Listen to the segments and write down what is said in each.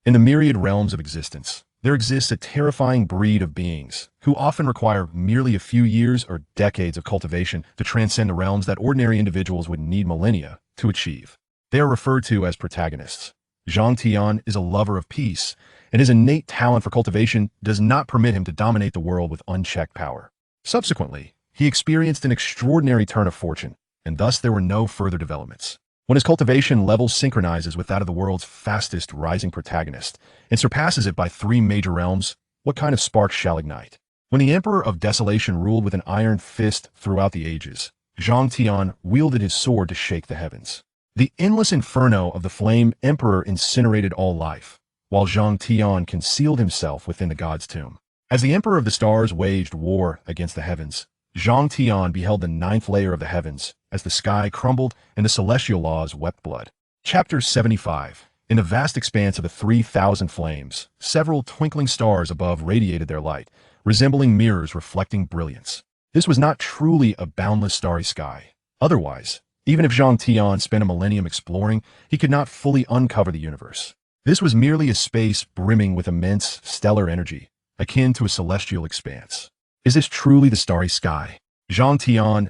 In the myriad realms of existence, there exists a terrifying breed of beings who often require merely a few years or decades of cultivation to transcend the realms that ordinary individuals would need millennia to achieve. They are referred to as protagonists. Tion is a lover of peace, and his innate talent for cultivation does not permit him to dominate the world with unchecked power. Subsequently, he experienced an extraordinary turn of fortune, and thus there were no further developments. When his cultivation level synchronizes with that of the world's fastest rising protagonist and surpasses it by 3 major realms, what kind of spark shall ignite? When the Emperor of Desolation ruled with an iron fist throughout the ages, Tion wielded his sword to shake the heavens. The endless inferno of the Flame Emperor incinerated all life, while Tion concealed himself within the god's tomb. As the Emperor of the Stars waged war against the heavens, Tion beheld the 9th layer of the heavens as the sky crumbled and the celestial laws wept blood. Chapter 75. In the vast expanse of the 3,000 flames, several twinkling stars above radiated their light, resembling mirrors reflecting brilliance. This was not truly a boundless starry sky. Otherwise, even if Tion spent a millennium exploring, he could not fully uncover the universe. This was merely a space brimming with immense stellar energy, akin to a celestial expanse. Is this truly the starry sky? Tion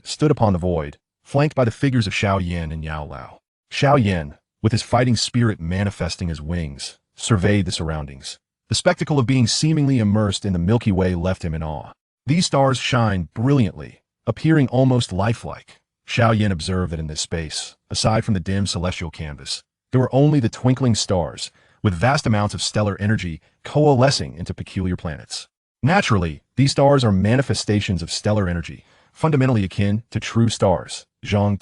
stood upon the void, flanked by the figures of Xiao Yan and Yao Lao. Xiao Yan, with his fighting spirit manifesting as wings, surveyed the surroundings. The spectacle of being seemingly immersed in the Milky Way left him in awe. These stars shine brilliantly, appearing almost lifelike. Xiao Yan observed that in this space, aside from the dim celestial canvas, there were only the twinkling stars, with vast amounts of stellar energy coalescing into peculiar planets. Naturally, these stars are manifestations of stellar energy, fundamentally akin to true stars. Tion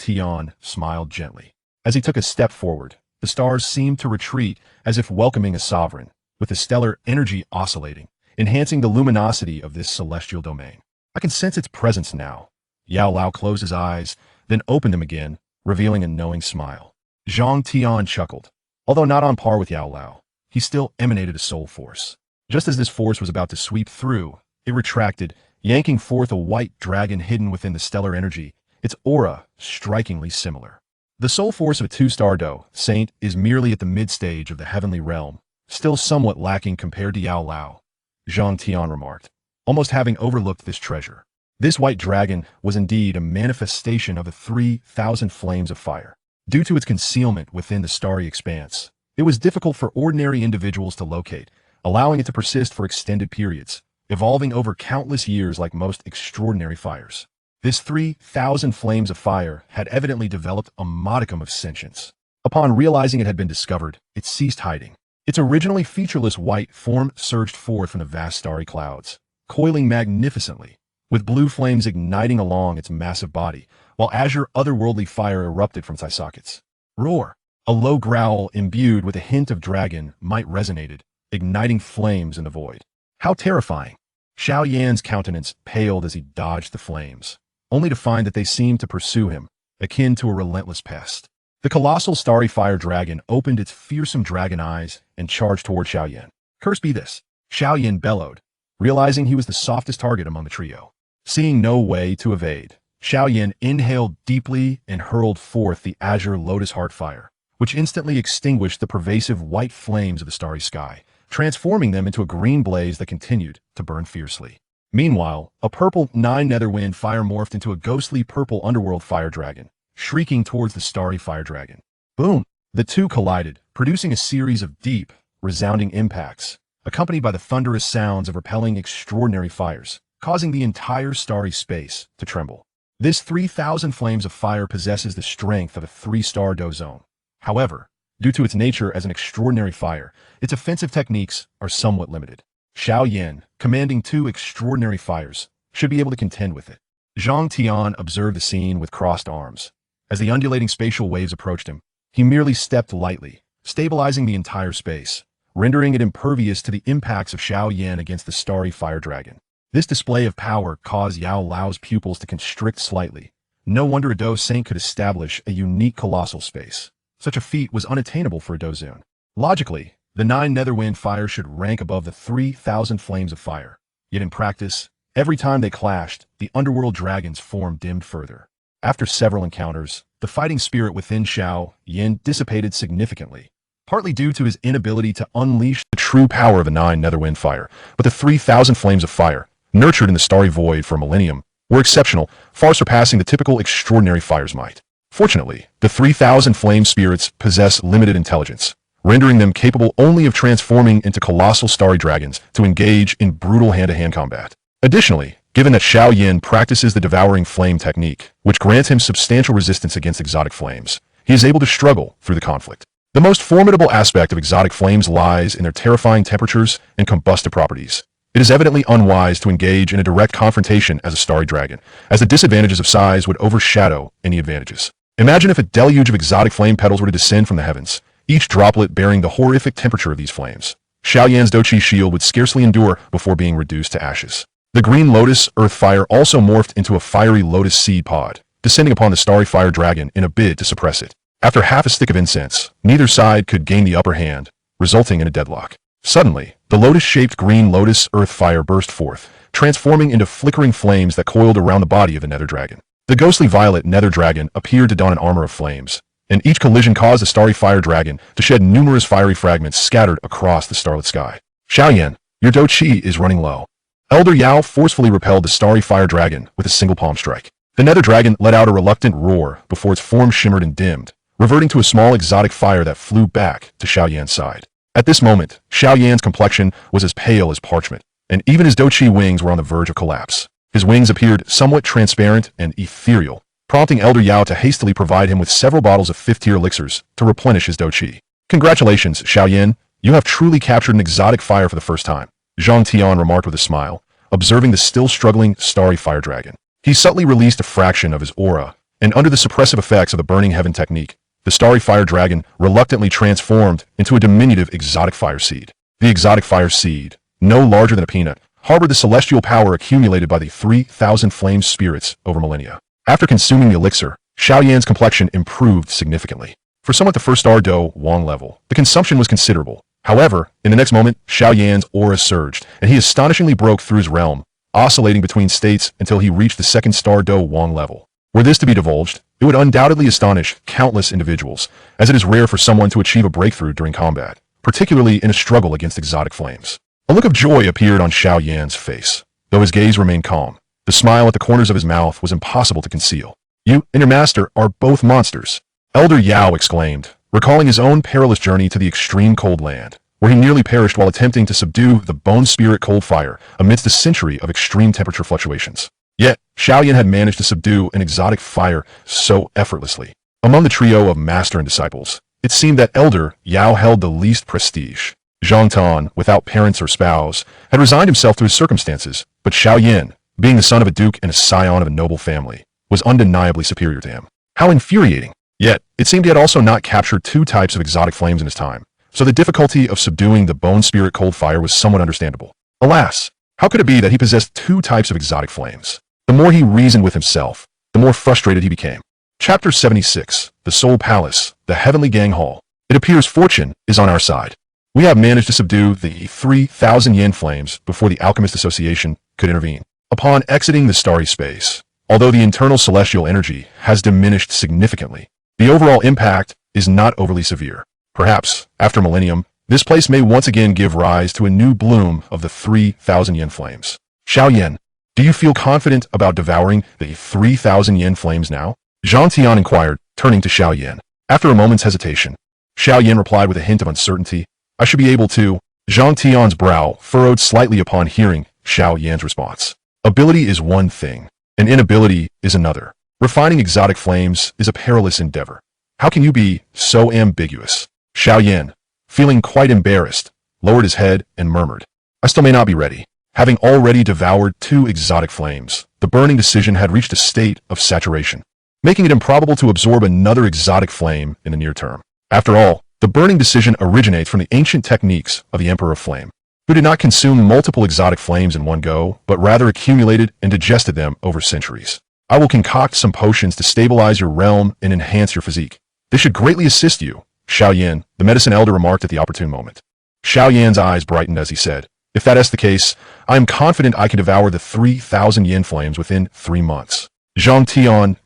smiled gently. As he took a step forward, the stars seemed to retreat as if welcoming a sovereign, with the stellar energy oscillating, enhancing the luminosity of this celestial domain. I can sense its presence now. Yao Lao closed his eyes, then opened them again, revealing a knowing smile. Tion chuckled. Although not on par with Yao Lao, he still emanated a soul force. Just as this force was about to sweep through, it retracted, yanking forth a white dragon hidden within the stellar energy, its aura strikingly similar. The soul force of a 2-star saint is merely at the mid-stage of the heavenly realm, still somewhat lacking compared to Yao Lao, Tion remarked, almost having overlooked this treasure. This white dragon was indeed a manifestation of the 3,000 flames of fire. Due to its concealment within the starry expanse, it was difficult for ordinary individuals to locate, allowing it to persist for extended periods, evolving over countless years like most extraordinary fires. This 3,000 flames of fire had evidently developed a modicum of sentience. Upon realizing it had been discovered, it ceased hiding. Its originally featureless white form surged forth from the vast starry clouds, coiling magnificently, with blue flames igniting along its massive body, while azure otherworldly fire erupted from its sockets. Roar! A low growl imbued with a hint of dragon might resonated, igniting flames in the void. How terrifying! Xiao Yan's countenance paled as he dodged the flames, only to find that they seemed to pursue him, akin to a relentless pest. The colossal starry fire dragon opened its fearsome dragon eyes and charged toward Xiao Yan. Cursed be this! Xiao Yan bellowed, realizing he was the softest target among the trio. Seeing no way to evade, Xiao Yan inhaled deeply and hurled forth the azure lotus heart fire, which instantly extinguished the pervasive white flames of the starry sky, transforming them into a green blaze that continued to burn fiercely. Meanwhile, a purple 9 netherwind fire morphed into a ghostly purple underworld fire dragon, shrieking towards the starry fire dragon. Boom! The two collided, producing a series of deep, resounding impacts, accompanied by the thunderous sounds of repelling extraordinary fires, causing the entire starry space to tremble. This 3,000 flames of fire possesses the strength of a 3-star zone. However, due to its nature as an extraordinary fire, its offensive techniques are somewhat limited. Xiao Yan, commanding 2 extraordinary fires, should be able to contend with it. Tion observed the scene with crossed arms. As the undulating spatial waves approached him, he merely stepped lightly, stabilizing the entire space, rendering it impervious to the impacts of Xiao Yan against the starry fire dragon. This display of power caused Yao Lao's pupils to constrict slightly. No wonder a Do Saint could establish a unique colossal space. Such a feat was unattainable for a Dozun. Logically, the 9 netherwind fire should rank above the 3,000 flames of fire. Yet in practice, every time they clashed, the underworld dragon's form dimmed further. After several encounters, the fighting spirit within Xiao Yan dissipated significantly, partly due to his inability to unleash the true power of the 9 Netherwind fire. But the 3,000 flames of fire, nurtured in the starry void for a millennium, were exceptional, far surpassing the typical extraordinary fire's might. Fortunately, the 3,000 flame spirits possess limited intelligence, rendering them capable only of transforming into colossal starry dragons to engage in brutal hand-to-hand combat. Additionally, given that Xiao Yan practices the devouring flame technique, which grants him substantial resistance against exotic flames, he is able to struggle through the conflict. The most formidable aspect of exotic flames lies in their terrifying temperatures and combustive properties. It is evidently unwise to engage in a direct confrontation as a starry dragon, as the disadvantages of size would overshadow any advantages. Imagine if a deluge of exotic flame petals were to descend from the heavens, each droplet bearing the horrific temperature of these flames. Xiao Yan's Douqi shield would scarcely endure before being reduced to ashes. The green lotus earth fire also morphed into a fiery lotus seed pod, descending upon the starry fire dragon in a bid to suppress it. After half a stick of incense, neither side could gain the upper hand, resulting in a deadlock. Suddenly, the lotus-shaped green lotus earth fire burst forth, transforming into flickering flames that coiled around the body of the nether dragon. The ghostly violet nether dragon appeared to don an armor of flames, and each collision caused the starry fire dragon to shed numerous fiery fragments scattered across the starlit sky. Xiao Yan, your Douqi is running low. Elder Yao forcefully repelled the starry fire dragon with a single palm strike. The nether dragon let out a reluctant roar before its form shimmered and dimmed, reverting to a small exotic fire that flew back to Xiao Yan's side. At this moment, Xiao Yan's complexion was as pale as parchment, and even his Douqi wings were on the verge of collapse. His wings appeared somewhat transparent and ethereal, prompting Elder Yao to hastily provide him with several bottles of 5th-tier elixirs to replenish his Douqi. Congratulations, Xiao Yan, you have truly captured an exotic fire for the first time, Tion remarked with a smile, observing the still struggling starry fire dragon. He subtly released a fraction of his aura, and under the suppressive effects of the burning heaven technique, the starry fire dragon reluctantly transformed into a diminutive exotic fire seed. The exotic fire seed, no larger than a peanut, harbored the celestial power accumulated by the 3,000 flame spirits over millennia. After consuming the elixir, Xiao Yan's complexion improved significantly. For someone at the first star Do Wang level, the consumption was considerable. However, in the next moment, Xiao Yan's aura surged, and he astonishingly broke through his realm, oscillating between states until he reached the 2nd star Do Wang level. Were this to be divulged, it would undoubtedly astonish countless individuals, as it is rare for someone to achieve a breakthrough during combat, particularly in a struggle against exotic flames. A look of joy appeared on Xiao Yan's face, though his gaze remained calm. The smile at the corners of his mouth was impossible to conceal. You and your master are both monsters, Elder Yao exclaimed, recalling his own perilous journey to the extreme cold land, where he nearly perished while attempting to subdue the bone spirit cold fire amidst a century of extreme temperature fluctuations. Yet, Xiao Yan had managed to subdue an exotic fire so effortlessly. Among the trio of master and disciples, it seemed that Elder Yao held the least prestige. Tion, without parents or spouse, had resigned himself to his circumstances, but Xiao Yan, being the son of a duke and a scion of a noble family, was undeniably superior to him. How infuriating! Yet, it seemed he had also not captured 2 types of exotic flames in his time, so the difficulty of subduing the bone spirit cold fire was somewhat understandable. Alas, how could it be that he possessed 2 types of exotic flames? The more he reasoned with himself, the more frustrated he became. Chapter 76, The Soul Palace, the Heavenly Gang Hall. It appears fortune is on our side. We have managed to subdue the 3,000 yen flames before the Alchemist Association could intervene. Upon exiting the starry space, although the internal celestial energy has diminished significantly, the overall impact is not overly severe. Perhaps, after millennium, this place may once again give rise to a new bloom of the 3,000 yen flames. Xiao Yan, do you feel confident about devouring the 3,000 yen flames now? Tion inquired, turning to Xiao Yan. After a moment's hesitation, Xiao Yan replied with a hint of uncertainty. I should be able to. Tion's brow furrowed slightly upon hearing Xiao Yan's response. Ability is one thing, and inability is another. Refining exotic flames is a perilous endeavor. How can you be so ambiguous? Xiao Yan, feeling quite embarrassed, lowered his head and murmured, I still may not be ready. Having already devoured 2 exotic flames, the burning decision had reached a state of saturation, making it improbable to absorb another exotic flame in the near term. After all, the burning decision originates from the ancient techniques of the Emperor of Flame, who did not consume multiple exotic flames in one go, but rather accumulated and digested them over centuries. I will concoct some potions to stabilize your realm and enhance your physique. This should greatly assist you, Xiao Yan, the medicine elder remarked at the opportune moment. Xiao Yan's eyes brightened as he said, if that is the case, I am confident I can devour the 3,000 yen flames within 3 months. Tion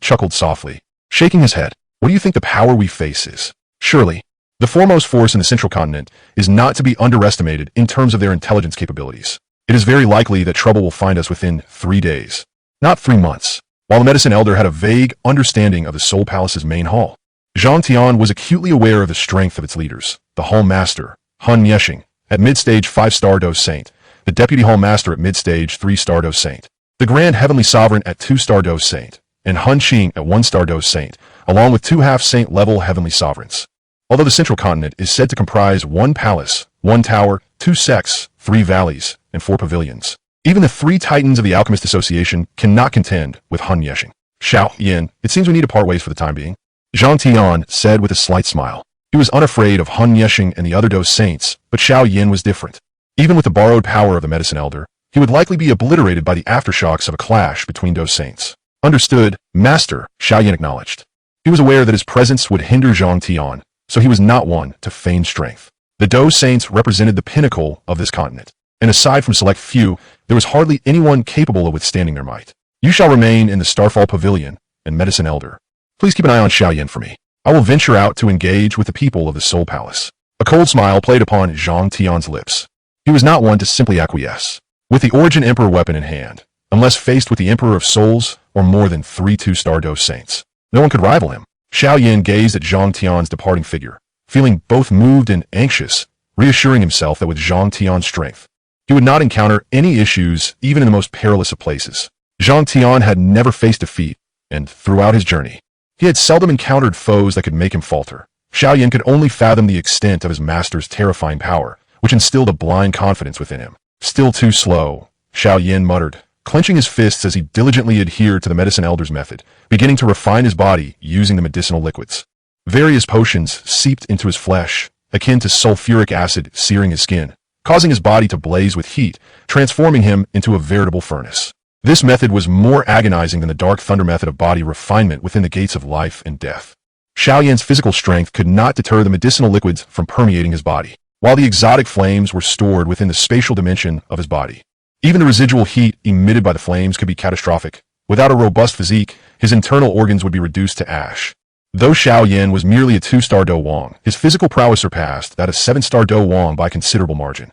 chuckled softly, shaking his head. What do you think the power we face is? Surely, The foremost force in the central continent is not to be underestimated in terms of their intelligence capabilities. It is very likely that trouble will find us within 3 days, not 3 months. While the medicine elder had a vague understanding of the Soul Palace's main hall, Tion was acutely aware of the strength of its leaders, the Hall Master, Han Yeshing, at mid-stage 5-star Dose Saint, the Deputy Hall Master at mid-stage 3-star Dose Saint, the Grand Heavenly Sovereign at 2-star Dose Saint, and Han Qing at 1-star Dose Saint, along with 2 half-saint level Heavenly Sovereigns. Although the central continent is said to comprise 1 palace, 1 tower, 2 sects, 3 valleys, and 4 pavilions, even the 3 titans of the Alchemist Association cannot contend with Han Yeshing. Xiao Yan, it seems we need to part ways for the time being, Tion said with a slight smile. He was unafraid of Han Yeshing and the other Dose Saints, but Xiao Yan was different. Even with the borrowed power of the Medicine Elder, he would likely be obliterated by the aftershocks of a clash between Dose Saints. Understood, Master, Xiao Yan acknowledged. He was aware that his presence would hinder Tion, so he was not one to feign strength. The Dose Saints represented the pinnacle of this continent, and aside from select few, there was hardly anyone capable of withstanding their might. You shall remain in the Starfall Pavilion and Medicine Elder. Please keep an eye on Xiao Yan for me. I will venture out to engage with the people of the Soul Palace. A cold smile played upon Tion's lips. He was not one to simply acquiesce. With the Origin Emperor weapon in hand, unless faced with the Emperor of Souls or more than 3 2-star Dose Saints, no one could rival him. Xiao Yan gazed at Tion's departing figure, feeling both moved and anxious, reassuring himself that with Tion's strength, he would not encounter any issues even in the most perilous of places. Tion had never faced defeat, and throughout his journey, he had seldom encountered foes that could make him falter. Xiao Yan could only fathom the extent of his master's terrifying power, which instilled a blind confidence within him. Still too slow, Xiao Yan muttered, clenching his fists as he diligently adhered to the Medicine Elder's method, beginning to refine his body using the medicinal liquids. Various potions seeped into his flesh, akin to sulfuric acid searing his skin, causing his body to blaze with heat, transforming him into a veritable furnace. This method was more agonizing than the Dark Thunder method of body refinement within the gates of life and death. Xiao Yan's physical strength could not deter the medicinal liquids from permeating his body, while the exotic flames were stored within the spatial dimension of his body. Even the residual heat emitted by the flames could be catastrophic. Without a robust physique, his internal organs would be reduced to ash. Though Xiao Yan was merely a 2-star Do Wang, his physical prowess surpassed that of 7-star Do Wang by a considerable margin.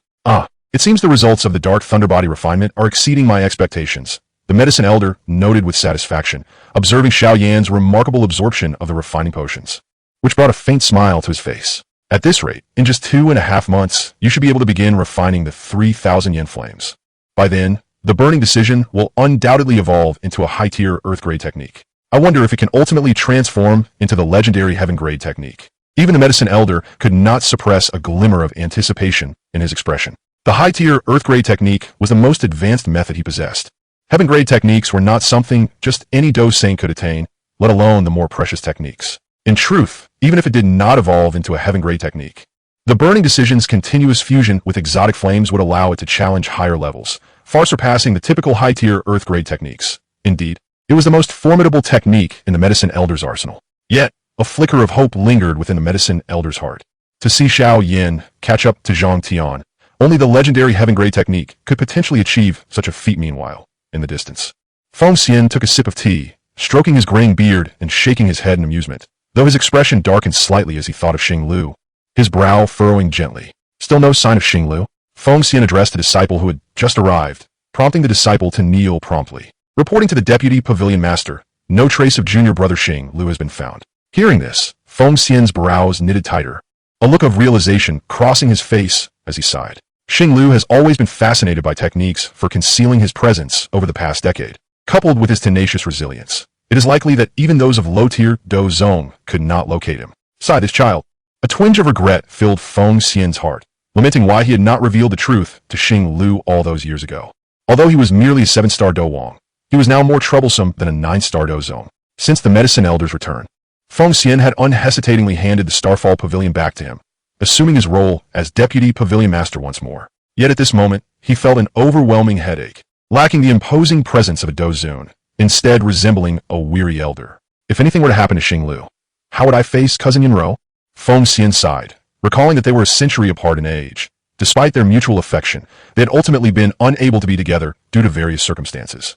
It seems the results of the Dark Thunder body refinement are exceeding my expectations, the Medicine Elder noted with satisfaction, observing Xiao Yan's remarkable absorption of the refining potions, which brought a faint smile to his face. At this rate, in just 2.5 months, you should be able to begin refining the 3,000 yen flames. By then, the burning decision will undoubtedly evolve into a high-tier Earth-grade technique. I wonder if it can ultimately transform into the legendary Heaven-grade technique. Even the Medicine Elder could not suppress a glimmer of anticipation in his expression. The high-tier Earth-grade technique was the most advanced method he possessed. Heaven-grade techniques were not something just any Dose Saint could attain, let alone the more precious techniques. In truth, even if it did not evolve into a Heaven-grade technique, the Burning Decision's continuous fusion with exotic flames would allow it to challenge higher levels, far surpassing the typical high-tier Earth-grade techniques. Indeed, it was the most formidable technique in the Medicine Elder's arsenal. Yet, a flicker of hope lingered within the Medicine Elder's heart. To see Xiao Yan catch up to Tion, only the legendary Heaven-grade technique could potentially achieve such a feat. Meanwhile, in the distance, Feng Xian took a sip of tea, stroking his graying beard and shaking his head in amusement, though his expression darkened slightly as he thought of Xing Lu, his brow furrowing gently. Still no sign of Xing Lu? Feng Xian addressed the disciple who had just arrived, prompting the disciple to kneel promptly. Reporting to the Deputy Pavilion Master, no trace of junior brother Xing Lu has been found. Hearing this, Feng Xian's brows knitted tighter, a look of realization crossing his face as he sighed. Xing Lu has always been fascinated by techniques for concealing his presence over the past decade. Coupled with his tenacious resilience, it is likely that even those of low-tier Do Zong could not locate him. Sighed his child. A twinge of regret filled Feng Xian's heart, lamenting why he had not revealed the truth to Xing Lu all those years ago. Although he was merely a 7-star Do Wang, he was now more troublesome than a 9-star Do Zong. Since the Medicine Elder's return, Feng Xian had unhesitatingly handed the Starfall Pavilion back to him, assuming his role as Deputy Pavilion Master once more. Yet at this moment, he felt an overwhelming headache, lacking the imposing presence of a Dozun, instead resembling a weary elder. If anything were to happen to Xing Lu, how would I face Cousin Yanro? Feng Xian sighed, recalling that they were a century apart in age. Despite their mutual affection, they had ultimately been unable to be together due to various circumstances.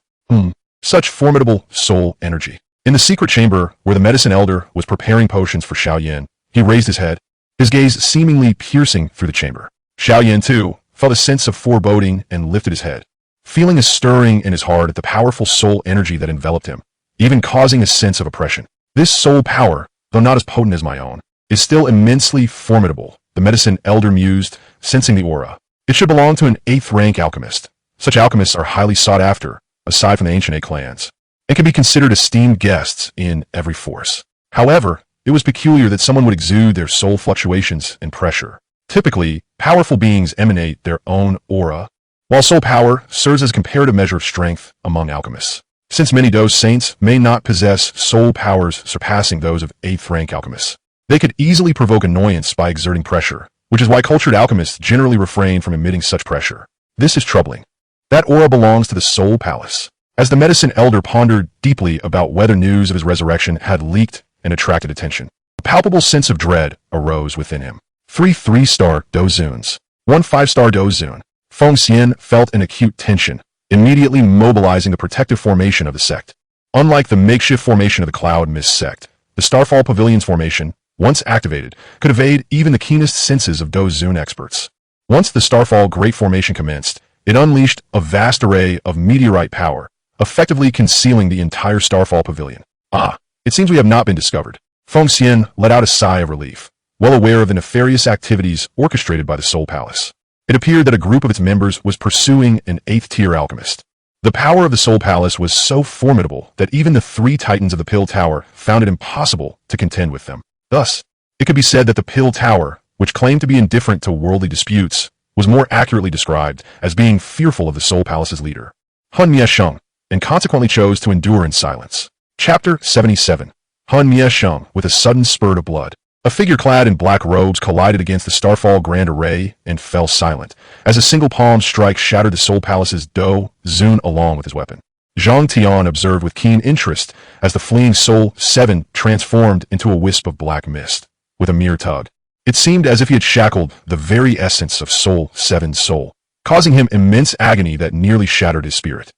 Such formidable soul energy. In the secret chamber where the Medicine Elder was preparing potions for Xiao Yan, he raised his head, his gaze seemingly piercing through the chamber. Xiao Yan, too, felt a sense of foreboding and lifted his head, feeling a stirring in his heart at the powerful soul energy that enveloped him, even causing a sense of oppression. This soul power, though not as potent as my own, is still immensely formidable, the medicine elder mused, sensing the aura. It should belong to an 8th-rank alchemist. Such alchemists are highly sought after, aside from the ancient 8 clans, and can be considered esteemed guests in every force. However, it was peculiar that someone would exude their soul fluctuations and pressure. Typically, powerful beings emanate their own aura, while soul power serves as a comparative measure of strength among alchemists. Since many Dou saints may not possess soul powers surpassing those of 8th-rank alchemists, they could easily provoke annoyance by exerting pressure, which is why cultured alchemists generally refrain from emitting such pressure. This is troubling. That aura belongs to the Soul Palace. As the medicine elder pondered deeply about whether news of his resurrection had leaked and attracted attention, a palpable sense of dread arose within him. 3 3-star Dou Zuns. 1 5-star Dou Zun. Feng Xian felt an acute tension, immediately mobilizing the protective formation of the sect. Unlike the makeshift formation of the Cloud Mist sect, the Starfall Pavilion's formation, once activated, could evade even the keenest senses of Dou Zun experts. Once the Starfall Great Formation commenced, it unleashed a vast array of meteorite power, effectively concealing the entire Starfall Pavilion. Ah, it seems we have not been discovered. Feng Xian let out a sigh of relief, well aware of the nefarious activities orchestrated by the Soul Palace. It appeared that a group of its members was pursuing an 8th-tier alchemist. The power of the Soul Palace was so formidable that even the 3 titans of the Pill Tower found it impossible to contend with them. Thus, it could be said that the Pill Tower, which claimed to be indifferent to worldly disputes, was more accurately described as being fearful of the Soul Palace's leader, Han Miesheng, and consequently chose to endure in silence. Chapter 77. Han Miesheng, with a sudden spurt of blood. A figure clad in black robes collided against the Starfall Grand Array and fell silent, as a single palm strike shattered the Soul Palace's Dou Zun along with his weapon. Zhang Tion observed with keen interest as the fleeing Soul 7 transformed into a wisp of black mist. With a mere tug, it seemed as if he had shackled the very essence of Soul 7's soul, causing him immense agony that nearly shattered his spirit.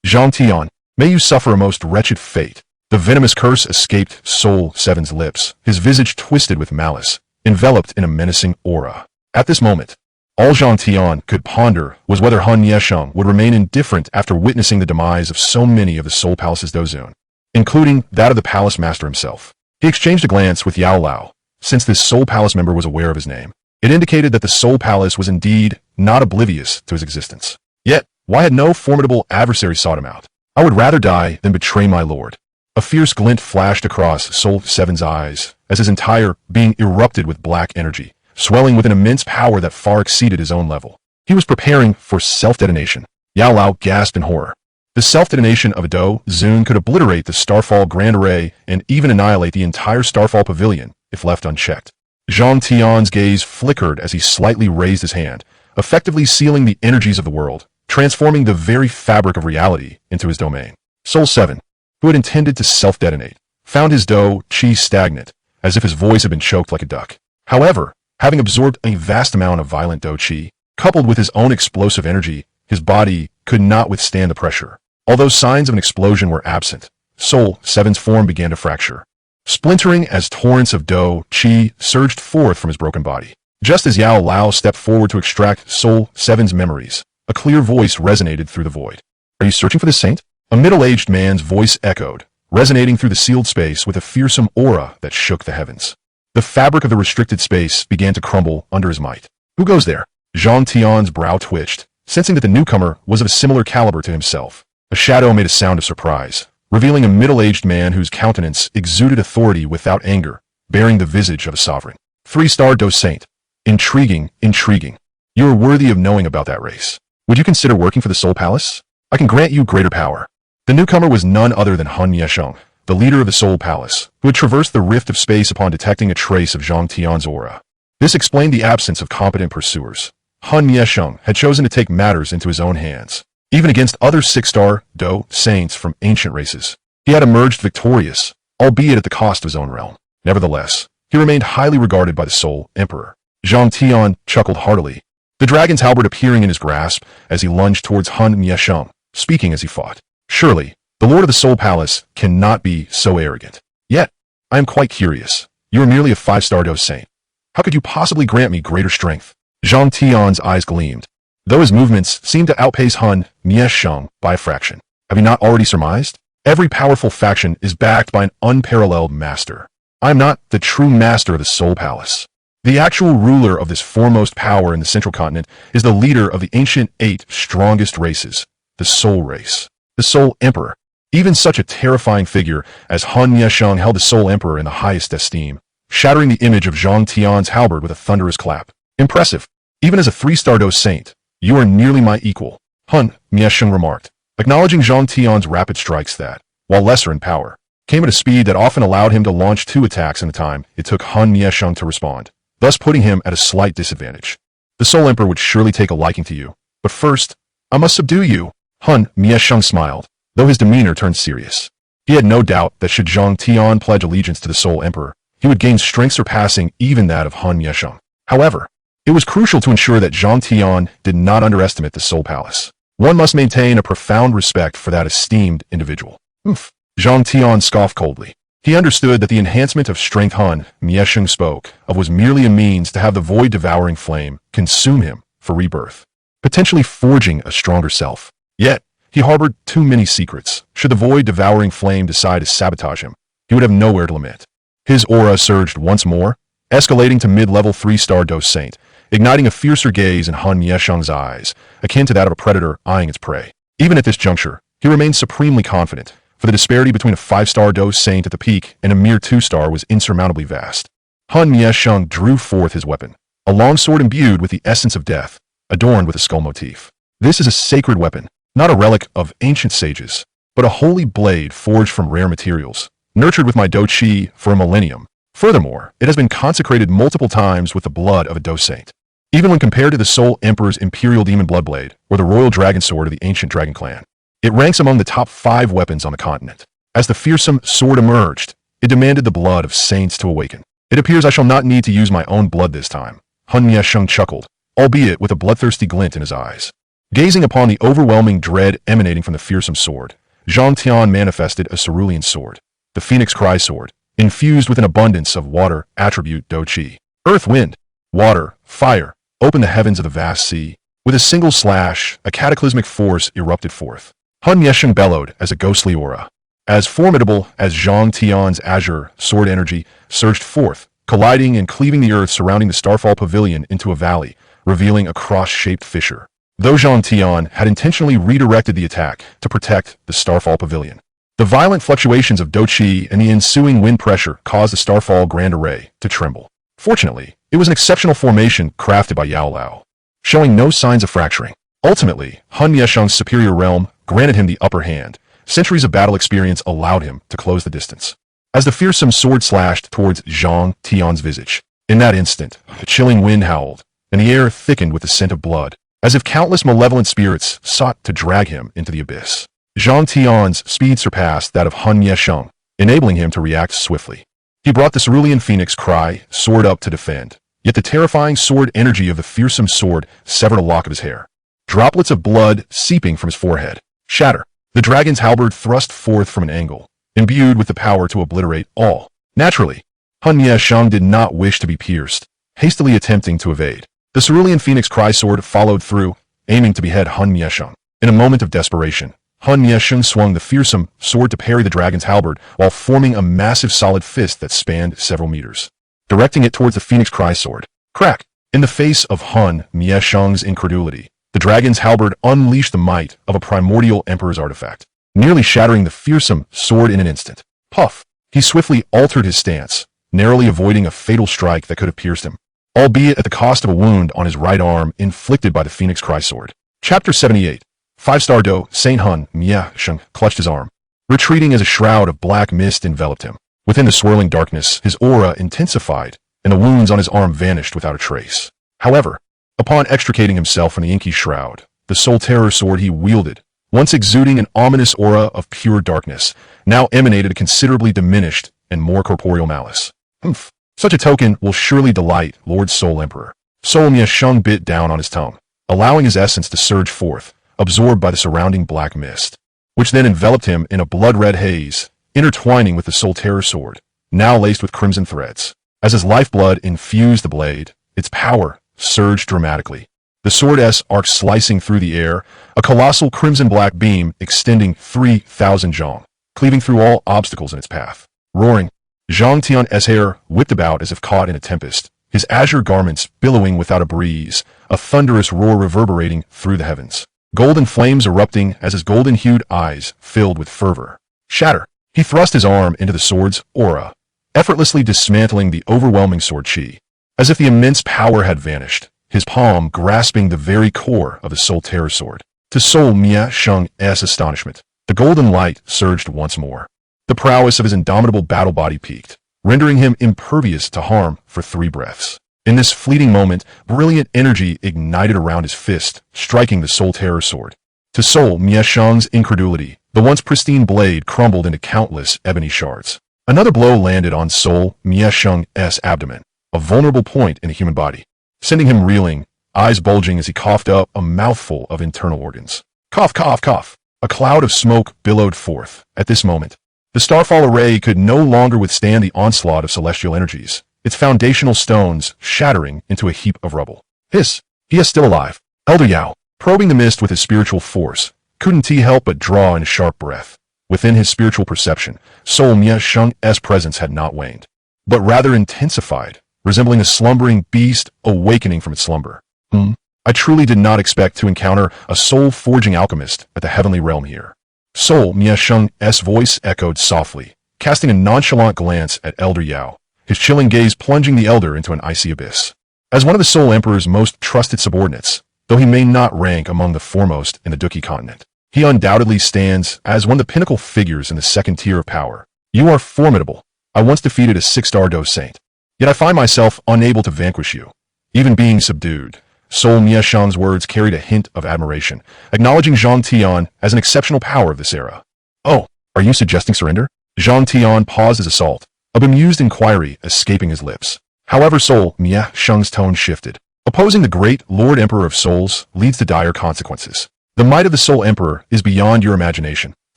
Zhang Tion, may you suffer a most wretched fate. The venomous curse escaped Soul 7's lips, his visage twisted with malice, enveloped in a menacing aura. At this moment, all Zhang Tion could ponder was whether Han Miesheng would remain indifferent after witnessing the demise of so many of the Soul Palace's Dou Zun, including that of the Palace Master himself. He exchanged a glance with Yao Lao. Since this Soul Palace member was aware of his name, it indicated that the Soul Palace was indeed not oblivious to his existence. Yet, why had no formidable adversary sought him out? I would rather die than betray my lord. A fierce glint flashed across Soul 7's eyes, as his entire being erupted with black energy, swelling with an immense power that far exceeded his own level. He was preparing for self-detonation. Yao Lao gasped in horror. The self-detonation of a Dou Zun could obliterate the Starfall Grand Array and even annihilate the entire Starfall Pavilion if left unchecked. Zhang Tion's gaze flickered as he slightly raised his hand, effectively sealing the energies of the world, transforming the very fabric of reality into his domain. Soul 7, who had intended to self-detonate, found his Dou Qi stagnant, as if his voice had been choked like a duck. However, having absorbed a vast amount of violent Dou Qi, coupled with his own explosive energy, his body could not withstand the pressure. Although signs of an explosion were absent, Soul 7's form began to fracture, splintering as torrents of Dou Qi surged forth from his broken body. Just as Yao Lao stepped forward to extract Soul 7's memories, a clear voice resonated through the void. "Are you searching for the saint?" A middle-aged man's voice echoed, resonating through the sealed space with a fearsome aura that shook the heavens. The fabric of the restricted space began to crumble under his might. "Who goes there?" Zhang Tion's brow twitched, sensing that the newcomer was of a similar caliber to himself. A shadow made a sound of surprise, revealing a middle-aged man whose countenance exuded authority without anger, bearing the visage of a sovereign. 3-star Dou Saint. Intriguing, intriguing. You are worthy of knowing about that race. Would you consider working for the Soul Palace? I can grant you greater power. The newcomer was none other than Han Miesheng, the leader of the Soul Palace, who had traversed the rift of space upon detecting a trace of Zhang Tion's aura. This explained the absence of competent pursuers. Han Miesheng had chosen to take matters into his own hands. Even against other 6-star Dou saints from ancient races, he had emerged victorious, albeit at the cost of his own realm. Nevertheless, he remained highly regarded by the Soul Emperor. Zhang Tion chuckled heartily, the dragon's halberd appearing in his grasp as he lunged towards Han Miesheng, speaking as he fought. "Surely, the Lord of the Soul Palace cannot be so arrogant. Yet, I am quite curious. You are merely a 5-star Dou Saint. How could you possibly grant me greater strength? Zhang Tian's eyes gleamed, though his movements seemed to outpace Han Miesheng by a fraction. Have you not already surmised? Every powerful faction is backed by an unparalleled master. I am not the true master of the Soul Palace. The actual ruler of this foremost power in the Central Continent is the leader of the ancient 8 strongest races, the Soul Race, the Soul Emperor. Even such a terrifying figure as Han Miesheng held the Soul Emperor in the highest esteem, shattering the image of Zhang Tian's halberd with a thunderous clap. Impressive. Even as a 3-star dose saint, you are nearly my equal, Han Miesheng remarked, acknowledging Zhang Tian's rapid strikes that, while lesser in power, came at a speed that often allowed him to launch 2 attacks in the time it took Han Miesheng to respond, thus putting him at a slight disadvantage. The Soul Emperor would surely take a liking to you, but first, I must subdue you. Han Miesheng smiled, though his demeanor turned serious. He had no doubt that should Zhang Tian pledge allegiance to the Soul Emperor, he would gain strength surpassing even that of Han Miesheng. However, it was crucial to ensure that Zhang Tian did not underestimate the Soul Palace. One must maintain a profound respect for that esteemed individual. Oof. Zhang Tian scoffed coldly. He understood that the enhancement of strength Han Miesheng spoke of was merely a means to have the void-devouring flame consume him for rebirth, potentially forging a stronger self. Yet, he harbored too many secrets. Should the void-devouring flame decide to sabotage him, he would have nowhere to lament. His aura surged once more, escalating to mid-level 3-star dose saint, igniting a fiercer gaze in Han Miesheng's eyes, akin to that of a predator eyeing its prey. Even at this juncture, he remained supremely confident, for the disparity between a 5-star dose saint at the peak and a mere 2-star was insurmountably vast. Han Miesheng drew forth his weapon, a long sword imbued with the essence of death, adorned with a skull motif. This is a sacred weapon, not a relic of ancient sages, but a holy blade forged from rare materials, nurtured with my Do Qi for a millennium. Furthermore, it has been consecrated multiple times with the blood of a Do Saint. Even when compared to the Soul Emperor's Imperial Demon Bloodblade, or the Royal Dragon Sword of the ancient Dragon Clan, it ranks among the top 5 weapons on the continent. As the fearsome sword emerged, it demanded the blood of saints to awaken. It appears I shall not need to use my own blood this time. Han Miesheng chuckled, albeit with a bloodthirsty glint in his eyes. Gazing upon the overwhelming dread emanating from the fearsome sword, Zhang Tian manifested a cerulean sword, the Phoenix Cry Sword, infused with an abundance of water attribute Do Qi. Earth, wind, water, fire, open the heavens of the vast sea. With a single slash, a cataclysmic force erupted forth. Han Miesheng bellowed as a ghostly aura, as formidable as Zhang Tian's azure sword energy, surged forth, colliding and cleaving the earth surrounding the Starfall Pavilion into a valley, revealing a cross-shaped fissure. Though Zhang Tian had intentionally redirected the attack to protect the Starfall Pavilion, the violent fluctuations of Do Qi and the ensuing wind pressure caused the Starfall Grand Array to tremble. Fortunately, it was an exceptional formation crafted by Yao Lao, showing no signs of fracturing. Ultimately, Han Miesheng's superior realm granted him the upper hand. Centuries of battle experience allowed him to close the distance. As the fearsome sword slashed towards Zhang Tian's visage, in that instant, a chilling wind howled, and the air thickened with the scent of blood, as if countless malevolent spirits sought to drag him into the abyss. Zhang Tian's speed surpassed that of Han Miesheng, enabling him to react swiftly. He brought the cerulean Phoenix Cry sword up to defend, yet the terrifying sword energy of the fearsome sword severed a lock of his hair. Droplets of blood seeping from his forehead. Shatter. The dragon's halberd thrust forth from an angle, imbued with the power to obliterate all. Naturally, Han Miesheng did not wish to be pierced, hastily attempting to evade. The cerulean Phoenix Cry sword followed through, aiming to behead Han Miesheng. In a moment of desperation, Han Miesheng swung the fearsome sword to parry the dragon's halberd while forming a massive solid fist that spanned several meters, directing it towards the Phoenix Cry sword. Crack! In the face of Han Miesheng's incredulity, the dragon's halberd unleashed the might of a primordial emperor's artifact, nearly shattering the fearsome sword in an instant. Puff! He swiftly altered his stance, narrowly avoiding a fatal strike that could have pierced him, albeit at the cost of a wound on his right arm inflicted by the Phoenix Cry sword. Chapter 78. 5-star Do Saint Han Miesheng clutched his arm, retreating as a shroud of black mist enveloped him. Within the swirling darkness, his aura intensified, and the wounds on his arm vanished without a trace. However, upon extricating himself from the inky shroud, the soul terror sword he wielded, once exuding an ominous aura of pure darkness, now emanated a considerably diminished and more corporeal malice. Humph! Such a token will surely delight Lord Soul Emperor. Soul Miesheng bit down on his tongue, allowing his essence to surge forth, absorbed by the surrounding black mist, which then enveloped him in a blood-red haze, intertwining with the soul terror sword, now laced with crimson threads. As his lifeblood infused the blade, its power surged dramatically. The sword's arc slicing through the air, a colossal crimson-black beam extending 3,000 zhong, cleaving through all obstacles in its path. Roaring, Zhang Tion's hair whipped about as if caught in a tempest, his azure garments billowing without a breeze, a thunderous roar reverberating through the heavens. Golden flames erupting as his golden-hued eyes filled with fervor. Shatter! He thrust his arm into the sword's aura, effortlessly dismantling the overwhelming sword chi. As if the immense power had vanished, his palm grasping the very core of his soul terror sword. To Soul Mia Sheng's astonishment, the golden light surged once more. The prowess of his indomitable battle body peaked, rendering him impervious to harm for 3 breaths. In this fleeting moment, brilliant energy ignited around his fist, striking the soul terror sword. To Soul Mia Sheng's incredulity, the once pristine blade crumbled into countless ebony shards. Another blow landed on Soul Mia Sheng's abdomen, a vulnerable point in the human body, sending him reeling, eyes bulging as he coughed up a mouthful of internal organs. Cough, cough, cough. A cloud of smoke billowed forth. At this moment, the Starfall array could no longer withstand the onslaught of celestial energies, its foundational stones shattering into a heap of rubble. Hiss! He is still alive. Elder Yao, probing the mist with his spiritual force, couldn't he help but draw in a sharp breath. Within his spiritual perception, Soul Mia Sheng's presence had not waned, but rather intensified, resembling a slumbering beast awakening from its slumber. I truly did not expect to encounter a soul-forging alchemist at the heavenly realm here. Soul Mia Sheng's voice echoed softly, casting a nonchalant glance at Elder Yao, his chilling gaze plunging the elder into an icy abyss. As one of the Soul Emperor's most trusted subordinates, though he may not rank among the foremost in the Duki continent, he undoubtedly stands as one of the pinnacle figures in the second tier of power. You are formidable. I once defeated a 6-star Do Saint, yet I find myself unable to vanquish you, even being subdued. Soul Mia Sheng's words carried a hint of admiration, acknowledging Zhang Tion as an exceptional power of this era. Oh, are you suggesting surrender? Zhang Tion paused his assault, a bemused inquiry escaping his lips. However, Soul Mia Sheng's tone shifted. Opposing the great Lord Emperor of Souls leads to dire consequences. The might of the Soul Emperor is beyond your imagination.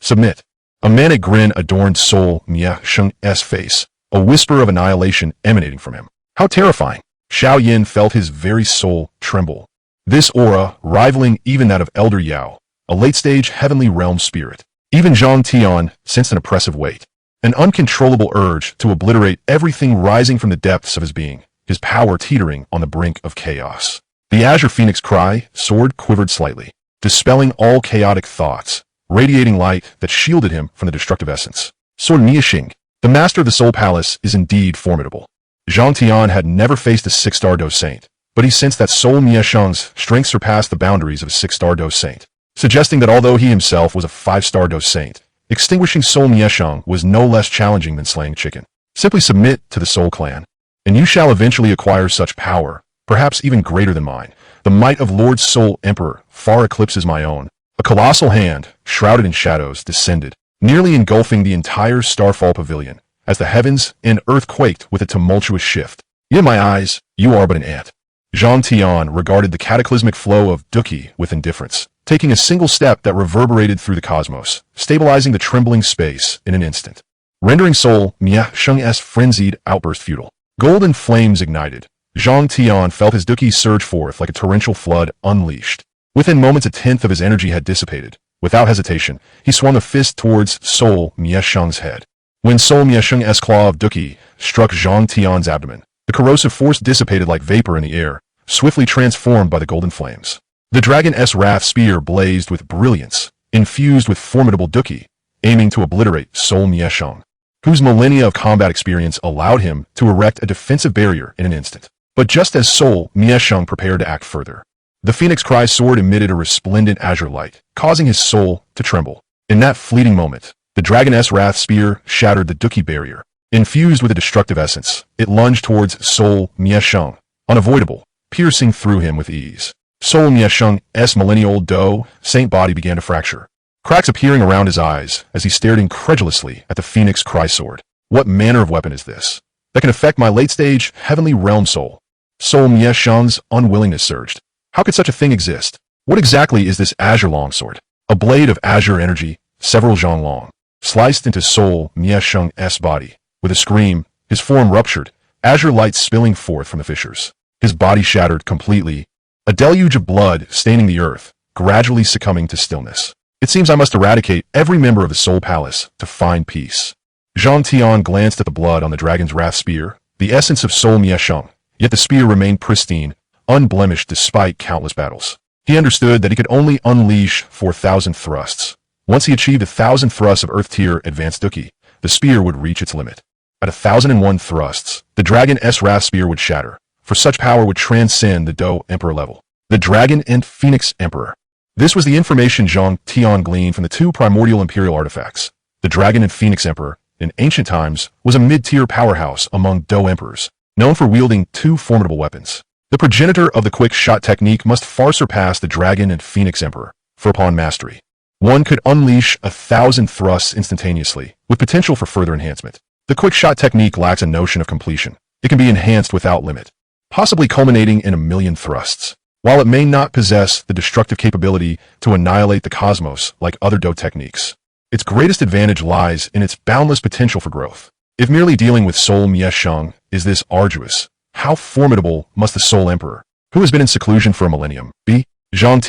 Submit. A manic grin adorned Soul Mia Sheng's face, a whisper of annihilation emanating from him. How terrifying! Xiao Yan felt his very soul tremble. This aura rivaling even that of Elder Yao, a late-stage heavenly realm spirit. Even Zhang Tion sensed an oppressive weight, an uncontrollable urge to obliterate everything rising from the depths of his being, his power teetering on the brink of chaos. The Azure Phoenix cry sword quivered slightly, dispelling all chaotic thoughts, radiating light that shielded him from the destructive essence. Sword Miaxing, the master of the Soul Palace, is indeed formidable. Zhang Tion had never faced a 6-star Do Saint, but he sensed that Soul Mia Sheng's strength surpassed the boundaries of a 6-star Do Saint, suggesting that although he himself was a 5-star Do Saint, extinguishing Soul Mia Sheng was no less challenging than slaying chicken. Simply submit to the Soul Clan, and you shall eventually acquire such power, perhaps even greater than mine. The might of Lord Soul Emperor far eclipses my own. A colossal hand, shrouded in shadows, descended, nearly engulfing the entire Starfall Pavilion, as the heavens and earth quaked with a tumultuous shift. In my eyes, you are but an ant. Zhang Tion regarded the cataclysmic flow of Duki with indifference, taking a single step that reverberated through the cosmos, stabilizing the trembling space in an instant, rendering Soul Mia Sheng's frenzied outburst futile. Golden flames ignited. Zhang Tion felt his Duki surge forth like a torrential flood unleashed. Within moments, a tenth of his energy had dissipated. Without hesitation, he swung a fist towards Soul Mia Sheng's head. When Soul Mia Sheng's claw of Duki struck Zhang Tion's abdomen, the corrosive force dissipated like vapor in the air, swiftly transformed by the golden flames. The Dragon's Wrath spear blazed with brilliance, infused with formidable Duki, aiming to obliterate Soul Mia Sheng, whose millennia of combat experience allowed him to erect a defensive barrier in an instant. But just as Soul Mia Sheng prepared to act further, the Phoenix Cry sword emitted a resplendent azure light, causing his soul to tremble. In that fleeting moment, the Dragon's Wrath spear shattered the Duki barrier. Infused with a destructive essence, it lunged towards Soul Mia Sheng, unavoidable, piercing through him with ease. Soul Mia Sheng's millennial Do Saint body began to fracture, cracks appearing around his eyes as he stared incredulously at the Phoenix Cry sword. What manner of weapon is this that can affect my late-stage heavenly realm soul? Soul Mia Sheng's unwillingness surged. How could such a thing exist? What exactly is this azure longsword? A blade of azure energy, several zhong long, sliced into Soul Mia Sheng's body. With a scream, his form ruptured, azure light spilling forth from the fissures. His body shattered completely, a deluge of blood staining the earth, gradually succumbing to stillness. It seems I must eradicate every member of the Soul Palace to find peace. Tion glanced at the blood on the dragon's wrath spear, the essence of Soul Miesheng, yet the spear remained pristine, unblemished despite countless battles. He understood that he could only unleash 4,000 thrusts. Once he achieved 1,000 thrusts of Earth Tier Advanced Duki, the spear would reach its limit. At 1,001 thrusts, the Dragon's Wrath Spear would shatter, for such power would transcend the Do Emperor level. The Dragon and Phoenix Emperor. This was the information Tion gleaned from the two primordial imperial artifacts. The Dragon and Phoenix Emperor, in ancient times, was a mid-tier powerhouse among Do Emperors, known for wielding two formidable weapons. The progenitor of the quick shot technique must far surpass the Dragon and Phoenix Emperor, for upon mastery, one could unleash 1,000 thrusts instantaneously, with potential for further enhancement. The quick shot technique lacks a notion of completion. It can be enhanced without limit, possibly culminating in 1,000,000 thrusts. While it may not possess the destructive capability to annihilate the cosmos like other Do techniques, its greatest advantage lies in its boundless potential for growth. If merely dealing with Soul Miesheng is this arduous, how formidable must the Soul Emperor, who has been in seclusion for a millennium, be? Tion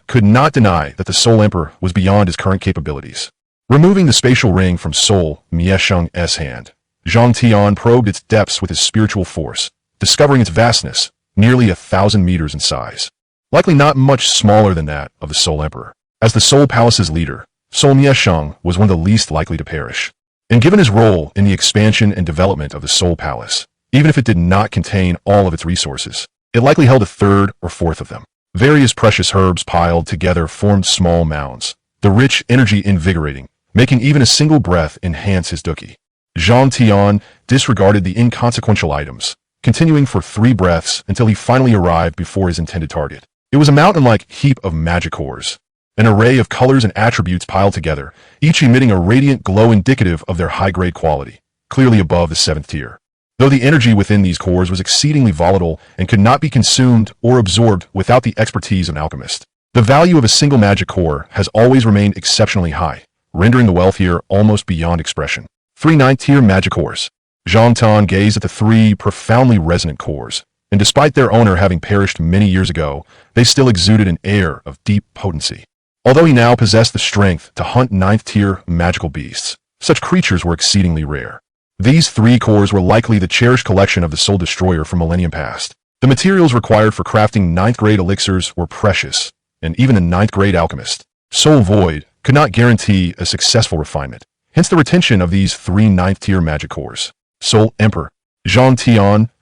could not deny that the Soul Emperor was beyond his current capabilities. Removing the spatial ring from Soul Miesheng's hand, Tion probed its depths with his spiritual force, discovering its vastness, nearly 1,000 meters in size. Likely not much smaller than that of the Soul Emperor. As the Soul Palace's leader, Soul Miesheng was one of the least likely to perish. And given his role in the expansion and development of the Soul Palace, even if it did not contain all of its resources, it likely held a third or fourth of them. Various precious herbs piled together formed small mounds, the rich energy invigorating, making even a single breath enhance his Duki. Tion disregarded the inconsequential items, continuing for 3 breaths until he finally arrived before his intended target. It was a mountain-like heap of magic cores, an array of colors and attributes piled together, each emitting a radiant glow indicative of their high-grade quality, clearly above the 7th tier. Though the energy within these cores was exceedingly volatile and could not be consumed or absorbed without the expertise of an alchemist, the value of a single magic core has always remained exceptionally high, rendering the wealth here almost beyond expression. 3 9th-tier magic cores. Tion gazed at the 3 profoundly resonant cores, and despite their owner having perished many years ago, they still exuded an air of deep potency. Although he now possessed the strength to hunt 9th-tier magical beasts, such creatures were exceedingly rare. These 3 cores were likely the cherished collection of the Soul Destroyer from millennium past. The materials required for crafting 9th-grade elixirs were precious, and even the 9th-grade alchemist, Soul Void, could not guarantee a successful refinement. Hence the retention of these 3 9th-tier magic cores. Soul Emperor. Tion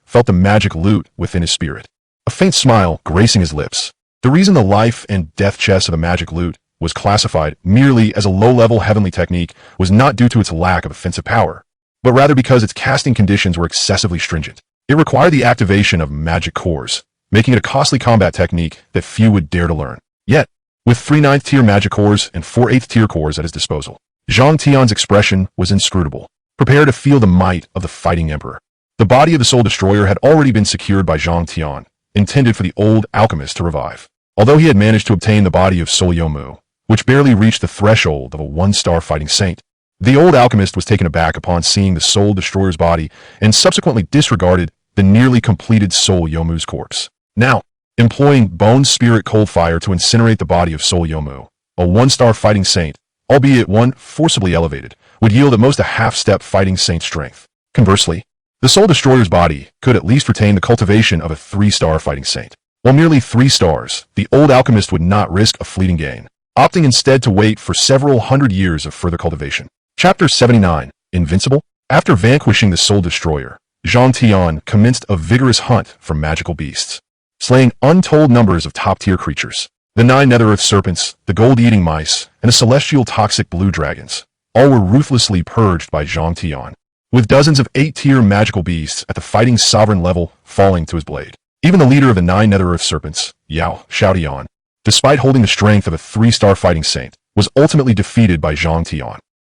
felt the magic loot within his spirit, a faint smile gracing his lips. The reason the life and death chest of a magic loot was classified merely as a low-level heavenly technique was not due to its lack of offensive power, but rather because its casting conditions were excessively stringent. It required the activation of magic cores, making it a costly combat technique that few would dare to learn. Yet, with 3 9th-tier magic cores and 4 8th-tier cores at his disposal, Tion's expression was inscrutable, prepared to feel the might of the fighting emperor. The body of the Soul Destroyer had already been secured by Tion, intended for the old alchemist to revive. Although he had managed to obtain the body of Soul Yomu, which barely reached the threshold of a 1-star fighting saint, the old alchemist was taken aback upon seeing the Soul Destroyer's body and subsequently disregarded the nearly completed Soul Yomu's corpse. Now, employing Bone Spirit Cold Fire to incinerate the body of Soul Yomu, a 1-star fighting saint, albeit one forcibly elevated, would yield at most a half-step fighting saint strength. Conversely, the Soul Destroyer's body could at least retain the cultivation of a 3-star fighting saint. While merely 3 stars, the old alchemist would not risk a fleeting gain, opting instead to wait for several hundred years of further cultivation. Chapter 79, Invincible. After vanquishing the Soul Destroyer, Tion commenced a vigorous hunt for magical beasts, slaying untold numbers of top-tier creatures. The 9 nether-earth serpents, the gold-eating mice, and the celestial toxic blue dragons, all were ruthlessly purged by Tion, with dozens of 8-tier magical beasts at the fighting sovereign level falling to his blade. Even the leader of the 9 nether-earth serpents, Xiao Yan, despite holding the strength of a 3-star fighting saint, was ultimately defeated by Tion.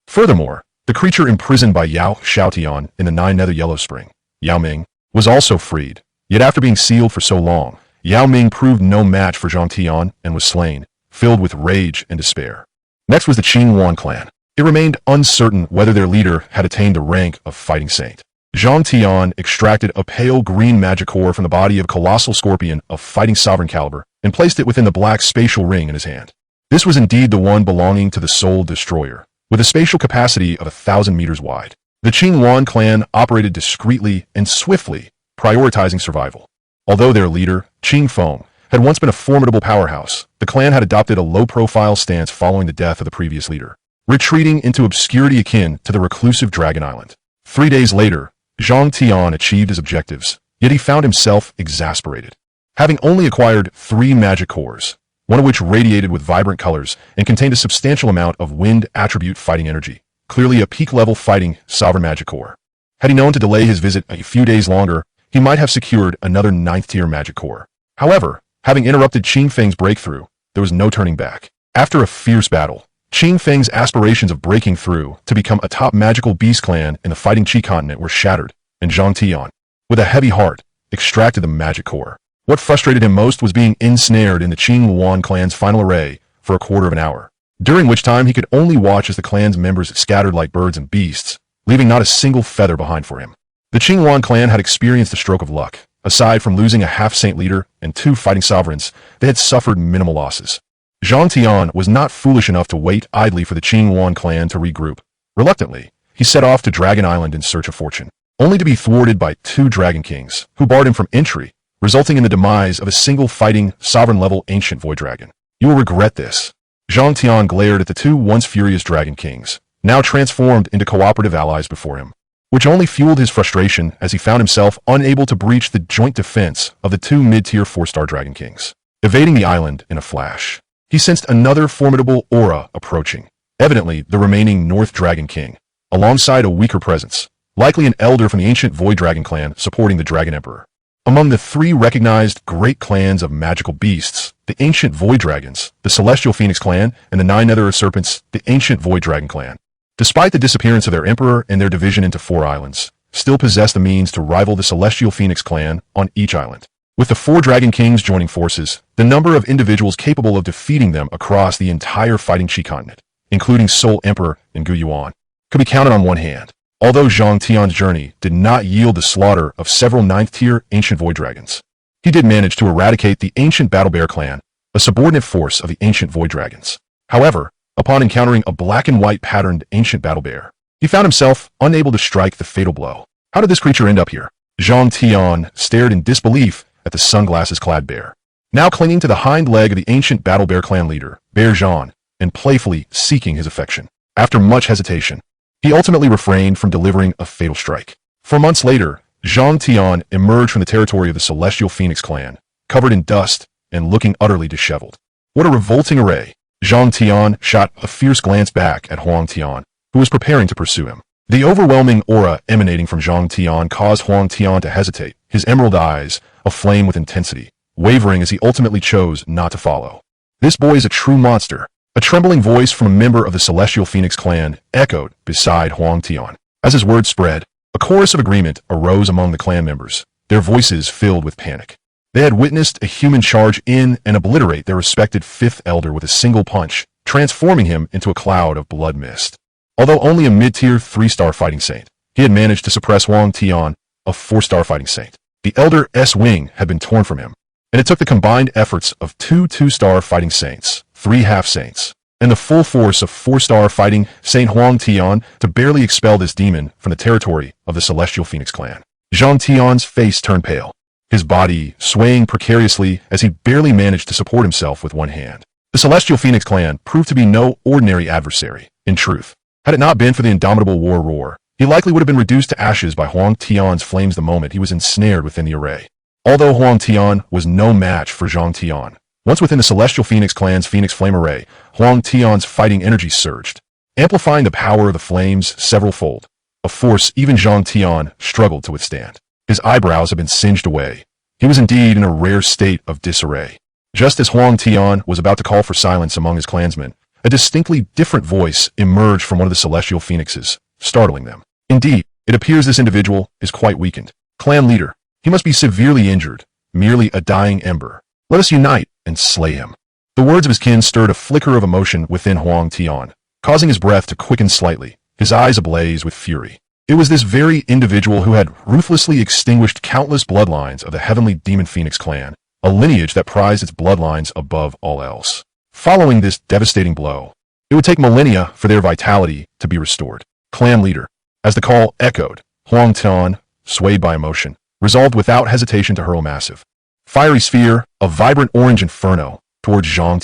Furthermore, the creature imprisoned by Xiao in the 9 nether yellow spring, Yao Ming, was also freed. Yet after being sealed for so long, Yao Ming proved no match for Tion and was slain, filled with rage and despair. Next was the Qing Wan clan. It remained uncertain whether their leader had attained the rank of fighting saint. Zhang Tian extracted a pale green magic core from the body of a colossal scorpion of fighting sovereign caliber and placed it within the black spatial ring in his hand. This was indeed the one belonging to the Soul Destroyer, with a spatial capacity of 1,000 meters wide. The Qingwan clan operated discreetly and swiftly, prioritizing survival. Although their leader, Qing Feng, had once been a formidable powerhouse, the clan had adopted a low-profile stance following the death of the previous leader, retreating into obscurity akin to the reclusive Dragon Island. 3 days later, Zhang Tian achieved his objectives, yet he found himself exasperated. Having only acquired 3 magic cores, one of which radiated with vibrant colors and contained a substantial amount of wind attribute fighting energy, clearly a peak-level fighting sovereign magic core. Had he known to delay his visit a few days longer, he might have secured another 9th-tier magic core. However, having interrupted Qing Feng's breakthrough, there was no turning back. After a fierce battle, Qing Feng's aspirations of breaking through to become a top magical beast clan in the fighting Qi continent were shattered, and Zhang Tian, with a heavy heart, extracted the magic core. What frustrated him most was being ensnared in the Qingwan clan's final array for a quarter of an hour, during which time he could only watch as the clan's members scattered like birds and beasts, leaving not a single feather behind for him. The Qingwan clan had experienced a stroke of luck. Aside from losing a half-saint leader and 2 fighting sovereigns, they had suffered minimal losses. Zhang Tian was not foolish enough to wait idly for the Qingwan clan to regroup. Reluctantly, he set off to Dragon Island in search of fortune, only to be thwarted by 2 Dragon Kings, who barred him from entry, resulting in the demise of a single fighting, sovereign-level ancient void dragon. You will regret this. Zhang Tian glared at the 2 once furious Dragon Kings, now transformed into cooperative allies before him, which only fueled his frustration as he found himself unable to breach the joint defense of the 2 mid-tier 4-star Dragon Kings. Evading the island in a flash, he sensed another formidable aura approaching, evidently the remaining North Dragon King, alongside a weaker presence, likely an elder from the ancient Void Dragon clan supporting the Dragon Emperor. Among the 3 recognized great clans of magical beasts, the ancient Void Dragons, the Celestial Phoenix clan, and the 9 Nether Serpents, the ancient Void Dragon clan, despite the disappearance of their emperor and their division into 4 islands, still possessed the means to rival the Celestial Phoenix clan on each island. With the 4 Dragon Kings joining forces, the number of individuals capable of defeating them across the entire fighting Qi continent, including Soul Emperor and Gu Yuan, could be counted on one hand. Although Zhang Tian's journey did not yield the slaughter of several 9th-tier ancient void dragons, he did manage to eradicate the ancient Battle Bear clan, a subordinate force of the ancient void dragons. However, upon encountering a black and white patterned ancient battle bear, he found himself unable to strike the fatal blow. How did this creature end up here? Zhang Tian stared in disbelief at the sunglasses-clad bear, now clinging to the hind leg of the ancient Battle Bear clan leader, Bear Zhan, and playfully seeking his affection. After much hesitation, he ultimately refrained from delivering a fatal strike. 4 months later, Zhang Tian emerged from the territory of the Celestial Phoenix clan, covered in dust and looking utterly disheveled. What a revolting array! Zhang Tian shot a fierce glance back at Huang Tian, who was preparing to pursue him. The overwhelming aura emanating from Zhang Tian caused Huang Tian to hesitate, his emerald eyes aflame with intensity, wavering as he ultimately chose not to follow. This boy is a true monster. A trembling voice from a member of the Celestial Phoenix clan echoed beside Huang Tian. As his words spread, a chorus of agreement arose among the clan members, their voices filled with panic. They had witnessed a human charge in and obliterate their respected 5th elder with a single punch, transforming him into a cloud of blood mist. Although only a mid-tier 3-star fighting saint, he had managed to suppress Huang Tian, a 4-star fighting saint. The elder's wing had been torn from him, and it took the combined efforts of 2 2-star fighting saints, 3 half-saints, and the full force of 4-star fighting Saint Huang Tian to barely expel this demon from the territory of the Celestial Phoenix clan. Zhang Tian's face turned pale, his body swaying precariously as he barely managed to support himself with one hand. The Celestial Phoenix clan proved to be no ordinary adversary. In truth, had it not been for the indomitable war roar, he likely would have been reduced to ashes by Huang Tian's flames the moment he was ensnared within the array. Although Huang Tian was no match for Zhang Tian, once within the Celestial Phoenix clan's Phoenix Flame array, Huang Tian's fighting energy surged, amplifying the power of the flames several-fold, a force even Zhang Tian struggled to withstand. His eyebrows had been singed away. He was indeed in a rare state of disarray. Just as Huang Tian was about to call for silence among his clansmen, a distinctly different voice emerged from one of the Celestial Phoenixes, startling them. Indeed, it appears this individual is quite weakened. Clan leader, he must be severely injured, merely a dying ember. Let us unite and slay him. The words of his kin stirred a flicker of emotion within Huang Tian, causing his breath to quicken slightly, his eyes ablaze with fury. It was this very individual who had ruthlessly extinguished countless bloodlines of the heavenly demon phoenix clan, a lineage that prized its bloodlines above all else. Following this devastating blow, it would take millennia for their vitality to be restored. Clan leader. As the call echoed, Tion, swayed by emotion, resolved without hesitation to hurl a massive fiery sphere, a vibrant orange inferno, towards Tion.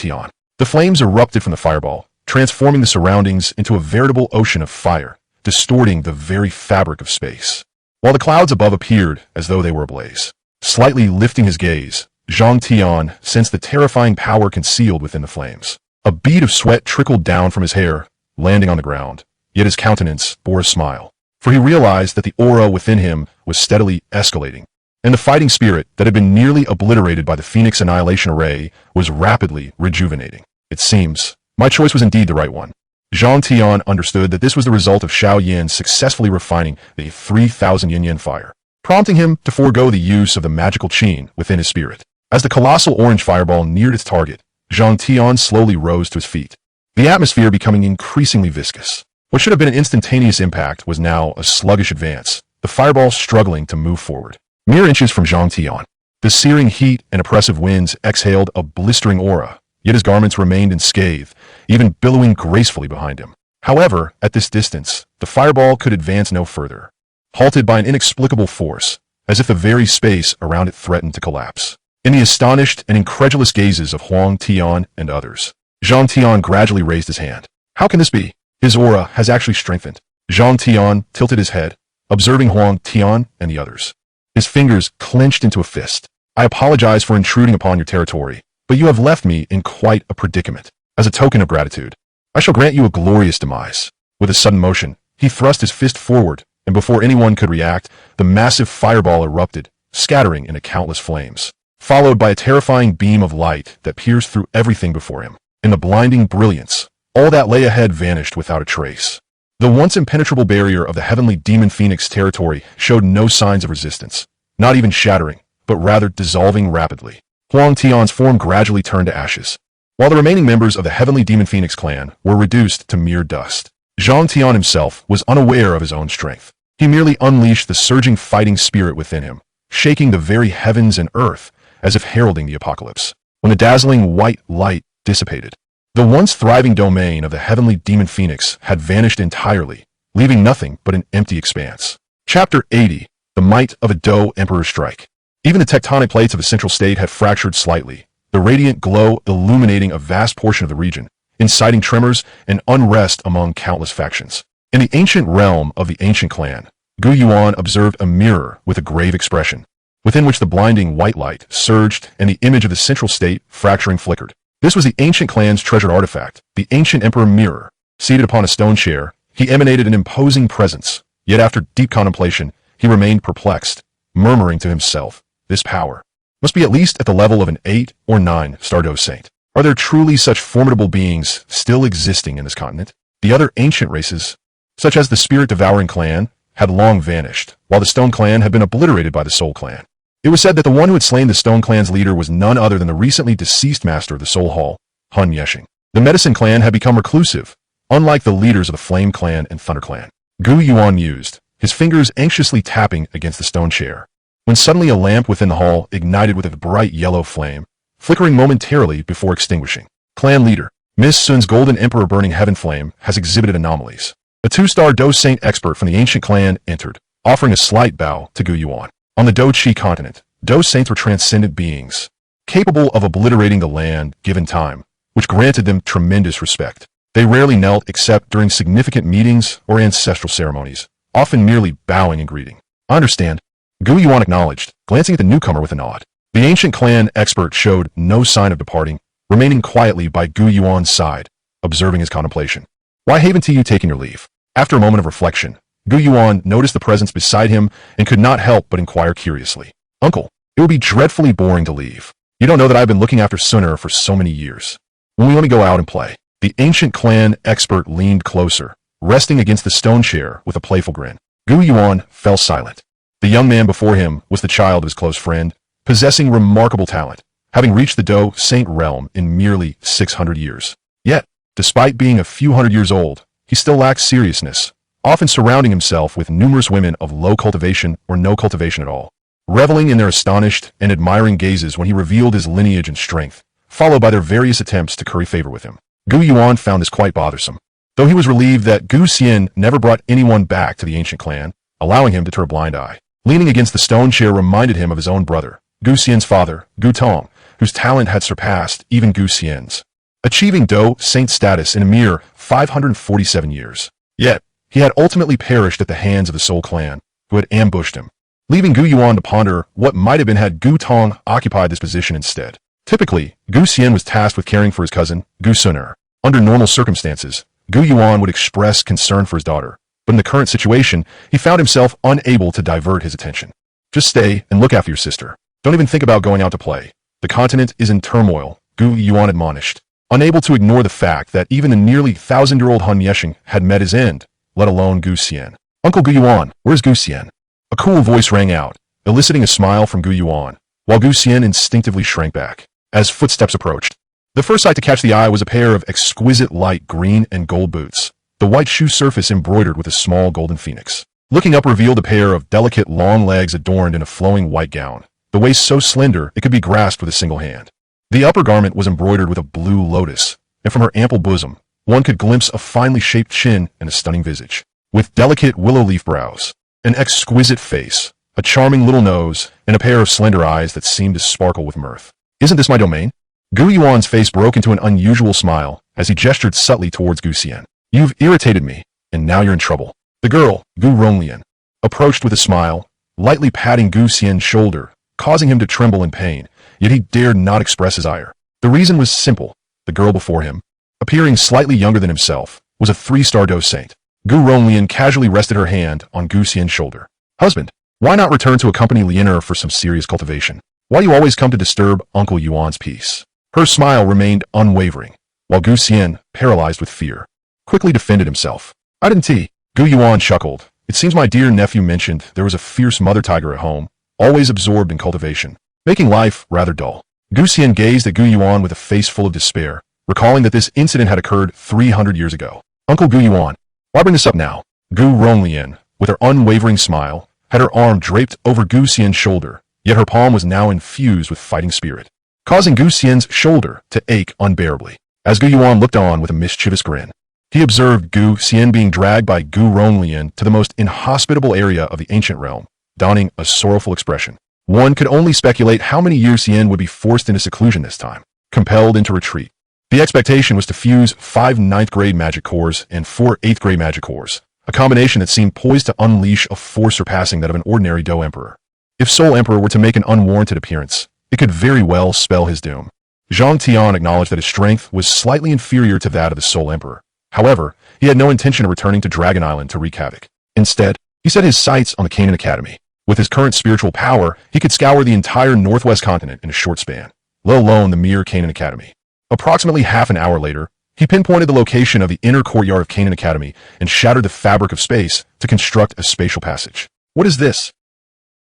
The flames erupted from the fireball, transforming the surroundings into a veritable ocean of fire, distorting the very fabric of space. While the clouds above appeared as though they were ablaze. Slightly lifting his gaze, Tion sensed the terrifying power concealed within the flames. A bead of sweat trickled down from his hair, landing on the ground, yet his countenance bore a smile, for he realized that the aura within him was steadily escalating, and the fighting spirit that had been nearly obliterated by the Phoenix Annihilation Array was rapidly rejuvenating. It seems, my choice was indeed the right one. Tion understood that this was the result of Xiao Yan successfully refining the 3,000 yin fire, prompting him to forego the use of the magical qin within his spirit. As the colossal orange fireball neared its target, Tion slowly rose to his feet, the atmosphere becoming increasingly viscous. What should have been an instantaneous impact was now a sluggish advance, the fireball struggling to move forward. Mere inches from Tion, the searing heat and oppressive winds exhaled a blistering aura, yet his garments remained unscathed, even billowing gracefully behind him. However, at this distance, the fireball could advance no further, halted by an inexplicable force, as if the very space around it threatened to collapse. In the astonished and incredulous gazes of Tion and others, Tion gradually raised his hand. How can this be? His aura has actually strengthened. Tion tilted his head, observing Tion and the others. His fingers clenched into a fist. I apologize for intruding upon your territory, but you have left me in quite a predicament. As a token of gratitude, I shall grant you a glorious demise. With a sudden motion, he thrust his fist forward, and before anyone could react, the massive fireball erupted, scattering into countless flames, followed by a terrifying beam of light that pierced through everything before him. In the blinding brilliance, all that lay ahead vanished without a trace. The once impenetrable barrier of the heavenly demon phoenix territory showed no signs of resistance, not even shattering, but rather dissolving rapidly. Tion's form gradually turned to ashes, while the remaining members of the heavenly demon phoenix clan were reduced to mere dust. Tion himself was unaware of his own strength. He merely unleashed the surging fighting spirit within him, shaking the very heavens and earth as if heralding the apocalypse. When the dazzling white light dissipated, the once thriving domain of the heavenly demon phoenix had vanished entirely, leaving nothing but an empty expanse. Chapter 80. The Might of a Do Emperor Strike. Even the tectonic plates of the central state had fractured slightly, the radiant glow illuminating a vast portion of the region, inciting tremors and unrest among countless factions. In the ancient realm of the ancient clan, Yuan observed a mirror with a grave expression, within which the blinding white light surged and the image of the central state fracturing flickered. This was the ancient clan's treasured artifact, the ancient emperor mirror. Seated upon a stone chair, he emanated an imposing presence, yet after deep contemplation, he remained perplexed, murmuring to himself, this power must be at least at the level of an 8 or 9 star Do saint. Are there truly such formidable beings still existing in this continent? The other ancient races, such as the spirit-devouring clan, had long vanished, while the stone clan had been obliterated by the soul clan. It was said that the one who had slain the stone clan's leader was none other than the recently deceased master of the soul hall, Hun Yeshing. The medicine clan had become reclusive, unlike the leaders of the flame clan and thunder clan. Yuan mused, his fingers anxiously tapping against the stone chair, when suddenly a lamp within the hall ignited with a bright yellow flame, flickering momentarily before extinguishing. Clan leader, Miss Sun's golden emperor burning heaven flame has exhibited anomalies. A 2-star Do saint expert from the ancient clan entered, offering a slight bow to Yuan. On the Do Chi continent, Do saints were transcendent beings, capable of obliterating the land given time, which granted them tremendous respect. They rarely knelt except during significant meetings or ancestral ceremonies, often merely bowing and greeting. I understand. Yuan acknowledged, glancing at the newcomer with a nod. The ancient clan expert showed no sign of departing, remaining quietly by Yuan's side, observing his contemplation. Why haven't you taken your leave? After a moment of reflection, Yuan noticed the presence beside him and could not help but inquire curiously. Uncle, it would be dreadfully boring to leave. You don't know that I've been looking after Sunner for so many years. When we want to go out and play. The ancient clan expert leaned closer, resting against the stone chair with a playful grin. Yuan fell silent. The young man before him was the child of his close friend, possessing remarkable talent, having reached the Do saint realm in merely 600 years. Yet, despite being a few hundred years old, he still lacked seriousness, often surrounding himself with numerous women of low cultivation or no cultivation at all, reveling in their astonished and admiring gazes when he revealed his lineage and strength, followed by their various attempts to curry favor with him. Gu Yuan found this quite bothersome, though he was relieved that Gu Xian never brought anyone back to the ancient clan, allowing him to turn a blind eye. Leaning against the stone chair reminded him of his own brother, Gu Xian's father, Gu Tong, whose talent had surpassed even Gu Xian's, achieving Do Saint status in a mere 547 years. Yet, he had ultimately perished at the hands of the Soul clan, who had ambushed him, leaving Gu Yuan to ponder what might have been had Gu Tong occupied this position instead. Typically, Gu Xian was tasked with caring for his cousin, Gu Suner. Under normal circumstances, Gu Yuan would express concern for his daughter, but in the current situation, he found himself unable to divert his attention. Just stay and look after your sister. Don't even think about going out to play. The continent is in turmoil, Gu Yuan admonished, unable to ignore the fact that even the nearly 1,000-year-old Han Yesheng had met his end, let alone Gu Xian. Uncle Gu Yuan, where's Gu Xian? A cool voice rang out, eliciting a smile from Gu Yuan, while Gu Xian instinctively shrank back as footsteps approached. The first sight to catch the eye was a pair of exquisite light green and gold boots, the white shoe surface embroidered with a small golden phoenix. Looking up revealed a pair of delicate long legs adorned in a flowing white gown, the waist so slender it could be grasped with a single hand. The upper garment was embroidered with a blue lotus, and from her ample bosom, one could glimpse a finely shaped chin and a stunning visage, with delicate willow leaf brows, an exquisite face, a charming little nose, and a pair of slender eyes that seemed to sparkle with mirth. Isn't this my domain? Gu Yuan's face broke into an unusual smile as he gestured subtly towards Gu Xian. You've irritated me, and now you're in trouble. The girl, Gu Ronglian, approached with a smile, lightly patting Gu Xian's shoulder, causing him to tremble in pain, yet he dared not express his ire. The reason was simple. The girl before him, appearing slightly younger than himself, was a 3-star Do Saint. Gu Ronglian casually rested her hand on Gu Xian's shoulder. Husband, why not return to accompany Lianer for some serious cultivation? Why do you always come to disturb Uncle Yuan's peace? Her smile remained unwavering, while Gu Xian, paralyzed with fear, quickly defended himself. I didn't tea. Gu Yuan chuckled. It seems my dear nephew mentioned there was a fierce mother tiger at home, always absorbed in cultivation, making life rather dull. Gu Xian gazed at Gu Yuan with a face full of despair, recalling that this incident had occurred 300 years ago. Uncle Gu Yuan, why bring this up now? Gu Ronglian, with her unwavering smile, had her arm draped over Gu Xian's shoulder, yet her palm was now infused with fighting spirit, causing Gu Xian's shoulder to ache unbearably. As Gu Yuan looked on with a mischievous grin, he observed Gu Xian being dragged by Gu Ronglian to the most inhospitable area of the ancient realm, donning a sorrowful expression. One could only speculate how many years Xian would be forced into seclusion this time, compelled into retreat. The expectation was to fuse 5 9th grade magic cores and 4 8th grade magic cores, a combination that seemed poised to unleash a force surpassing that of an ordinary Do Emperor. If Soul Emperor were to make an unwarranted appearance, it could very well spell his doom. Zhang Tion acknowledged that his strength was slightly inferior to that of the Soul Emperor. However, he had no intention of returning to Dragon Island to wreak havoc. Instead, he set his sights on the Canaan Academy. With his current spiritual power, he could scour the entire northwest continent in a short span, let alone the mere Canaan Academy. Approximately half an hour later, he pinpointed the location of the inner courtyard of Canaan Academy and shattered the fabric of space to construct a spatial passage. What is this?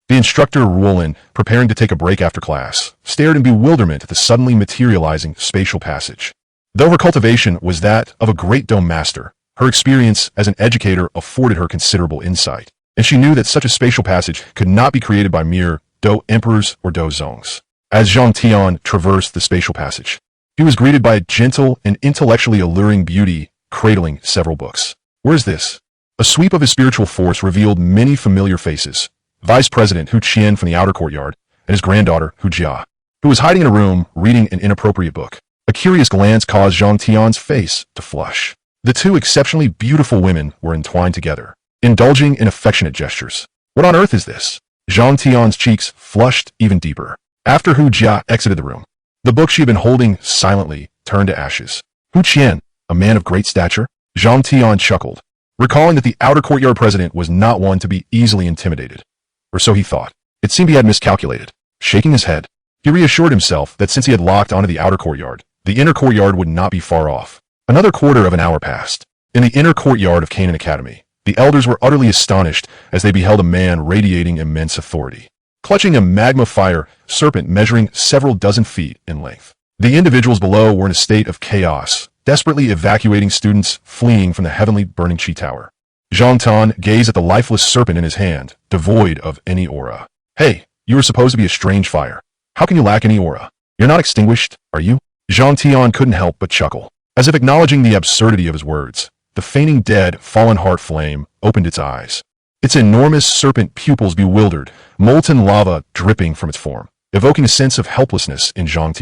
The instructor Ruolin, preparing to take a break after class, stared in bewilderment at the suddenly materializing spatial passage. Though her cultivation was that of a great dome master, her experience as an educator afforded her considerable insight, and she knew that such a spatial passage could not be created by mere Do Emperors or Do Zongs. As Zhang Tion traversed the spatial passage, he was greeted by a gentle and intellectually alluring beauty cradling several books. Where is this? A sweep of his spiritual force revealed many familiar faces. Vice President Hu Qian from the outer courtyard, and his granddaughter Hu Jia, who was hiding in a room reading an inappropriate book. A curious glance caused Zhang Tion's face to flush. The two exceptionally beautiful women were entwined together, indulging in affectionate gestures. What on earth is this? Zhang Tion's cheeks flushed even deeper. After Hu Jia exited the room, the book she had been holding silently turned to ashes. Hu Qian, a man of great stature? Zhang Tion chuckled, recalling that the outer courtyard president was not one to be easily intimidated. Or so he thought. It seemed he had miscalculated. Shaking his head, he reassured himself that since he had locked onto the outer courtyard, the inner courtyard would not be far off. Another quarter of an hour passed. In the inner courtyard of Canaan Academy, the elders were utterly astonished as they beheld a man radiating immense authority, clutching a magma fire serpent measuring several dozen feet in length. The individuals below were in a state of chaos, desperately evacuating students fleeing from the heavenly burning chi tower. Xiao Yan gazed at the lifeless serpent in his hand, devoid of any aura. Hey, you were supposed to be a strange fire. How can you lack any aura? You're not extinguished, are you? Tion couldn't help but chuckle. As if acknowledging the absurdity of his words, the fainting dead, fallen heart flame opened its eyes. Its enormous serpent pupils bewildered, molten lava dripping from its form, evoking a sense of helplessness in Tion.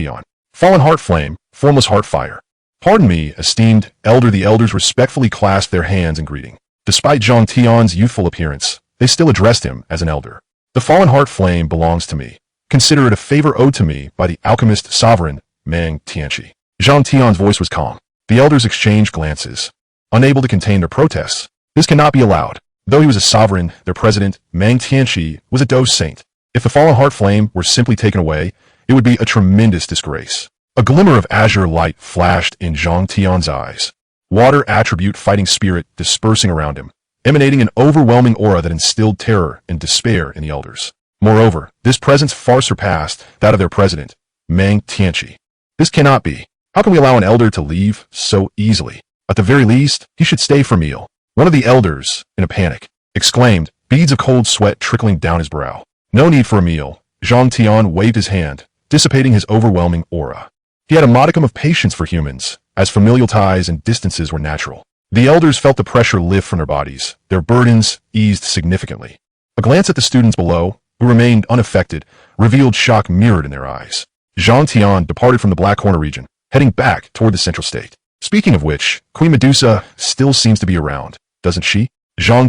Fallen heart flame, formless heart fire. Pardon me, esteemed elder. The elders respectfully clasped their hands in greeting. Despite Tion's youthful appearance, they still addressed him as an elder. The fallen heart flame belongs to me. Consider it a favor owed to me by the alchemist sovereign, Mang Tianchi. Tion's voice was calm. The elders exchanged glances, unable to contain their protests. This cannot be allowed. Though he was a sovereign, their president, Mang Tianchi, was a Dou saint. If the fallen heart flame were simply taken away, it would be a tremendous disgrace. A glimmer of azure light flashed in Tion's eyes. Water attribute fighting spirit dispersing around him, emanating an overwhelming aura that instilled terror and despair in the elders. Moreover, this presence far surpassed that of their president, Mang Tianchi. This cannot be. How can we allow an elder to leave so easily? At the very least, he should stay for a meal. One of the elders, in a panic, exclaimed, beads of cold sweat trickling down his brow. No need for a meal. Tion waved his hand, dissipating his overwhelming aura. He had a modicum of patience for humans, as familial ties and distances were natural. The elders felt the pressure lift from their bodies, their burdens eased significantly. A glance at the students below, who remained unaffected, revealed shock mirrored in their eyes. Tion departed from the Black Corner region, heading back toward the central state. Speaking of which, Queen Medusa still seems to be around, doesn't she? Tion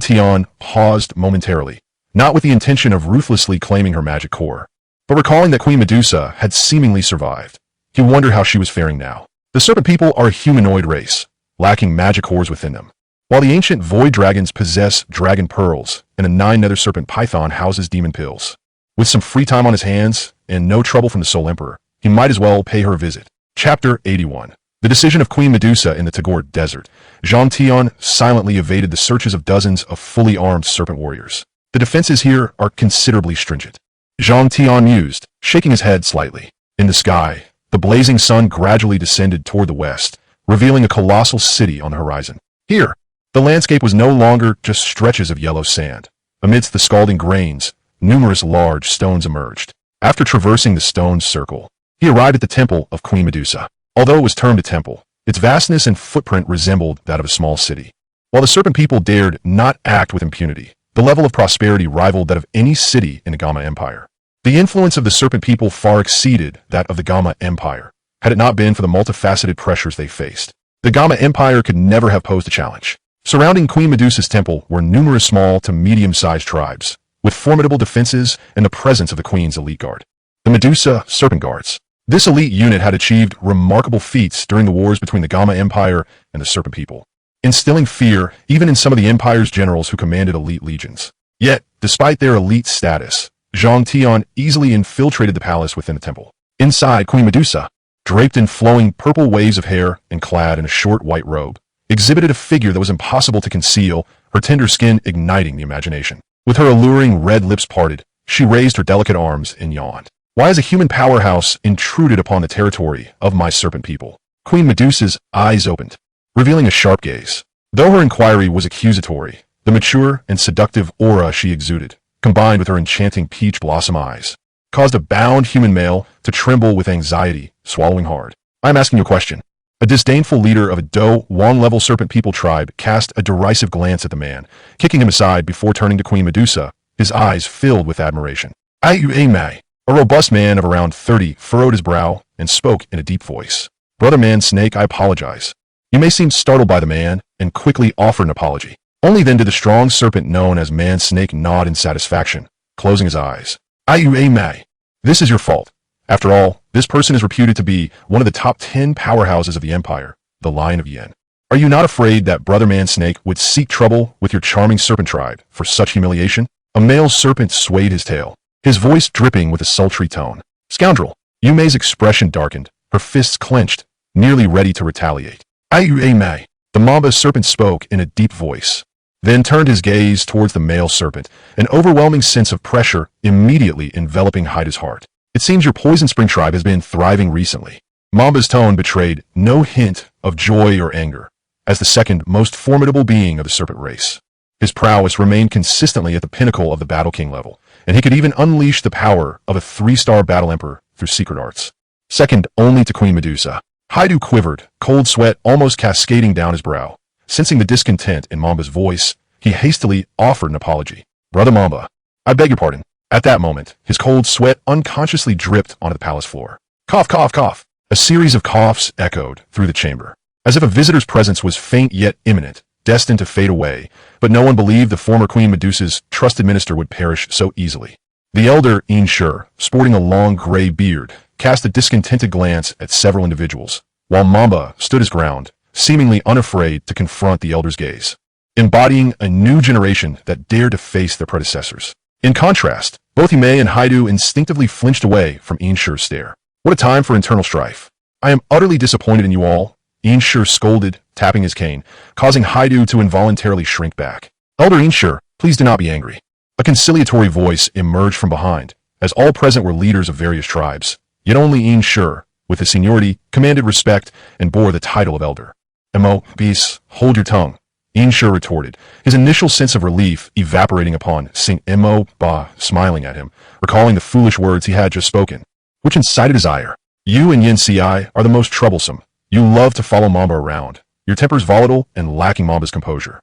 paused momentarily, not with the intention of ruthlessly claiming her magic core, but recalling that Queen Medusa had seemingly survived. He wondered how she was faring now. The serpent people are a humanoid race, lacking magic cores within them. While the ancient void dragons possess dragon pearls, and a 9-nether serpent python houses demon pills. With some free time on his hands, and no trouble from the Soul Emperor, he might as well pay her a visit. Chapter 81. The decision of Queen Medusa in the Tagore Desert. Tion silently evaded the searches of dozens of fully armed serpent warriors. The defenses here are considerably stringent. Tion mused, shaking his head slightly. In the sky, the blazing sun gradually descended toward the west, revealing a colossal city on the horizon. Here, the landscape was no longer just stretches of yellow sand. Amidst the scalding grains, numerous large stones emerged. After traversing the stone's circle, he arrived at the temple of Queen Medusa. Although it was termed a temple, its vastness and footprint resembled that of a small city. While the serpent people dared not act with impunity, the level of prosperity rivaled that of any city in the Gamma Empire. The influence of the serpent people far exceeded that of the Gamma Empire, had it not been for the multifaceted pressures they faced. The Gamma Empire could never have posed a challenge. Surrounding Queen Medusa's temple were numerous small to medium-sized tribes, with formidable defenses and the presence of the Queen's elite guard. The Medusa Serpent Guards. This elite unit had achieved remarkable feats during the wars between the Gamma Empire and the Serpent People, instilling fear even in some of the Empire's generals who commanded elite legions. Yet, despite their elite status, Tion easily infiltrated the palace within the temple. Inside, Queen Medusa, draped in flowing purple waves of hair and clad in a short white robe, exhibited a figure that was impossible to conceal, her tender skin igniting the imagination. With her alluring red lips parted, she raised her delicate arms and yawned. Why has a human powerhouse intruded upon the territory of my serpent people? Queen Medusa's eyes opened, revealing a sharp gaze. Though her inquiry was accusatory, the mature and seductive aura she exuded, combined with her enchanting peach blossom eyes, caused a bound human male to tremble with anxiety, swallowing hard. I am asking you a question. A disdainful leader of a Dou Wang-level serpent people tribe cast a derisive glance at the man, kicking him aside before turning to Queen Medusa, his eyes filled with admiration. Mai. A robust man of around 30 furrowed his brow and spoke in a deep voice. Brother Man Snake, I apologize. You may seem startled by the man and quickly offer an apology. Only then did the strong serpent known as Man Snake nod in satisfaction, closing his eyes. Mai. This is your fault. After all, this person is reputed to be one of the top 10 powerhouses of the Empire, the Lion of Yen. Are you not afraid that Brother Man Snake would seek trouble with your charming serpent tribe for such humiliation? A male serpent swayed his tail, his voice dripping with a sultry tone. Scoundrel! Yume's expression darkened, her fists clenched, nearly ready to retaliate. Mai. The Mamba serpent spoke in a deep voice, then turned his gaze towards the male serpent, an overwhelming sense of pressure immediately enveloping Haida's heart. It seems your Poison Spring tribe has been thriving recently. Mamba's tone betrayed no hint of joy or anger, as the second most formidable being of the serpent race. His prowess remained consistently at the pinnacle of the Battle King level, and he could even unleash the power of a 3-star Battle Emperor through secret arts. Second only to Queen Medusa, Haidu quivered, cold sweat almost cascading down his brow. Sensing the discontent in Mamba's voice, he hastily offered an apology. "Brother Mamba, I beg your pardon." At that moment, his cold sweat unconsciously dripped onto the palace floor. Cough, cough, cough. A series of coughs echoed through the chamber, as if a visitor's presence was faint yet imminent, destined to fade away, but no one believed the former Queen Medusa's trusted minister would perish so easily. The elder Xiao, sporting a long gray beard, cast a discontented glance at several individuals, while Mamba stood his ground, seemingly unafraid to confront the elder's gaze, embodying a new generation that dared to face their predecessors. In contrast, both Hime and Haidu instinctively flinched away from Xiao's stare. "What a time for internal strife. I am utterly disappointed in you all," Xiao scolded, tapping his cane, causing Haidu to involuntarily shrink back. "Elder Xiao, please do not be angry." A conciliatory voice emerged from behind, as all present were leaders of various tribes, yet only Xiao, with his seniority, commanded respect and bore the title of elder. "Emo, beast, hold your tongue," Xiao retorted, his initial sense of relief evaporating upon seeing Emo Ba smiling at him, recalling the foolish words he had just spoken, which incited his ire. "You and Yin Ci are the most troublesome. You love to follow Mamba around. Your temper is volatile and lacking Mamba's composure."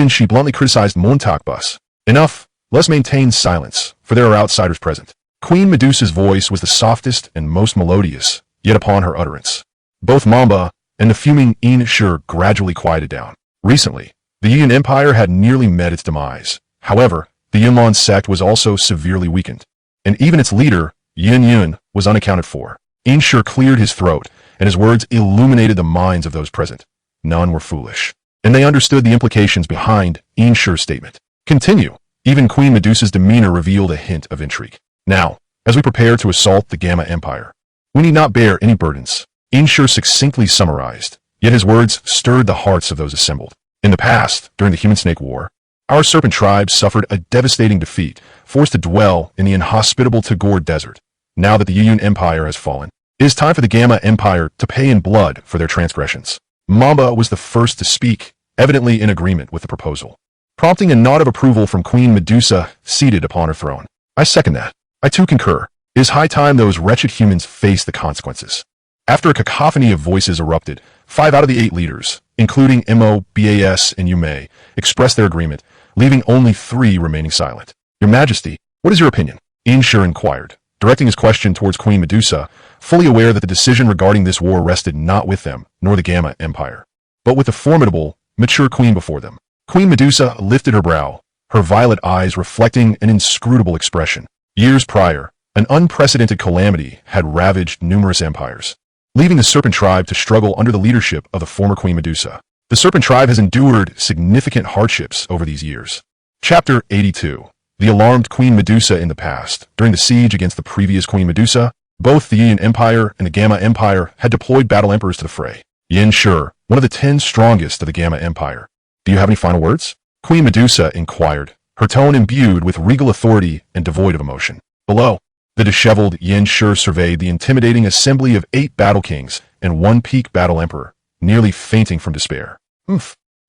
She bluntly criticized Montauk Bus. "Enough. Let's maintain silence, for there are outsiders present." Queen Medusa's voice was the softest and most melodious, yet upon her utterance, both Mamba and the fuming Xiao gradually quieted down. Recently, the Yuan Empire had nearly met its demise. However, the Yunlong sect was also severely weakened, and even its leader, Yun, was unaccounted for. Xiao cleared his throat, and his words illuminated the minds of those present. None were foolish, and they understood the implications behind Xiao's statement. "Continue." Even Queen Medusa's demeanor revealed a hint of intrigue. "Now, as we prepare to assault the Gamma Empire, we need not bear any burdens," Xiao succinctly summarized, yet his words stirred the hearts of those assembled. "In the past, during the Human-Snake War, our serpent tribe suffered a devastating defeat, forced to dwell in the inhospitable Tagore Desert. Now that the Yuan Empire has fallen, it is time for the Gamma Empire to pay in blood for their transgressions." Mamba was the first to speak, evidently in agreement with the proposal, prompting a nod of approval from Queen Medusa seated upon her throne. "I second that. I too concur. It is high time those wretched humans face the consequences." After a cacophony of voices erupted, 5 out of the 8 leaders, including Mo, Bas, and Yume, expressed their agreement, leaving only 3 remaining silent. "Your Majesty, what is your opinion?" Xiao inquired, directing his question towards Queen Medusa, fully aware that the decision regarding this war rested not with them, nor the Gamma Empire, but with the formidable, mature queen before them. Queen Medusa lifted her brow, her violet eyes reflecting an inscrutable expression. Years prior, an unprecedented calamity had ravaged numerous empires, leaving the Serpent Tribe to struggle under the leadership of the former Queen Medusa. The Serpent Tribe has endured significant hardships over these years. Chapter 82. The alarmed Queen Medusa in the past. During the siege against the previous Queen Medusa, both the Yuan Empire and the Gamma Empire had deployed battle emperors to the fray. Xiao, one of the 10 strongest of the Gamma Empire. "Do you have any final words?" Queen Medusa inquired, her tone imbued with regal authority and devoid of emotion. Below, the disheveled Xiao surveyed the intimidating assembly of 8 battle kings and 1 peak battle emperor, nearly fainting from despair.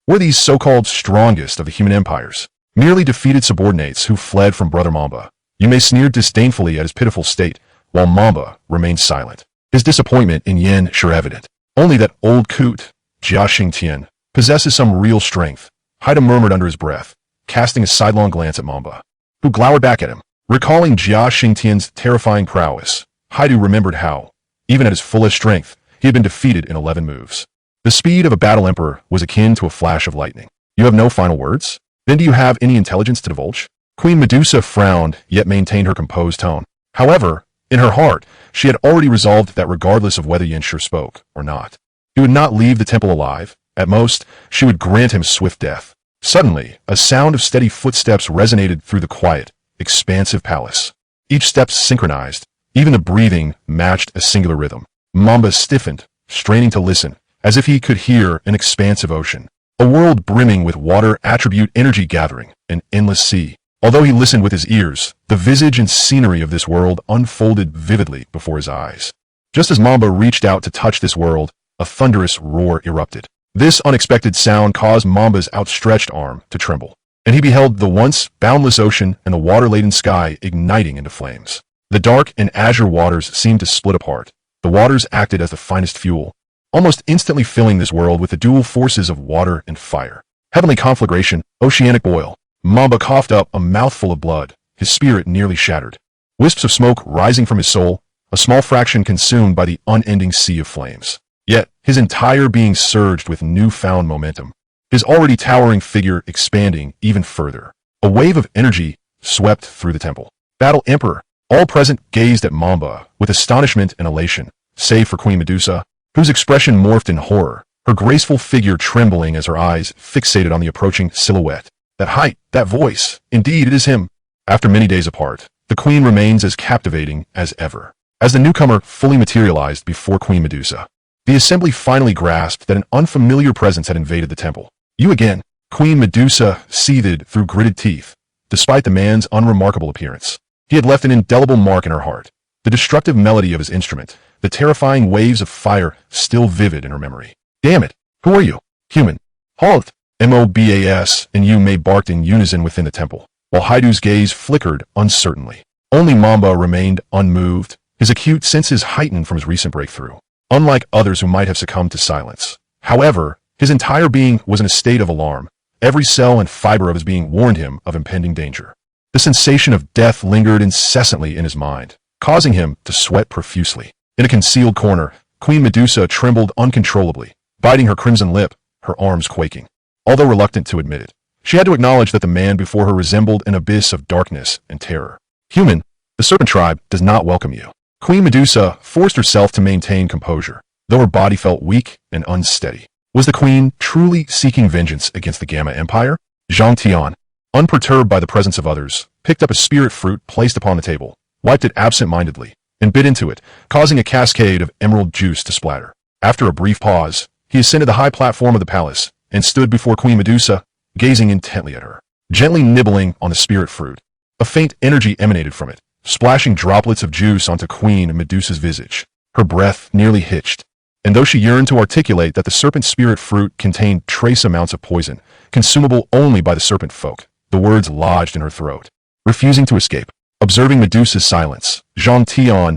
Were these so-called strongest of the human empires merely defeated subordinates who fled from Brother Mamba? Yume sneered disdainfully at his pitiful state, while Mamba remained silent. His disappointment in Yin sure evident. Only that old coot, Jia Tion, possesses some real strength, Haida murmured under his breath, casting a sidelong glance at Mamba, who glowered back at him. Recalling Jia Tion's terrifying prowess, Haidu remembered how, even at his fullest strength, he had been defeated in 11 moves. The speed of a battle emperor was akin to a flash of lightning. "You have no final words? Then do you have any intelligence to divulge?" Queen Medusa frowned, yet maintained her composed tone. However, in her heart, she had already resolved that regardless of whether Xiao spoke or not, he would not leave the temple alive. At most, she would grant him swift death. Suddenly, a sound of steady footsteps resonated through the quiet, expansive palace. Each step synchronized, even the breathing matched a singular rhythm. Mamba stiffened, straining to listen, as if he could hear an expansive ocean, a world brimming with water attribute energy gathering, an endless sea. Although he listened with his ears, the visage and scenery of this world unfolded vividly before his eyes. Just as Mamba reached out to touch this world, a thunderous roar erupted. This unexpected sound caused Mamba's outstretched arm to tremble. and he beheld the once boundless ocean and the water-laden sky igniting into flames. The dark and azure waters seemed to split apart. The waters acted as the finest fuel, almost instantly filling this world with the dual forces of water and fire. Heavenly conflagration, oceanic boil. Mamba coughed up a mouthful of blood, his spirit nearly shattered. Wisps of smoke rising from his soul, a small fraction consumed by the unending sea of flames. Yet, his entire being surged with newfound momentum, his already towering figure expanding even further. A wave of energy swept through the temple. Battle Emperor, all present, gazed at Mamba with astonishment and elation, save for Queen Medusa, whose expression morphed in horror, her graceful figure trembling as her eyes fixated on the approaching silhouette. That height, that voice, indeed it is him. After many days apart, the queen remains as captivating as ever. As the newcomer fully materialized before Queen Medusa, the assembly finally grasped that an unfamiliar presence had invaded the temple. You again, Queen Medusa seethed through gritted teeth. Despite the man's unremarkable appearance, he had left an indelible mark in her heart. The destructive melody of his instrument, the terrifying waves of fire still vivid in her memory. Damn it, who are you? Human. Halt! Mobas and Yume barked in unison within the temple, while Haidu's gaze flickered uncertainly. Only Mamba remained unmoved, his acute senses heightened from his recent breakthrough. Unlike others who might have succumbed to silence, however, his entire being was in a state of alarm. Every cell and fiber of his being warned him of impending danger. The sensation of death lingered incessantly in his mind, causing him to sweat profusely. In a concealed corner, Queen Medusa trembled uncontrollably, biting her crimson lip, her arms quaking. Although reluctant to admit it, she had to acknowledge that the man before her resembled an abyss of darkness and terror. Human, the serpent tribe does not welcome you. Queen Medusa forced herself to maintain composure, though her body felt weak and unsteady. Was the queen truly seeking vengeance against the Gamma Empire? Tion, unperturbed by the presence of others, picked up a spirit fruit placed upon the table, wiped it absent-mindedly, and bit into it, causing a cascade of emerald juice to splatter. After a brief pause, he ascended the high platform of the palace and stood before Queen Medusa, gazing intently at her, gently nibbling on the spirit fruit. A faint energy emanated from it, splashing droplets of juice onto Queen Medusa's visage. Her breath nearly hitched, and though she yearned to articulate that the serpent spirit fruit contained trace amounts of poison, consumable only by the serpent folk, the words lodged in her throat. Refusing to escape, observing Medusa's silence, Tion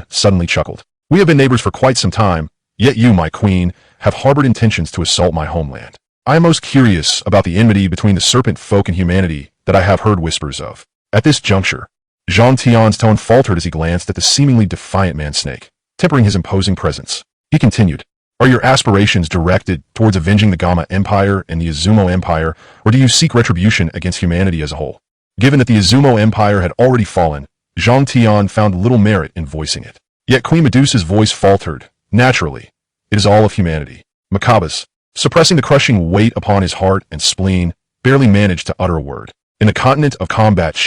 suddenly chuckled. We have been neighbors for quite some time, yet you, my queen, have harbored intentions to assault my homeland. I am most curious about the enmity between the serpent folk and humanity that I have heard whispers of. At this juncture, Tion's tone faltered as he glanced at the seemingly defiant man-snake, tempering his imposing presence. He continued, Are your aspirations directed towards avenging the Gamma Empire and the Izumo Empire, or do you seek retribution against humanity as a whole? Given that the Izumo Empire had already fallen, Tion found little merit in voicing it. Yet Queen Medusa's voice faltered. Naturally, it is all of humanity. Macabas, suppressing the crushing weight upon his heart and spleen, barely managed to utter a word. In the continent of combat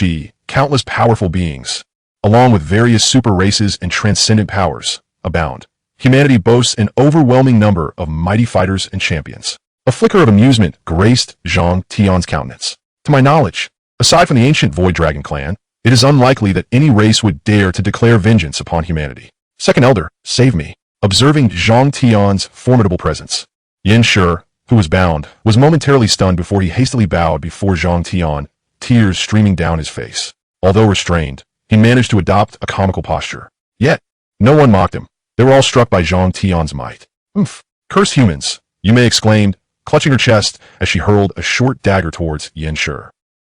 countless powerful beings, along with various super races and transcendent powers, abound. Humanity boasts an overwhelming number of mighty fighters and champions. A flicker of amusement graced Tion's countenance. To my knowledge, aside from the ancient Void Dragon clan, it is unlikely that any race would dare to declare vengeance upon humanity. Second Elder, save me. Observing Tion's formidable presence, Yen Shi, who was bound, was momentarily stunned before he hastily bowed before Tion, tears streaming down his face. Although restrained, he managed to adopt a comical posture. Yet, no one mocked him. They were all struck by Tion's might. Oof! Curse humans, Yume exclaimed, clutching her chest as she hurled a short dagger towards Yen Shi.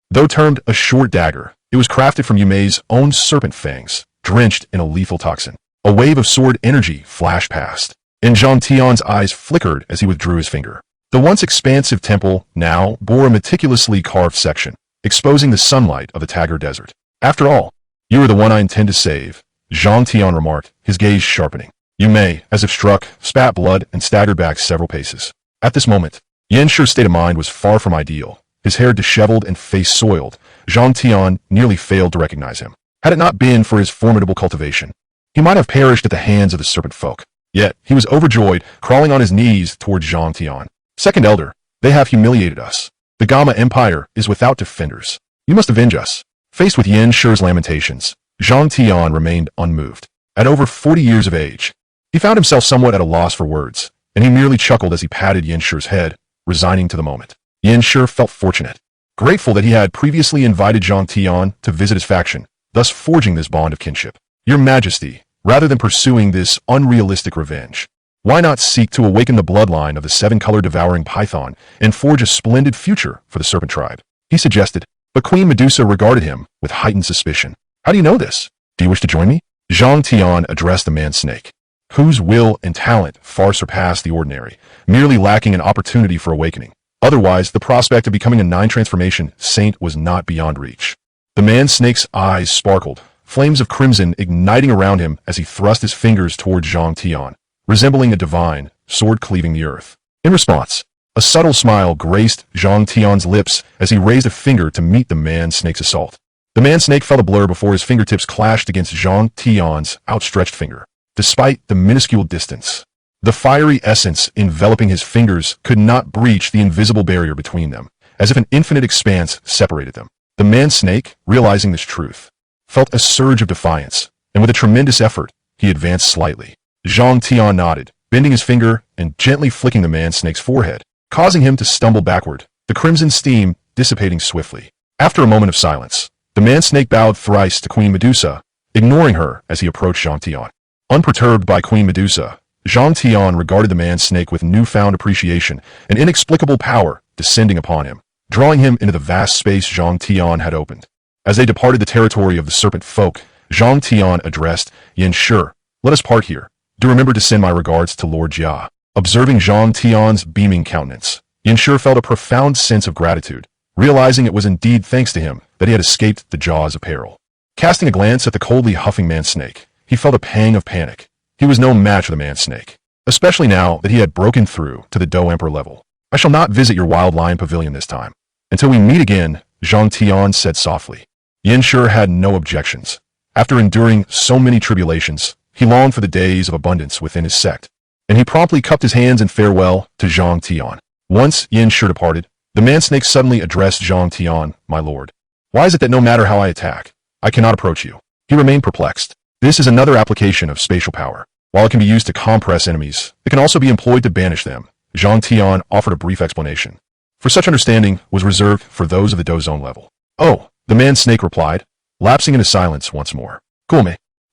Though termed a short dagger, it was crafted from Yume's own serpent fangs, drenched in a lethal toxin. A wave of sword energy flashed past, and Tion's eyes flickered as he withdrew his finger. The once expansive temple now bore a meticulously carved section, exposing the sunlight of the Tagar Desert. After all, you are the one I intend to save, Tion remarked, his gaze sharpening. Yume, as if struck, spat blood and staggered back several paces. At this moment, Yen Shi's state of mind was far from ideal. His hair disheveled and face soiled, Tion nearly failed to recognize him. Had it not been for his formidable cultivation, he might have perished at the hands of the serpent folk. Yet, he was overjoyed, crawling on his knees towards Tion. Second Elder, they have humiliated us. The Gamma Empire is without defenders. You must avenge us. Faced with Yen Shi's lamentations, Tion remained unmoved. At over 40 years of age, he found himself somewhat at a loss for words, and he merely chuckled as he patted Yen Shi's head, resigning to the moment. Yen Shi felt fortunate. grateful that he had previously invited Zhang Tion to visit his faction, thus forging this bond of kinship. Your Majesty, rather than pursuing this unrealistic revenge, why not seek to awaken the bloodline of the seven-color devouring python and forge a splendid future for the serpent tribe? He suggested, but Queen Medusa regarded him with heightened suspicion. How do you know this? Do you wish to join me? Zhang Tion addressed the man-snake, whose will and talent far surpassed the ordinary, merely lacking an opportunity for awakening. Otherwise, the prospect of becoming a nine-transformation saint was not beyond reach. The man-snake's eyes sparkled, flames of crimson igniting around him as he thrust his fingers toward Zhang Tion, resembling a divine sword cleaving the earth. In response, a subtle smile graced Zhang Tion's lips as he raised a finger to meet the man-snake's assault. The man-snake fell a blur before his fingertips clashed against Zhang Tion's outstretched finger. Despite the minuscule distance, the fiery essence enveloping his fingers could not breach the invisible barrier between them, as if an infinite expanse separated them. The man-snake, realizing this truth, felt a surge of defiance, and with a tremendous effort, he advanced slightly. Zhang Tion nodded, bending his finger and gently flicking the man-snake's forehead, causing him to stumble backward, the crimson steam dissipating swiftly. After a moment of silence, the man-snake bowed thrice to Queen Medusa, ignoring her as he approached Zhang Tion. Unperturbed by Queen Medusa, Zhang Tion regarded the man-snake with newfound appreciation, an inexplicable power descending upon him, drawing him into the vast space Zhang Tion had opened. As they departed the territory of the serpent folk, Zhang Tion addressed, Yan Shi, let us part here. Do remember to send my regards to Lord Jia. Observing Zhang Tion's beaming countenance, Yan Shi felt a profound sense of gratitude, realizing it was indeed thanks to him that he had escaped the jaws of peril. Casting a glance at the coldly huffing man-snake, he felt a pang of panic. He was no match for the man-snake, especially now that he had broken through to the Doe Emperor level. I shall not visit your wild lion pavilion this time. Until we meet again, Zhang Tion said softly. Yan Shi had no objections. After enduring so many tribulations, he longed for the days of abundance within his sect, and he promptly cupped his hands in farewell to Zhang Tion. Once Yan Shi departed, the man-snake suddenly addressed Zhang Tion, my lord. Why is it that no matter how I attack, I cannot approach you? He remained perplexed. This is another application of spatial power. While it can be used to compress enemies, it can also be employed to banish them. Zhang Tion offered a brief explanation. For such understanding was reserved for those of the Doe Zone level. Oh, the man-snake replied, lapsing into silence once more. Cool,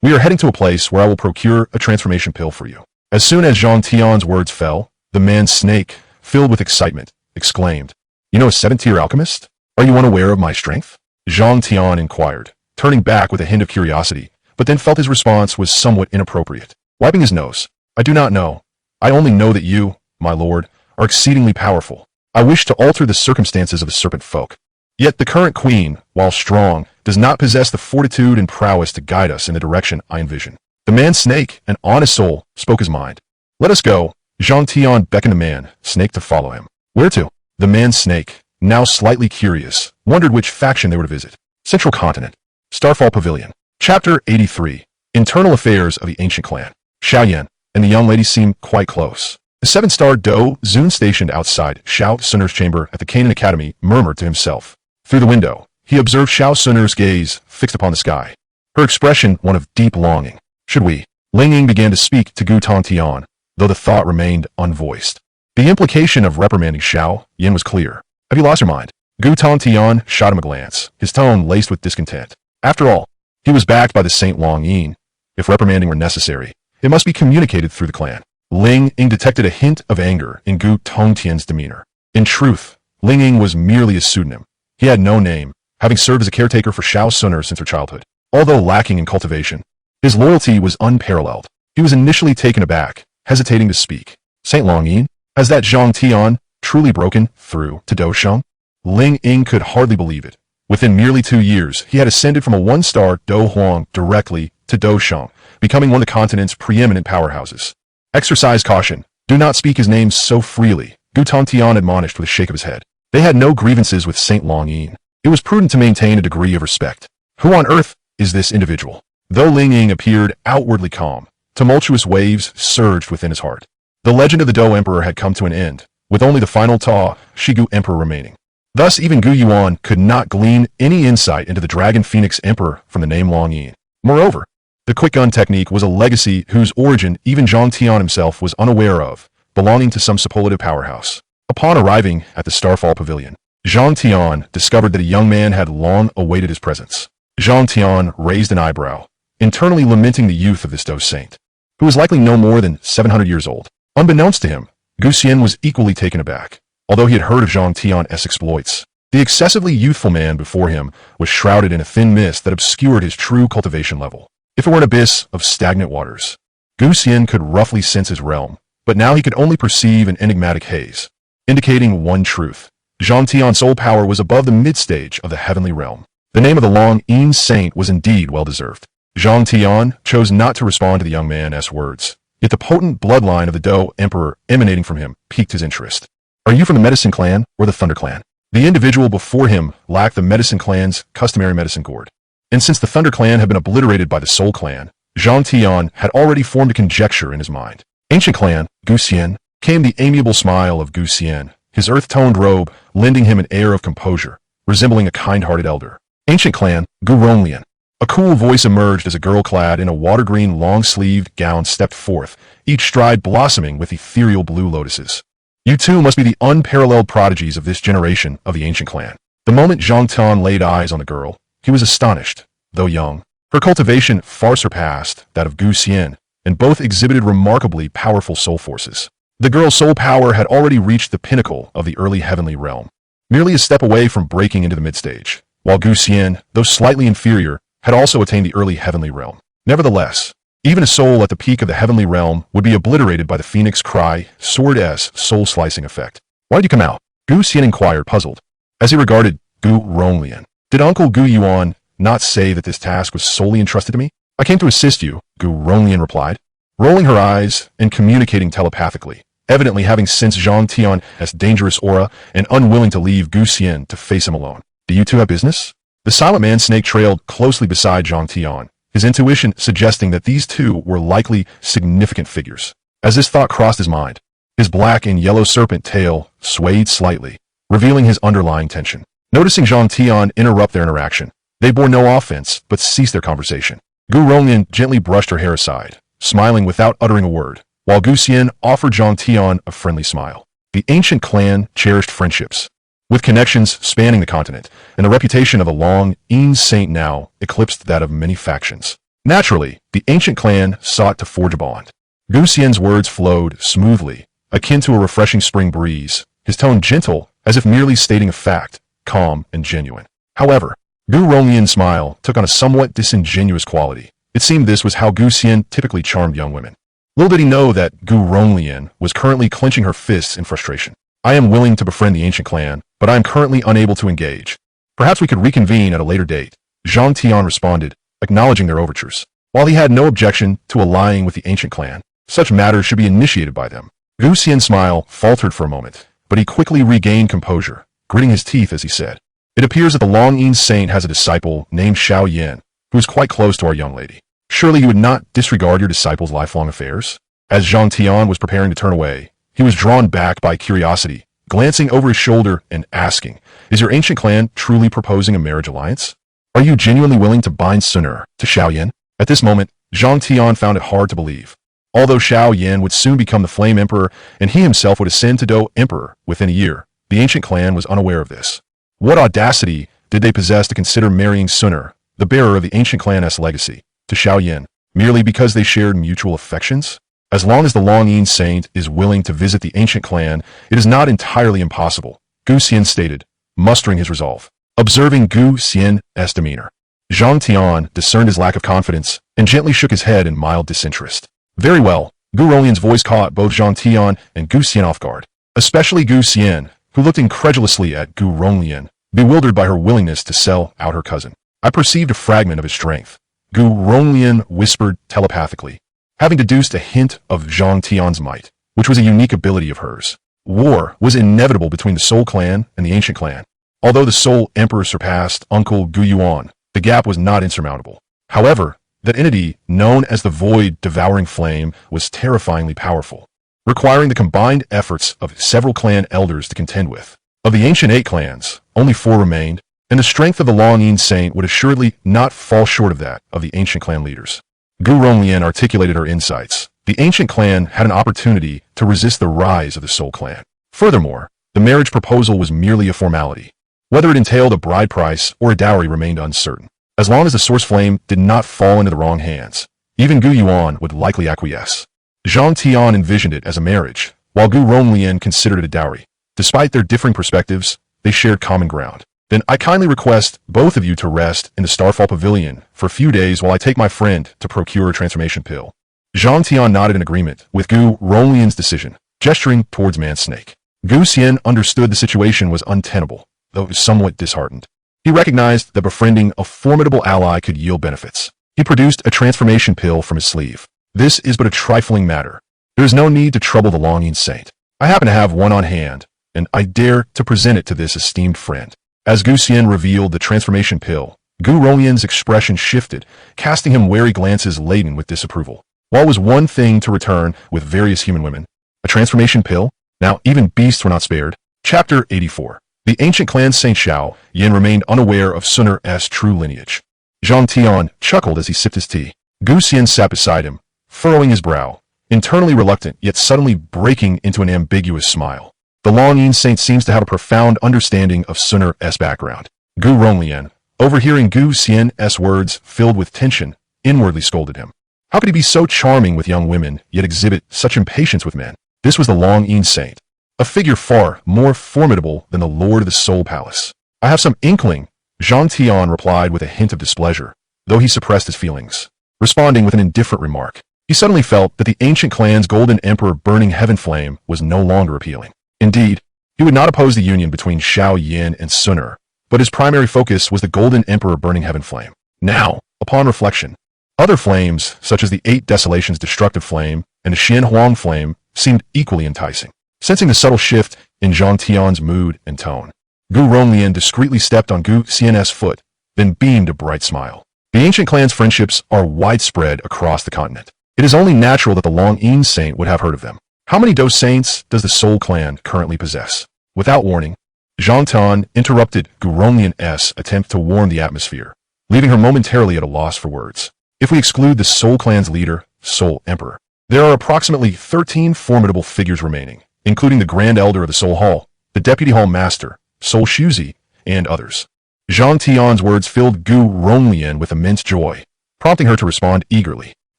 we are heading to a place where I will procure a transformation pill for you. As soon as Zhang Tion's words fell, the man-snake, filled with excitement, exclaimed, You know a 7th-tier alchemist? Are you unaware of my strength? Zhang Tion inquired, turning back with a hint of curiosity, but then felt his response was somewhat inappropriate. Wiping his nose, I do not know. I only know that you, my lord, are exceedingly powerful. I wish to alter the circumstances of the serpent folk. Yet the current queen, while strong, does not possess the fortitude and prowess to guide us in the direction I envision. The man-snake, an honest soul, spoke his mind. Let us go. Zhang Tion beckoned the man-snake to follow him. Where to? The man-snake, now slightly curious, wondered which faction they were to visit. Central Continent. Starfall Pavilion. Chapter 83. Internal Affairs of the Ancient Clan. Xiao Yan and the young lady seemed quite close. The 7-star Doe Zun stationed outside Xiao Sunner's chamber at the Canaan Academy murmured to himself. Through the window, he observed Xiao Sunner's gaze fixed upon the sky, her expression one of deep longing. Should we? Ling Ying began to speak to Gu Tion, though the thought remained unvoiced. The implication of reprimanding Xiao Yan was clear. Have you lost your mind? Gu Tion shot him a glance, his tone laced with discontent. After all, he was backed by the Saint Long Yin. If reprimanding were necessary, it must be communicated through the clan. Ling Ying detected a hint of anger in Gu Tian's demeanor. In truth, Ling Ying was merely a pseudonym. He had no name, having served as a caretaker for Xiao Sunner since her childhood. Although lacking in cultivation, his loyalty was unparalleled. He was initially taken aback, hesitating to speak. Saint Long Yin? Has that Zhang Tion truly broken through to Dosheng? Ling Ying could hardly believe it. Within merely 2 years, he had ascended from a 1-star Do Huang directly to Dosheng, becoming one of the continent's preeminent powerhouses. Exercise caution. Do not speak his name so freely, Gu Tian admonished with a shake of his head. They had no grievances with Saint Long Yin. It was prudent to maintain a degree of respect. Who on earth is this individual? Though Ling Ying appeared outwardly calm, tumultuous waves surged within his heart. The legend of the Doe Emperor had come to an end, with only the final Ta Shigu Emperor remaining. Thus even Gu Yuan could not glean any insight into the Dragon Phoenix Emperor from the name Long Yin. Moreover, the quick gun technique was a legacy whose origin even Zhang Tion himself was unaware of, belonging to some superlative powerhouse. Upon arriving at the Starfall Pavilion, Zhang Tian discovered that a young man had long awaited his presence. Zhang Tian raised an eyebrow, internally lamenting the youth of this Dou saint, who was likely no more than 700 years old. Unbeknownst to him, Gu Xian was equally taken aback. Although he had heard of Zhang Tian's exploits, the excessively youthful man before him was shrouded in a thin mist that obscured his true cultivation level. If it were an abyss of stagnant waters, Gu Xian could roughly sense his realm, but now he could only perceive an enigmatic haze, indicating one truth. Zhang Tian's soul power was above the mid-stage of the heavenly realm. The name of the long-Yin saint was indeed well-deserved. Zhang Tian chose not to respond to the young man's words, yet the potent bloodline of the Dou Emperor emanating from him piqued his interest. Are you from the Medicine Clan or the Thunder Clan? The individual before him lacked the Medicine Clan's customary medicine gourd. And since the Thunder Clan had been obliterated by the Soul Clan, Zhang Tian had already formed a conjecture in his mind. Ancient Clan, Gu Xian, came the amiable smile of Gu Xian, his earth-toned robe lending him an air of composure, resembling a kind-hearted elder. Ancient Clan, Gu Ronglian. A cool voice emerged as a girl clad in a water-green long-sleeved gown stepped forth, each stride blossoming with ethereal blue lotuses. You two must be the unparalleled prodigies of this generation of the Ancient Clan. The moment Zhang Tian laid eyes on the girl, he was astonished, though young. Her cultivation far surpassed that of Gu Xian, and both exhibited remarkably powerful soul forces. The girl's soul power had already reached the pinnacle of the early heavenly realm, merely a step away from breaking into the mid-stage, while Gu Xian, though slightly inferior, had also attained the early heavenly realm. Nevertheless, even a soul at the peak of the heavenly realm would be obliterated by the Phoenix Cry Sword-S soul-slicing effect. Why did you come out? Gu Xian inquired, puzzled, as he regarded Gu Ronglian. Did Uncle Gu Yuan not say that this task was solely entrusted to me? I came to assist you, Gu Ronglian replied, rolling her eyes and communicating telepathically, evidently having sensed Zhang Tian's dangerous aura and unwilling to leave Gu Xian to face him alone. Do you two have business? The silent man snake trailed closely beside Zhang Tian, his intuition suggesting that these two were likely significant figures. As this thought crossed his mind, his black and yellow serpent tail swayed slightly, revealing his underlying tension. Noticing Zhang Tian interrupt their interaction, they bore no offense but ceased their conversation. Gu Ronglian gently brushed her hair aside, smiling without uttering a word, while Gu Xian offered Zhang Tian a friendly smile. The ancient clan cherished friendships, with connections spanning the continent, and the reputation of the long-Yin saint now eclipsed that of many factions. Naturally, the ancient clan sought to forge a bond. Gu Xian's words flowed smoothly, akin to a refreshing spring breeze, his tone gentle, as if merely stating a fact, calm and genuine. However, Gu Ronglian's smile took on a somewhat disingenuous quality. It seemed this was how Gu Xian typically charmed young women. Little did he know that Gu Ronglian was currently clenching her fists in frustration. I am willing to befriend the ancient clan, but I am currently unable to engage. Perhaps we could reconvene at a later date. Zhang Tian responded, acknowledging their overtures. While he had no objection to allying with the ancient clan, such matters should be initiated by them. Gu Xian's smile faltered for a moment, but he quickly regained composure, gritting his teeth as he said, It appears that the long-Yin saint has a disciple named Xiao Yan, who is quite close to our young lady. Surely you would not disregard your disciple's lifelong affairs? As Zhang Tian was preparing to turn away, he was drawn back by curiosity, glancing over his shoulder and asking, Is your ancient clan truly proposing a marriage alliance? Are you genuinely willing to bind sooner to Xiao Yan? At this moment, Zhang Tian found it hard to believe. Although Xiao Yan would soon become the Flame Emperor and he himself would ascend to Dou Emperor within a year, the ancient clan was unaware of this. What audacity did they possess to consider marrying Suner, the bearer of the ancient clan's legacy, to Xiao Yan, merely because they shared mutual affections? As long as the long-Yin saint is willing to visit the ancient clan, it is not entirely impossible, Gu Xian stated, mustering his resolve. Observing Gu Xian's demeanor, Zhang Tian discerned his lack of confidence and gently shook his head in mild disinterest. Very well, Gu Ronglian's voice caught both Zhang Tian and Gu Xian off guard, especially Gu Xian, who looked incredulously at Gu Ronglian, bewildered by her willingness to sell out her cousin. I perceived a fragment of his strength, Gu Ronglian whispered telepathically, having deduced a hint of Zhang Tian's might, which was a unique ability of hers. War was inevitable between the Soul Clan and the Ancient Clan. Although the Soul Emperor surpassed Uncle Gu Yuan, the gap was not insurmountable. However, that entity, known as the Void-Devouring Flame, was terrifyingly powerful, requiring the combined efforts of several clan elders to contend with. Of the ancient 8 clans, only 4 remained, and the strength of the long-Yin saint would assuredly not fall short of that of the ancient clan leaders. Gu Ronglian articulated her insights. The ancient clan had an opportunity to resist the rise of the Soul Clan. Furthermore, the marriage proposal was merely a formality, Whether it entailed a bride price or a dowry remained uncertain. As long as the source flame did not fall into the wrong hands, even Gu Yuan would likely acquiesce. Zhang Tion envisioned it as a marriage, while Gu Ronglian considered it a dowry. Despite their differing perspectives, they shared common ground. Then I kindly request both of you to rest in the Starfall Pavilion for a few days while I take my friend to procure a transformation pill. Zhang Tion nodded in agreement with Gu Ronglian's decision, gesturing towards Man Snake. Gu Xian understood the situation was untenable, though somewhat disheartened. He recognized that befriending a formidable ally could yield benefits. He produced a transformation pill from his sleeve. This is but a trifling matter. There is no need to trouble the longing saint. I happen to have one on hand, and I dare to present it to this esteemed friend. As Gu Xian revealed the transformation pill, Gu Ronglian's expression shifted, casting him wary glances laden with disapproval. While it was one thing to return with various human women, a transformation pill? Now even beasts were not spared. Chapter 84. The ancient clan Saint Xiao Yan remained unaware of Sun's true lineage. Zhang Tion chuckled as he sipped his tea. Gu Xian sat beside him, furrowing his brow, internally reluctant yet suddenly breaking into an ambiguous smile. The Longyin Saint seems to have a profound understanding of Sun's background. Gu Ronglian, overhearing Gu Xian's words filled with tension, inwardly scolded him. How could he be so charming with young women, yet exhibit such impatience with men? This was the Longyin Saint, a figure far more formidable than the Lord of the Soul Palace. I have some inkling, Zhang Tion replied with a hint of displeasure, though he suppressed his feelings. Responding with an indifferent remark, he suddenly felt that the ancient clan's golden emperor burning heaven flame was no longer appealing. Indeed, he would not oppose the union between Xiao Yan and Sun, but his primary focus was the golden emperor burning heaven flame. Now, upon reflection, other flames, such as the Eight Desolations destructive flame and the Xian Huang flame, seemed equally enticing. Sensing the subtle shift in Zhang Tion's mood and tone, Gu Ronglian discreetly stepped on Gu Xian's foot, then beamed a bright smile. The ancient clan's friendships are widespread across the continent. It is only natural that the Longyin Saint would have heard of them. How many Dou Saints does the Soul Clan currently possess? Without warning, Zhang Tion interrupted Gu Ronglian's attempt to warm the atmosphere, leaving her momentarily at a loss for words. If we exclude the Soul Clan's leader, Soul Emperor, there are approximately 13 formidable figures remaining, including the Grand Elder of the Soul Hall, the Deputy Hall Master, Soul Shuzi, and others. Zhang Tion's words filled Gu Ronglian with immense joy, prompting her to respond eagerly.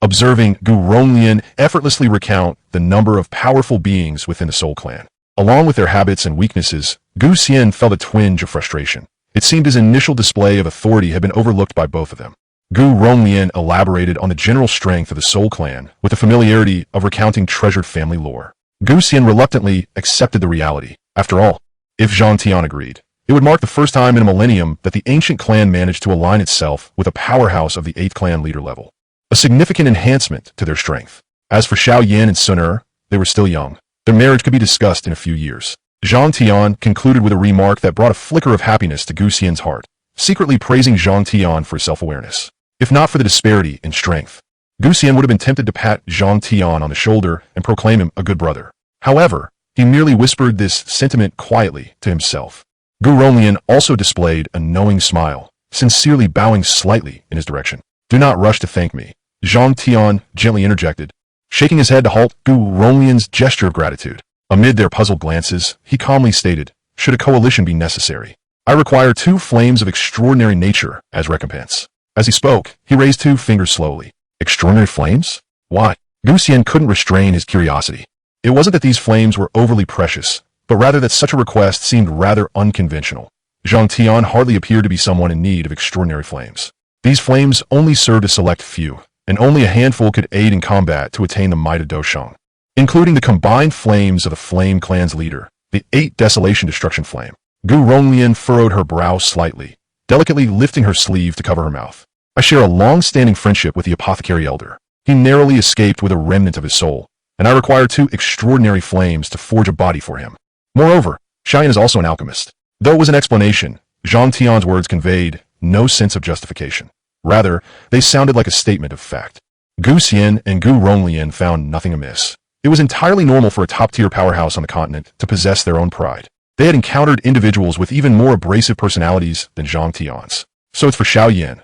Observing Gu Ronglian effortlessly recount the number of powerful beings within the Soul Clan, along with their habits and weaknesses, Gu Xian felt a twinge of frustration. It seemed his initial display of authority had been overlooked by both of them. Gu Ronglian elaborated on the general strength of the Soul Clan with the familiarity of recounting treasured family lore. Gu Xian reluctantly accepted the reality. After all, if Zhang Tion agreed, it would mark the first time in a millennium that the ancient clan managed to align itself with a powerhouse of the 8th clan leader level. A significant enhancement to their strength. As for Xiao Yan and Sun, they were still young. Their marriage could be discussed in a few years. Zhang Tion concluded with a remark that brought a flicker of happiness to Gu Xian's heart, secretly praising Zhang Tion for his self-awareness. If not for the disparity in strength, Gu Xian would have been tempted to pat Zhang Tion on the shoulder and proclaim him a good brother. However, he merely whispered this sentiment quietly to himself. Gu Ronglian also displayed a knowing smile, sincerely bowing slightly in his direction. Do not rush to thank me, Zhang Tion gently interjected, shaking his head to halt Gu Ronglian's gesture of gratitude. Amid their puzzled glances, he calmly stated, should a coalition be necessary, I require 2 flames of extraordinary nature as recompense. As he spoke, he raised 2 fingers slowly. Extraordinary flames? Why? Gu Xian couldn't restrain his curiosity. It wasn't that these flames were overly precious, but rather that such a request seemed rather unconventional. Zhang Tion hardly appeared to be someone in need of extraordinary flames. These flames only served a select few, and only a handful could aid in combat to attain the might of Dosheng, including the combined flames of the Flame Clan's leader, the 8 Desolation Destruction Flame. Gu Ronglian furrowed her brow slightly, delicately lifting her sleeve to cover her mouth. I share a long-standing friendship with the Apothecary Elder. He narrowly escaped with a remnant of his soul, and I require 2 extraordinary flames to forge a body for him. Moreover, Xiao Yan is also an alchemist. Though it was an explanation, Zhang Tion's words conveyed no sense of justification. Rather, they sounded like a statement of fact. Gu Xian and Gu Ronglian found nothing amiss. It was entirely normal for a top-tier powerhouse on the continent to possess their own pride. They had encountered individuals with even more abrasive personalities than Zhang Tion's. So it's for Xiao Yan.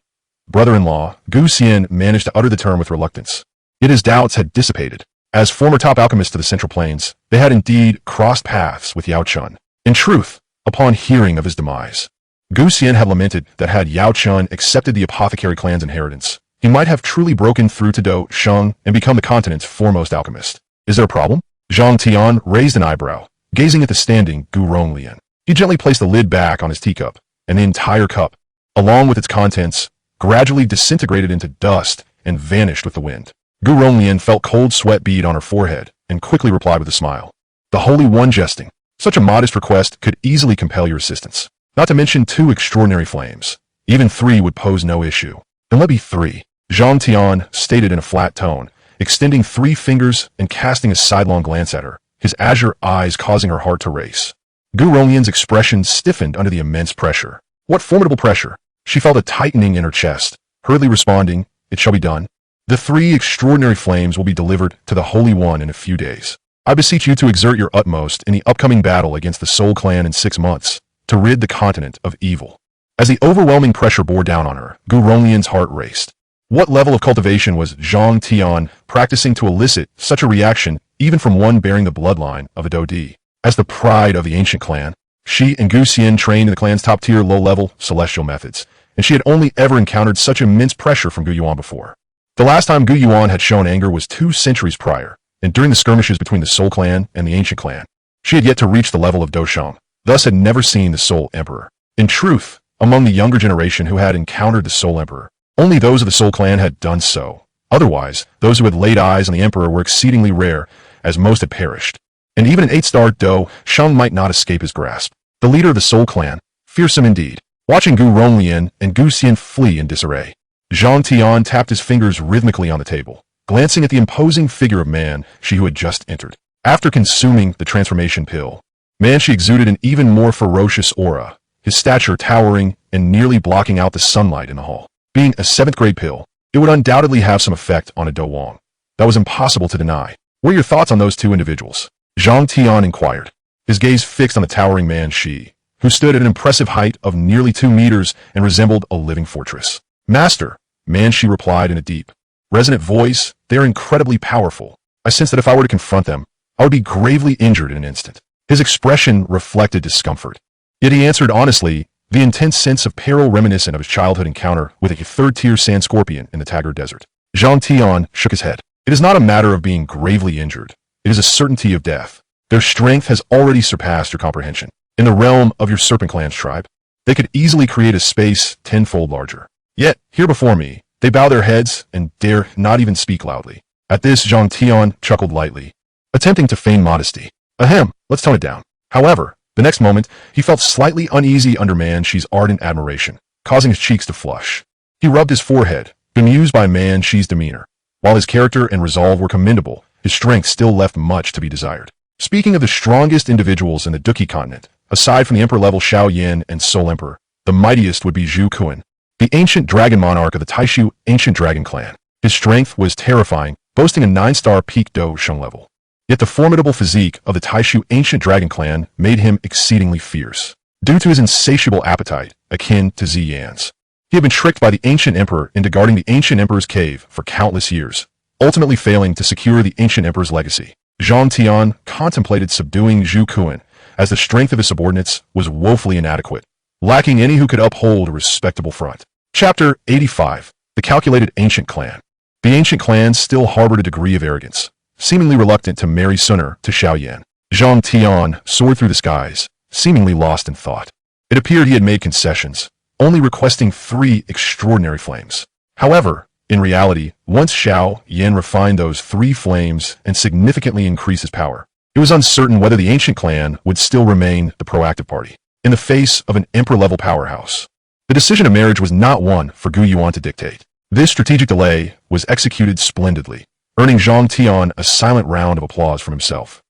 Brother-in-law, Gu Xian managed to utter the term with reluctance. Yet his doubts had dissipated. As former top alchemists of the Central Plains, they had indeed crossed paths with Yao Chun. In truth, upon hearing of his demise, Gu Xian had lamented that had Yao Chun accepted the apothecary clan's inheritance, he might have truly broken through to Do Sheng and become the continent's foremost alchemist. Is there a problem? Zhang Tion raised an eyebrow, gazing at the standing Gu Ronglian. He gently placed the lid back on his teacup, and the entire cup, along with its contents, gradually disintegrated into dust and vanished with the wind. Gu Ronglian felt cold sweat bead on her forehead and quickly replied with a smile. The Holy One jesting. Such a modest request could easily compel your assistance. Not to mention 2 extraordinary flames. Even 3 would pose no issue. Then let be 3. Zhang Tion stated in a flat tone, extending 3 fingers and casting a sidelong glance at her, his azure eyes causing her heart to race. Gu Ronglian's expression stiffened under the immense pressure. What formidable pressure! She felt a tightening in her chest, hurriedly responding, "It shall be done. The 3 extraordinary flames will be delivered to the Holy One in a few days. I beseech you to exert your utmost in the upcoming battle against the Soul Clan in 6 months, to rid the continent of evil." As the overwhelming pressure bore down on her, Gu Ronglian's heart raced. What level of cultivation was Zhang Tion practicing to elicit such a reaction even from one bearing the bloodline of a Dodi? As the pride of the ancient clan, she and Gu Xian trained in the clan's top-tier low-level celestial methods, and she had only ever encountered such immense pressure from Gu Yuan before. The last time Gu Yuan had shown anger was 2 centuries prior, and during the skirmishes between the Soul Clan and the Ancient Clan. She had yet to reach the level of Do Sheng, thus had never seen the Soul Emperor. In truth, among the younger generation who had encountered the Soul Emperor, only those of the Soul Clan had done so. Otherwise, those who had laid eyes on the Emperor were exceedingly rare, as most had perished. And even an 8-star Do Sheng might not escape his grasp. The leader of the Soul Clan, fearsome indeed. Watching Gu Ronglian and Gu Xian flee in disarray, Zhang Tion tapped his fingers rhythmically on the table, glancing at the imposing figure of man she who had just entered. After consuming the transformation pill, man she exuded an even more ferocious aura, his stature towering and nearly blocking out the sunlight in the hall. Being a 7th grade pill, it would undoubtedly have some effect on a Do Wang. That was impossible to deny. What are your thoughts on those 2 individuals? Zhang Tion inquired, his gaze fixed on the towering man she, who stood at an impressive height of nearly 2 meters and resembled a living fortress. Master, man she replied in a deep, resonant voice, they are incredibly powerful. I sense that if I were to confront them, I would be gravely injured in an instant. His expression reflected discomfort. Yet he answered honestly, the intense sense of peril reminiscent of his childhood encounter with a 3rd-tier sand scorpion in the Taggart Desert. Zhang Tion shook his head. It is not a matter of being gravely injured. It is a certainty of death. Their strength has already surpassed your comprehension. In the realm of your Serpent Clan's tribe, they could easily create a space 10-fold larger. Yet, here before me, they bow their heads and dare not even speak loudly. At this, Zhang Tion chuckled lightly, attempting to feign modesty. Ahem, let's tone it down. However, the next moment, he felt slightly uneasy under Man Shi's ardent admiration, causing his cheeks to flush. He rubbed his forehead, bemused by Man Shi's demeanor. While his character and resolve were commendable, his strength still left much to be desired. Speaking of the strongest individuals in the Duki continent, aside from the Emperor-level Xiao Yan and Soul Emperor, the mightiest would be Zhu Kuan, the ancient dragon monarch of the Taishu Ancient Dragon Clan. His strength was terrifying, boasting a 9-star peak Do Sheng level. Yet the formidable physique of the Taishu Ancient Dragon Clan made him exceedingly fierce, due to his insatiable appetite, akin to Xiao Yan's. He had been tricked by the Ancient Emperor into guarding the Ancient Emperor's cave for countless years, ultimately failing to secure the Ancient Emperor's legacy. Zhang Tion contemplated subduing Zhu Kuan, as the strength of his subordinates was woefully inadequate, lacking any who could uphold a respectable front. Chapter 85. The Calculated Ancient Clan. The Ancient Clan still harbored a degree of arrogance, seemingly reluctant to marry sooner to Xiao Yan. Zhang Tion soared through the skies, seemingly lost in thought. It appeared he had made concessions, only requesting 3 extraordinary flames. However, in reality, once Xiao Yan refined those 3 flames and significantly increased his power, it was uncertain whether the Ancient Clan would still remain the proactive party, in the face of an Emperor-level powerhouse. The decision of marriage was not one for Gu Yuan to dictate. This strategic delay was executed splendidly, earning Zhang Tion a silent round of applause from himself.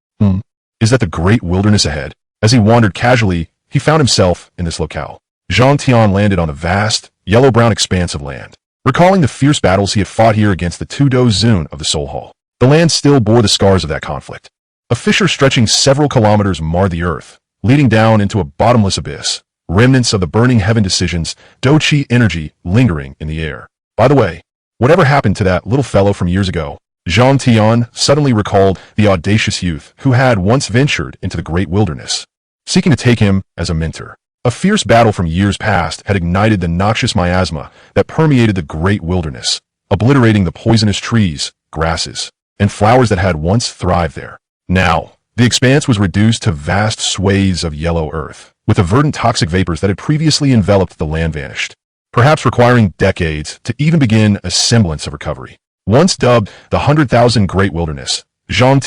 Is that the great wilderness ahead? As he wandered casually, he found himself in this locale. Zhang Tion landed on a vast, yellow-brown expanse of land. Recalling the fierce battles he had fought here against the 2 Do Zun of the Soul Hall, the land still bore the scars of that conflict. A fissure stretching several kilometers marred the earth, leading down into a bottomless abyss, remnants of the burning heaven decisions, Do Qi energy lingering in the air. By the way, whatever happened to that little fellow from years ago? Zhang Tion suddenly recalled the audacious youth who had once ventured into the great wilderness, seeking to take him as a mentor. A fierce battle from years past had ignited the noxious miasma that permeated the great wilderness, obliterating the poisonous trees, grasses, and flowers that had once thrived there. Now, the expanse was reduced to vast swathes of yellow earth, with the verdant toxic vapors that had previously enveloped the land vanished, perhaps requiring decades to even begin a semblance of recovery. Once dubbed the 100,000 Great Wilderness, Tion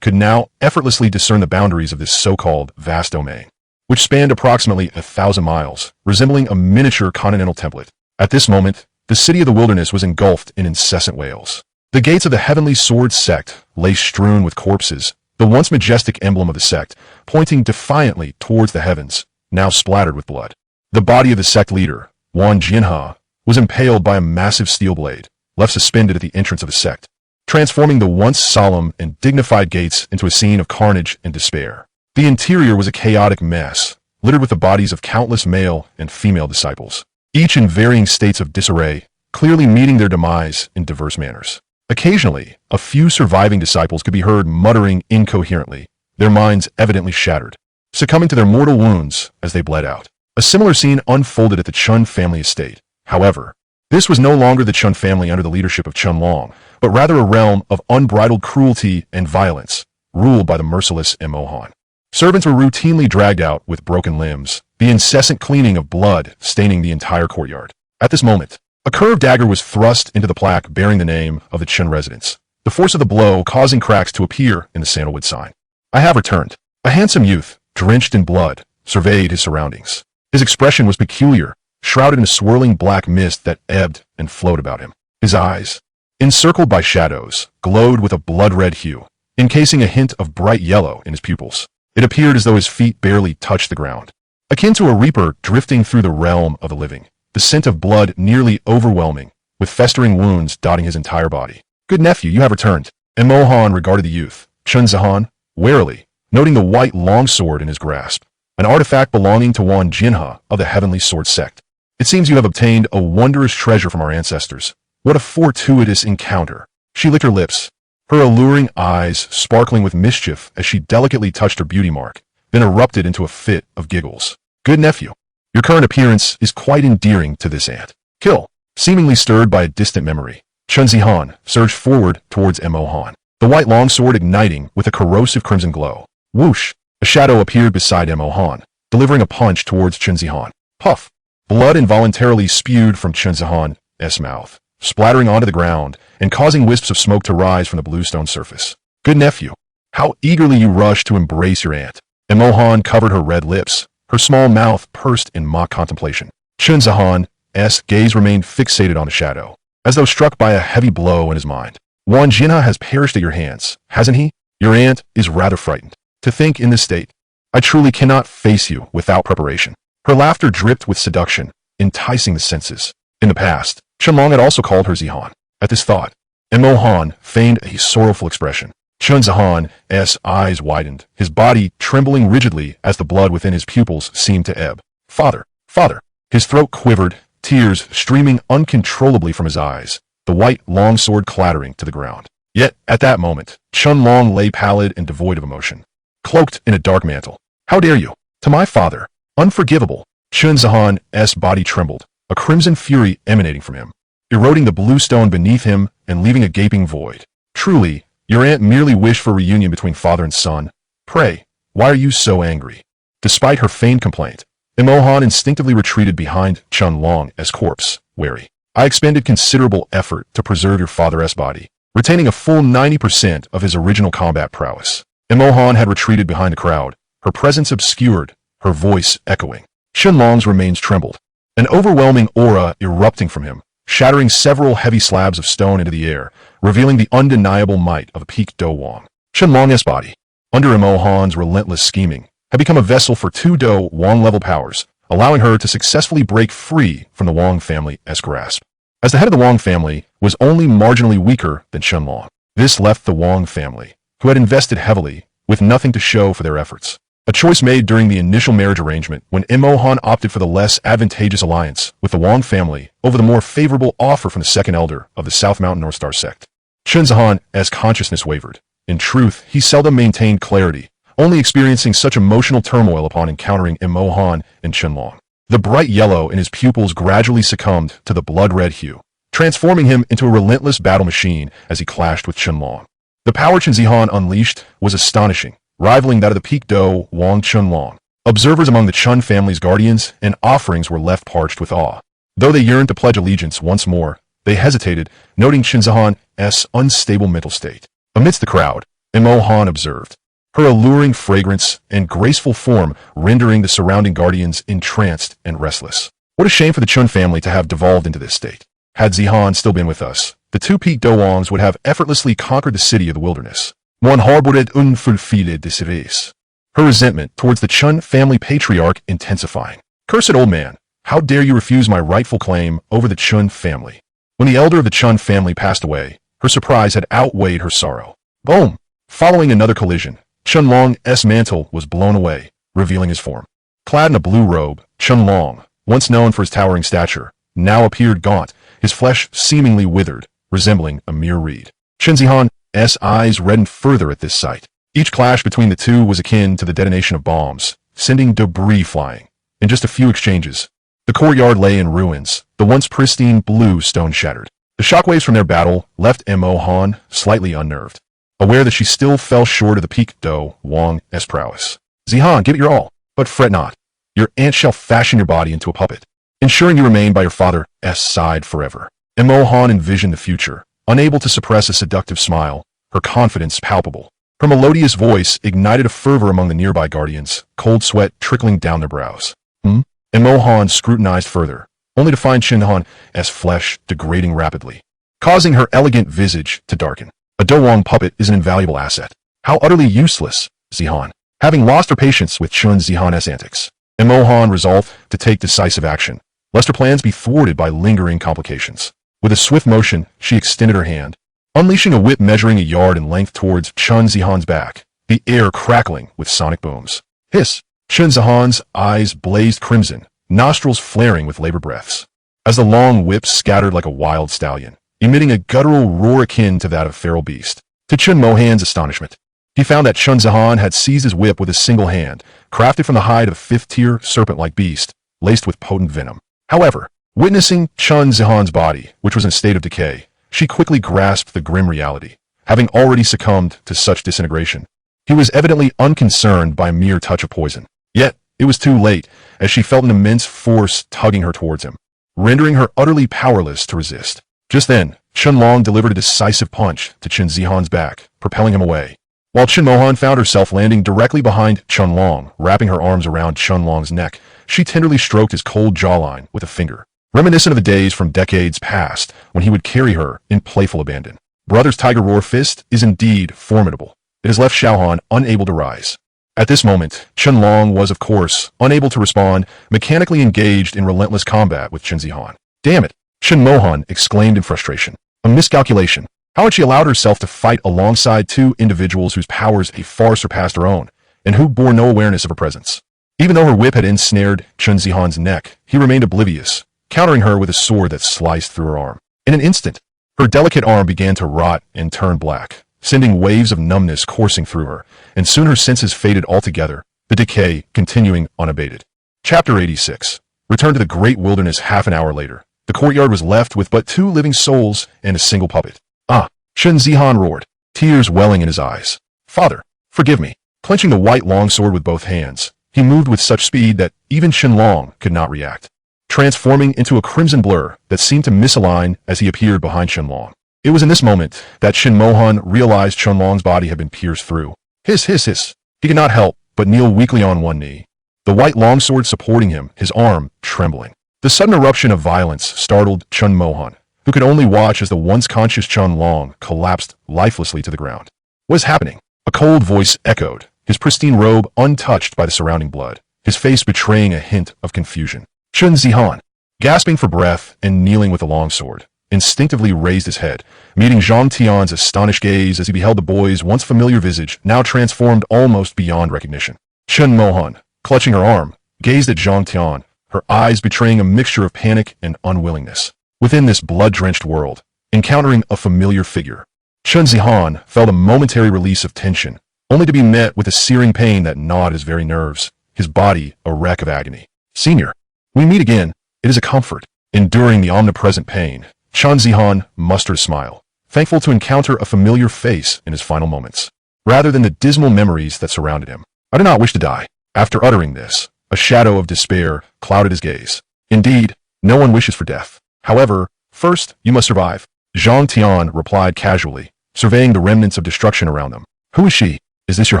could now effortlessly discern the boundaries of this so-called vast domain, which spanned approximately 1,000 miles, resembling a miniature continental template. At this moment, the city of the wilderness was engulfed in incessant wails. The gates of the Heavenly Sword sect lay strewn with corpses, the once majestic emblem of the sect, pointing defiantly towards the heavens, now splattered with blood. The body of the sect leader, Wan Jinha, was impaled by a massive steel blade, left suspended at the entrance of the sect, transforming the once solemn and dignified gates into a scene of carnage and despair. The interior was a chaotic mess, littered with the bodies of countless male and female disciples, each in varying states of disarray, clearly meeting their demise in diverse manners. Occasionally, a few surviving disciples could be heard muttering incoherently, their minds evidently shattered, succumbing to their mortal wounds as they bled out. A similar scene unfolded at the Chun family estate. However, this was no longer the Chun family under the leadership of Chun Long, but rather a realm of unbridled cruelty and violence, ruled by the merciless Mohan. Servants were routinely dragged out with broken limbs, the incessant cleaning of blood staining the entire courtyard. At this moment, a curved dagger was thrust into the plaque bearing the name of the Chun residence, the force of the blow causing cracks to appear in the sandalwood sign. "I have returned." A handsome youth, drenched in blood, surveyed his surroundings. His expression was peculiar, shrouded in a swirling black mist that ebbed and flowed about him. His eyes, encircled by shadows, glowed with a blood-red hue, encasing a hint of bright yellow in his pupils. It appeared as though his feet barely touched the ground. Akin to a reaper drifting through the realm of the living, the scent of blood nearly overwhelming, with festering wounds dotting his entire body. "Good nephew, you have returned." And Mohan regarded the youth, Chun Zahan, warily, noting the white longsword in his grasp, an artifact belonging to Wan Jinha of the Heavenly Sword sect. "It seems you have obtained a wondrous treasure from our ancestors. What a fortuitous encounter." She licked her lips, her alluring eyes sparkling with mischief as she delicately touched her beauty mark, then erupted into a fit of giggles. "Good nephew, your current appearance is quite endearing to this ant." Kill. Seemingly stirred by a distant memory, Chun Zihan surged forward towards Mohan, the white longsword igniting with a corrosive crimson glow. Whoosh! A shadow appeared beside Mohan, delivering a punch towards Chun Zihan. Puff! Blood involuntarily spewed from Chun Zihan's mouth, splattering onto the ground and causing wisps of smoke to rise from the bluestone surface. "Good nephew, how eagerly you rush to embrace your aunt." Mohan covered her red lips, her small mouth pursed in mock contemplation. Chun Zihan's gaze remained fixated on the shadow, as though struck by a heavy blow in his mind. "Wan Jinha has perished at your hands, hasn't he? Your aunt is rather frightened. To think in this state, I truly cannot face you without preparation." Her laughter dripped with seduction, enticing the senses. In the past, Chun Long had also called her Zihan. At this thought, Mohan feigned a sorrowful expression. Chun Zihan's eyes widened, his body trembling rigidly as the blood within his pupils seemed to ebb. "Father, father!" His throat quivered, tears streaming uncontrollably from his eyes, the white longsword clattering to the ground. Yet, at that moment, Chun Long lay pallid and devoid of emotion, cloaked in a dark mantle. "How dare you? To my father! Unforgivable!" Chun Zihan's body trembled, a crimson fury emanating from him, eroding the blue stone beneath him and leaving a gaping void. "Truly, your aunt merely wished for a reunion between father and son. Pray, why are you so angry?" Despite her feigned complaint, Mohan instinctively retreated behind Chun Long's corpse, wary. "I expended considerable effort to preserve your father's body, retaining a full 90% of his original combat prowess." Mohan had retreated behind the crowd, her presence obscured, her voice echoing. Chun Long's remains trembled, an overwhelming aura erupting from him, shattering several heavy slabs of stone into the air, revealing the undeniable might of a peaked Do Wang. Chun Long's body, under Mohan's relentless scheming, had become a vessel for two Do Wang-level powers, allowing her to successfully break free from the Wang family's grasp. As the head of the Wang family was only marginally weaker than Chun Long, this left the Wang family, who had invested heavily, with nothing to show for their efforts. A choice made during the initial marriage arrangement when Mohan opted for the less advantageous alliance with the Wang family over the more favorable offer from the second elder of the South Mountain Northstar sect. Chun Zihan's consciousness wavered. In truth, he seldom maintained clarity, only experiencing such emotional turmoil upon encountering Mo Han and Qianlong. The bright yellow in his pupils gradually succumbed to the blood-red hue, transforming him into a relentless battle machine as he clashed with Qianlong. The power Chen Zihan unleashed was astonishing, rivaling that of the peak Do Wang Qianlong. Observers among the Chun family's guardians and offerings were left parched with awe. Though they yearned to pledge allegiance once more, they hesitated, noting Chen Zihan's unstable mental state. Amidst the crowd, Mo Han observed her alluring fragrance and graceful form, rendering the surrounding guardians entranced and restless. What a shame for the Chun family to have devolved into this state. Had Zihan still been with us, the two peak Dowangs would have effortlessly conquered the city of the wilderness. One harbored unfulfilled desires. Her resentment towards the Chun family patriarch intensifying. Cursed old man, how dare you refuse my rightful claim over the Chun family? When the elder of the Chun family passed away, her surprise had outweighed her sorrow. Boom! Following another collision, Qianlong's mantle was blown away, revealing his form. Clad in a blue robe, Qianlong, once known for his towering stature, now appeared gaunt, his flesh seemingly withered, resembling a mere reed. Chen Zihan's eyes reddened further at this sight. Each clash between the two was akin to the detonation of bombs, sending debris flying. In just a few exchanges, the courtyard lay in ruins, the once pristine blue stone shattered. The shockwaves from their battle left Mo Han slightly unnerved, aware that she still fell short of the peak Do Wang's prowess. Zihan, give it your all, but fret not. Your aunt shall fashion your body into a puppet, ensuring you remain by your father's side forever. Mo Han envisioned the future, unable to suppress a seductive smile, her confidence palpable. Her melodious voice ignited a fervor among the nearby guardians, cold sweat trickling down their brows. Mo Han scrutinized further, only to find Qianlong's flesh degrading rapidly, causing her elegant visage to darken. A Dowang puppet is an invaluable asset. How utterly useless, Zihan. Having lost her patience with Chen Zihan's antics, Mo Han resolved to take decisive action, lest her plans be thwarted by lingering complications. With a swift motion, she extended her hand, unleashing a whip measuring a yard in length towards Chen Zihan's back, the air crackling with sonic booms. Hiss! Chen Zihan's eyes blazed crimson, nostrils flaring with labored breaths, as the long whip scattered like a wild stallion, emitting a guttural roar akin to that of a feral beast. To Chen Mohan's astonishment, he found that Chen Zihan had seized his whip with a single hand, crafted from the hide of a fifth-tier serpent-like beast, laced with potent venom. However, witnessing Chen Zihan's body, which was in a state of decay, she quickly grasped the grim reality. Having already succumbed to such disintegration, he was evidently unconcerned by a mere touch of poison. Yet, it was too late, as she felt an immense force tugging her towards him, rendering her utterly powerless to resist. Just then, Qianlong delivered a decisive punch to Chen Zihan's back, propelling him away. While Chen Mohan found herself landing directly behind Qianlong, wrapping her arms around Qianlong's neck, she tenderly stroked his cold jawline with a finger, reminiscent of the days from decades past when he would carry her in playful abandon. Brother's tiger roar fist is indeed formidable. It has left Xiao Yan unable to rise. At this moment, Qianlong was, of course, unable to respond, mechanically engaged in relentless combat with Chen Zihan. Damn it! Chen Mohan exclaimed in frustration. A miscalculation. How had she allowed herself to fight alongside two individuals whose powers far surpassed her own, and who bore no awareness of her presence? Even though her whip had ensnared Chen Zihan's neck, he remained oblivious, countering her with a sword that sliced through her arm. In an instant, her delicate arm began to rot and turn black, sending waves of numbness coursing through her, and soon her senses faded altogether, the decay continuing unabated. Chapter 86. Return to the great wilderness half an hour later. The courtyard was left with but two living souls and a single puppet. Ah! Chen Zihan roared, tears welling in his eyes. Father, forgive me. Clenching the white longsword with both hands, he moved with such speed that even Qianlong could not react, transforming into a crimson blur that seemed to misalign as he appeared behind Qianlong. It was in this moment that Chen Mohan realized Qianlong's body had been pierced through. Hiss, hiss, hiss. He could not help but kneel weakly on one knee, the white longsword supporting him, his arm trembling. The sudden eruption of violence startled Chen Mohan, who could only watch as the once conscious Qianlong collapsed lifelessly to the ground. What is happening? A cold voice echoed, his pristine robe untouched by the surrounding blood, his face betraying a hint of confusion. Chen Zihan, gasping for breath and kneeling with the longsword, instinctively raised his head, meeting Zhang Tion's astonished gaze as he beheld the boy's once familiar visage now transformed almost beyond recognition. Chen Mohan, clutching her arm, gazed at Zhang Tion, her eyes betraying a mixture of panic and unwillingness. Within this blood-drenched world, encountering a familiar figure, Chen Zihan felt a momentary release of tension, only to be met with a searing pain that gnawed his very nerves, his body a wreck of agony. Senior, we meet again. It is a comfort. Enduring the omnipresent pain, Chen Zihan mustered a smile, thankful to encounter a familiar face in his final moments, rather than the dismal memories that surrounded him. I do not wish to die. After uttering this, a shadow of despair clouded his gaze. Indeed, no one wishes for death. However, first, you must survive. Zhang Tian replied casually, surveying the remnants of destruction around them. Who is she? Is this your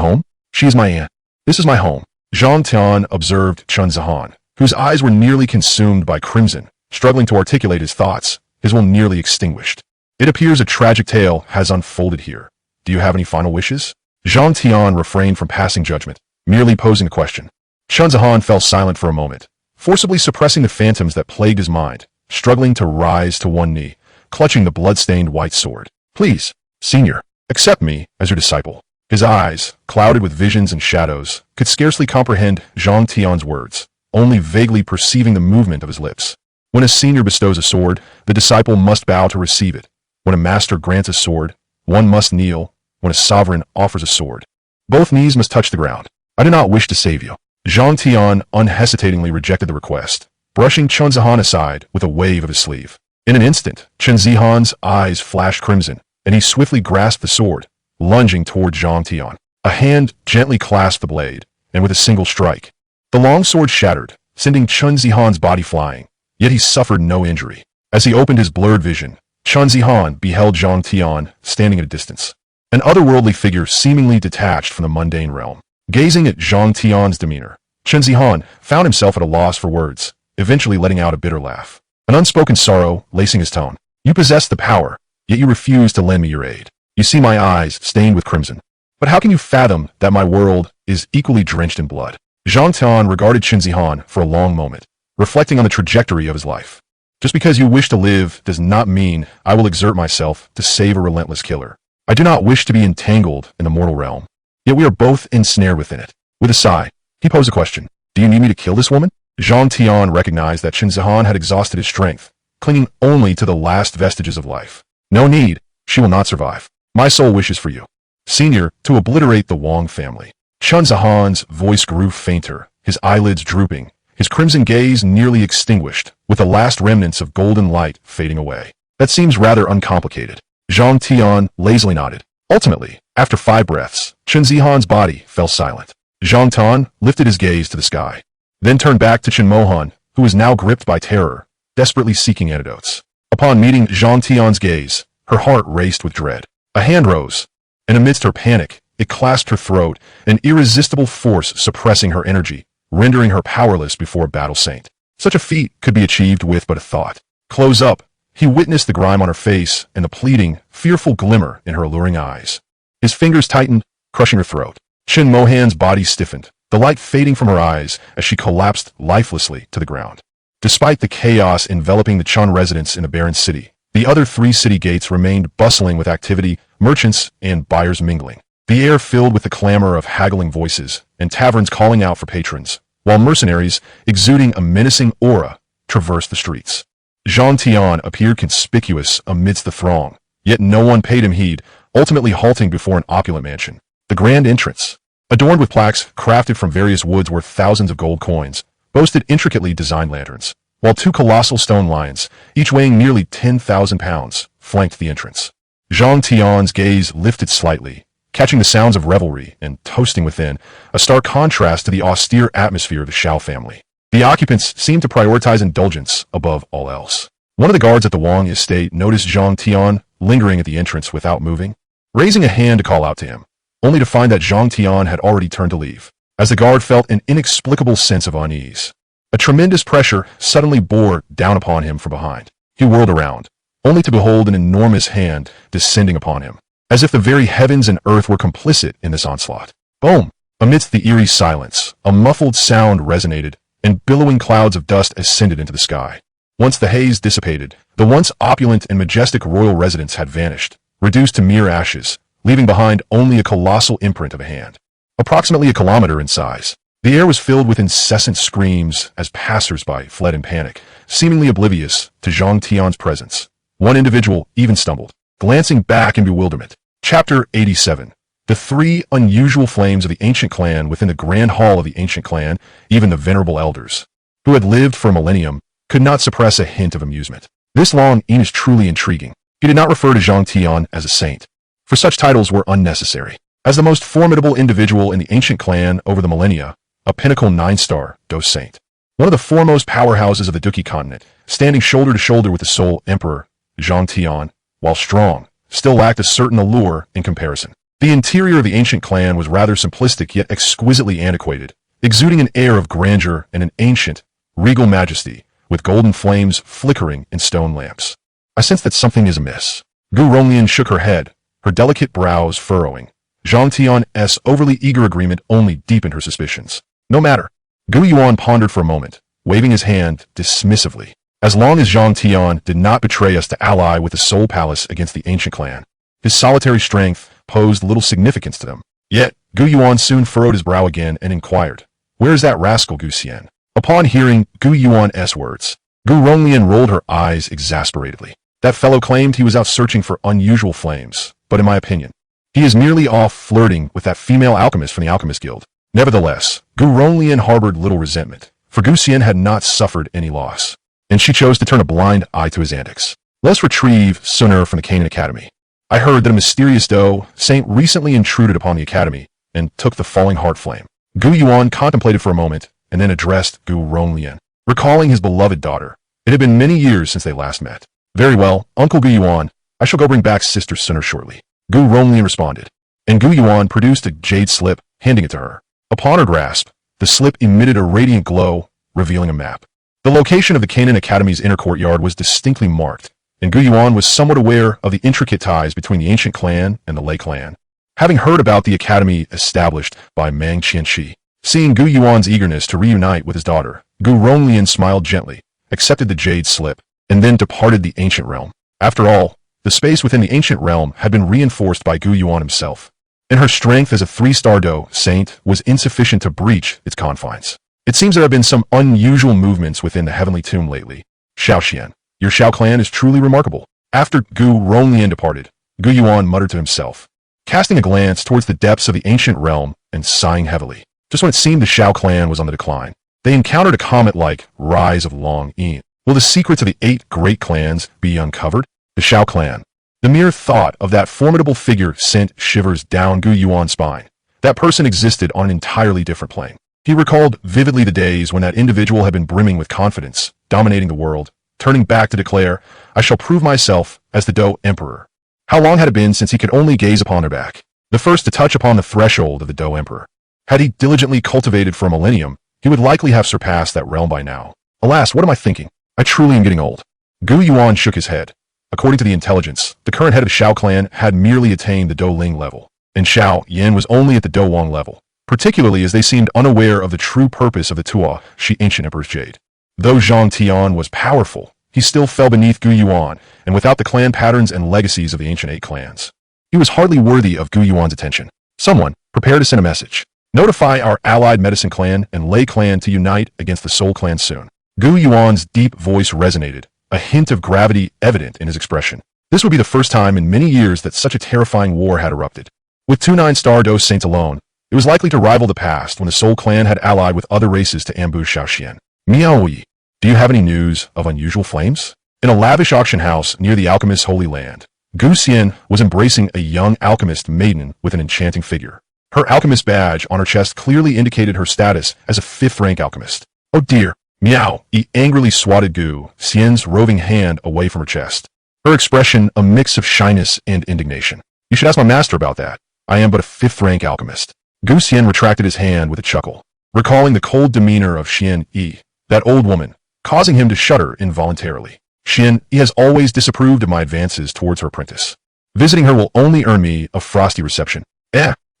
home? She is my aunt. This is my home. Zhang Tian observed Chen Zihan, whose eyes were nearly consumed by crimson, struggling to articulate his thoughts, his will nearly extinguished. It appears a tragic tale has unfolded here. Do you have any final wishes? Zhang Tian refrained from passing judgment, merely posing a question. Chen Zihan fell silent for a moment, forcibly suppressing the phantoms that plagued his mind, struggling to rise to one knee, clutching the blood-stained white sword. Please, senior, accept me as your disciple. His eyes, clouded with visions and shadows, could scarcely comprehend Zhang Tian's words, only vaguely perceiving the movement of his lips. When a senior bestows a sword, the disciple must bow to receive it. When a master grants a sword, one must kneel. When a sovereign offers a sword, both knees must touch the ground. I do not wish to save you. Zhang Tian unhesitatingly rejected the request, brushing Chen Zihan aside with a wave of his sleeve. In an instant, Chen Zihan's eyes flashed crimson, and he swiftly grasped the sword, lunging toward Zhang Tian. A hand gently clasped the blade, and with a single strike, the long sword shattered, sending Chen Zihan's body flying. Yet he suffered no injury. As he opened his blurred vision, Chen Zihan beheld Zhang Tian standing at a distance, an otherworldly figure seemingly detached from the mundane realm. Gazing at Zhang Tian's demeanor, Chen Zihan found himself at a loss for words, eventually letting out a bitter laugh, an unspoken sorrow lacing his tone. You possess the power, yet you refuse to lend me your aid. You see my eyes stained with crimson, but how can you fathom that my world is equally drenched in blood? Zhang Tian regarded Chen Zihan for a long moment, reflecting on the trajectory of his life. Just because you wish to live does not mean I will exert myself to save a relentless killer. I do not wish to be entangled in the mortal realm, yet we are both ensnared within it. With a sigh, he posed a question. Do you need me to kill this woman? Zhang Tian recognized that Chen Zihan had exhausted his strength, clinging only to the last vestiges of life. No need, she will not survive. My soul wishes for you, senior, to obliterate the Wang family. Chen Zihan's voice grew fainter, his eyelids drooping, his crimson gaze nearly extinguished, with the last remnants of golden light fading away. That seems rather uncomplicated. Zhang Tian lazily nodded. Ultimately, after 5 breaths, Chen Zihan's body fell silent. Zhang Tian lifted his gaze to the sky, then turned back to Chen Mohan, who was now gripped by terror, desperately seeking antidotes. Upon meeting Zhang Tian's gaze, her heart raced with dread. A hand rose, and amidst her panic, it clasped her throat, an irresistible force suppressing her energy, rendering her powerless before a battle saint. Such a feat could be achieved with but a thought. Close up, he witnessed the grime on her face and the pleading, fearful glimmer in her alluring eyes. His fingers tightened, crushing her throat. Chen Mohan's body stiffened, the light fading from her eyes as she collapsed lifelessly to the ground. Despite the chaos enveloping the Chen residence in the barren city, the other 3 city gates remained bustling with activity, merchants and buyers mingling. The air filled with the clamor of haggling voices and taverns calling out for patrons, while mercenaries, exuding a menacing aura, traversed the streets. Zhang Tian appeared conspicuous amidst the throng, yet no one paid him heed, ultimately halting before an opulent mansion. The grand entrance, adorned with plaques crafted from various woods worth thousands of gold coins, boasted intricately designed lanterns, while 2 colossal stone lions, each weighing nearly 10,000 pounds, flanked the entrance. Zhang Tian's gaze lifted slightly, catching the sounds of revelry and toasting within, a stark contrast to the austere atmosphere of the Xiao family. The occupants seemed to prioritize indulgence above all else. One of the guards at the Wang estate noticed Zhang Tian lingering at the entrance without moving, raising a hand to call out to him, only to find that Zhang Tian had already turned to leave. As the guard felt an inexplicable sense of unease, a tremendous pressure suddenly bore down upon him from behind. He whirled around, only to behold an enormous hand descending upon him, as if the very heavens and earth were complicit in this onslaught. Boom! Amidst the eerie silence, a muffled sound resonated, and billowing clouds of dust ascended into the sky. Once the haze dissipated, the once opulent and majestic royal residence had vanished, reduced to mere ashes, leaving behind only a colossal imprint of a hand, approximately a kilometer in size. The air was filled with incessant screams as passers-by fled in panic, seemingly oblivious to Zhang Tian's presence. One individual even stumbled, glancing back in bewilderment. Chapter 87. The three unusual flames of the ancient clan within the grand hall of the ancient clan, even the venerable elders, who had lived for a millennium, could not suppress a hint of amusement. This Long Yin is truly intriguing. He did not refer to Zhang Tion as a saint, for such titles were unnecessary. As the most formidable individual in the ancient clan over the millennia, a pinnacle 9-star Do Saint, one of the foremost powerhouses of the Duki continent, standing shoulder to shoulder with the sole emperor, Zhang Tion, while strong, still lacked a certain allure in comparison. The interior of the ancient clan was rather simplistic yet exquisitely antiquated, exuding an air of grandeur and an ancient, regal majesty, with golden flames flickering in stone lamps. I sensed that something is amiss. Gu Ronglian shook her head, her delicate brows furrowing. Zhang Tion's overly eager agreement only deepened her suspicions. No matter. Gu Yuan pondered for a moment, waving his hand dismissively. As long as Zhang Tion did not betray us to ally with the Soul Palace against the ancient clan, his solitary strength posed little significance to them. Yet, Gu Yuan soon furrowed his brow again and inquired, "Where is that rascal Gu Xian?" Upon hearing Gu Yuan's words, Gu Ronglian rolled her eyes exasperately. That fellow claimed he was out searching for unusual flames, but in my opinion, he is merely off flirting with that female alchemist from the Alchemist Guild. Nevertheless, Gu Ronglian harbored little resentment, for Gu Xian had not suffered any loss, and she chose to turn a blind eye to his antics. Let's retrieve Sun'er from the Canaan Academy. I heard that a mysterious Do Saint recently intruded upon the academy and took the falling heart flame. Gu Yuan contemplated for a moment and then addressed Gu Ronglian, recalling his beloved daughter. It had been many years since they last met. Very well, Uncle Gu Yuan, I shall go bring back Sister Sun'er shortly. Gu Ronglian responded, and Gu Yuan produced a jade slip, handing it to her. Upon her grasp, the slip emitted a radiant glow, revealing a map. The location of the Canaan Academy's inner courtyard was distinctly marked, and Gu Yuan was somewhat aware of the intricate ties between the ancient clan and the Lei clan. Having heard about the academy established by Mang Qianxi, seeing Gu Yuan's eagerness to reunite with his daughter, Gu Ronglian smiled gently, accepted the jade slip, and then departed the ancient realm. After all, the space within the ancient realm had been reinforced by Gu Yuan himself, and her strength as a 3-star Do Saint was insufficient to breach its confines. It seems there have been some unusual movements within the heavenly tomb lately. Xiao Yan, your Xiao clan is truly remarkable. After Gu Ronglian departed, Gu Yuan muttered to himself, casting a glance towards the depths of the ancient realm and sighing heavily. Just when it seemed the Xiao clan was on the decline, they encountered a comet-like rise of Long Yin. Will the secrets of the 8 great clans be uncovered? The Xiao clan. The mere thought of that formidable figure sent shivers down Gu Yuan's spine. That person existed on an entirely different plane. He recalled vividly the days when that individual had been brimming with confidence, dominating the world, turning back to declare, "I shall prove myself as the Do Emperor." How long had it been since he could only gaze upon her back, the first to touch upon the threshold of the Do Emperor? Had he diligently cultivated for a millennium, he would likely have surpassed that realm by now. Alas, what am I thinking? I truly am getting old. Gu Yuan shook his head. According to the intelligence, the current head of the Xiao clan had merely attained the Do Ling level, and Xiao Yan was only at the Do Wang level, particularly as they seemed unaware of the true purpose of the Tua Shi Ancient Emperor's Jade. Though Zhang Tion was powerful, he still fell beneath Gu Yuan, and without the clan patterns and legacies of the ancient 8 clans. He was hardly worthy of Gu Yuan's attention. Someone, prepare to send a message. Notify our allied Medicine Clan and Lei Clan to unite against the Soul Clan soon. Gu Yuan's deep voice resonated, a hint of gravity evident in his expression. This would be the first time in many years that such a terrifying war had erupted. With 2 9-star Do Saints alone, it was likely to rival the past when the Soul Clan had allied with other races to ambush Xiaoxian. Miaoyi, do you have any news of unusual flames? In a lavish auction house near the alchemist's holy land, Gu Xian was embracing a young alchemist maiden with an enchanting figure. Her alchemist badge on her chest clearly indicated her status as a 5th-rank alchemist. Oh dear, Miao, he angrily swatted Gu Xian's roving hand away from her chest. Her expression a mix of shyness and indignation. You should ask my master about that. I am but a 5th-rank alchemist. Gu Xian retracted his hand with a chuckle, recalling the cold demeanor of Xian Yi, that old woman, causing him to shudder involuntarily. Xian Yi has always disapproved of my advances towards her apprentice. Visiting her will only earn me a frosty reception.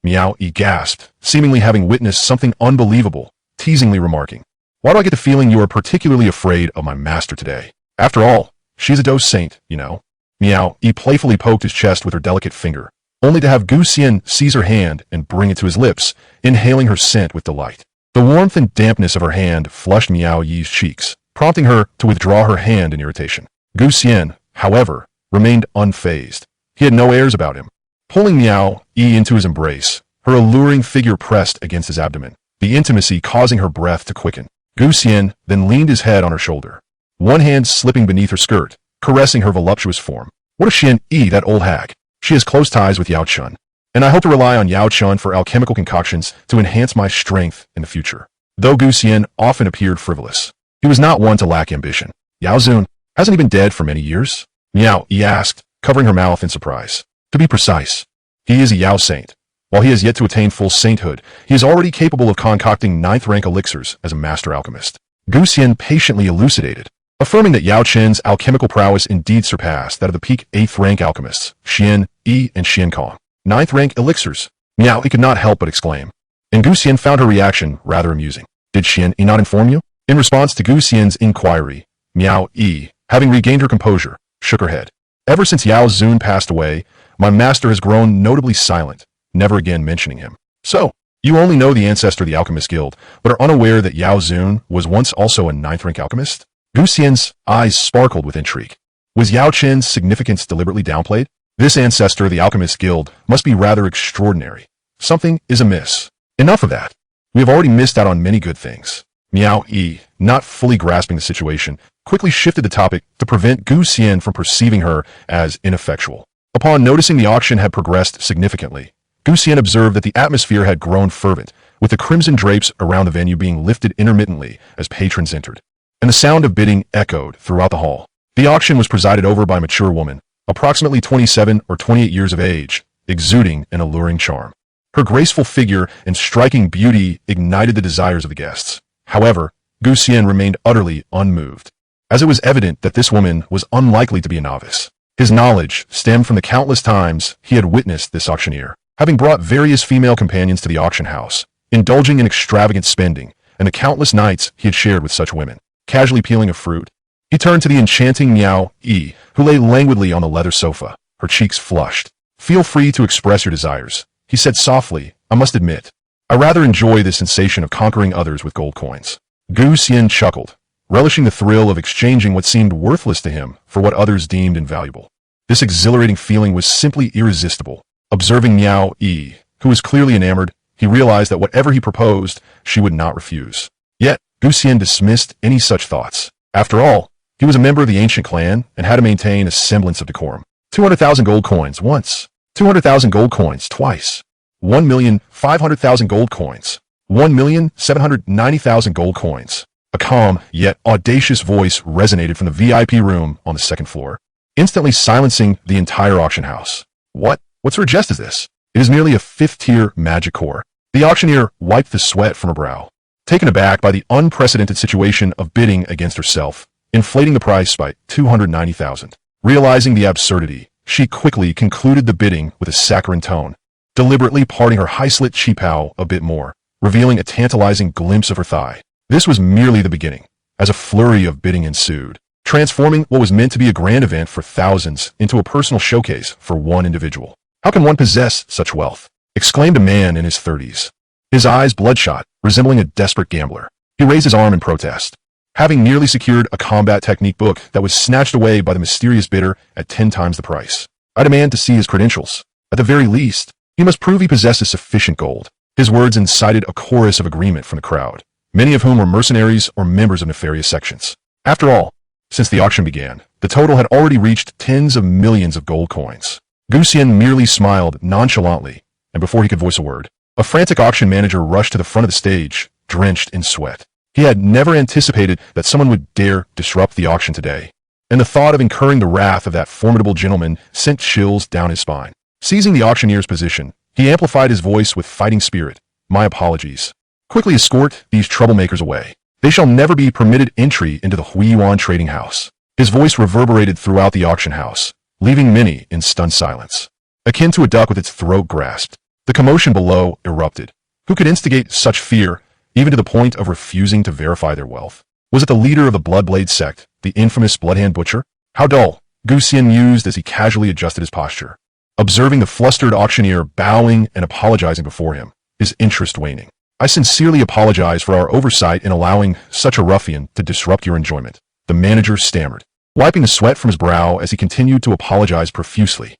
Miao Yi gasped, seemingly having witnessed something unbelievable, teasingly remarking, "Why do I get the feeling you are particularly afraid of my master today? After all, she's a Do Saint, you know." Miao Yi playfully poked his chest with her delicate finger, only to have Gu Xian seize her hand and bring it to his lips, inhaling her scent with delight. The warmth and dampness of her hand flushed Miao Yi's cheeks, prompting her to withdraw her hand in irritation. Gu Xian, however, remained unfazed. He had no airs about him. pulling Miao Yi into his embrace, her alluring figure pressed against his abdomen, the intimacy causing her breath to quicken. Gu Xian then leaned his head on her shoulder, one hand slipping beneath her skirt, caressing her voluptuous form. What if Xian Yi, that old hag? She has close ties with Yao Chun, and I hope to rely on Yao Chun for alchemical concoctions to enhance my strength in the future. Though Gu Xian often appeared frivolous, he was not one to lack ambition. Yao Zun, hasn't he been dead for many years? Miao Yi asked, covering her mouth in surprise. To be precise, he is a Yao saint. While he has yet to attain full sainthood, he is already capable of concocting 9th rank elixirs as a master alchemist. Gu Xian patiently elucidated, affirming that Yao Chen's alchemical prowess indeed surpassed that of the peak 8th rank alchemists, Xian Yi and Xian Kong. 9th rank elixirs. Miao Yi could not help but exclaim, and Gu Xian found her reaction rather amusing. Did Xian Yi not inform you? In response to Gu Xian's inquiry, Miao Yi, having regained her composure, shook her head. Ever since Yao Zun passed away, my master has grown notably silent, never again mentioning him. So, you only know the ancestor of the Alchemist Guild, but are unaware that Yao Zun was once also a 9th rank alchemist? Gu Xian's eyes sparkled with intrigue. Was Yao Chen's significance deliberately downplayed? This ancestor of the Alchemist Guild must be rather extraordinary. Something is amiss. Enough of that. We have already missed out on many good things. Miao Yi, not fully grasping the situation, quickly shifted the topic to prevent Gu Xian from perceiving her as ineffectual. Upon noticing the auction had progressed significantly, Gu Xian observed that the atmosphere had grown fervent, with the crimson drapes around the venue being lifted intermittently as patrons entered, and the sound of bidding echoed throughout the hall. The auction was presided over by a mature woman, approximately 27 or 28 years of age, exuding an alluring charm. Her graceful figure and striking beauty ignited the desires of the guests. However, Gu Xian remained utterly unmoved, as it was evident that this woman was unlikely to be a novice. His knowledge stemmed from the countless times he had witnessed this auctioneer, having brought various female companions to the auction house, indulging in extravagant spending, and the countless nights he had shared with such women. Casually peeling a fruit, he turned to the enchanting Miao Yi, who lay languidly on the leather sofa, her cheeks flushed. Feel free to express your desires, he said softly. I must admit, I rather enjoy the sensation of conquering others with gold coins. Gu Xian chuckled, relishing the thrill of exchanging what seemed worthless to him for what others deemed invaluable. This exhilarating feeling was simply irresistible. Observing Miao Yi, who was clearly enamored, he realized that whatever he proposed, she would not refuse. Yet, Gu Xian dismissed any such thoughts. After all, he was a member of the ancient clan and had to maintain a semblance of decorum. 200,000 gold coins once. 200,000 gold coins twice. 1,500,000 gold coins. 1,790,000 gold coins. A calm, yet audacious voice resonated from the VIP room on the second floor, instantly silencing the entire auction house. What sort of jest is this? It is merely a 5th-tier magic core. The auctioneer wiped the sweat from her brow, taken aback by the unprecedented situation of bidding against herself, inflating the price by 290,000. Realizing the absurdity, she quickly concluded the bidding with a saccharine tone, deliberately parting her high-slit cheepow a bit more, revealing a tantalizing glimpse of her thigh. This was merely the beginning, as a flurry of bidding ensued, transforming what was meant to be a grand event for thousands into a personal showcase for one individual. How can one possess such wealth? Exclaimed a man in his 30s, his eyes bloodshot, resembling a desperate gambler. He raised his arm in protest, having nearly secured a combat technique book that was snatched away by the mysterious bidder at 10 times the price. I demand to see his credentials. At the very least, he must prove he possesses sufficient gold. His words incited a chorus of agreement from the crowd, many of whom were mercenaries or members of nefarious sections. After all, since the auction began, the total had already reached tens of millions of gold coins. Gu Xian merely smiled nonchalantly, and before he could voice a word, a frantic auction manager rushed to the front of the stage, drenched in sweat. He had never anticipated that someone would dare disrupt the auction today, and the thought of incurring the wrath of that formidable gentleman sent chills down his spine. Seizing the auctioneer's position, he amplified his voice with fighting spirit. My apologies. Quickly escort these troublemakers away. They shall never be permitted entry into the Huiyuan trading house. His voice reverberated throughout the auction house, leaving many in stunned silence. Akin to a duck with its throat grasped, the commotion below erupted. Who could instigate such fear, even to the point of refusing to verify their wealth? Was it the leader of the Bloodblade sect, the infamous Bloodhand Butcher? How dull, Gu Xian mused as he casually adjusted his posture, observing the flustered auctioneer bowing and apologizing before him, his interest waning. I sincerely apologize for our oversight in allowing such a ruffian to disrupt your enjoyment, the manager stammered, wiping the sweat from his brow as he continued to apologize profusely.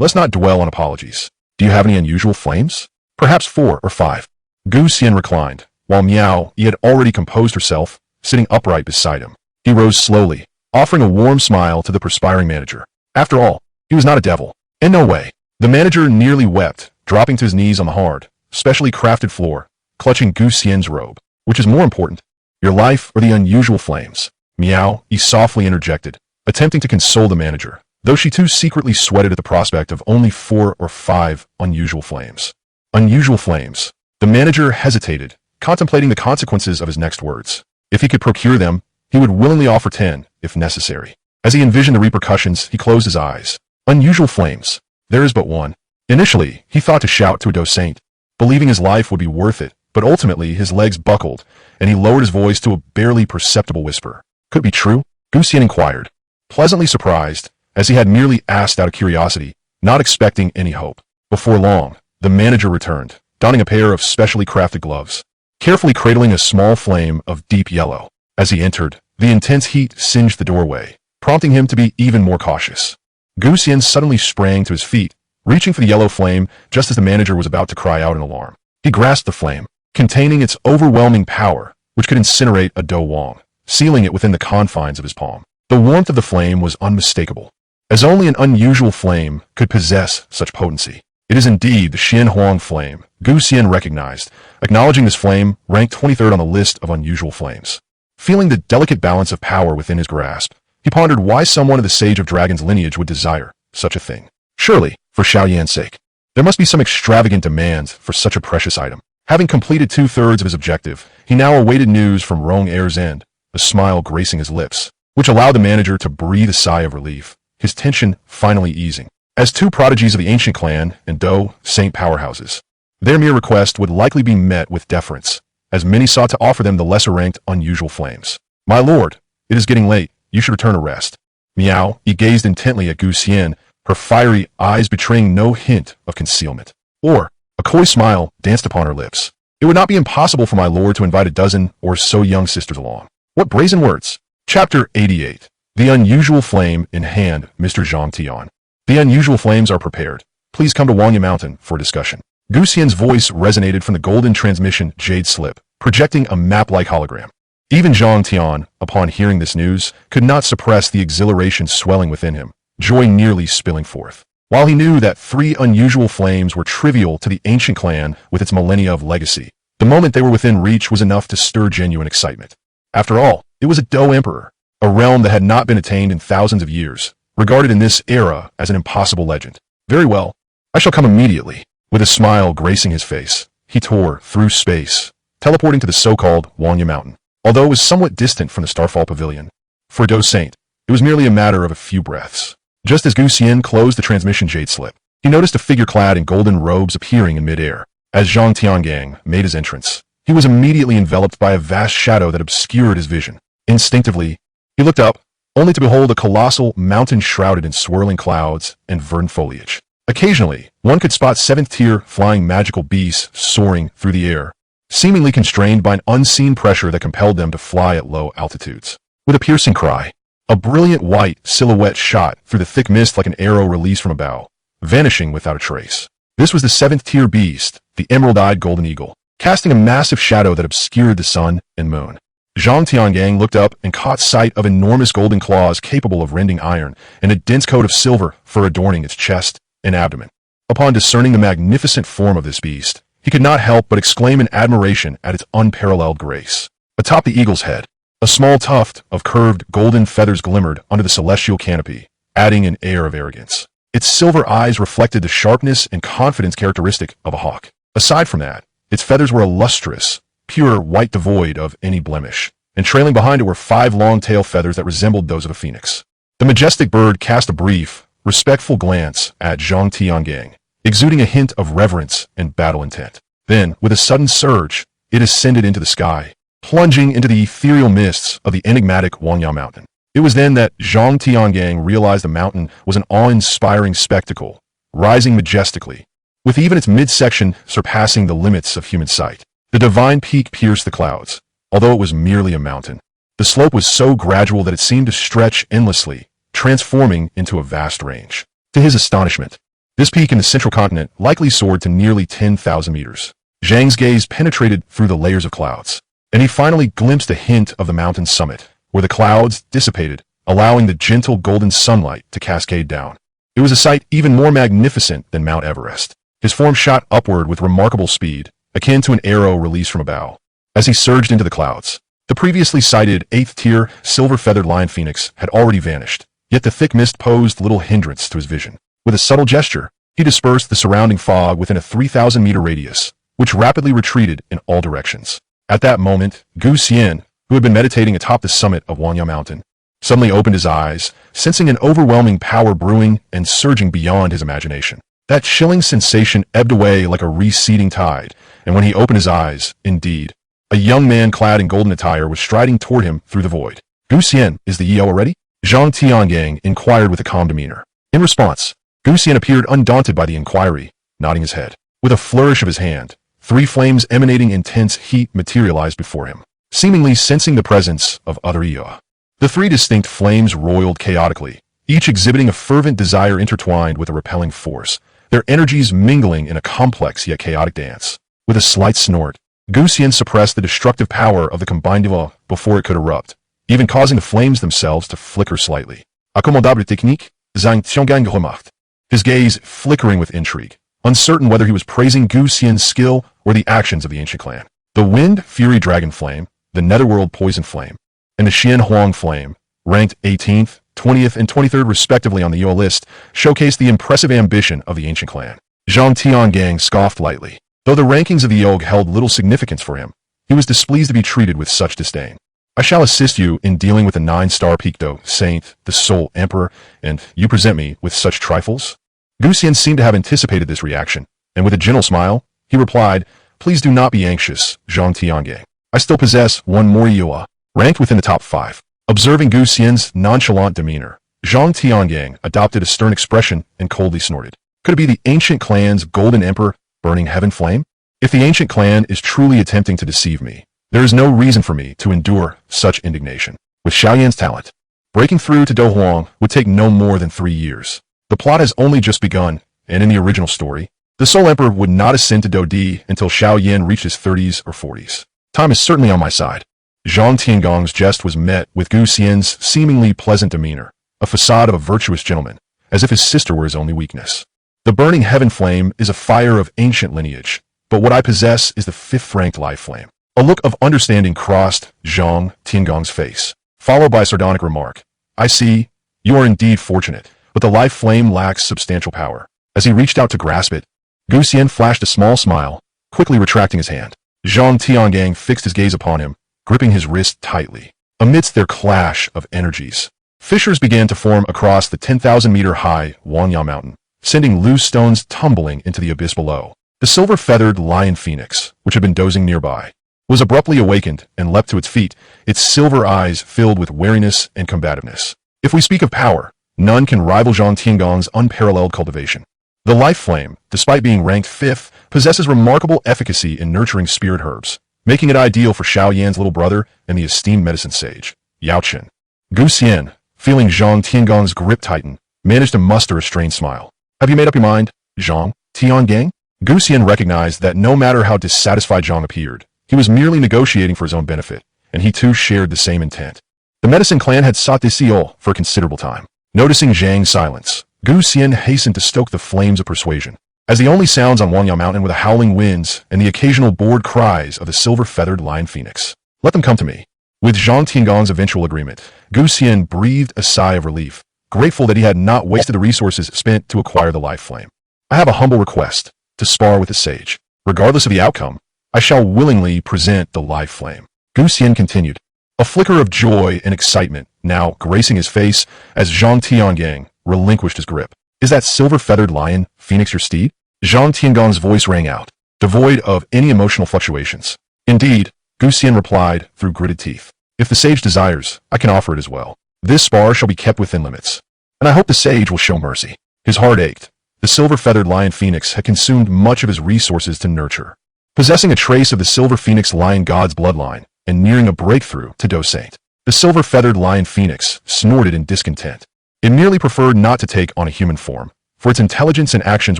Let's not dwell on apologies. Do you have any unusual flames? Perhaps 4 or 5. Gu Xian reclined, while Miao Yi had already composed herself, sitting upright beside him. He rose slowly, offering a warm smile to the perspiring manager. After all, he was not a devil. In no way. The manager nearly wept, dropping to his knees on the hard, specially crafted floor, clutching Gu Xian's robe. Which is more important, your life or the unusual flames? Miao Yi softly interjected, attempting to console the manager, though she too secretly sweated at the prospect of only 4 or 5 unusual flames. Unusual flames. The manager hesitated, contemplating the consequences of his next words. If he could procure them, he would willingly offer 10, if necessary. As he envisioned the repercussions, he closed his eyes. Unusual flames. There is but one. Initially, he thought to shout to a docent, believing his life would be worth it, but ultimately his legs buckled, and he lowered his voice to a barely perceptible whisper. Could it be true? Gu Xian inquired, pleasantly surprised, as he had merely asked out of curiosity, not expecting any hope. Before long, the manager returned, donning a pair of specially crafted gloves, carefully cradling a small flame of deep yellow. As he entered, the intense heat singed the doorway, prompting him to be even more cautious. Gu Xian suddenly sprang to his feet, reaching for the yellow flame just as the manager was about to cry out in alarm. He grasped the flame, containing its overwhelming power, which could incinerate a Do Wang, sealing it within the confines of his palm. The warmth of the flame was unmistakable, as only an unusual flame could possess such potency. It is indeed the Xian Huang flame, Gu Xian recognized, acknowledging this flame ranked 23rd on the list of unusual flames. Feeling the delicate balance of power within his grasp, he pondered why someone of the Sage of Dragons lineage would desire such a thing. Surely, for Xiao Yan's sake, there must be some extravagant demands for such a precious item. Having completed 2/3 of his objective, he now awaited news from Rong Air's end, a smile gracing his lips, which allowed the manager to breathe a sigh of relief, his tension finally easing. As two prodigies of the ancient clan and Do Saint powerhouses, their mere request would likely be met with deference, as many sought to offer them the lesser-ranked unusual flames. My lord, it is getting late. You should return to rest. Miao Yi gazed intently at Gu Xian, her fiery eyes betraying no hint of concealment. Or, a coy smile danced upon her lips. It would not be impossible for my lord to invite a dozen or so young sisters along. What brazen words! Chapter 88. The Unusual Flame in Hand, Mr. Zhang Tion. The unusual flames are prepared. Please come to Wangya Mountain for a discussion. Gu Xian's voice resonated from the golden transmission jade slip, projecting a map-like hologram. Even Zhang Tion, upon hearing this news, could not suppress the exhilaration swelling within him, joy nearly spilling forth. While he knew that 3 unusual flames were trivial to the ancient clan with its millennia of legacy, the moment they were within reach was enough to stir genuine excitement. After all, it was a Do Emperor, a realm that had not been attained in thousands of years, regarded in this era as an impossible legend. Very well, I shall come immediately. With a smile gracing his face, he tore through space, teleporting to the so-called Wangya Mountain. Although it was somewhat distant from the Starfall Pavilion, for Do Saint, it was merely a matter of a few breaths. Just as Gu Xian closed the transmission jade slip, he noticed a figure clad in golden robes appearing in midair. As Zhang Tiangang made his entrance, he was immediately enveloped by a vast shadow that obscured his vision. Instinctively, he looked up, only to behold a colossal mountain shrouded in swirling clouds and verdant foliage. Occasionally, one could spot 7th-tier flying magical beasts soaring through the air, seemingly constrained by an unseen pressure that compelled them to fly at low altitudes. With a piercing cry, a brilliant white silhouette shot through the thick mist like an arrow released from a bow, vanishing without a trace. This was the 7th-tier beast, the emerald-eyed golden eagle, casting a massive shadow that obscured the sun and moon. Zhang Tiangang looked up and caught sight of enormous golden claws capable of rending iron and a dense coat of silver fur adorning its chest and abdomen. Upon discerning the magnificent form of this beast, he could not help but exclaim in admiration at its unparalleled grace. Atop the eagle's head, a small tuft of curved golden feathers glimmered under the celestial canopy, adding an air of arrogance. Its silver eyes reflected the sharpness and confidence characteristic of a hawk. Aside from that, its feathers were a lustrous, pure white devoid of any blemish, and trailing behind it were 5 long tail feathers that resembled those of a phoenix. The majestic bird cast a brief, respectful glance at Zhang Tiangang, exuding a hint of reverence and battle intent. Then, with a sudden surge, it ascended into the sky, plunging into the ethereal mists of the enigmatic Wangya Mountain. It was then that Zhang Tiangang realized the mountain was an awe-inspiring spectacle, rising majestically, with even its midsection surpassing the limits of human sight. The divine peak pierced the clouds, although it was merely a mountain. The slope was so gradual that it seemed to stretch endlessly, transforming into a vast range. To his astonishment, This peak in the central continent likely soared to nearly 10,000 meters. Zhang's gaze penetrated through the layers of clouds, and he finally glimpsed a hint of the mountain's summit, where the clouds dissipated, allowing the gentle golden sunlight to cascade down. It was a sight even more magnificent than Mount Everest. His form shot upward with remarkable speed, akin to an arrow released from a bow. As he surged into the clouds, the previously sighted 8th-tier silver-feathered lion phoenix had already vanished, yet the thick mist posed little hindrance to his vision. With a subtle gesture, he dispersed the surrounding fog within a 3,000-meter radius, which rapidly retreated in all directions. At that moment, Gu Xian, who had been meditating atop the summit of Wanya Mountain, suddenly opened his eyes, sensing an overwhelming power brewing and surging beyond his imagination. That chilling sensation ebbed away like a receding tide, and when he opened his eyes, indeed, a young man clad in golden attire was striding toward him through the void. Gu Xian, is the EO already? Zhang Tiangang inquired with a calm demeanor. In response, Gu Xian appeared undaunted by the inquiry, nodding his head. With a flourish of his hand, 3 flames emanating intense heat materialized before him, seemingly sensing the presence of other EO. The 3 distinct flames roiled chaotically, each exhibiting a fervent desire intertwined with a repelling force, their energies mingling in a complex yet chaotic dance. With a slight snort, Gu Xian suppressed the destructive power of the combined EO before it could erupt, even causing the flames themselves to flicker slightly. Accommodable technique, Zhang Tiangang gemacht. His gaze flickering with intrigue, uncertain whether he was praising Gu Xian's skill or the actions of the ancient clan. The Wind Fury Dragon Flame, the Netherworld Poison Flame, and the Xian Huang Flame, ranked 18th, 20th, and 23rd respectively on the EO list, showcased the impressive ambition of the ancient clan. Zhang Tiangang scoffed lightly. Though the rankings of the EO held little significance for him, he was displeased to be treated with such disdain. I shall assist you in dealing with the 9-star Picto, Saint, the Soul Emperor, and you present me with such trifles? Gu Xian seemed to have anticipated this reaction, and with a gentle smile, he replied, Please do not be anxious, Zhang Tiangang. I still possess one more EO, ranked within the top 5. Observing Gu Xian's nonchalant demeanor, Zhang Tiangang adopted a stern expression and coldly snorted. Could it be the ancient clan's golden emperor, burning heaven flame? If the ancient clan is truly attempting to deceive me, there is no reason for me to endure such indignation. With Xiao Yan's talent, breaking through to Do Huang would take no more than 3 years. The plot has only just begun, and in the original story, the Soul Emperor would not ascend to Do Di until Xiao Yan reached his 30s or 40s. Time is certainly on my side. Zhang Tiangong's jest was met with Gu Xian's seemingly pleasant demeanor, a facade of a virtuous gentleman, as if his sister were his only weakness. The burning heaven flame is a fire of ancient lineage, but what I possess is the 5th-ranked life flame. A look of understanding crossed Zhang Tiangong's face, followed by a sardonic remark. I see, you are indeed fortunate, but the life flame lacks substantial power. As he reached out to grasp it, Gu Xian flashed a small smile, quickly retracting his hand. Zhang Tiangang fixed his gaze upon him, gripping his wrist tightly. Amidst their clash of energies, fissures began to form across the 10,000-meter-high Wanya Mountain, sending loose stones tumbling into the abyss below. The silver-feathered lion phoenix, which had been dozing nearby, was abruptly awakened and leapt to its feet, its silver eyes filled with wariness and combativeness. If we speak of power, none can rival Zhang Tiangong's unparalleled cultivation. The life flame, despite being ranked 5th, possesses remarkable efficacy in nurturing spirit herbs, making it ideal for Xiao Yan's little brother and the esteemed medicine sage, Yao Chen. Gu Xian, feeling Zhang Tiangong's grip tighten, managed to muster a strained smile. Have you made up your mind, Zhang Tiangang? Gu Xian recognized that no matter how dissatisfied Zhang appeared, he was merely negotiating for his own benefit, and he too shared the same intent. The medicine clan had sought this seal for a considerable time. Noticing Zhang's silence, Gu Xian hastened to stoke the flames of persuasion. As the only sounds on Wanya Mountain were the howling winds and the occasional bored cries of the silver-feathered lion phoenix. Let them come to me. With Zhang Tiangong's eventual agreement, Gu Xian breathed a sigh of relief, grateful that he had not wasted the resources spent to acquire the life flame. I have a humble request, to spar with the sage. Regardless of the outcome, I shall willingly present the life flame. Gu Xian continued, a flicker of joy and excitement now gracing his face as Zhang Tiangang relinquished his grip. Is that silver-feathered lion phoenix your steed? Zhang Tiangong's voice rang out, devoid of any emotional fluctuations. Indeed, Gu Xian replied through gritted teeth. If the sage desires, I can offer it as well. This spar shall be kept within limits, and I hope the sage will show mercy. His heart ached. The silver-feathered lion phoenix had consumed much of his resources to nurture. Possessing a trace of the silver phoenix lion god's bloodline and nearing a breakthrough to Do Saint, the silver-feathered lion phoenix snorted in discontent. It merely preferred not to take on a human form, for its intelligence and actions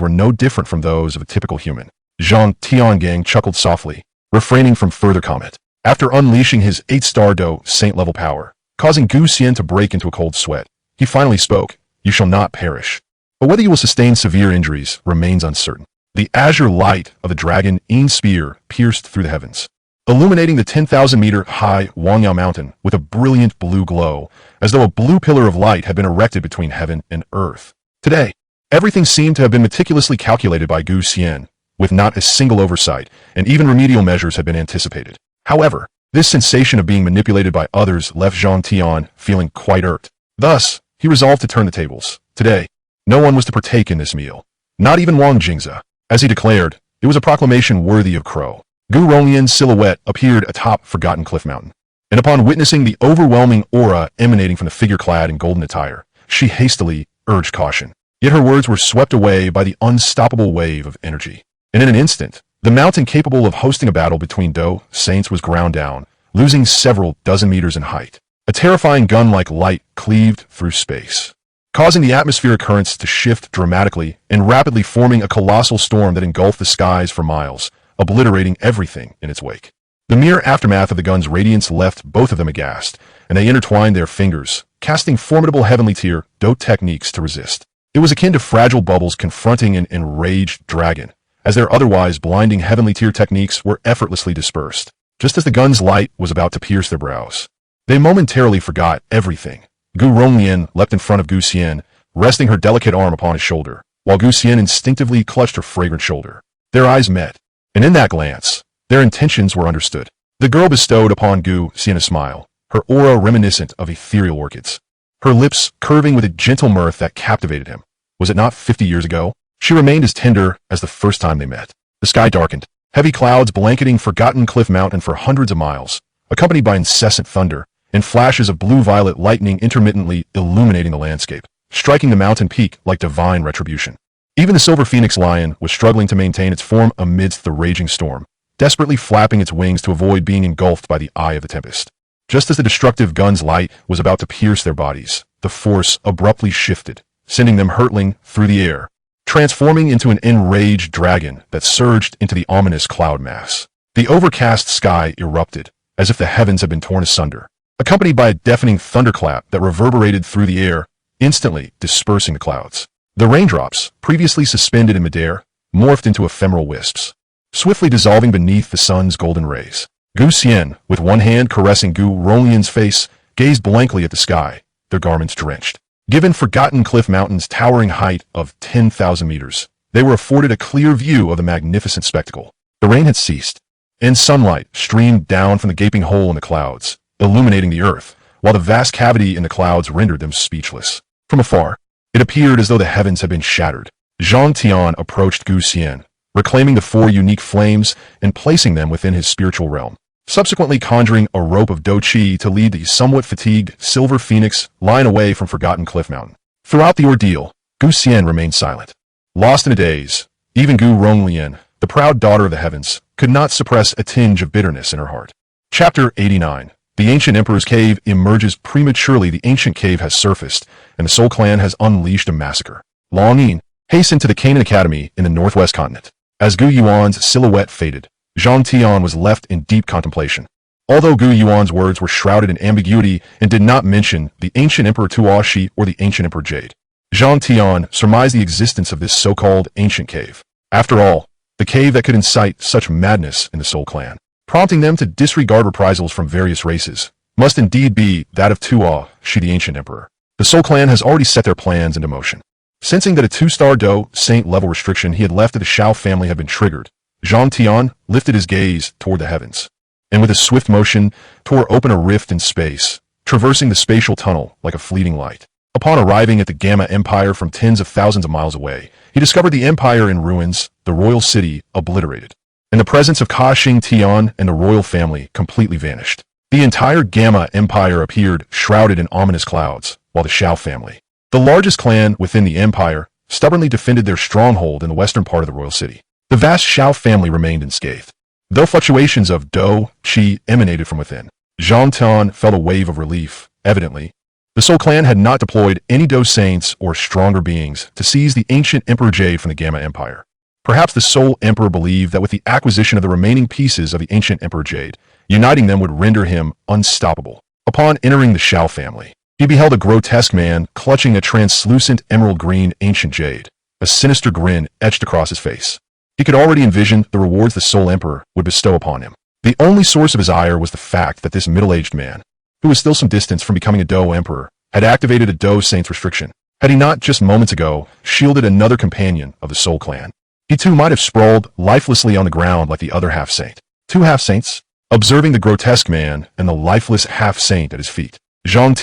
were no different from those of a typical human. Tion Gang chuckled softly, refraining from further comment. After unleashing his 8-star Do Saint-level power, causing Gu Xian to break into a cold sweat, he finally spoke, "You shall not perish. But whether you will sustain severe injuries remains uncertain." The azure light of the dragon Yin spear pierced through the heavens, illuminating the 10,000-meter-high Wangyao mountain with a brilliant blue glow, as though a blue pillar of light had been erected between heaven and earth. Today, everything seemed to have been meticulously calculated by Gu Xian, with not a single oversight, and even remedial measures had been anticipated. However, this sensation of being manipulated by others left Tion feeling quite irked. Thus, he resolved to turn the tables. Today, no one was to partake in this meal, not even Wang Jingze. As he declared, it was a proclamation worthy of Crow. Gu Ronglian's silhouette appeared atop Forgotten Cliff Mountain, and upon witnessing the overwhelming aura emanating from the figure clad in golden attire, she hastily urged caution. Yet her words were swept away by the unstoppable wave of energy. And in an instant, the mountain capable of hosting a battle between Do Saints was ground down, losing several dozen meters in height. A terrifying gun-like light cleaved through space, causing the atmospheric currents to shift dramatically and rapidly forming a colossal storm that engulfed the skies for miles, obliterating everything in its wake. The mere aftermath of the gun's radiance left both of them aghast, and they intertwined their fingers, casting formidable heavenly tier Do techniques to resist. It was akin to fragile bubbles confronting an enraged dragon, as their otherwise blinding heavenly tier techniques were effortlessly dispersed. Just as the gun's light was about to pierce their brows, they momentarily forgot everything. Gu Ronglian leapt in front of Gu Xian, resting her delicate arm upon his shoulder, while Gu Xian instinctively clutched her fragrant shoulder. Their eyes met, and in that glance, their intentions were understood. The girl bestowed upon Gu Xian a smile, her aura reminiscent of ethereal orchids, her lips curving with a gentle mirth that captivated him. Was it not 50 years ago? She remained as tender as the first time they met. The sky darkened, heavy clouds blanketing Forgotten Cliff Mountain for hundreds of miles, accompanied by incessant thunder, and flashes of blue-violet lightning intermittently illuminating the landscape, striking the mountain peak like divine retribution. Even the silver phoenix lion was struggling to maintain its form amidst the raging storm, desperately flapping its wings to avoid being engulfed by the eye of the tempest. Just as the destructive gun's light was about to pierce their bodies, the force abruptly shifted, sending them hurtling through the air, transforming into an enraged dragon that surged into the ominous cloud mass. The overcast sky erupted, as if the heavens had been torn asunder, accompanied by a deafening thunderclap that reverberated through the air, instantly dispersing the clouds. The raindrops, previously suspended in midair, morphed into ephemeral wisps, swiftly dissolving beneath the sun's golden rays. Gu Xian, with one hand caressing Gu Ronglian's face, gazed blankly at the sky, their garments drenched. Given Forgotten Cliff Mountain's towering height of 10,000 meters, they were afforded a clear view of the magnificent spectacle. The rain had ceased, and sunlight streamed down from the gaping hole in the clouds, illuminating the earth, while the vast cavity in the clouds rendered them speechless. From afar, it appeared as though the heavens had been shattered. Tion approached Gu Xian, reclaiming the 4 unique flames and placing them within his spiritual realm, subsequently conjuring a rope of Do Qi to lead the somewhat fatigued Silver Phoenix line away from Forgotten Cliff Mountain. Throughout the ordeal, Gu Xian remained silent. Lost in a daze, even Gu Ronglian, the proud daughter of the heavens, could not suppress a tinge of bitterness in her heart. Chapter 89. The Ancient Emperor's Cave emerges prematurely. The ancient cave has surfaced, and the Soul Clan has unleashed a massacre. Long Yin hastened to the Canaan Academy in the northwest continent. As Gu Yuan's silhouette faded, Tion was left in deep contemplation. Although Gu Yuan's words were shrouded in ambiguity and did not mention the ancient Emperor Tuashi or the ancient Emperor Jade, Tion surmised the existence of this so-called ancient cave. After all, the cave that could incite such madness in the Soul Clan, prompting them to disregard reprisals from various races, must indeed be that of Tuashi, the ancient Emperor. The Soul Clan has already set their plans into motion. Sensing that a 2-star Do Saint level restriction he had left to the Xiao family had been triggered, Tion lifted his gaze toward the heavens, and with a swift motion tore open a rift in space, traversing the spatial tunnel like a fleeting light. Upon arriving at the Gamma Empire from tens of thousands of miles away, he discovered the empire in ruins, the royal city obliterated, and the presence of Tion and the royal family completely vanished. The entire Gamma Empire appeared shrouded in ominous clouds, while the Xiao family, the largest clan within the empire, stubbornly defended their stronghold in the western part of the royal city. The vast Xiao family remained unscathed, though fluctuations of Do Qi emanated from within. Tion felt a wave of relief. Evidently, The Soul Clan had not deployed any Do Saints or stronger beings to seize the ancient Emperor Jade from the Gamma Empire. Perhaps the Soul Emperor believed that with the acquisition of the remaining pieces of the ancient Emperor Jade, uniting them would render him unstoppable. Upon entering the Xiao family, he beheld a grotesque man clutching a translucent emerald-green ancient jade. A sinister grin etched across his face. He could already envision the rewards the Soul Emperor would bestow upon him. The only source of his ire was the fact that this middle-aged man, who was still some distance from becoming a Do Emperor, had activated a Do Saints restriction. Had he not just moments ago shielded another companion of the Soul Clan, he too might have sprawled lifelessly on the ground like the other half-saint. Two half-saints? Observing the grotesque man and the lifeless half-saint at his feet, Tion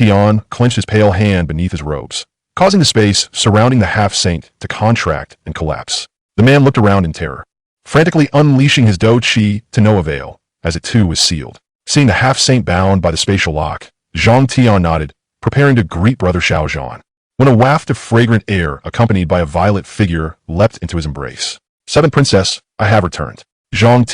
clenched his pale hand beneath his robes, causing the space surrounding the half-saint to contract and collapse. The man looked around in terror, frantically unleashing his Do Chi to no avail, as it too was sealed. Seeing the half-saint bound by the spatial lock, Tion nodded, preparing to greet brother Xiao Yan, when a waft of fragrant air accompanied by a violet figure leapt into his embrace. "Seventh Princess, I have returned." Tion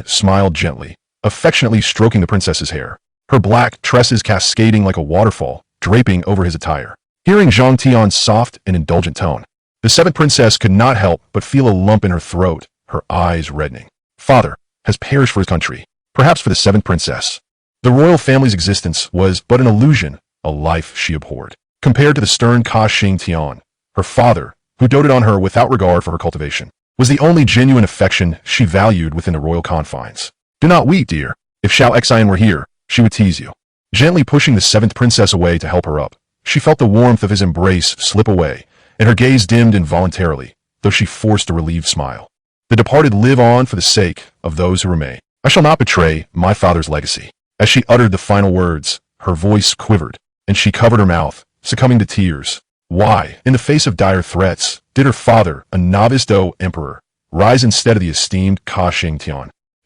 smiled gently, affectionately stroking the princess's hair, her black tresses cascading like a waterfall, draping over his attire. Hearing Tion's soft and indulgent tone, the seventh princess could not help but feel a lump in her throat, her eyes reddening. Father has perished for his country, perhaps for the seventh princess. The royal family's existence was but an illusion, a life she abhorred, compared to the stern Tion. Her father, who doted on her without regard for her cultivation, was the only genuine affection she valued within the royal confines. "Do not weep, dear. If Xiao Yan were here, she would tease you." Gently pushing the seventh princess away to help her up, she felt the warmth of his embrace slip away, and her gaze dimmed involuntarily, though she forced a relieved smile. The departed live on for the sake of those who remain. "I shall not betray my father's legacy." As she uttered the final words, her voice quivered, and she covered her mouth, succumbing to tears. Why, in the face of dire threats, did her father, a novice Do Emperor, rise instead of the esteemed Tion?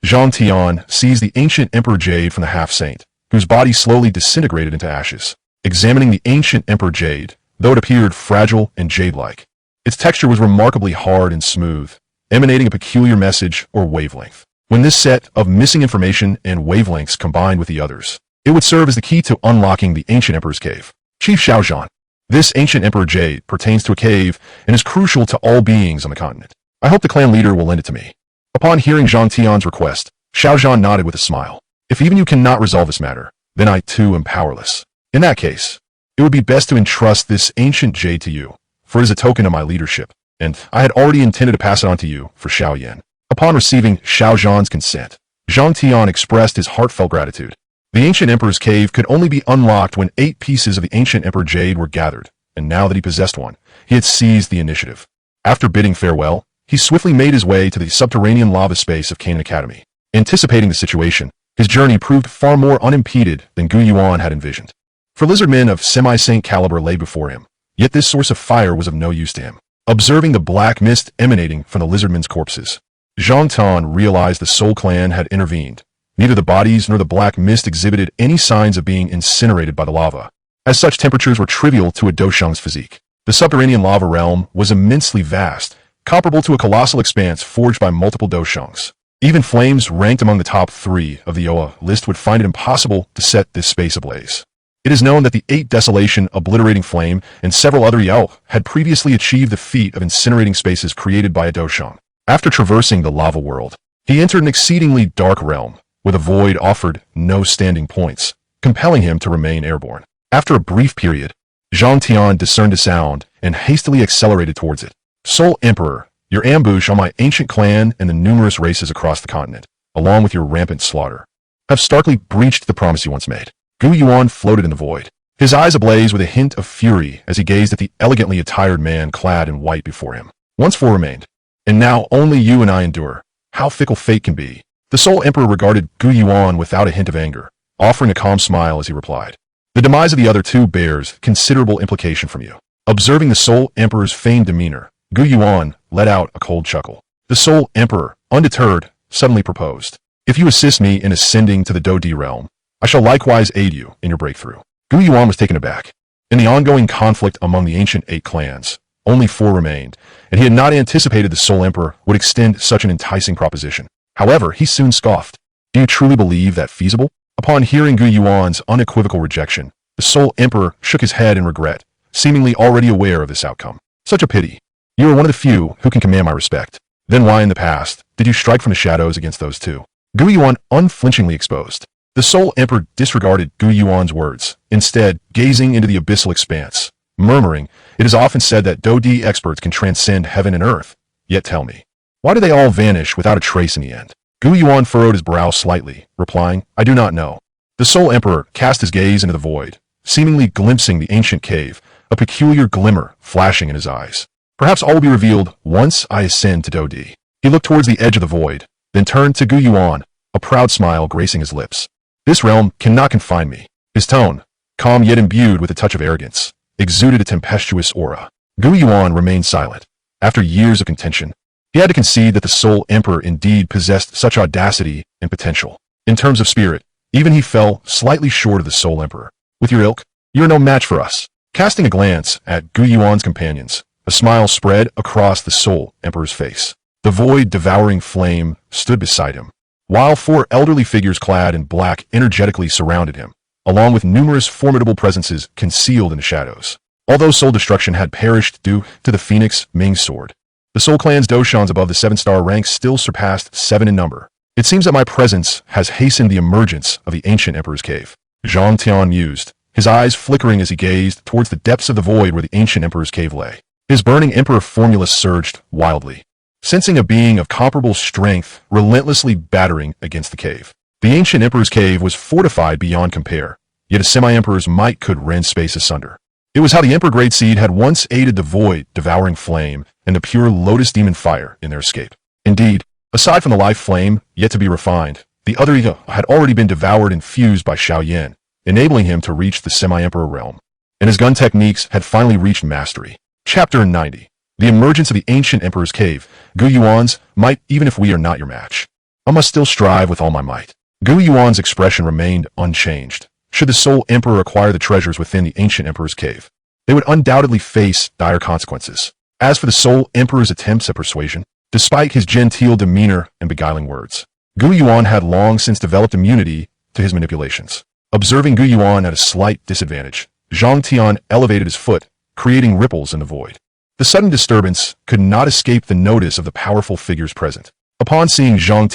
Tion seized the ancient Emperor Jade from the half-saint, whose body slowly disintegrated into ashes. Examining the ancient Emperor Jade, though it appeared fragile and jade-like, its texture was remarkably hard and smooth, emanating a peculiar message or wavelength. When this set of missing information and wavelengths combined with the others, it would serve as the key to unlocking the ancient Emperor's cave. Chief Xiao Yan, this ancient Emperor Jade pertains to a cave and is crucial to all beings on the continent. I hope the clan leader will lend it to me. Upon hearing Tion's request, Xiao Yan nodded with a smile. If even you cannot resolve this matter, then I too am powerless. In that case, it would be best to entrust this ancient jade to you, for it is a token of my leadership, and I had already intended to pass it on to you for Xiao Yan. Upon receiving Xiao Yan's consent, Tion expressed his heartfelt gratitude. The ancient Emperor's cave could only be unlocked when 8 pieces of the ancient Emperor Jade were gathered, and now that he possessed one, he had seized the initiative. After bidding farewell, he swiftly made his way to the subterranean lava space of Canaan Academy. Anticipating the situation, his journey proved far more unimpeded than Gu Yuan had envisioned. For lizardmen of semi-saint caliber lay before him, yet this source of fire was of no use to him. Observing the black mist emanating from the lizardmen's corpses, Tion realized the Soul Clan had intervened. Neither the bodies nor the black mist exhibited any signs of being incinerated by the lava, as such temperatures were trivial to a Dosheng's physique. The subterranean lava realm was immensely vast, comparable to a colossal expanse forged by multiple Doshengs. Even flames ranked among the top 3 of the Oa list would find it impossible to set this space ablaze. It is known that the 8 Desolation Obliterating Flame and several other Yao had previously achieved the feat of incinerating spaces created by a Dosheng. After traversing the lava world, he entered an exceedingly dark realm, where the void offered no standing points, compelling him to remain airborne. After a brief period, Tion discerned a sound and hastily accelerated towards it. "Soul Emperor, your ambush on my ancient clan and the numerous races across the continent, along with your rampant slaughter, have starkly breached the promise you once made." Gu Yuan floated in the void, his eyes ablaze with a hint of fury as he gazed at the elegantly attired man clad in white before him. Once 4 remained, and now only you and I endure. How fickle fate can be. The Soul Emperor regarded Gu Yuan without a hint of anger, offering a calm smile as he replied. "The demise of the other 2 bears considerable implication from you." Observing the Soul Emperor's feigned demeanor, Gu Yuan let out a cold chuckle. The Soul Emperor, undeterred, suddenly proposed. "If you assist me in ascending to the Dodi realm, I shall likewise aid you in your breakthrough." Gu Yuan was taken aback. In the ongoing conflict among the ancient 8 clans, only 4 remained, and he had not anticipated the Soul Emperor would extend such an enticing proposition. However, he soon scoffed. "Do you truly believe that feasible?" Upon hearing Gu Yuan's unequivocal rejection, The Soul Emperor shook his head in regret, seemingly already aware of this outcome. Such a pity. You are one of the few who can command my respect. Then why in the past did you strike from the shadows against those two? Gu Yuan unflinchingly exposed. The Soul Emperor disregarded Gu Yuan's words, instead gazing into the abyssal expanse, murmuring, "It is often said that Do-Di experts can transcend heaven and earth. Yet tell me, why do they all vanish without a trace in the end?" Gu Yuan furrowed his brow slightly, replying, "I do not know." The Soul Emperor cast his gaze into the void, seemingly glimpsing the ancient cave, a peculiar glimmer flashing in his eyes. "Perhaps all will be revealed once I ascend to Do-Di." He looked towards the edge of the void, then turned to Gu Yuan, a proud smile gracing his lips. "This realm cannot confine me." His tone, calm yet imbued with a touch of arrogance, exuded a tempestuous aura. Gu Yuan remained silent. After years of contention, he had to concede that the Soul Emperor indeed possessed such audacity and potential. In terms of spirit, even he fell slightly short of the Soul Emperor. "With your ilk, you are no match for us." Casting a glance at Gu Yuan's companions, a smile spread across the Soul Emperor's face. The void-devouring flame stood beside him, while four elderly figures clad in black energetically surrounded him, along with numerous formidable presences concealed in the shadows. Although soul destruction had perished due to the Phoenix Ming's sword, the Soul Clan's doshans above the 7-star ranks still surpassed 7 in number. "It seems that my presence has hastened the emergence of the ancient Emperor's cave," Tion mused, his eyes flickering as he gazed towards the depths of the void where the ancient Emperor's cave lay. His burning Emperor formula surged wildly, sensing a being of comparable strength relentlessly battering against the cave. The ancient Emperor's cave was fortified beyond compare, yet a semi-Emperor's might could rend space asunder. It was how the Emperor Great Seed had once aided the void-devouring flame and the pure Lotus Demon fire in their escape. Indeed, aside from the life flame, yet to be refined, the other ego had already been devoured and fused by Xiao Yan, enabling him to reach the semi-Emperor realm. And his gun techniques had finally reached mastery. Chapter 90. The emergence of the ancient Emperor's cave. Gu Yuan's might, even if we are not your match. I must still strive with all my might. Gu Yuan's expression remained unchanged. Should the Soul Emperor acquire the treasures within the ancient Emperor's cave, they would undoubtedly face dire consequences. As for the Soul Emperor's attempts at persuasion, despite his genteel demeanor and beguiling words, Gu Yuan had long since developed immunity to his manipulations. Observing Gu Yuan at a slight disadvantage, Tion elevated his foot, creating ripples in the void. The sudden disturbance could not escape the notice of the powerful figures present. Upon seeing Tion,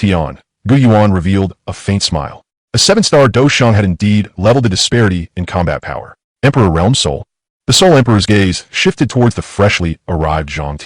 Gu Yuan revealed a faint smile. A 7-star doshan had indeed leveled the disparity in combat power. Emperor Realm Soul. The Soul Emperor's gaze shifted towards the freshly arrived Tion,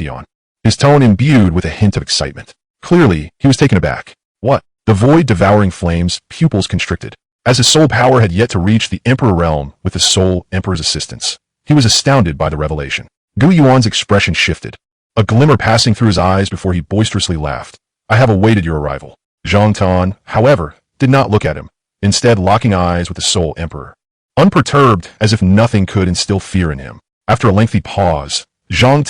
his tone imbued with a hint of excitement. Clearly, he was taken aback. "What?" The void-devouring flame's pupils constricted. As his soul power had yet to reach the Emperor realm with the Soul Emperor's assistance, he was astounded by the revelation. Gu Yuan's expression shifted, a glimmer passing through his eyes before he boisterously laughed. "I have awaited your arrival." Tion, however, did not look at him, instead locking eyes with the Soul Emperor, unperturbed as if nothing could instill fear in him. After a lengthy pause, Tion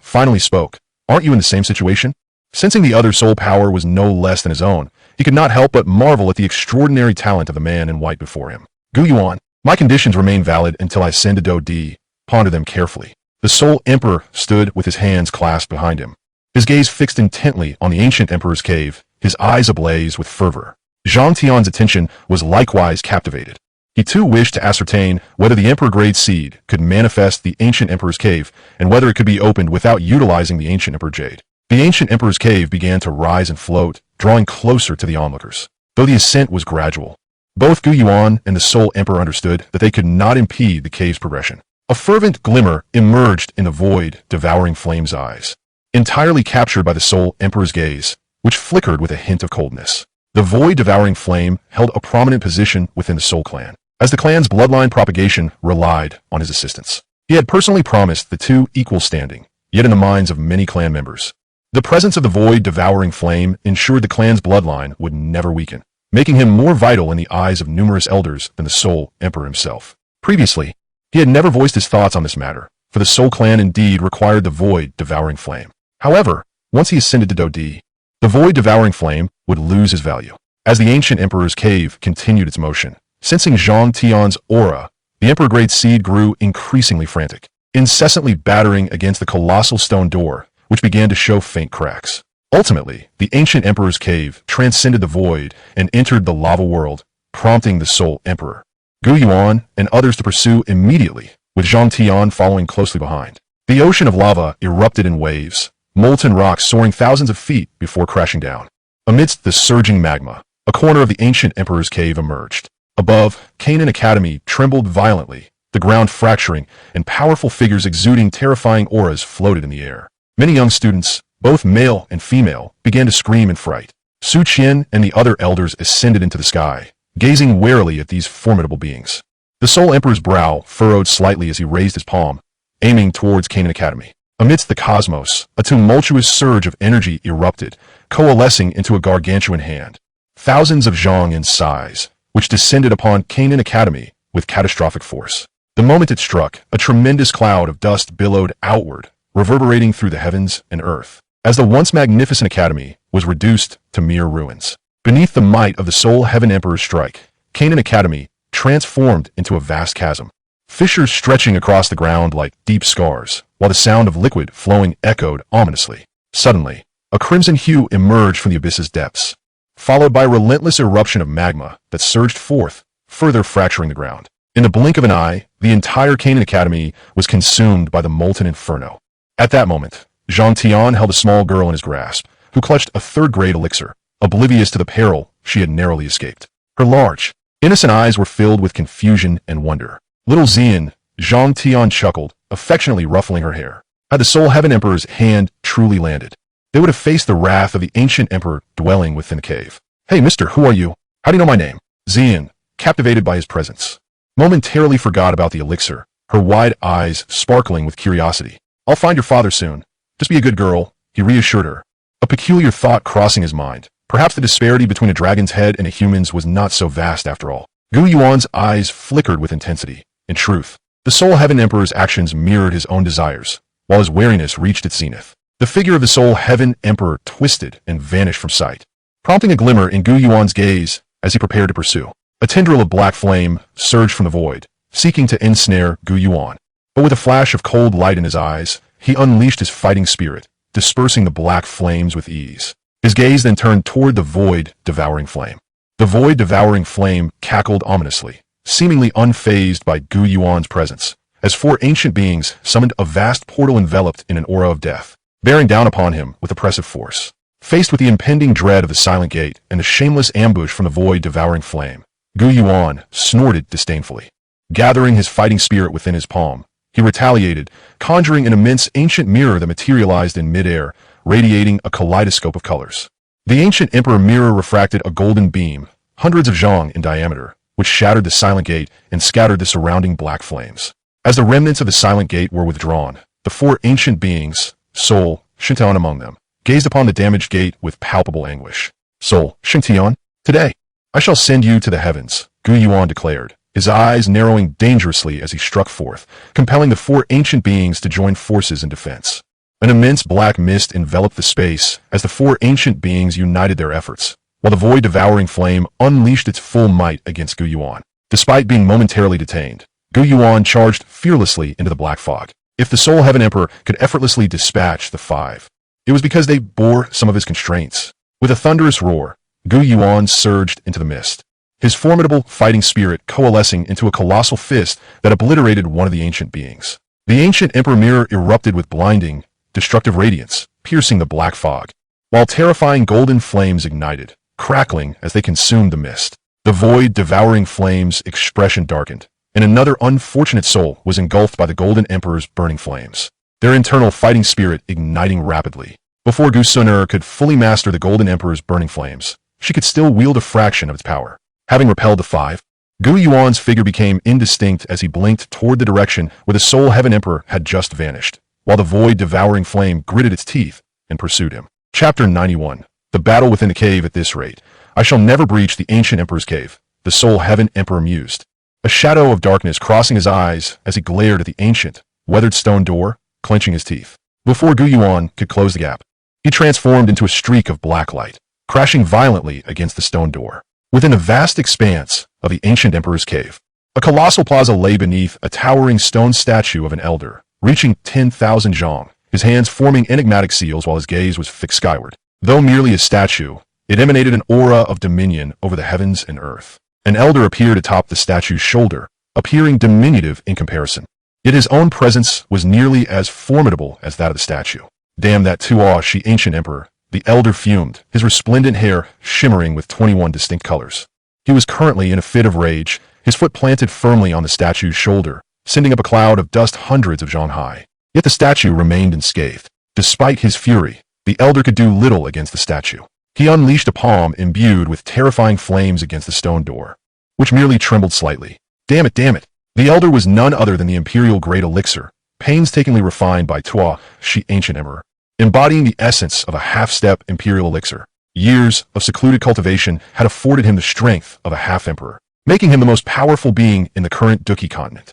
finally spoke. "Aren't you in the same situation?" Sensing the other's soul power was no less than his own, he could not help but marvel at the extraordinary talent of the man in white before him. "Gu Yuan, my conditions remain valid until I ascend to Do-Di. Ponder them carefully." The Soul Emperor stood with his hands clasped behind him, his gaze fixed intently on the ancient Emperor's cave, his eyes ablaze with fervor. Tion's attention was likewise captivated. He too wished to ascertain whether the Emperor Great Seed could manifest the ancient Emperor's cave and whether it could be opened without utilizing the ancient Emperor Jade. The ancient Emperor's cave began to rise and float, drawing closer to the onlookers. Though the ascent was gradual, both Gu Yuan and the Soul Emperor understood that they could not impede the cave's progression. A fervent glimmer emerged in the void-devouring flame's eyes, entirely captured by the Soul Emperor's gaze, which flickered with a hint of coldness. The void-devouring flame held a prominent position within the Soul Clan, as the clan's bloodline propagation relied on his assistance. He had personally promised the two equal standing, yet in the minds of many clan members, the presence of the void-devouring flame ensured the clan's bloodline would never weaken, making him more vital in the eyes of numerous elders than the Soul Emperor himself. Previously, he had never voiced his thoughts on this matter, for the Soul Clan indeed required the void-devouring flame. However, once he ascended to Do-Di, the void-devouring flame would lose his value. As the ancient Emperor's cave continued its motion, sensing Tion's aura, the Emperor Great Seed grew increasingly frantic, incessantly battering against the colossal stone door, which began to show faint cracks. Ultimately, the ancient Emperor's cave transcended the void and entered the lava world, prompting the Soul Emperor, Gu Yuan and others to pursue immediately, with Tion following closely behind. The ocean of lava erupted in waves, molten rocks soaring thousands of feet before crashing down. Amidst the surging magma, a corner of the ancient emperor's cave emerged. Above, Canaan Academy trembled violently, the ground fracturing, and powerful figures exuding terrifying auras floated in the air. Many young students, both male and female, began to scream in fright. Su Qian and the other elders ascended into the sky, gazing warily at these formidable beings. The Soul Emperor's brow furrowed slightly as he raised his palm, aiming towards Canaan Academy. Amidst the cosmos, a tumultuous surge of energy erupted, coalescing into a gargantuan hand. Thousands of zhang in size, which descended upon Canaan Academy with catastrophic force. The moment it struck, a tremendous cloud of dust billowed outward, reverberating through the heavens and earth, as the once magnificent academy was reduced to mere ruins. Beneath the might of the Soul Heaven Emperor's strike, Canaan Academy transformed into a vast chasm, fissures stretching across the ground like deep scars, while the sound of liquid flowing echoed ominously. Suddenly, a crimson hue emerged from the abyss's depths, followed by a relentless eruption of magma that surged forth, further fracturing the ground. In the blink of an eye, the entire Canaan Academy was consumed by the molten inferno. At that moment, Tion held a small girl in his grasp, who clutched a third-grade elixir, oblivious to the peril she had narrowly escaped. Her large, innocent eyes were filled with confusion and wonder. Little Xian, Tion chuckled, affectionately ruffling her hair. Had the Soul Heaven Emperor's hand truly landed, they would have faced the wrath of the ancient emperor dwelling within the cave. "Hey, mister, who are you? How do you know my name?" Xian, captivated by his presence, momentarily forgot about the elixir, her wide eyes sparkling with curiosity. "I'll find your father soon. Just be a good girl," he reassured her. A peculiar thought crossing his mind. Perhaps the disparity between a dragon's head and a human's was not so vast after all. Gu Yuan's eyes flickered with intensity. In truth, the Soul Heaven Emperor's actions mirrored his own desires, while his wariness reached its zenith. The figure of the Soul Heaven Emperor twisted and vanished from sight, prompting a glimmer in Gu Yuan's gaze as he prepared to pursue. A tendril of black flame surged from the void, seeking to ensnare Gu Yuan. But with a flash of cold light in his eyes, he unleashed his fighting spirit, dispersing the black flames with ease. His gaze then turned toward the void-devouring flame. The void-devouring flame cackled ominously, seemingly unfazed by Gu Yuan's presence, as four ancient beings summoned a vast portal enveloped in an aura of death, bearing down upon him with oppressive force. Faced with the impending dread of the silent gate and the shameless ambush from the void-devouring flame, Gu Yuan snorted disdainfully. Gathering his fighting spirit within his palm, he retaliated, conjuring an immense ancient mirror that materialized in midair, radiating a kaleidoscope of colors. The ancient emperor mirror refracted a golden beam, hundreds of zhang in diameter, which shattered the silent gate and scattered the surrounding black flames. As the remnants of the silent gate were withdrawn, the four ancient beings, Soul, Xiao among them, gazed upon the damaged gate with palpable anguish. "Soul, Xiao, today, I shall send you to the heavens," Gu Yuan declared, his eyes narrowing dangerously as he struck forth, compelling the four ancient beings to join forces in defense. An immense black mist enveloped the space as the four ancient beings united their efforts, while the void-devouring flame unleashed its full might against Gu Yuan. Despite being momentarily detained, Gu Yuan charged fearlessly into the black fog. If the Soul Heaven Emperor could effortlessly dispatch the five, it was because they bore some of his constraints. With a thunderous roar, Gu Yuan surged into the mist, his formidable fighting spirit coalescing into a colossal fist that obliterated one of the ancient beings. The ancient Emperor mirror erupted with blinding, destructive radiance, piercing the black fog, while terrifying golden flames ignited, crackling as they consumed the mist. The void-devouring flames' expression darkened, and another unfortunate soul was engulfed by the Golden Emperor's burning flames, their internal fighting spirit igniting rapidly. Before Gu Sun'er could fully master the Golden Emperor's burning flames, she could still wield a fraction of its power. Having repelled the five, Gu Yuan's figure became indistinct as he blinked toward the direction where the Soul Heaven Emperor had just vanished, while the void-devouring flame gritted its teeth and pursued him. Chapter 91. The battle within the cave. At this rate, I shall never breach the ancient Emperor's cave, the Soul Heaven Emperor mused, a shadow of darkness crossing his eyes as he glared at the ancient, weathered stone door, clenching his teeth. Before Gu Yuan could close the gap, he transformed into a streak of black light, crashing violently against the stone door. Within the vast expanse of the ancient Emperor's cave, a colossal plaza lay beneath a towering stone statue of an elder, reaching 10,000 zhang, his hands forming enigmatic seals while his gaze was fixed skyward. Though merely a statue, it emanated an aura of dominion over the heavens and earth. An elder appeared atop the statue's shoulder, appearing diminutive in comparison. Yet his own presence was nearly as formidable as that of the statue. Damn that Tion, she ancient emperor, the elder fumed, his resplendent hair shimmering with 21 distinct colors. He was currently in a fit of rage, his foot planted firmly on the statue's shoulder, sending up a cloud of dust hundreds of zhang high. Yet the statue remained unscathed. Despite his fury, the elder could do little against the statue. He unleashed a palm imbued with terrifying flames against the stone door, which merely trembled slightly. Damn it, damn it. The elder was none other than the imperial great elixir, painstakingly refined by Tua, she ancient emperor, embodying the essence of a half-step imperial elixir. Years of secluded cultivation had afforded him the strength of a half-emperor, making him the most powerful being in the current Duki continent.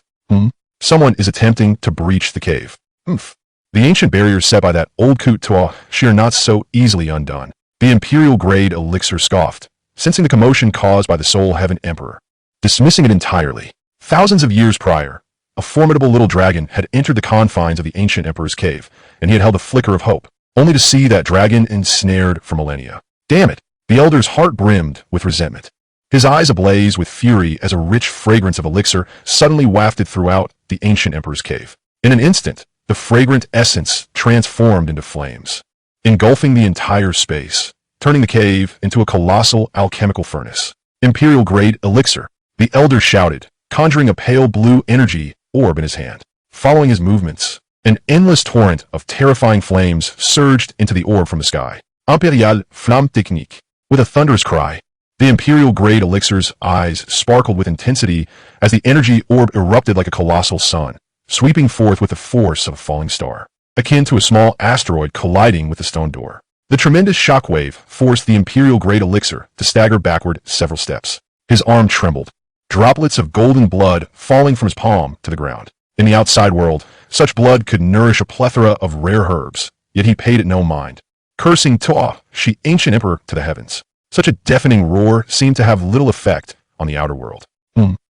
Someone is attempting to breach the cave. The ancient barriers set by that old Kut Tua, she are not so easily undone. The imperial-grade elixir scoffed, sensing the commotion caused by the Soul Heaven Emperor. Dismissing it entirely. Thousands of years prior, a formidable little dragon had entered the confines of the ancient emperor's cave, and he had held a flicker of hope, only to see that dragon ensnared for millennia. Damn it! The elder's heart brimmed with resentment. His eyes ablaze with fury as a rich fragrance of elixir suddenly wafted throughout the ancient emperor's cave. In an instant, the fragrant essence transformed into flames, engulfing the entire space, turning the cave into a colossal alchemical furnace. Imperial-grade elixir, the elder shouted, conjuring a pale blue energy orb in his hand. Following his movements, an endless torrent of terrifying flames surged into the orb from the sky. Imperial Flamme Technique. With a thunderous cry, the imperial-grade elixir's eyes sparkled with intensity as the energy orb erupted like a colossal sun, sweeping forth with the force of a falling star, akin to a small asteroid colliding with the stone door. The tremendous shockwave forced the imperial-grade elixir to stagger backward several steps. His arm trembled, droplets of golden blood falling from his palm to the ground. In the outside world, such blood could nourish a plethora of rare herbs, yet he paid it no mind, cursing Tua, she ancient emperor, to the heavens. Such a deafening roar seemed to have little effect on the outer world.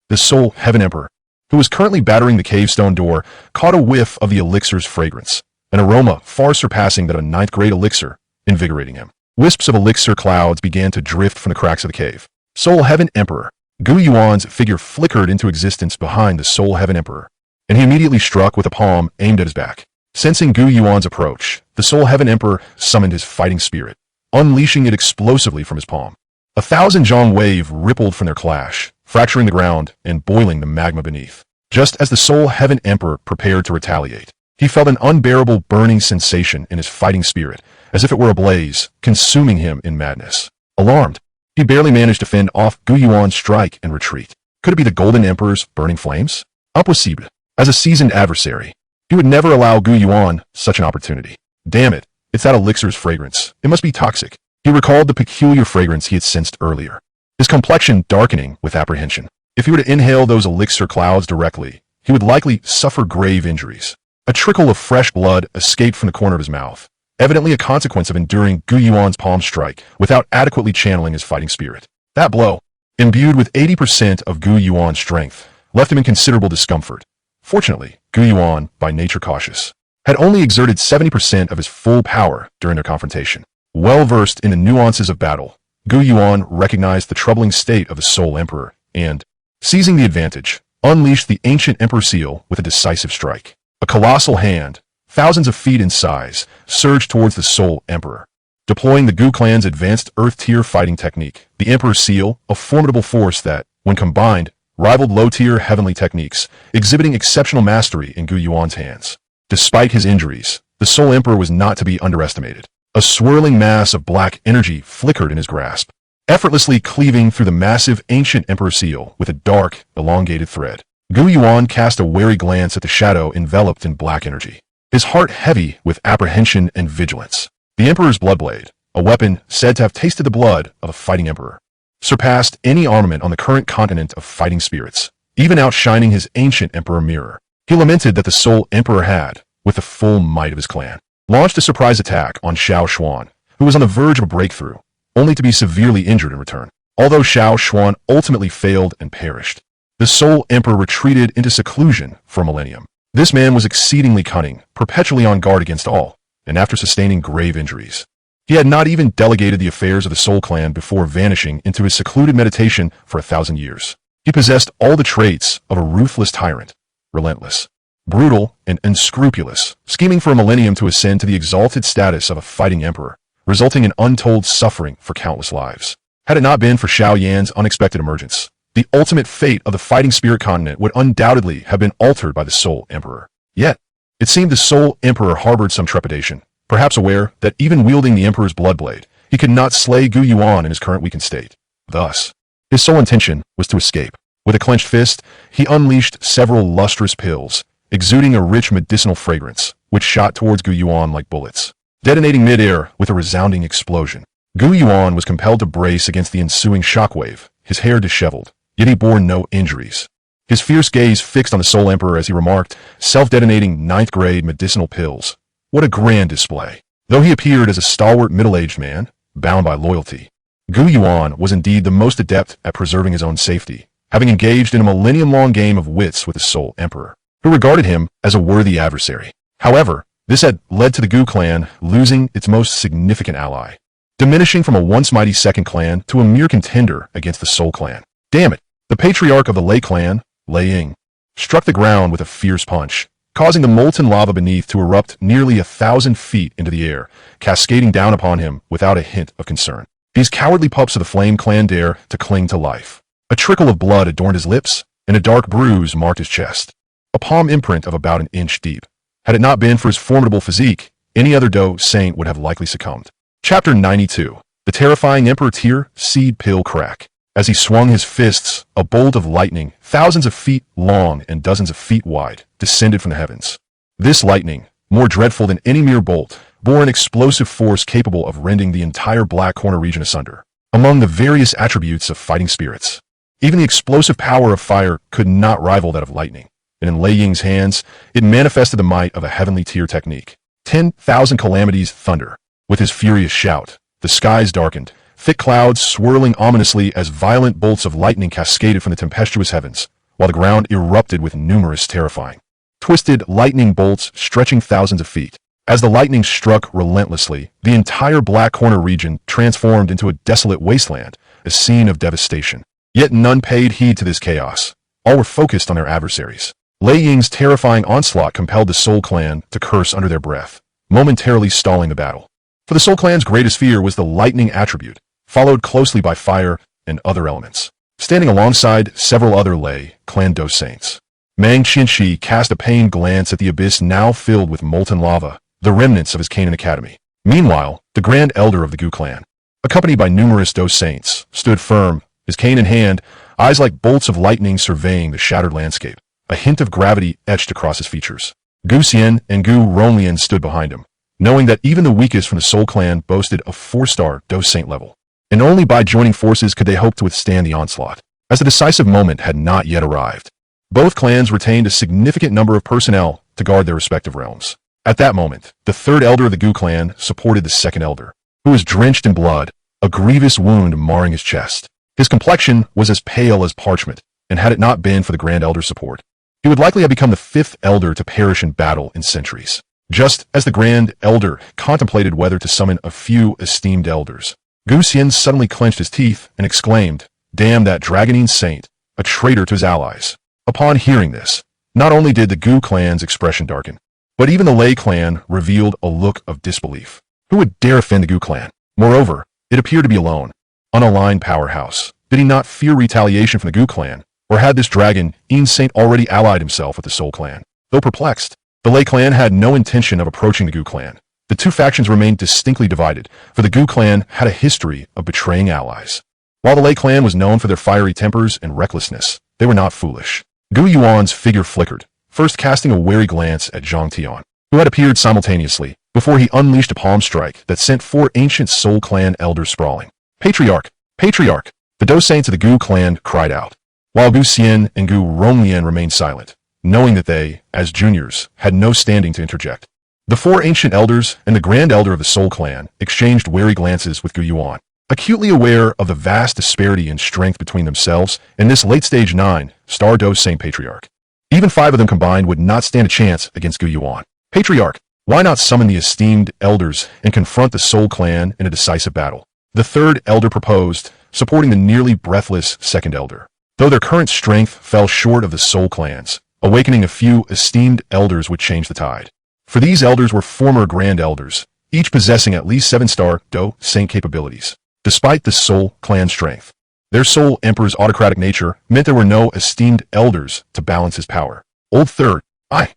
The Soul Heaven Emperor, who was currently battering the cave stone door, caught a whiff of the elixir's fragrance, an aroma far surpassing that of a ninth-grade elixir, invigorating him. Wisps of elixir clouds began to drift from the cracks of the cave. Soul Heaven Emperor. Gu Yuan's figure flickered into existence behind the Soul Heaven Emperor, and he immediately struck with a palm aimed at his back. Sensing Gu Yuan's approach, the Soul Heaven Emperor summoned his fighting spirit, unleashing it explosively from his palm. 1,000 zhang wave rippled from their clash, fracturing the ground and boiling the magma beneath. Just as the Soul Heaven Emperor prepared to retaliate, he felt an unbearable burning sensation in his fighting spirit, as if it were ablaze, consuming him in madness. Alarmed, he barely managed to fend off Gu Yuan's strike and retreat. Could it be the Golden Emperor's burning flames? Impossible. As a seasoned adversary, he would never allow Gu Yuan such an opportunity. Damn it, it's that elixir's fragrance. It must be toxic. He recalled the peculiar fragrance he had sensed earlier, his complexion darkening with apprehension. If he were to inhale those elixir clouds directly, he would likely suffer grave injuries. A trickle of fresh blood escaped from the corner of his mouth, evidently a consequence of enduring Gu Yuan's palm strike without adequately channeling his fighting spirit. That blow, imbued with 80% of Gu Yuan's strength, left him in considerable discomfort. Fortunately, Gu Yuan, by nature cautious, had only exerted 70% of his full power during their confrontation. Well-versed in the nuances of battle, Gu Yuan recognized the troubling state of the Soul Emperor and, seizing the advantage, unleashed the ancient Emperor Seal with a decisive strike. A colossal hand, thousands of feet in size, surged towards the Soul Emperor. Deploying the Gu clan's advanced Earth-tier fighting technique, the Emperor Seal, a formidable force that, when combined, rivaled low-tier heavenly techniques, exhibiting exceptional mastery in Gu Yuan's hands. Despite his injuries, the Soul Emperor was not to be underestimated. A swirling mass of black energy flickered in his grasp, effortlessly cleaving through the massive ancient Emperor Seal with a dark, elongated thread. Gu Yuan cast a wary glance at the shadow enveloped in black energy, his heart heavy with apprehension and vigilance. The Emperor's Bloodblade, a weapon said to have tasted the blood of a fighting emperor, surpassed any armament on the current continent of fighting spirits, even outshining his ancient Emperor Mirror. He lamented that the Soul Emperor had, with the full might of his clan, launched a surprise attack on Xiao Xuan, who was on the verge of a breakthrough, only to be severely injured in return. Although Xiao Xuan ultimately failed and perished, the Soul Emperor retreated into seclusion for a millennium. This man was exceedingly cunning, perpetually on guard against all, and after sustaining grave injuries, He had not even delegated the affairs of the Soul Clan before vanishing into his secluded meditation for 1,000 years. He possessed all the traits of a ruthless tyrant, relentless, brutal, and unscrupulous, scheming for a millennium to ascend to the exalted status of a fighting emperor, resulting in untold suffering for countless lives. Had it not been for Xiao Yan's unexpected emergence, the ultimate fate of the fighting spirit continent would undoubtedly have been altered by the Soul Emperor. Yet, it seemed the Soul Emperor harbored some trepidation, perhaps aware that even wielding the Emperor's bloodblade, he could not slay Gu Yuan in his current weakened state. Thus, his sole intention was to escape. With a clenched fist, he unleashed several lustrous pills, exuding a rich medicinal fragrance, which shot towards Gu Yuan like bullets. Detonating mid-air with a resounding explosion, Gu Yuan was compelled to brace against the ensuing shockwave, his hair disheveled, yet he bore no injuries. His fierce gaze fixed on the Soul Emperor as he remarked, self-detonating ninth-grade medicinal pills. What a grand display. Though he appeared as a stalwart middle-aged man, bound by loyalty, Gu Yuan was indeed the most adept at preserving his own safety, having engaged in a millennium-long game of wits with the Soul Emperor, who regarded him as a worthy adversary. However, this had led to the Gu clan losing its most significant ally, diminishing from a once mighty second clan to a mere contender against the Soul Clan. Damn it! The patriarch of the Lei clan, Lei Ying, struck the ground with a fierce punch, causing the molten lava beneath to erupt nearly 1,000 feet into the air, cascading down upon him without a hint of concern. These cowardly pups of the Flame Clan dare to cling to life. A trickle of blood adorned his lips, and a dark bruise marked his chest, a palm imprint of about an inch deep. Had it not been for his formidable physique, any other Do Saint would have likely succumbed. Chapter 92. The terrifying Emperor Tear Seed Pill Crack. As he swung his fists, a bolt of lightning, thousands of feet long and dozens of feet wide, descended from the heavens. This lightning, more dreadful than any mere bolt, bore an explosive force capable of rending the entire Black Corner region asunder. Among the various attributes of fighting spirits, even the explosive power of fire could not rival that of lightning, and in Lei Ying's hands, it manifested the might of a heavenly tier technique. 10,000 calamities thunder. With his furious shout, the skies darkened, thick clouds swirling ominously as violent bolts of lightning cascaded from the tempestuous heavens, while the ground erupted with numerous terrifying, twisted lightning bolts stretching thousands of feet. As the lightning struck relentlessly, the entire Black Corner region transformed into a desolate wasteland, a scene of devastation. Yet none paid heed to this chaos. All were focused on their adversaries. Lei Ying's terrifying onslaught compelled the Soul Clan to curse under their breath, momentarily stalling the battle. For the Soul Clan's greatest fear was the lightning attribute, followed closely by fire and other elements. Standing alongside several other Lei Clan Do Saints, Mang Qinshi cast a pained glance at the abyss now filled with molten lava, the remnants of his Canaan Academy. Meanwhile, the Grand Elder of the Gu clan, accompanied by numerous Do Saints, stood firm, his cane in hand, eyes like bolts of lightning surveying the shattered landscape, a hint of gravity etched across his features. Gu Xian and Gu Ronglian stood behind him, knowing that even the weakest from the Soul Clan boasted a 4-star Do Saint level, and only by joining forces could they hope to withstand the onslaught. As the decisive moment had not yet arrived, both clans retained a significant number of personnel to guard their respective realms. At that moment, the third elder of the Gu clan supported the second elder, who was drenched in blood, a grievous wound marring his chest. His complexion was as pale as parchment, and had it not been for the Grand Elder's support, he would likely have become the fifth elder to perish in battle in centuries. Just as the Grand Elder contemplated whether to summon a few esteemed elders, Gu Xian suddenly clenched his teeth and exclaimed, "Damn that dragonine saint, a traitor to his allies." Upon hearing this, not only did the Gu clan's expression darken, but even the Lei clan revealed a look of disbelief. Who would dare offend the Gu clan? Moreover, it appeared to be alone, unaligned powerhouse. Did he not fear retaliation from the Gu clan, or had this dragon saint already allied himself with the Soul clan? Though perplexed, the Lei clan had no intention of approaching the Gu clan. The two factions remained distinctly divided, for the Gu clan had a history of betraying allies. While the Lei clan was known for their fiery tempers and recklessness, they were not foolish. Gu Yuan's figure flickered, first casting a wary glance at Zhang Tion, who had appeared simultaneously, before he unleashed a palm strike that sent 4 ancient Soul clan elders sprawling. "Patriarch! Patriarch!" The Do Saints of the Gu clan cried out, while Gu Xian and Gu Ronglian remained silent, knowing that they, as juniors, had no standing to interject. The 4 ancient elders and the Grand Elder of the Soul clan exchanged wary glances with Gu Yuan, acutely aware of the vast disparity in strength between themselves and this late-stage 9-star Do Saint Patriarch. Even 5 of them combined would not stand a chance against Gu Yuan. "Patriarch, Why not summon the esteemed elders and confront the Soul Clan in a decisive battle? The third elder proposed, supporting the nearly breathless second elder. Though their current strength fell short of the Soul Clan's, awakening a few esteemed elders would change the tide. For these elders were former Grand Elders, each possessing at least 7-star saint capabilities. Despite the Soul Clan's strength, their Soul Emperor's autocratic nature meant there were no esteemed elders to balance his power. Old Third, I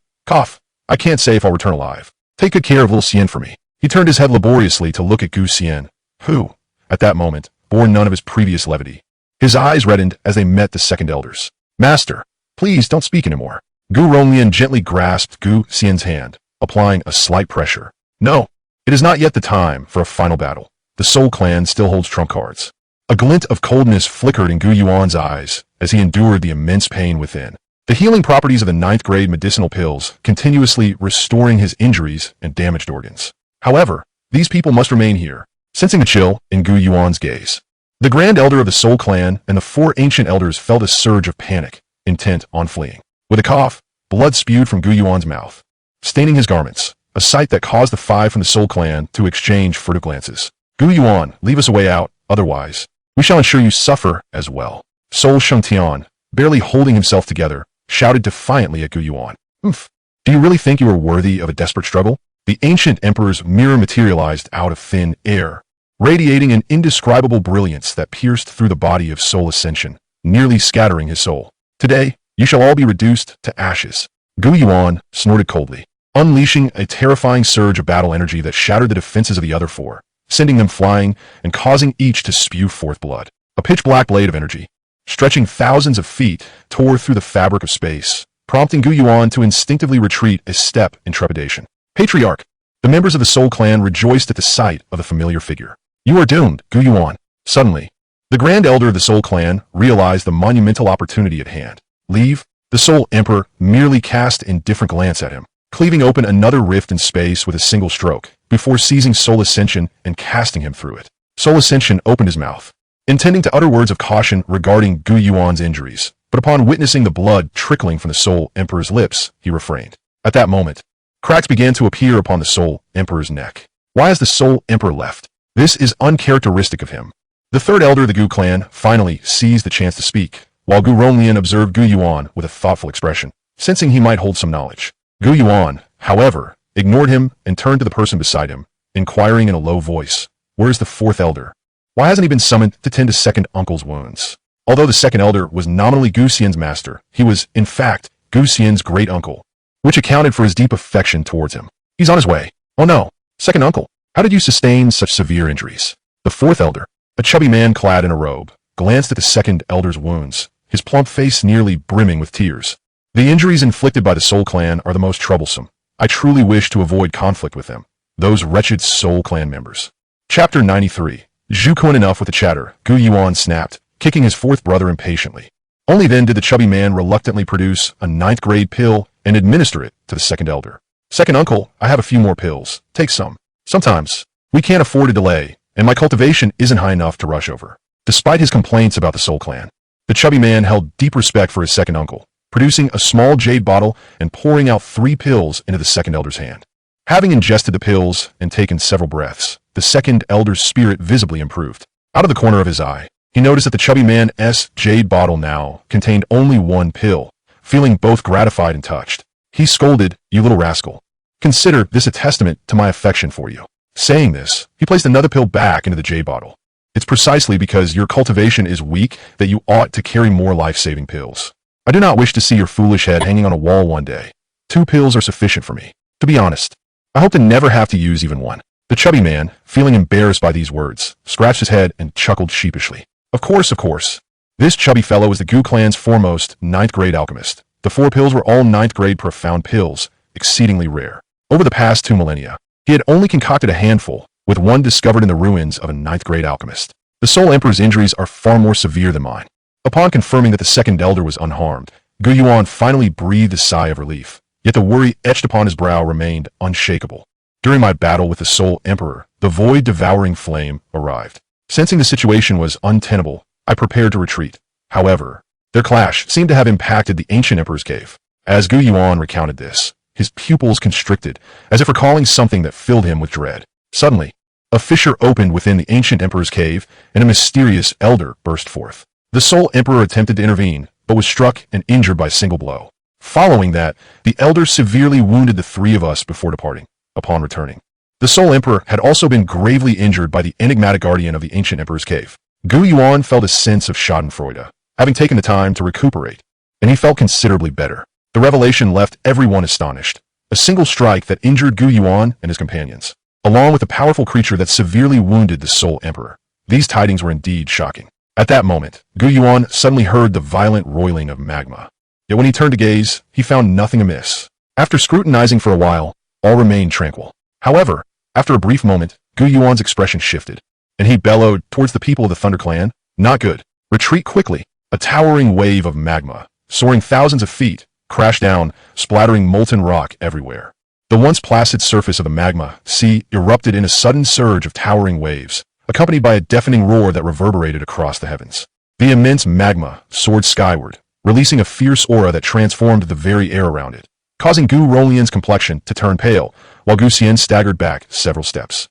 can't say if I'll return alive. Take good care of little Xian for me. He turned his head laboriously to look at Gu Xian, who, at that moment, bore none of his previous levity. His eyes reddened as they met the second elders. Master, please don't speak anymore. Gu Ronglian gently grasped Gu Xian's hand, applying a slight pressure. No, it is not yet the time for a final battle. The Soul Clan still holds trump cards. A glint of coldness flickered in Gu Yuan's eyes as he endured the immense pain within. The healing properties of the 9th grade medicinal pills continuously restoring his injuries and damaged organs. However, these people must remain here, sensing the chill in Gu Yuan's gaze. The Grand Elder of the Soul Clan and the 4 ancient elders felt a surge of panic, intent on fleeing. With a cough, blood spewed from Gu Yuan's mouth, staining his garments, a sight that caused the 5 from the Soul Clan to exchange furtive glances. Gu Yuan, leave us a way out, otherwise, we shall ensure you suffer as well. Soul Tion, barely holding himself together, shouted defiantly at Gu Yuan. Do you really think you are worthy of a desperate struggle? The ancient emperor's mirror materialized out of thin air, radiating an indescribable brilliance that pierced through the body of Soul Ascension, nearly scattering his soul. Today, you shall all be reduced to ashes. Gu Yuan snorted coldly, unleashing a terrifying surge of battle energy that shattered the defenses of the other 4, sending them flying and causing each to spew forth blood. A pitch-black blade of energy, stretching thousands of feet, tore through the fabric of space, prompting Gu Yuan to instinctively retreat a step in trepidation. Patriarch! The members of the Soul Clan rejoiced at the sight of the familiar figure. You are doomed, Gu Yuan. Suddenly, the Grand Elder of the Soul Clan realized the monumental opportunity at hand. Leave? The Soul Emperor merely cast an indifferent glance at him, cleaving open another rift in space with a single stroke, before seizing Soul Ascension and casting him through it. Soul Ascension opened his mouth, intending to utter words of caution regarding Gu Yuan's injuries, but upon witnessing the blood trickling from the Soul Emperor's lips, he refrained. At that moment, cracks began to appear upon the Soul Emperor's neck. Why has the Soul Emperor left? This is uncharacteristic of him. The third elder of the Gu clan finally seized the chance to speak, while Gu Ronglian observed Gu Yuan with a thoughtful expression, sensing he might hold some knowledge. Gu Yuan, however, ignored him and turned to the person beside him, inquiring in a low voice, "Where's the 4th elder? Why hasn't he been summoned to tend to second uncle's wounds?" Although the second elder was nominally Gu Xian's master, he was, in fact, Gu Xian's great uncle, which accounted for his deep affection towards him. He's on his way. Oh no, second uncle, how did you sustain such severe injuries? The 4th elder, a chubby man clad in a robe, glanced at the second elder's wounds, his plump face nearly brimming with tears. The injuries inflicted by the Soul Clan are the most troublesome. I truly wish to avoid conflict with them, those wretched Soul Clan members. Chapter 93. Zhukuan enough with the chatter, Gu Yuan snapped, kicking his 4th brother impatiently. Only then did the chubby man reluctantly produce a 9th grade pill and administer it to the second elder. Second uncle, I have a few more pills. Take some. Sometimes, we can't afford a delay, and my cultivation isn't high enough to rush over. Despite his complaints about the Soul Clan, the chubby man held deep respect for his second uncle, producing a small jade bottle and pouring out 3 pills into the second elder's hand. Having ingested the pills and taken several breaths, the second elder's spirit visibly improved. Out of the corner of his eye, he noticed that the chubby man's jade bottle now contained only 1 pill. Feeling both gratified and touched, he scolded, "You little rascal. Consider this a testament to my affection for you." Saying this, he placed another pill back into the jade bottle. It's precisely because your cultivation is weak that you ought to carry more life-saving pills. I do not wish to see your foolish head hanging on a wall one day. 2 pills are sufficient for me. To be honest, I hope to never have to use even 1. The chubby man, feeling embarrassed by these words, scratched his head and chuckled sheepishly. Of course. This chubby fellow is the Gu clan's foremost 9th grade alchemist. The 4 pills were all 9th grade profound pills, exceedingly rare. Over the past 2 millennia, he had only concocted a handful, with 1 discovered in the ruins of a 9th grade alchemist. The Soul Emperor's injuries are far more severe than mine. Upon confirming that the second elder was unharmed, Gu Yuan finally breathed a sigh of relief, yet the worry etched upon his brow remained unshakable. During my battle with the Soul Emperor, the void-devouring flame arrived. Sensing the situation was untenable, I prepared to retreat. However, their clash seemed to have impacted the ancient emperor's cave. As Gu Yuan recounted this, his pupils constricted, as if recalling something that filled him with dread. Suddenly, a fissure opened within the ancient emperor's cave, and a mysterious elder burst forth. The Soul Emperor attempted to intervene, but was struck and injured by a single blow. Following that, the elder severely wounded the three of us before departing. Upon returning, the Soul Emperor had also been gravely injured by the enigmatic guardian of the ancient emperor's cave. Gu Yuan felt a sense of schadenfreude, having taken the time to recuperate, and he felt considerably better. The revelation left everyone astonished. A single strike that injured Gu Yuan and his companions, along with a powerful creature that severely wounded the Soul Emperor. These tidings were indeed shocking. At that moment, Gu Yuan suddenly heard the violent roiling of magma. Yet when he turned to gaze, he found nothing amiss. After scrutinizing for a while, all remained tranquil. However, after a brief moment, Gu Yuan's expression shifted, and he bellowed towards the people of the Thunder Clan, "Not good. Retreat quickly." A towering wave of magma, soaring thousands of feet, crashed down, splattering molten rock everywhere. The once placid surface of the magma sea erupted in a sudden surge of towering waves, accompanied by a deafening roar that reverberated across the heavens. The immense magma soared skyward, releasing a fierce aura that transformed the very air around it, causing Gu Rolian's complexion to turn pale, while Gu Xian staggered back several steps.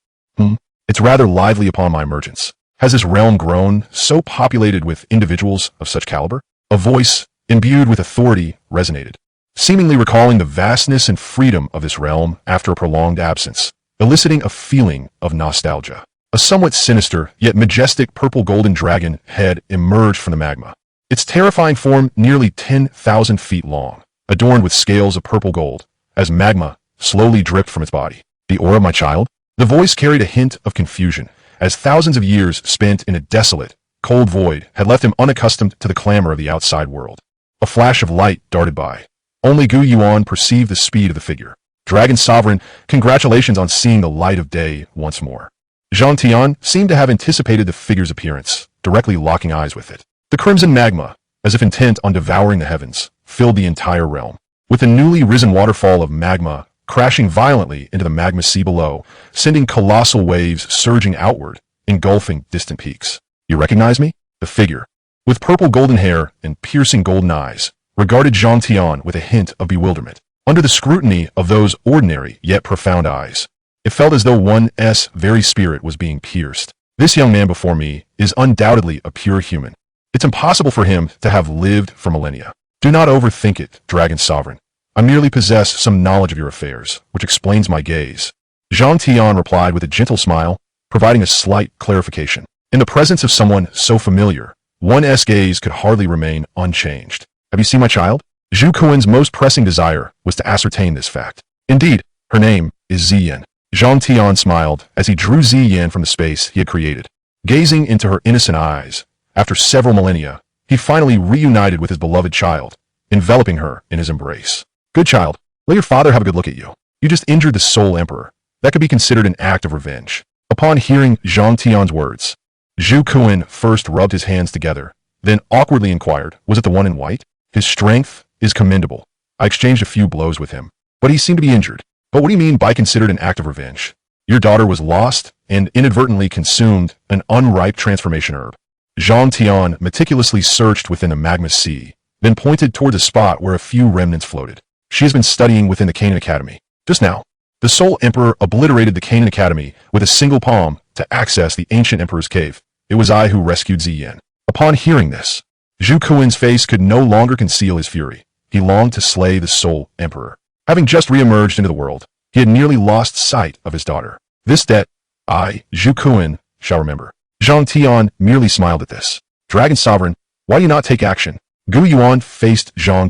It's rather lively upon my emergence. Has this realm grown so populated with individuals of such caliber? A voice, imbued with authority, resonated, seemingly recalling the vastness and freedom of this realm after a prolonged absence, eliciting a feeling of nostalgia. A somewhat sinister, yet majestic purple-golden dragon head emerged from the magma, its terrifying form nearly 10,000 feet long, adorned with scales of purple gold, as magma slowly dripped from its body. "The aura, my child?" The voice carried a hint of confusion, as thousands of years spent in a desolate, cold void had left him unaccustomed to the clamor of the outside world. A flash of light darted by. Only Gu Yuan perceived the speed of the figure. "Dragon Sovereign, congratulations on seeing the light of day once more." Tion seemed to have anticipated the figure's appearance, directly locking eyes with it. The crimson magma, as if intent on devouring the heavens, filled the entire realm, with a newly risen waterfall of magma crashing violently into the magma sea below, sending colossal waves surging outward, engulfing distant peaks. "You recognize me?" The figure, with purple golden hair and piercing golden eyes, regarded Tion with a hint of bewilderment. Under the scrutiny of those ordinary yet profound eyes, it felt as though one's very spirit was being pierced. "This young man before me is undoubtedly a pure human. It's impossible for him to have lived for millennia. Do not overthink it, Dragon Sovereign. I merely possess some knowledge of your affairs, which explains my gaze." Tion replied with a gentle smile, providing a slight clarification. In the presence of someone so familiar, one's gaze could hardly remain unchanged. "Have you seen my child?" Zhu Kuan's most pressing desire was to ascertain this fact. "Indeed, her name is Xiyan." Tion smiled as he drew Xiyan from the space he had created. Gazing into her innocent eyes, after several millennia, he finally reunited with his beloved child, enveloping her in his embrace. "Good child, let your father have a good look at you. You just injured the Soul Emperor. That could be considered an act of revenge." Upon hearing Tion's words, Zhu Kuan first rubbed his hands together, then awkwardly inquired, "Was it the one in white?" "His strength is commendable. I exchanged a few blows with him, but he seemed to be injured." "But what do you mean by considered an act of revenge?" "Your daughter was lost and inadvertently consumed an unripe transformation herb." Tion meticulously searched within the magma sea, then pointed toward a spot where a few remnants floated. "She has been studying within the Canaan Academy. Just now, the Soul Emperor obliterated the Canaan Academy with a single palm to access the ancient emperor's cave. It was I who rescued Xiyan." Upon hearing this, Zhu Kuan's face could no longer conceal his fury. He longed to slay the Soul Emperor. Having just re-emerged into the world, he had nearly lost sight of his daughter. "This debt, I, Zhu Kuan, shall remember." Tion merely smiled at this. "Dragon Sovereign, why do you not take action?" Gu Yuan faced Tion,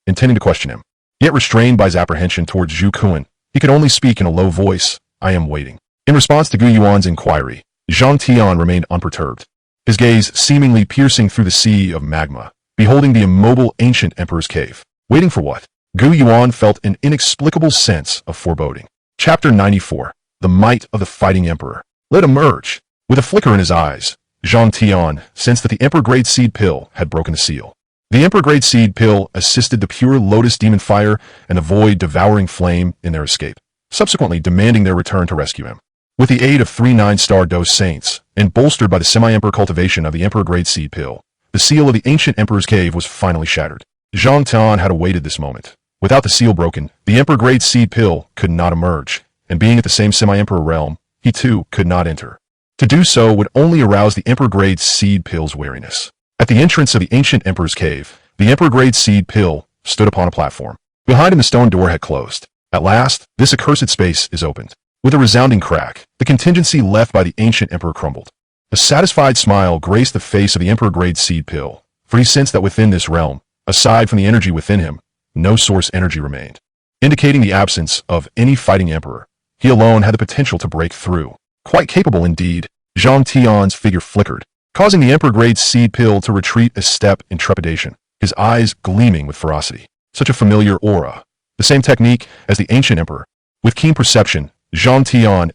intending to question him. Yet restrained by his apprehension towards Zhu Kuan, he could only speak in a low voice, "I am waiting." In response to Gu Yuan's inquiry, Tion remained unperturbed, his gaze seemingly piercing through the sea of magma, beholding the immobile ancient emperor's cave. Waiting for what? Gu Yuan felt an inexplicable sense of foreboding. Chapter 94. The Might of the Fighting Emperor. "Let him emerge." With a flicker in his eyes, Tion sensed that the Emperor Great Seed Pill had broken the seal. The Emperor Great Seed Pill assisted the pure Lotus Demon Fire and the Void Devouring Flame in their escape, subsequently demanding their return to rescue him. With the aid of 3 9-star dose saints, and bolstered by the semi-emperor cultivation of the Emperor Great Seed Pill, the seal of the ancient Emperor's cave was finally shattered. Tion had awaited this moment, Without the seal broken, the Emperor-grade seed pill could not emerge, and being at the same semi-emperor realm, he too could not enter. To do so would only arouse the Emperor-grade seed pill's wariness. At the entrance of the ancient emperor's cave, the Emperor-grade seed pill stood upon a platform. Behind him the stone door had closed. At last, this accursed space is opened. With a resounding crack, the contingency left by the ancient emperor crumbled. A satisfied smile graced the face of the Emperor-grade seed pill, for he sensed that within this realm, aside from the energy within him, no source energy remained, indicating the absence of any fighting emperor. He alone had the potential to break through. Quite capable indeed. Tion's figure flickered, causing the Emperor-grade seed pill to retreat a step in trepidation, his eyes gleaming with ferocity. Such a familiar aura. The same technique as the ancient emperor. With keen perception, Tion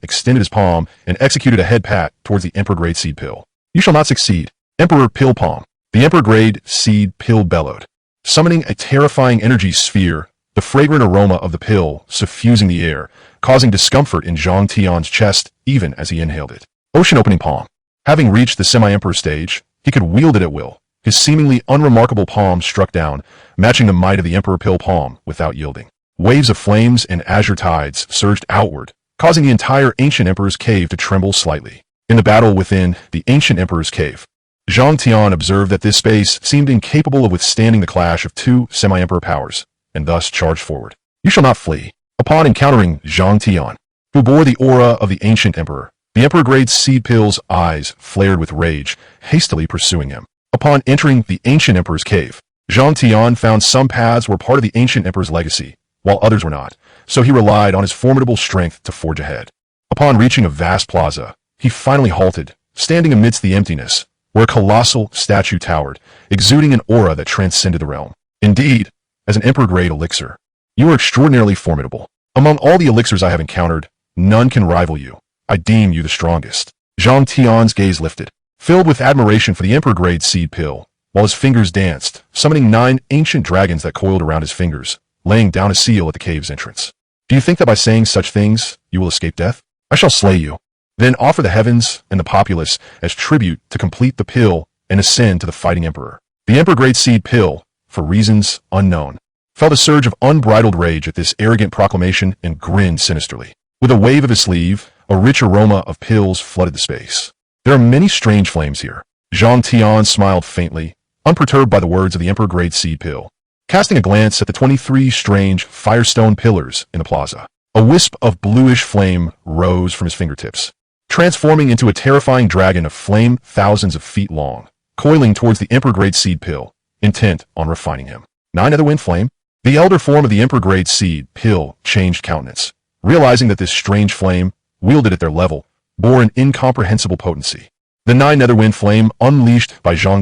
extended his palm and executed a head pat towards the Emperor-grade seed pill. You shall not succeed. Emperor Pill Palm. The Emperor-grade seed pill bellowed, summoning a terrifying energy sphere, the fragrant aroma of the pill suffusing the air, causing discomfort in Tion's chest even as he inhaled it. Ocean-opening palm. Having reached the semi-emperor stage, he could wield it at will. His seemingly unremarkable palm struck down, matching the might of the Emperor Pill Palm without yielding. Waves of flames and azure tides surged outward, causing the entire ancient emperor's cave to tremble slightly. In the battle within the ancient emperor's cave, Tion observed that this space seemed incapable of withstanding the clash of two semi-emperor powers, and thus charged forward. You shall not flee. Upon encountering Tion, who bore the aura of the ancient emperor, the Emperor-grade seed pill's eyes flared with rage, hastily pursuing him. Upon entering the ancient emperor's cave, Tion found some paths were part of the ancient emperor's legacy, while others were not, so he relied on his formidable strength to forge ahead. Upon reaching a vast plaza, he finally halted, standing amidst the emptiness, where a colossal statue towered, exuding an aura that transcended the realm. Indeed, as an Emperor-grade elixir, you are extraordinarily formidable. Among all the elixirs I have encountered, none can rival you. I deem you the strongest. Tion's gaze lifted, filled with admiration for the Emperor-grade seed pill, while his fingers danced, summoning 9 ancient dragons that coiled around his fingers, laying down a seal at the cave's entrance. Do you think that by saying such things, you will escape death? I shall slay you, then offer the heavens and the populace as tribute to complete the pill and ascend to the fighting emperor. The Emperor-grade seed pill, for reasons unknown, felt a surge of unbridled rage at this arrogant proclamation and grinned sinisterly. With a wave of his sleeve, a rich aroma of pills flooded the space. There are many strange flames here. Tion smiled faintly, unperturbed by the words of the Emperor-grade seed pill, casting a glance at the 23 strange firestone pillars in the plaza. A wisp of bluish flame rose from his fingertips, transforming into a terrifying dragon of flame thousands of feet long, coiling towards the Emperor-grade seed pill, intent on refining him. 9 other wind flame? The elder form of the Emperor-grade seed pill changed countenance, realizing that this strange flame, wielded at their level, bore an incomprehensible potency. The 9 netherwind flame unleashed by Tion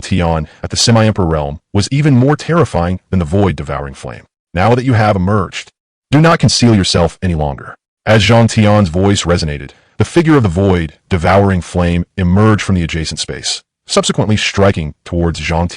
at the semi-emperor realm was even more terrifying than the void-devouring flame. Now that you have emerged, do not conceal yourself any longer. As Tion's voice resonated, the figure of the void-devouring flame emerged from the adjacent space, subsequently striking towards Tion.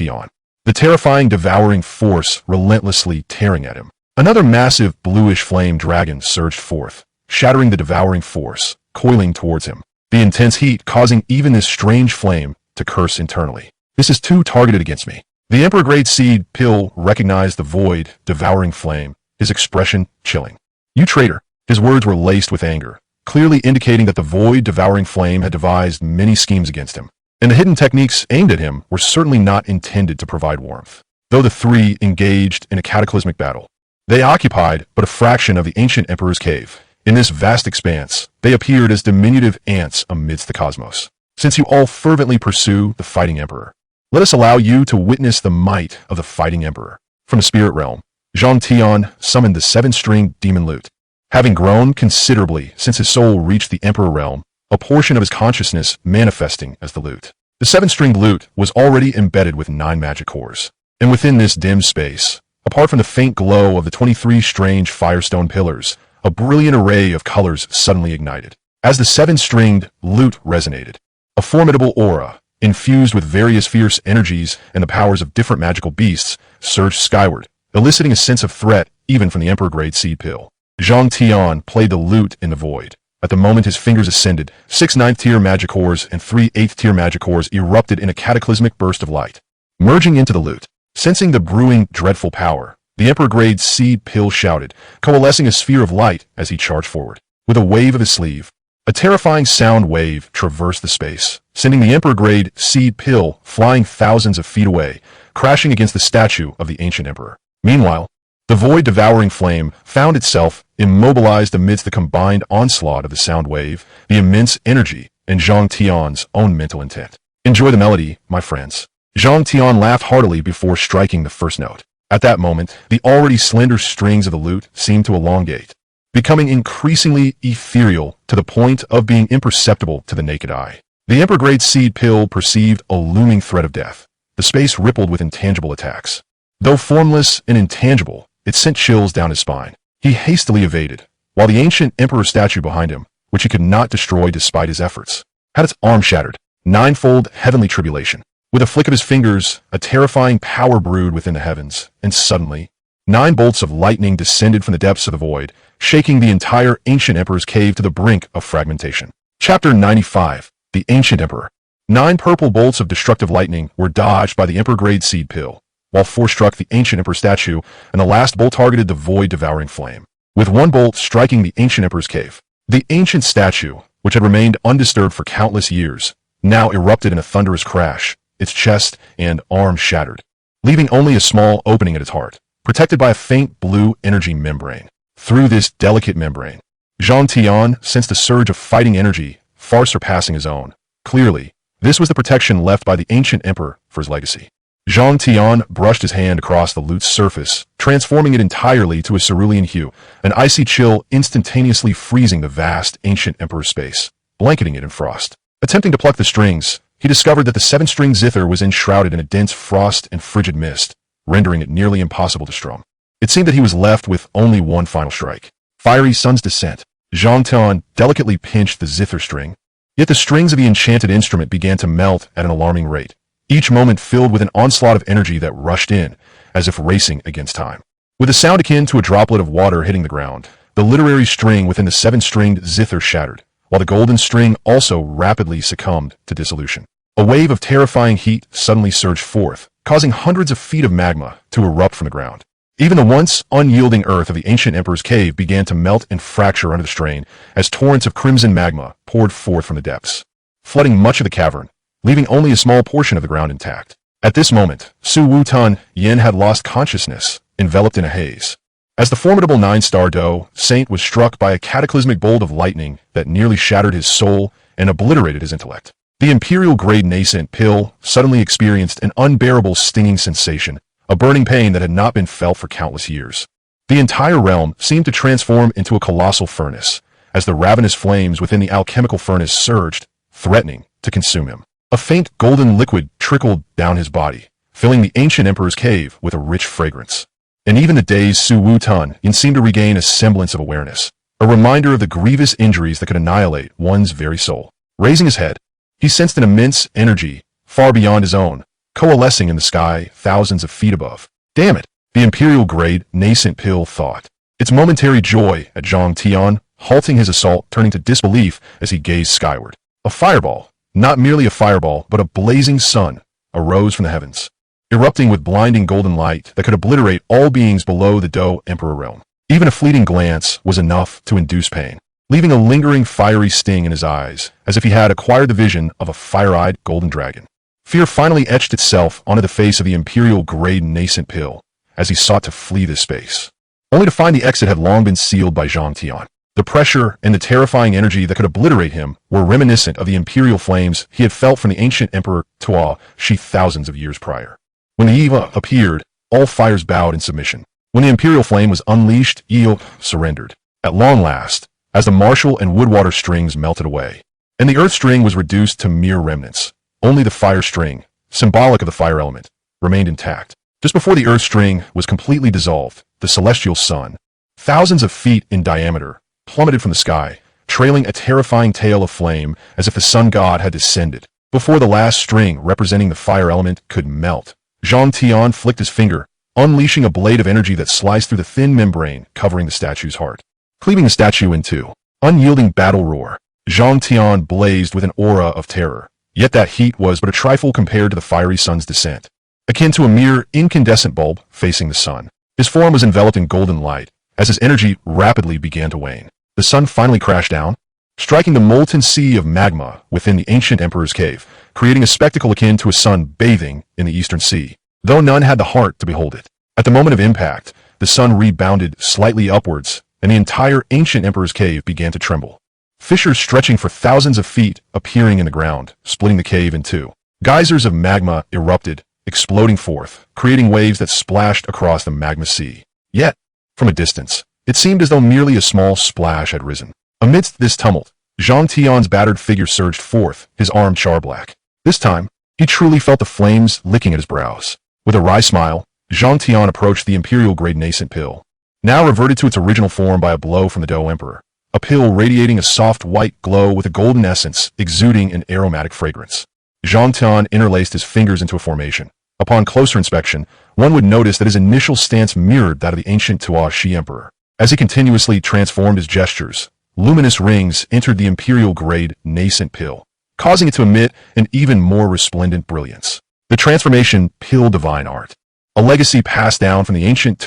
The terrifying devouring force relentlessly tearing at him. Another massive bluish flame dragon surged forth, shattering the devouring force, coiling towards him. The intense heat causing even this strange flame to curse internally. This is too targeted against me. The Emperor-grade seed pill recognized the void-devouring flame, his expression chilling. You traitor! His words were laced with anger, clearly indicating that the void-devouring flame had devised many schemes against him, and the hidden techniques aimed at him were certainly not intended to provide warmth. Though the 3 engaged in a cataclysmic battle, they occupied but a fraction of the ancient emperor's cave. In this vast expanse, they appeared as diminutive ants amidst the cosmos. Since you all fervently pursue the fighting emperor, let us allow you to witness the might of the fighting emperor. From the spirit realm, Tion summoned the 7-stringed demon lute. Having grown considerably since his soul reached the emperor realm, a portion of his consciousness manifesting as the lute. The 7-stringed lute was already embedded with 9 magic cores, and within this dim space, apart from the faint glow of the 23 strange firestone pillars, a brilliant array of colors suddenly ignited. As the 7-stringed lute resonated, a formidable aura, infused with various fierce energies and the powers of different magical beasts, surged skyward, eliciting a sense of threat even from the Emperor-grade seed pill. Tion played the lute in the void. At the moment his fingers ascended, 6 9th-tier magic cores and 3 8th-tier magic cores erupted in a cataclysmic burst of light, merging into the lute. Sensing the brewing dreadful power, the Emperor-grade seed pill shouted, coalescing a sphere of light as he charged forward. With a wave of his sleeve, a terrifying sound wave traversed the space, sending the Emperor-grade seed pill flying thousands of feet away, crashing against the statue of the ancient emperor. Meanwhile, the void-devouring flame found itself immobilized amidst the combined onslaught of the sound wave, the immense energy, and Zhang Tion's own mental intent. Enjoy the melody, my friends. Zhang Tion laughed heartily before striking the first note. At that moment, the already slender strings of the lute seemed to elongate, becoming increasingly ethereal to the point of being imperceptible to the naked eye. The Emperor-grade seed pill perceived a looming threat of death. The space rippled with intangible attacks. Though formless and intangible, it sent chills down his spine. He hastily evaded, while the ancient emperor statue behind him, which he could not destroy despite his efforts, had its arm shattered. Ninefold heavenly tribulation. With a flick of his fingers, a terrifying power brewed within the heavens, and suddenly, 9 bolts of lightning descended from the depths of the void, shaking the entire ancient emperor's cave to the brink of fragmentation. Chapter 95. The Ancient Emperor. 9 purple bolts of destructive lightning were dodged by the Emperor-grade seed pill, while 4 struck the ancient emperor statue, and the last bolt targeted the void-devouring flame, with 1 bolt striking the ancient emperor's cave. The ancient statue, which had remained undisturbed for countless years, now erupted in a thunderous crash, its chest and arms shattered, leaving only a small opening at its heart, protected by a faint blue energy membrane. Through this delicate membrane, Zhang Tion sensed a surge of fighting energy far surpassing his own. Clearly, this was the protection left by the ancient emperor for his legacy. Zhang Tion brushed his hand across the lute's surface, transforming it entirely to a cerulean hue, an icy chill instantaneously freezing the vast ancient emperor's space, blanketing it in frost. Attempting to pluck the strings, he discovered that the 7-string zither was enshrouded in a dense frost and frigid mist, rendering it nearly impossible to strum. It seemed that he was left with only one final strike. Fiery Sun's Descent. Zhang Tion delicately pinched the zither string, yet the strings of the enchanted instrument began to melt at an alarming rate, each moment filled with an onslaught of energy that rushed in, as if racing against time. With a sound akin to a droplet of water hitting the ground, the literary string within the 7-stringed zither shattered, while the golden string also rapidly succumbed to dissolution. A wave of terrifying heat suddenly surged forth, causing hundreds of feet of magma to erupt from the ground. Even the once unyielding earth of the ancient emperor's cave began to melt and fracture under the strain as torrents of crimson magma poured forth from the depths, flooding much of the cavern, leaving only a small portion of the ground intact. At this moment, Xiao Yan had lost consciousness, enveloped in a haze, as the formidable 9-star Do saint was struck by a cataclysmic bolt of lightning that nearly shattered his soul and obliterated his intellect. The imperial-grade nascent pill suddenly experienced an unbearable stinging sensation, a burning pain that had not been felt for countless years. The entire realm seemed to transform into a colossal furnace, as the ravenous flames within the alchemical furnace surged, threatening to consume him. A faint golden liquid trickled down his body, filling the ancient emperor's cave with a rich fragrance. And even the dazed Xiao seemed to regain a semblance of awareness, a reminder of the grievous injuries that could annihilate one's very soul. Raising his head, he sensed an immense energy, far beyond his own, coalescing in the sky thousands of feet above. Damn it, the imperial-grade nascent pill thought. Its momentary joy at Zhang Tion, halting his assault, turning to disbelief as he gazed skyward. A fireball, not merely a fireball, but a blazing sun, arose from the heavens, erupting with blinding golden light that could obliterate all beings below the Do Emperor realm. Even a fleeting glance was enough to induce pain, leaving a lingering fiery sting in his eyes, as if he had acquired the vision of a fire-eyed golden dragon. Fear finally etched itself onto the face of the imperial-grade nascent pill, as he sought to flee this space, only to find the exit had long been sealed by Zhang Tion. The pressure and the terrifying energy that could obliterate him were reminiscent of the imperial flames he had felt from the ancient emperor Tua Shi thousands of years prior. When the Eva appeared, all fires bowed in submission. When the imperial flame was unleashed, Eo surrendered, at long last, as the martial and woodwater strings melted away, and the earth string was reduced to mere remnants. Only the fire string, symbolic of the fire element, remained intact. Just before the earth string was completely dissolved, the celestial sun, thousands of feet in diameter, plummeted from the sky, trailing a terrifying tail of flame as if the sun god had descended. Before the last string representing the fire element could melt, Zhang Tion flicked his finger, unleashing a blade of energy that sliced through the thin membrane covering the statue's heart, cleaving the statue in two. Unyielding battle roar. Zhang Tion blazed with an aura of terror, yet that heat was but a trifle compared to the fiery sun's descent, akin to a mere incandescent bulb facing the sun. His form was enveloped in golden light, as his energy rapidly began to wane. The sun finally crashed down, striking the molten sea of magma within the ancient emperor's cave, creating a spectacle akin to a sun bathing in the eastern sea, though none had the heart to behold it. At the moment of impact, the sun rebounded slightly upwards, and the entire ancient emperor's cave began to tremble. Fissures stretching for thousands of feet appearing in the ground, splitting the cave in two. Geysers of magma erupted, exploding forth, creating waves that splashed across the magma sea. Yet, from a distance, it seemed as though merely a small splash had risen. Amidst this tumult, Tion's battered figure surged forth, his arm char-black. This time, he truly felt the flames licking at his brows. With a wry smile, Tion approached the imperial-grade nascent pill, now reverted to its original form by a blow from the Dough Emperor. A pill radiating a soft white glow with a golden essence exuding an aromatic fragrance. Tion interlaced his fingers into a formation. Upon closer inspection, one would notice that his initial stance mirrored that of the ancient Shi Emperor. As he continuously transformed his gestures, luminous rings entered the imperial-grade nascent pill, causing it to emit an even more resplendent brilliance. The transformation pill divine art, a legacy passed down from the ancient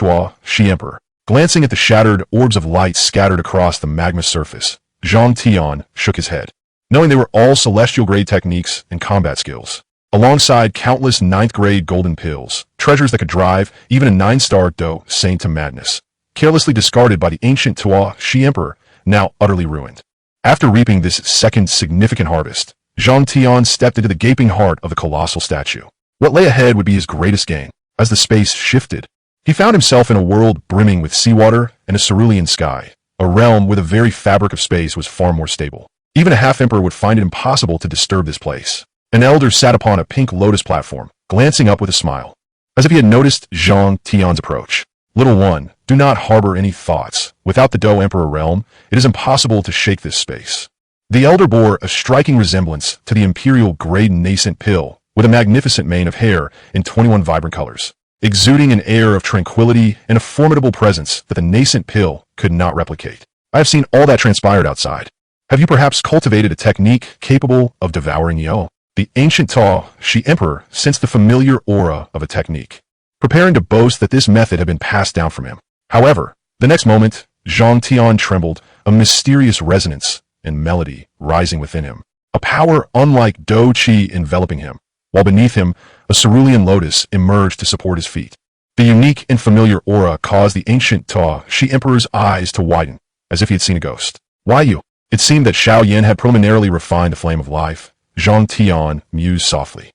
Shi Emperor. Glancing at the shattered orbs of light scattered across the magma surface, Tion shook his head, knowing they were all celestial-grade techniques and combat skills, alongside countless 9th-grade golden pills, treasures that could drive even a 9-star Dough Saint to madness, carelessly discarded by the ancient Shi Emperor, now utterly ruined. After reaping this second significant harvest, Tion stepped into the gaping heart of the colossal statue. What lay ahead would be his greatest gain. As the space shifted, he found himself in a world brimming with seawater and a cerulean sky, a realm where the very fabric of space was far more stable. Even a half-emperor would find it impossible to disturb this place. An elder sat upon a pink lotus platform, glancing up with a smile, as if he had noticed Tion's approach. Little one, do not harbor any thoughts. Without the Dough Emperor realm, it is impossible to shake this space. The elder bore a striking resemblance to the imperial-grade nascent pill, with a magnificent mane of hair in 21 vibrant colors, exuding an air of tranquility and a formidable presence that the nascent pill could not replicate. I have seen all that transpired outside. Have you perhaps cultivated a technique capable of devouring Yo? The ancient Shi Emperor sensed the familiar aura of a technique, preparing to boast that this method had been passed down from him. However, the next moment, Tion trembled, a mysterious resonance and melody rising within him, a power unlike Dough Chi enveloping him, while beneath him, a cerulean lotus emerged to support his feet. The unique and familiar aura caused the ancient Shi Emperor's eyes to widen, as if he had seen a ghost. Why you? It seemed that Xiao Yan had preliminarily refined the flame of life. Tion mused softly.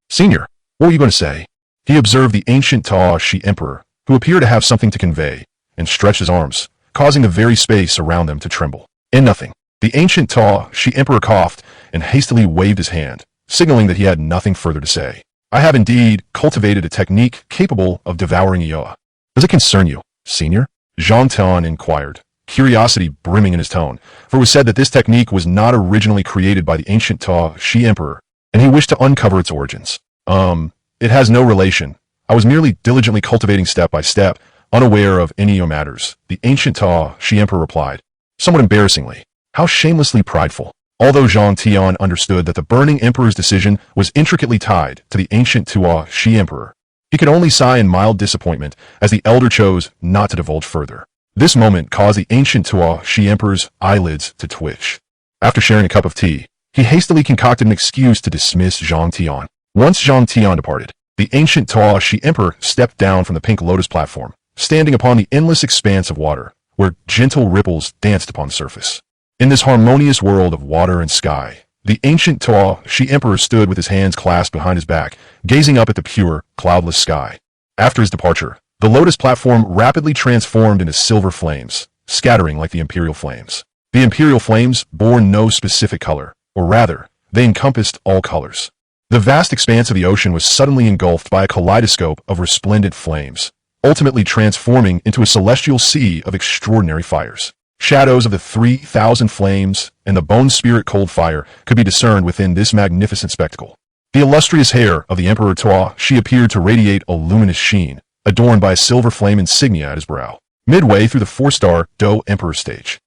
Senior, what were you going to say? He observed the ancient Shi Emperor, who appeared to have something to convey, and stretched his arms, causing the very space around them to tremble. And nothing. The ancient Shi Emperor coughed and hastily waved his hand, signaling that he had nothing further to say. I have indeed cultivated a technique capable of devouring Yoa. Does it concern you, senior? Tion inquired, curiosity brimming in his tone, for it was said that this technique was not originally created by the ancient Shi Emperor, and he wished to uncover its origins. It has no relation. I was merely diligently cultivating step by step, unaware of any matters, the ancient Shi Emperor replied, somewhat embarrassingly. How shamelessly prideful. Although Tion understood that the burning emperor's decision was intricately tied to the ancient Shi Emperor, he could only sigh in mild disappointment as the elder chose not to divulge further. This moment caused the ancient Shi Emperor's eyelids to twitch. After sharing a cup of tea, he hastily concocted an excuse to dismiss Tion. Once Tion departed, the ancient Shi Emperor stepped down from the pink lotus platform, standing upon the endless expanse of water, where gentle ripples danced upon the surface. In this harmonious world of water and sky, the ancient Shi Emperor stood with his hands clasped behind his back, gazing up at the pure, cloudless sky. After his departure, the lotus platform rapidly transformed into silver flames, scattering like the imperial flames. The imperial flames bore no specific color, or rather, they encompassed all colors. The vast expanse of the ocean was suddenly engulfed by a kaleidoscope of resplendent flames, ultimately transforming into a celestial sea of extraordinary fires. Shadows of the 3,000 flames and the bone spirit cold fire could be discerned within this magnificent spectacle. The illustrious hair of the Emperor Shi appeared to radiate a luminous sheen, adorned by a silver flame insignia at his brow, midway through the 4-star Dough Emperor stage.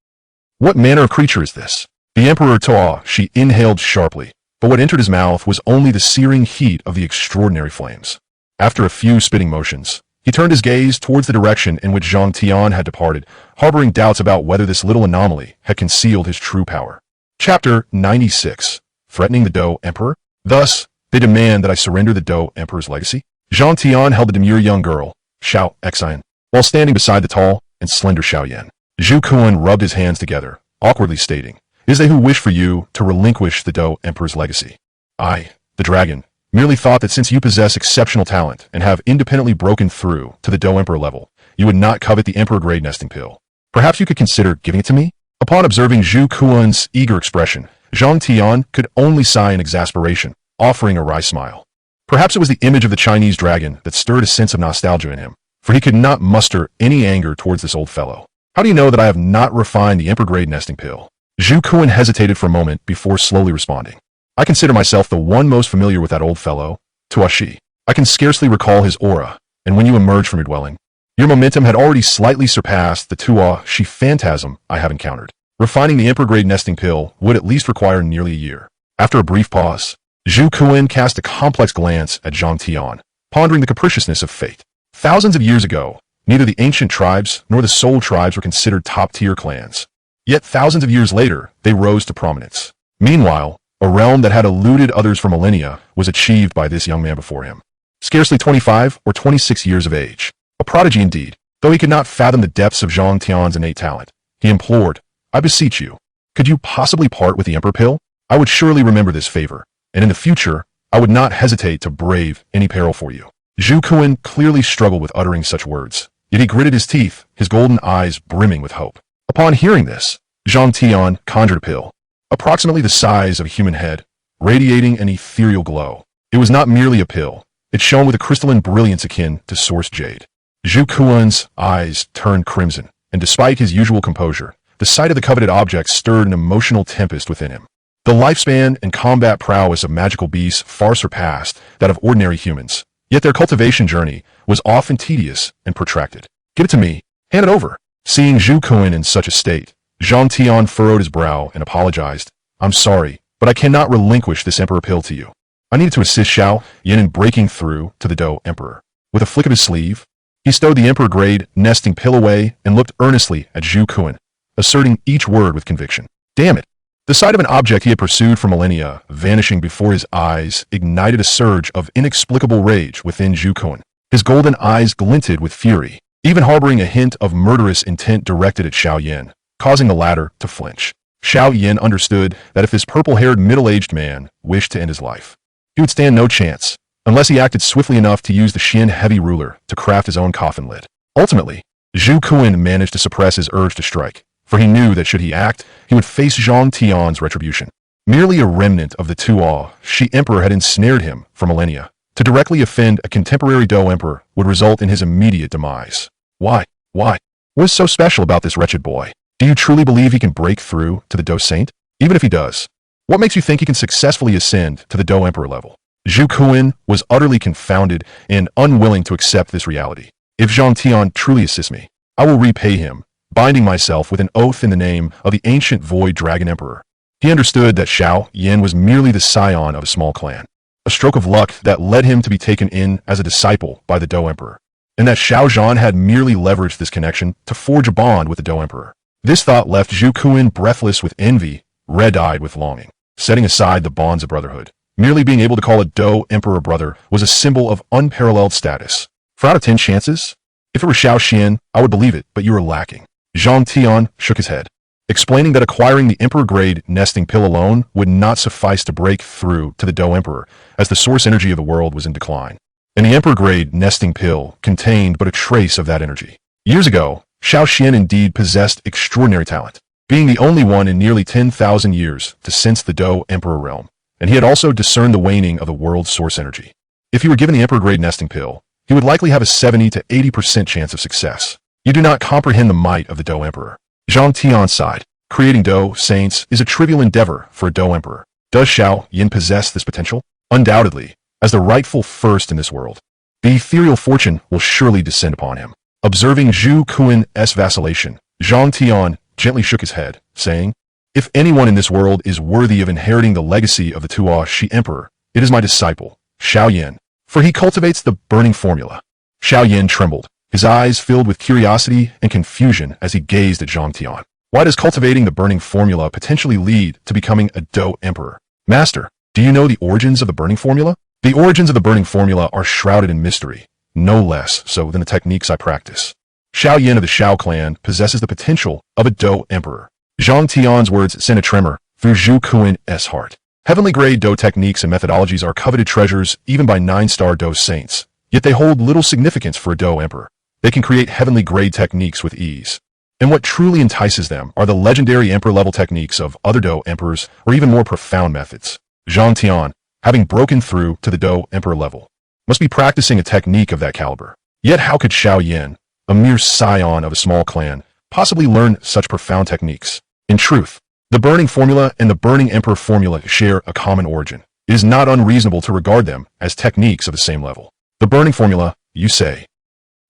What manner of creature is this? The Emperor Shi inhaled sharply, but what entered his mouth was only the searing heat of the extraordinary flames. After a few spitting motions, He turned his gaze towards the direction in which Zhang Tian had departed, harboring doubts about whether this little anomaly had concealed his true power. Chapter 96. Threatening the Dou Emperor? Thus, they demand that I surrender the Dou Emperor's legacy? Zhang Tian held the demure young girl, Xiao Yan, while standing beside the tall and slender Xiao Yan. Zhu Kuan rubbed his hands together, awkwardly stating, "It is they who wish for you to relinquish the Dou Emperor's legacy. I, the dragon, merely thought that since you possess exceptional talent and have independently broken through to the Dou Emperor level, you would not covet the Emperor-grade nesting pill. Perhaps you could consider giving it to me?" Upon observing Zhu Kuan's eager expression, Zhang Tian could only sigh in exasperation, offering a wry smile. Perhaps it was the image of the Chinese dragon that stirred a sense of nostalgia in him, for he could not muster any anger towards this old fellow. "How do you know that I have not refined the Emperor-grade nesting pill?" Zhu Kuan hesitated for a moment before slowly responding. "I consider myself the one most familiar with that old fellow, Tuashi. I can scarcely recall his aura, and when you emerged from your dwelling, your momentum had already slightly surpassed the Tuashi phantasm I have encountered. Refining the Emperor-grade nesting pill would at least require nearly a year." After a brief pause, Zhu Kuan cast a complex glance at Zhang Tian, pondering the capriciousness of fate. Thousands of years ago, neither the ancient tribes nor the soul tribes were considered top-tier clans. Yet thousands of years later, they rose to prominence. Meanwhile, a realm that had eluded others for millennia was achieved by this young man before him. Scarcely 25 or 26 years of age. A prodigy indeed. Though he could not fathom the depths of Zhang Tian's innate talent, he implored, "I beseech you, could you possibly part with the Emperor pill? I would surely remember this favor, and in the future, I would not hesitate to brave any peril for you." Zhu Kuan clearly struggled with uttering such words, yet he gritted his teeth, his golden eyes brimming with hope. Upon hearing this, Zhang Tian conjured a pill, approximately the size of a human head, radiating an ethereal glow. It was not merely a pill. It shone with a crystalline brilliance akin to source jade. Zhu Kuan's eyes turned crimson, and despite his usual composure, the sight of the coveted object stirred an emotional tempest within him. The lifespan and combat prowess of magical beasts far surpassed that of ordinary humans, yet their cultivation journey was often tedious and protracted. "Give it to me. Hand it over." Seeing Zhu Kuan in such a state, Zhang Tian furrowed his brow and apologized. "I'm sorry, but I cannot relinquish this Emperor pill to you. I needed to assist Xiao Yan in breaking through to the Dou Emperor." With a flick of his sleeve, he stowed the Emperor-grade nesting pill away and looked earnestly at Zhu Kuan, asserting each word with conviction. Damn it! The sight of an object he had pursued for millennia vanishing before his eyes ignited a surge of inexplicable rage within Zhu Kuan. His golden eyes glinted with fury, even harboring a hint of murderous intent directed at Xiao Yan, causing the latter to flinch. Xiao Yan understood that if this purple-haired middle-aged man wished to end his life, he would stand no chance, unless he acted swiftly enough to use the Xian heavy ruler to craft his own coffin lid. Ultimately, Zhu Kuan managed to suppress his urge to strike, for he knew that should he act, he would face Zhang Tian's retribution. Merely a remnant of the Tuashi Emperor had ensnared him for millennia. To directly offend a contemporary Dou Emperor would result in his immediate demise. Why? What is so special about this wretched boy? Do you truly believe he can break through to the Dou Saint? Even if he does, what makes you think he can successfully ascend to the Dou Emperor level? Zhu Kuan was utterly confounded and unwilling to accept this reality. If Zhang Tian truly assists me, I will repay him, binding myself with an oath in the name of the ancient Void Dragon Emperor. He understood that Xiao Yan was merely the scion of a small clan, a stroke of luck that led him to be taken in as a disciple by the Dou Emperor, and that Xiao Zhan had merely leveraged this connection to forge a bond with the Dou Emperor. This thought left Zhu Kuan breathless with envy, red-eyed with longing. Setting aside the bonds of brotherhood, merely being able to call a Dou Emperor brother was a symbol of unparalleled status. For out of 10 chances, if it were Xiao Xian, I would believe it, but you are lacking. Zhang Tian shook his head, explaining that acquiring the Emperor-grade nesting pill alone would not suffice to break through to the Dou Emperor, as the source energy of the world was in decline. And the Emperor-grade nesting pill contained but a trace of that energy. Years ago, Xiao Xian indeed possessed extraordinary talent, being the only one in nearly 10,000 years to sense the Dou Emperor realm, and he had also discerned the waning of the world's source energy. If he were given the Emperor-grade nesting pill, he would likely have a 70 to 80% chance of success. You do not comprehend the might of the Dou Emperor. Zhang Tian sighed. Creating Dou Saints is a trivial endeavor for a Dou Emperor. Does Xiao Yan possess this potential? Undoubtedly, as the rightful first in this world. The ethereal fortune will surely descend upon him. Observing Zhu Kuan's vacillation, Zhang Tian gently shook his head, saying, "If anyone in this world is worthy of inheriting the legacy of the Tuashi Emperor, it is my disciple, Xiao Yan, for he cultivates the burning formula." Xiao Yan trembled, his eyes filled with curiosity and confusion as he gazed at Zhang Tian. Why does cultivating the burning formula potentially lead to becoming a Dou emperor? Master, do you know the origins of the burning formula? The origins of the burning formula are shrouded in mystery, no less so than the techniques I practice. Xiao Yan of the Xiao clan possesses the potential of a Dou emperor. Zhang Tian's words sent a tremor through Zhu Kuin's heart. Heavenly-grade Dou techniques and methodologies are coveted treasures even by 9-star Dou saints, yet they hold little significance for a Dou emperor. They can create heavenly-grade techniques with ease. And what truly entices them are the legendary emperor-level techniques of other Dou emperors or even more profound methods. Zhang Tian, having broken through to the Dou emperor level, must be practicing a technique of that caliber. Yet how could Xiao Yan, a mere scion of a small clan, possibly learn such profound techniques? In truth, the burning formula and the burning emperor formula share a common origin. It is not unreasonable to regard them as techniques of the same level. The burning formula, you say?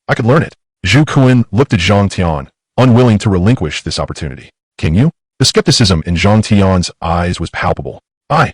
I could learn it. Zhu Kuin looked at Zhang Tian, unwilling to relinquish this opportunity. Can you? The skepticism in Zhang Tian's eyes was palpable. I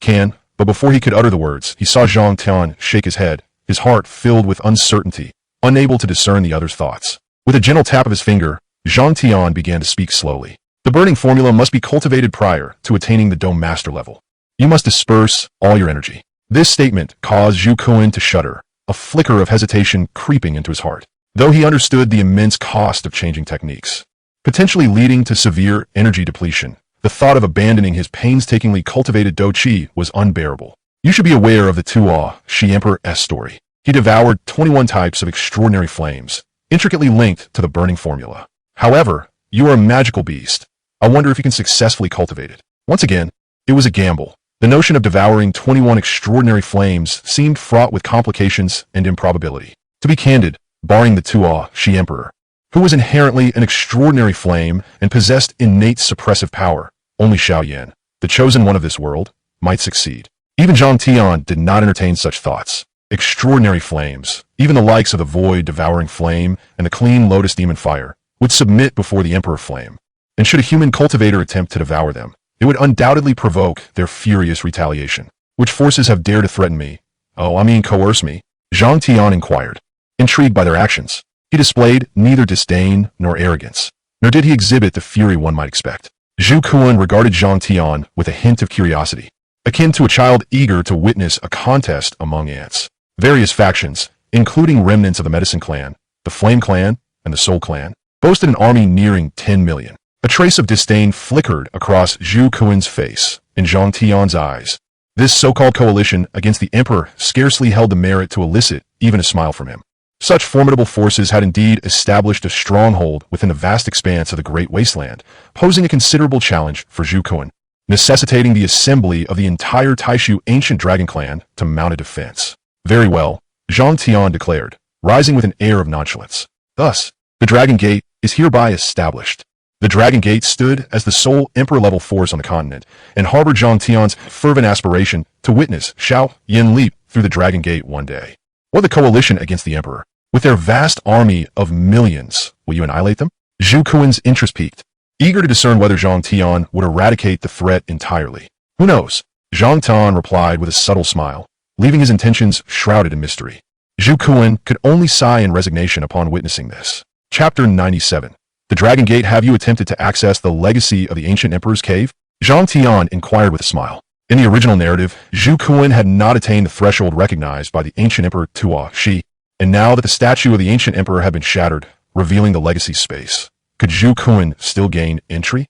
can, but before he could utter the words, he saw Zhang Tian shake his head, his heart filled with uncertainty, unable to discern the other's thoughts. With a gentle tap of his finger, Zhang Tian began to speak slowly. The burning formula must be cultivated prior to attaining the Dou master level. You must disperse all your energy. This statement caused Zhu Kuin to shudder, a flicker of hesitation creeping into his heart. Though he understood the immense cost of changing techniques, potentially leading to severe energy depletion, the thought of abandoning his painstakingly cultivated Dou Qi was unbearable. You should be aware of the Tua Shi Emperor's story. He devoured 21 types of extraordinary flames, intricately linked to the burning formula. However, you are a magical beast. I wonder if you can successfully cultivate it. Once again, it was a gamble. The notion of devouring 21 extraordinary flames seemed fraught with complications and improbability. To be candid, barring the Tua Shi Emperor, who was inherently an extraordinary flame and possessed innate suppressive power, only Xiao Yan, the chosen one of this world, might succeed. Even Zhang Tian did not entertain such thoughts. Extraordinary flames, even the likes of the void-devouring flame and the clean lotus demon fire, would submit before the emperor flame. And should a human cultivator attempt to devour them, it would undoubtedly provoke their furious retaliation. Which forces have dared to threaten me? Coerce me? Zhang Tian inquired. Intrigued by their actions, he displayed neither disdain nor arrogance, nor did he exhibit the fury one might expect. Zhu Kuin regarded Zhang Tian with a hint of curiosity, akin to a child eager to witness a contest among ants. Various factions, including remnants of the Medicine Clan, the Flame Clan, and the Soul Clan, boasted an army nearing 10 million. A trace of disdain flickered across Zhu Kuin's face and Zhang Tian's eyes. This so-called coalition against the emperor scarcely held the merit to elicit even a smile from him. Such formidable forces had indeed established a stronghold within the vast expanse of the Great Wasteland, posing a considerable challenge for Zhu Kuin, necessitating the assembly of the entire Taishu ancient dragon clan to mount a defense. Very well, Zhang Tian declared, rising with an air of nonchalance. Thus, the Dragon Gate is hereby established. The Dragon Gate stood as the sole emperor-level force on the continent, and harbored Zhang Tian's fervent aspiration to witness Xiao Yan leap through the Dragon Gate one day. What the coalition against the emperor? With their vast army of millions, will you annihilate them? Zhu Kuin's interest piqued, eager to discern whether Zhang Tian would eradicate the threat entirely. Who knows? Zhang Tian replied with a subtle smile, leaving his intentions shrouded in mystery. Zhu Kuin could only sigh in resignation upon witnessing this. Chapter 97. The Dragon Gate. Have you attempted to access the legacy of the ancient emperor's cave? Zhang Tian inquired with a smile. In the original narrative, Zhu Kuin had not attained the threshold recognized by the ancient emperor Tua Shi, and now that the statue of the ancient emperor had been shattered, revealing the legacy space, could Zhu Kuin still gain entry?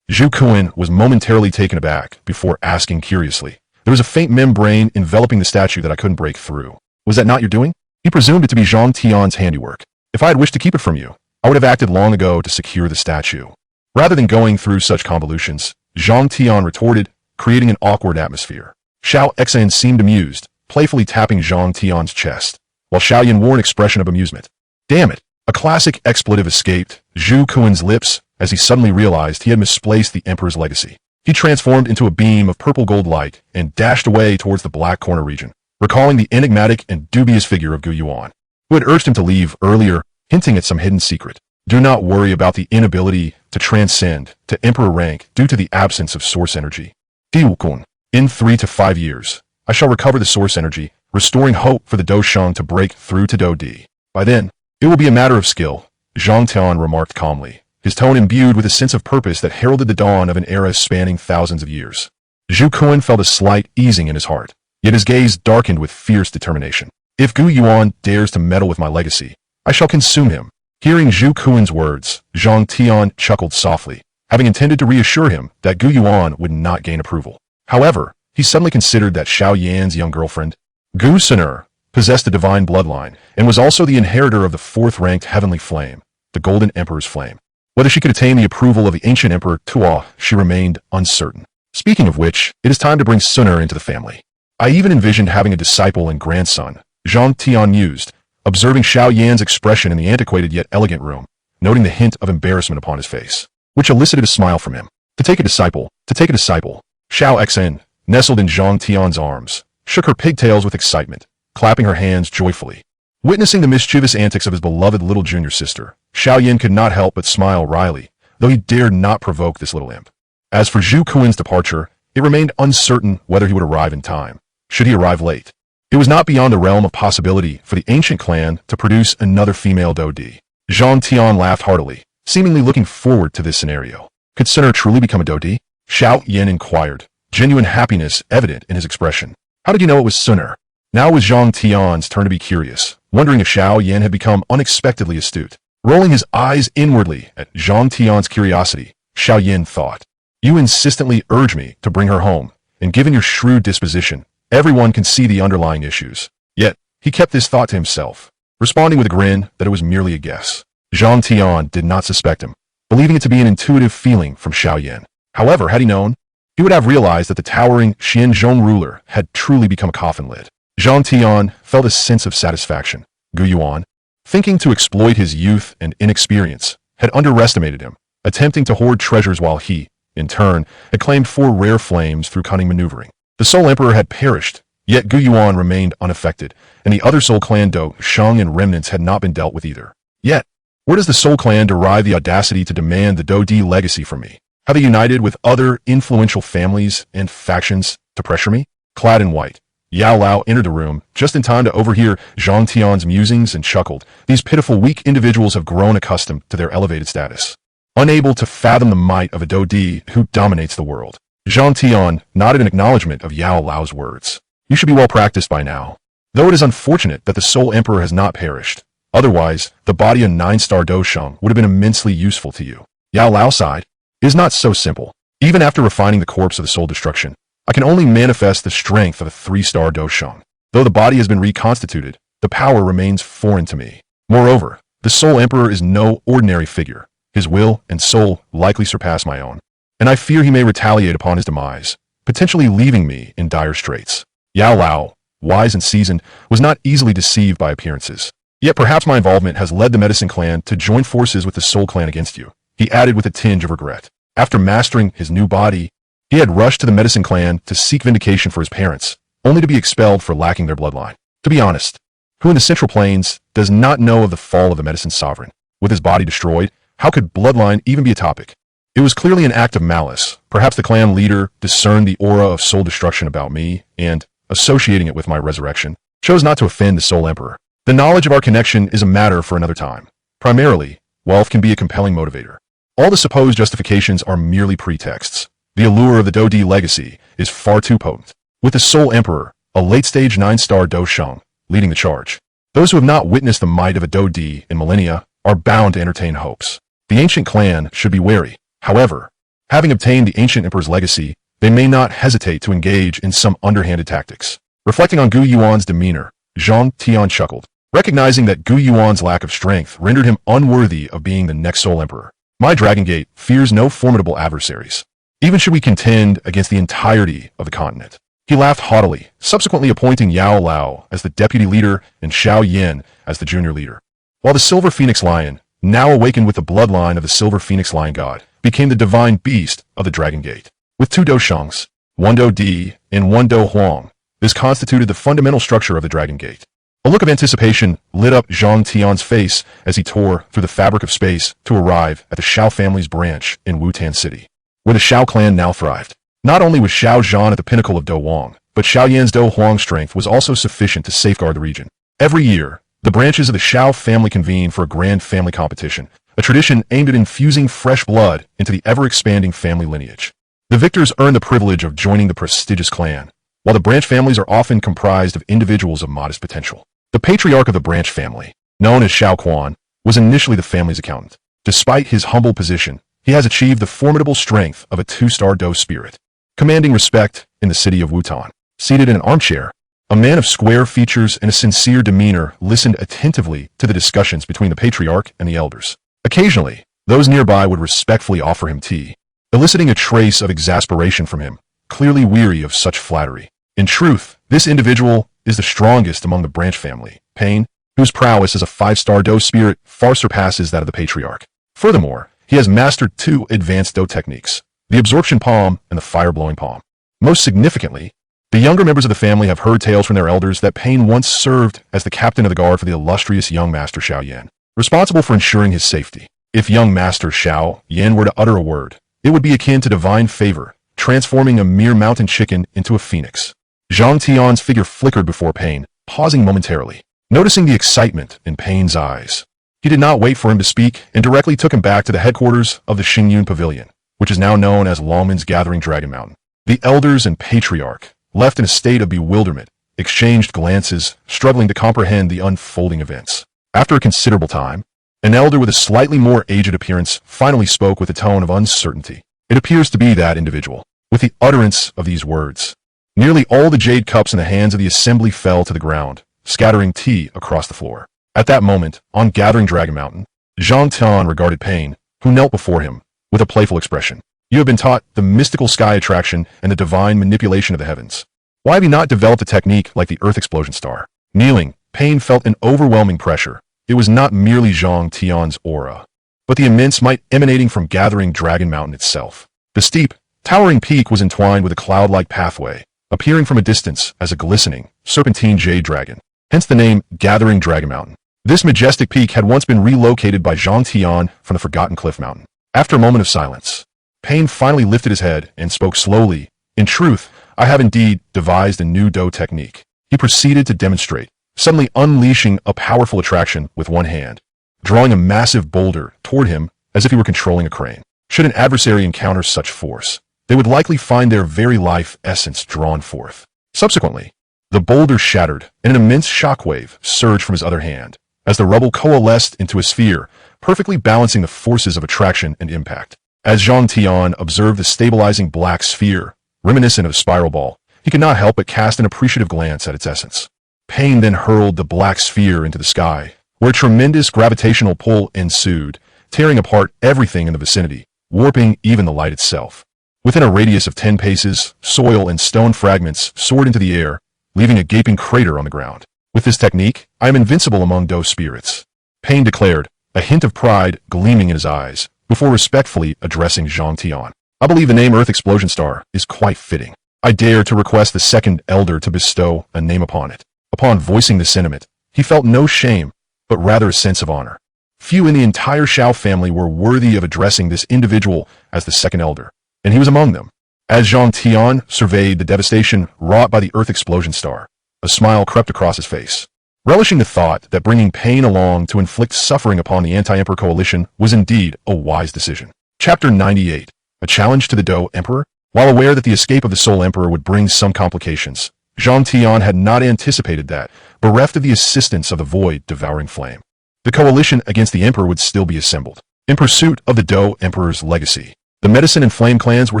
Zhu Kuin was momentarily taken aback before asking curiously. There was a faint membrane enveloping the statue that I couldn't break through. Was that not your doing? He presumed it to be Zhang Tian's handiwork. If I had wished to keep it from you, I would have acted long ago to secure the statue. Rather than going through such convolutions, Zhang Tian retorted, creating an awkward atmosphere. Xiao Yan seemed amused, playfully tapping Zhang Tian's chest, while Xiao Yan wore an expression of amusement. Damn it! A classic expletive escaped Zhu Kuin's lips as he suddenly realized he had misplaced the emperor's legacy. He transformed into a beam of purple gold light and dashed away towards the Black Corner region, recalling the enigmatic and dubious figure of Gu Yuan, who had urged him to leave earlier, hinting at some hidden secret. Do not worry about the inability to transcend to emperor rank due to the absence of source energy. In 3 to 5 years, I shall recover the source energy restoring hope for the Do Shang to break through to Do Di. By then, it will be a matter of skill, Zhang Tion remarked calmly, his tone imbued with a sense of purpose that heralded the dawn of an era spanning thousands of years. Zhu Kuan felt a slight easing in his heart, yet his gaze darkened with fierce determination. If Gu Yuan dares to meddle with my legacy, I shall consume him. Hearing Zhu Kuan's words, Zhang Tion chuckled softly, having intended to reassure him that Gu Yuan would not gain approval. However, he suddenly considered that Xiao Yan's young girlfriend, Gu Sin'er, possessed a divine bloodline and was also the inheritor of the fourth-ranked heavenly flame, the Golden Emperor's flame. Whether she could attain the approval of the ancient Emperor Tuo, she remained uncertain. Speaking of which, it is time to bring Sin'er into the family. I even envisioned having a disciple and grandson, Zhang Tion mused, observing Xiao Yan's expression in the antiquated yet elegant room, noting the hint of embarrassment upon his face, which elicited a smile from him. To take a disciple. Xiao Xen, nestled in Zhang Tion's arms, shook her pigtails with excitement, clapping her hands joyfully. Witnessing the mischievous antics of his beloved little junior sister, Xiao Yan could not help but smile wryly, though he dared not provoke this little imp. As for Zhu Kuan's departure, it remained uncertain whether he would arrive in time. Should he arrive late? It was not beyond the realm of possibility for the ancient clan to produce another female Do Di. Zhang Tion laughed heartily, seemingly looking forward to this scenario. Could Sin'er truly become a Do Di? Xiao Yan inquired, genuine happiness evident in his expression. How did you know it was Sin'er? Now it was Zhang Tion's turn to be curious, wondering if Xiao Yan had become unexpectedly astute. Rolling his eyes inwardly at Zhang Tion's curiosity, Xiao Yan thought, "You insistently urge me to bring her home, and given your shrewd disposition, everyone can see the underlying issues." Yet, he kept this thought to himself, responding with a grin that it was merely a guess. Zhang Tion did not suspect him, believing it to be an intuitive feeling from Xiao Yan. However, had he known, he would have realized that the towering Xianzhong ruler had truly become a coffin lid. Zhang Tion felt a sense of satisfaction. Gu Yuan, thinking to exploit his youth and inexperience, had underestimated him, attempting to hoard treasures while he, in turn, had claimed 4 rare flames through cunning maneuvering. The Soul Emperor had perished, yet Gu Yuan remained unaffected, and the other Soul Clan Do Shang and remnants had not been dealt with either. Yet, where does the Soul Clan derive the audacity to demand the Do Di legacy from me? Have they united with other influential families and factions to pressure me? Clad in white, Yao Lao entered the room, just in time to overhear Zhang Tion's musings and chuckled. These pitiful, weak individuals have grown accustomed to their elevated status, unable to fathom the might of a Do Di who dominates the world. Zhang Tion nodded in acknowledgement of Yao Lao's words. You should be well practiced by now. Though it is unfortunate that the Soul Emperor has not perished, otherwise, the body of 9-star Do Shang would have been immensely useful to you. Yao Lao sighed. It is not so simple. Even after refining the corpse of the soul destruction, I can only manifest the strength of a 3-star Do Shang. Though the body has been reconstituted, the power remains foreign to me. Moreover, the Soul Emperor is no ordinary figure. His will and soul likely surpass my own, and I fear he may retaliate upon his demise, potentially leaving me in dire straits. Yao Lao, wise and seasoned, was not easily deceived by appearances. Yet perhaps my involvement has led the Medicine Clan to join forces with the Soul Clan against you, he added with a tinge of regret. After mastering his new body, he had rushed to the Medicine Clan to seek vindication for his parents, only to be expelled for lacking their bloodline. To be honest, who in the Central Plains does not know of the fall of the Medicine Sovereign? With his body destroyed, how could bloodline even be a topic? It was clearly an act of malice. Perhaps the clan leader discerned the aura of soul destruction about me and, associating it with my resurrection, chose not to offend the Soul Emperor. The knowledge of our connection is a matter for another time. Primarily, wealth can be a compelling motivator. All the supposed justifications are merely pretexts. The allure of the Do Di legacy is far too potent. With the Soul Emperor, a late-stage 9-star Do Shang, leading the charge, those who have not witnessed the might of a Do Di in millennia are bound to entertain hopes. The ancient clan should be wary. However, having obtained the ancient emperor's legacy, they may not hesitate to engage in some underhanded tactics. Reflecting on Gu Yuan's demeanor, Zhang Tion chuckled, recognizing that Gu Yuan's lack of strength rendered him unworthy of being the next Soul Emperor. My Dragon Gate fears no formidable adversaries, even should we contend against the entirety of the continent. He laughed haughtily, subsequently appointing Yao Lao as the deputy leader and Xiao Yan as the junior leader. While the Silver Phoenix Lion, now awakened with the bloodline of the Silver Phoenix Lion God, became the divine beast of the Dragon Gate. With 2 Do Shangs, 1 Do Di, and 1 Do Huang, this constituted the fundamental structure of the Dragon Gate. A look of anticipation lit up Zhang Tion's face as he tore through the fabric of space to arrive at the Xiao family's branch in Wutan City, where the Xiao clan now thrived. Not only was Xiao Zhan at the pinnacle of Do Wang, but Xiao Yan's Do Huang's strength was also sufficient to safeguard the region. Every year, the branches of the Xiao family convene for a grand family competition, a tradition aimed at infusing fresh blood into the ever-expanding family lineage. The victors earn the privilege of joining the prestigious clan, while the branch families are often comprised of individuals of modest potential. The patriarch of the branch family, known as Xiao Quan, was initially the family's accountant. Despite his humble position, he has achieved the formidable strength of a two-star Do spirit, commanding respect in the city of Wutan. Seated in an armchair, a man of square features and a sincere demeanor listened attentively to the discussions between the patriarch and the elders. Occasionally, those nearby would respectfully offer him tea, eliciting a trace of exasperation from him, clearly weary of such flattery. In truth, this individual is the strongest among the branch family, Pain, whose prowess as a five-star Do spirit far surpasses that of the patriarch. Furthermore, he has mastered two advanced Do techniques, the absorption palm and the fire-blowing palm. Most significantly, the younger members of the family have heard tales from their elders that Pain once served as the captain of the guard for the illustrious young master Xiao Yan, responsible for ensuring his safety. If young master Xiao Yan were to utter a word, it would be akin to divine favor, transforming a mere mountain chicken into a phoenix. Zhang Tion's figure flickered before Pain, pausing momentarily. Noticing the excitement in Pain's eyes, he did not wait for him to speak and directly took him back to the headquarters of the Xingyun Pavilion, which is now known as Longman's Gathering Dragon Mountain. The elders and patriarch, left in a state of bewilderment, exchanged glances, struggling to comprehend the unfolding events. After a considerable time, an elder with a slightly more aged appearance finally spoke with a tone of uncertainty. It appears to be that individual. With the utterance of these words, nearly all the jade cups in the hands of the assembly fell to the ground, scattering tea across the floor. At that moment, on Gathering Dragon Mountain, Zhang Tion regarded Pain, who knelt before him, with a playful expression. You have been taught the mystical sky attraction and the divine manipulation of the heavens. Why have you not developed a technique like the Earth Explosion Star? Kneeling, Pain felt an overwhelming pressure. It was not merely Zhang Tion's aura, but the immense might emanating from Gathering Dragon Mountain itself. The steep, towering peak was entwined with a cloud-like pathway, appearing from a distance as a glistening, serpentine jade dragon, hence the name Gathering Dragon Mountain. This majestic peak had once been relocated by Zhang Tion from the Forgotten Cliff Mountain. After a moment of silence, Pain finally lifted his head and spoke slowly. In truth, I have indeed devised a new Do technique. He proceeded to demonstrate, suddenly unleashing a powerful attraction with one hand, drawing a massive boulder toward him as if he were controlling a crane. Should an adversary encounter such force, they would likely find their very life essence drawn forth. Subsequently, the boulder shattered and an immense shockwave surged from his other hand, as the rubble coalesced into a sphere, perfectly balancing the forces of attraction and impact. As Zhang Tion observed the stabilizing black sphere, reminiscent of a spiral ball, he could not help but cast an appreciative glance at its essence. Pain then hurled the black sphere into the sky, where a tremendous gravitational pull ensued, tearing apart everything in the vicinity, warping even the light itself. Within a radius of 10 paces, soil and stone fragments soared into the air, leaving a gaping crater on the ground. With this technique, I am invincible among Do spirits, Pain declared, a hint of pride gleaming in his eyes, before respectfully addressing Zhang Tion. I believe the name Earth Explosion Star is quite fitting. I dare to request the second elder to bestow a name upon it. Upon voicing this sentiment, he felt no shame, but rather a sense of honor. Few in the entire Xiao family were worthy of addressing this individual as the second elder, and he was among them. As Zhang Tion surveyed the devastation wrought by the Earth Explosion Star, a smile crept across his face. Relishing the thought that bringing Pain along to inflict suffering upon the anti-emperor coalition was indeed a wise decision. Chapter 98. A challenge to the Do Emperor? While aware that the escape of the Soul Emperor would bring some complications, Zhang Tion had not anticipated that, bereft of the assistance of the void-devouring flame, the coalition against the Emperor would still be assembled. In pursuit of the Do Emperor's legacy, the Medicine and Flame clans were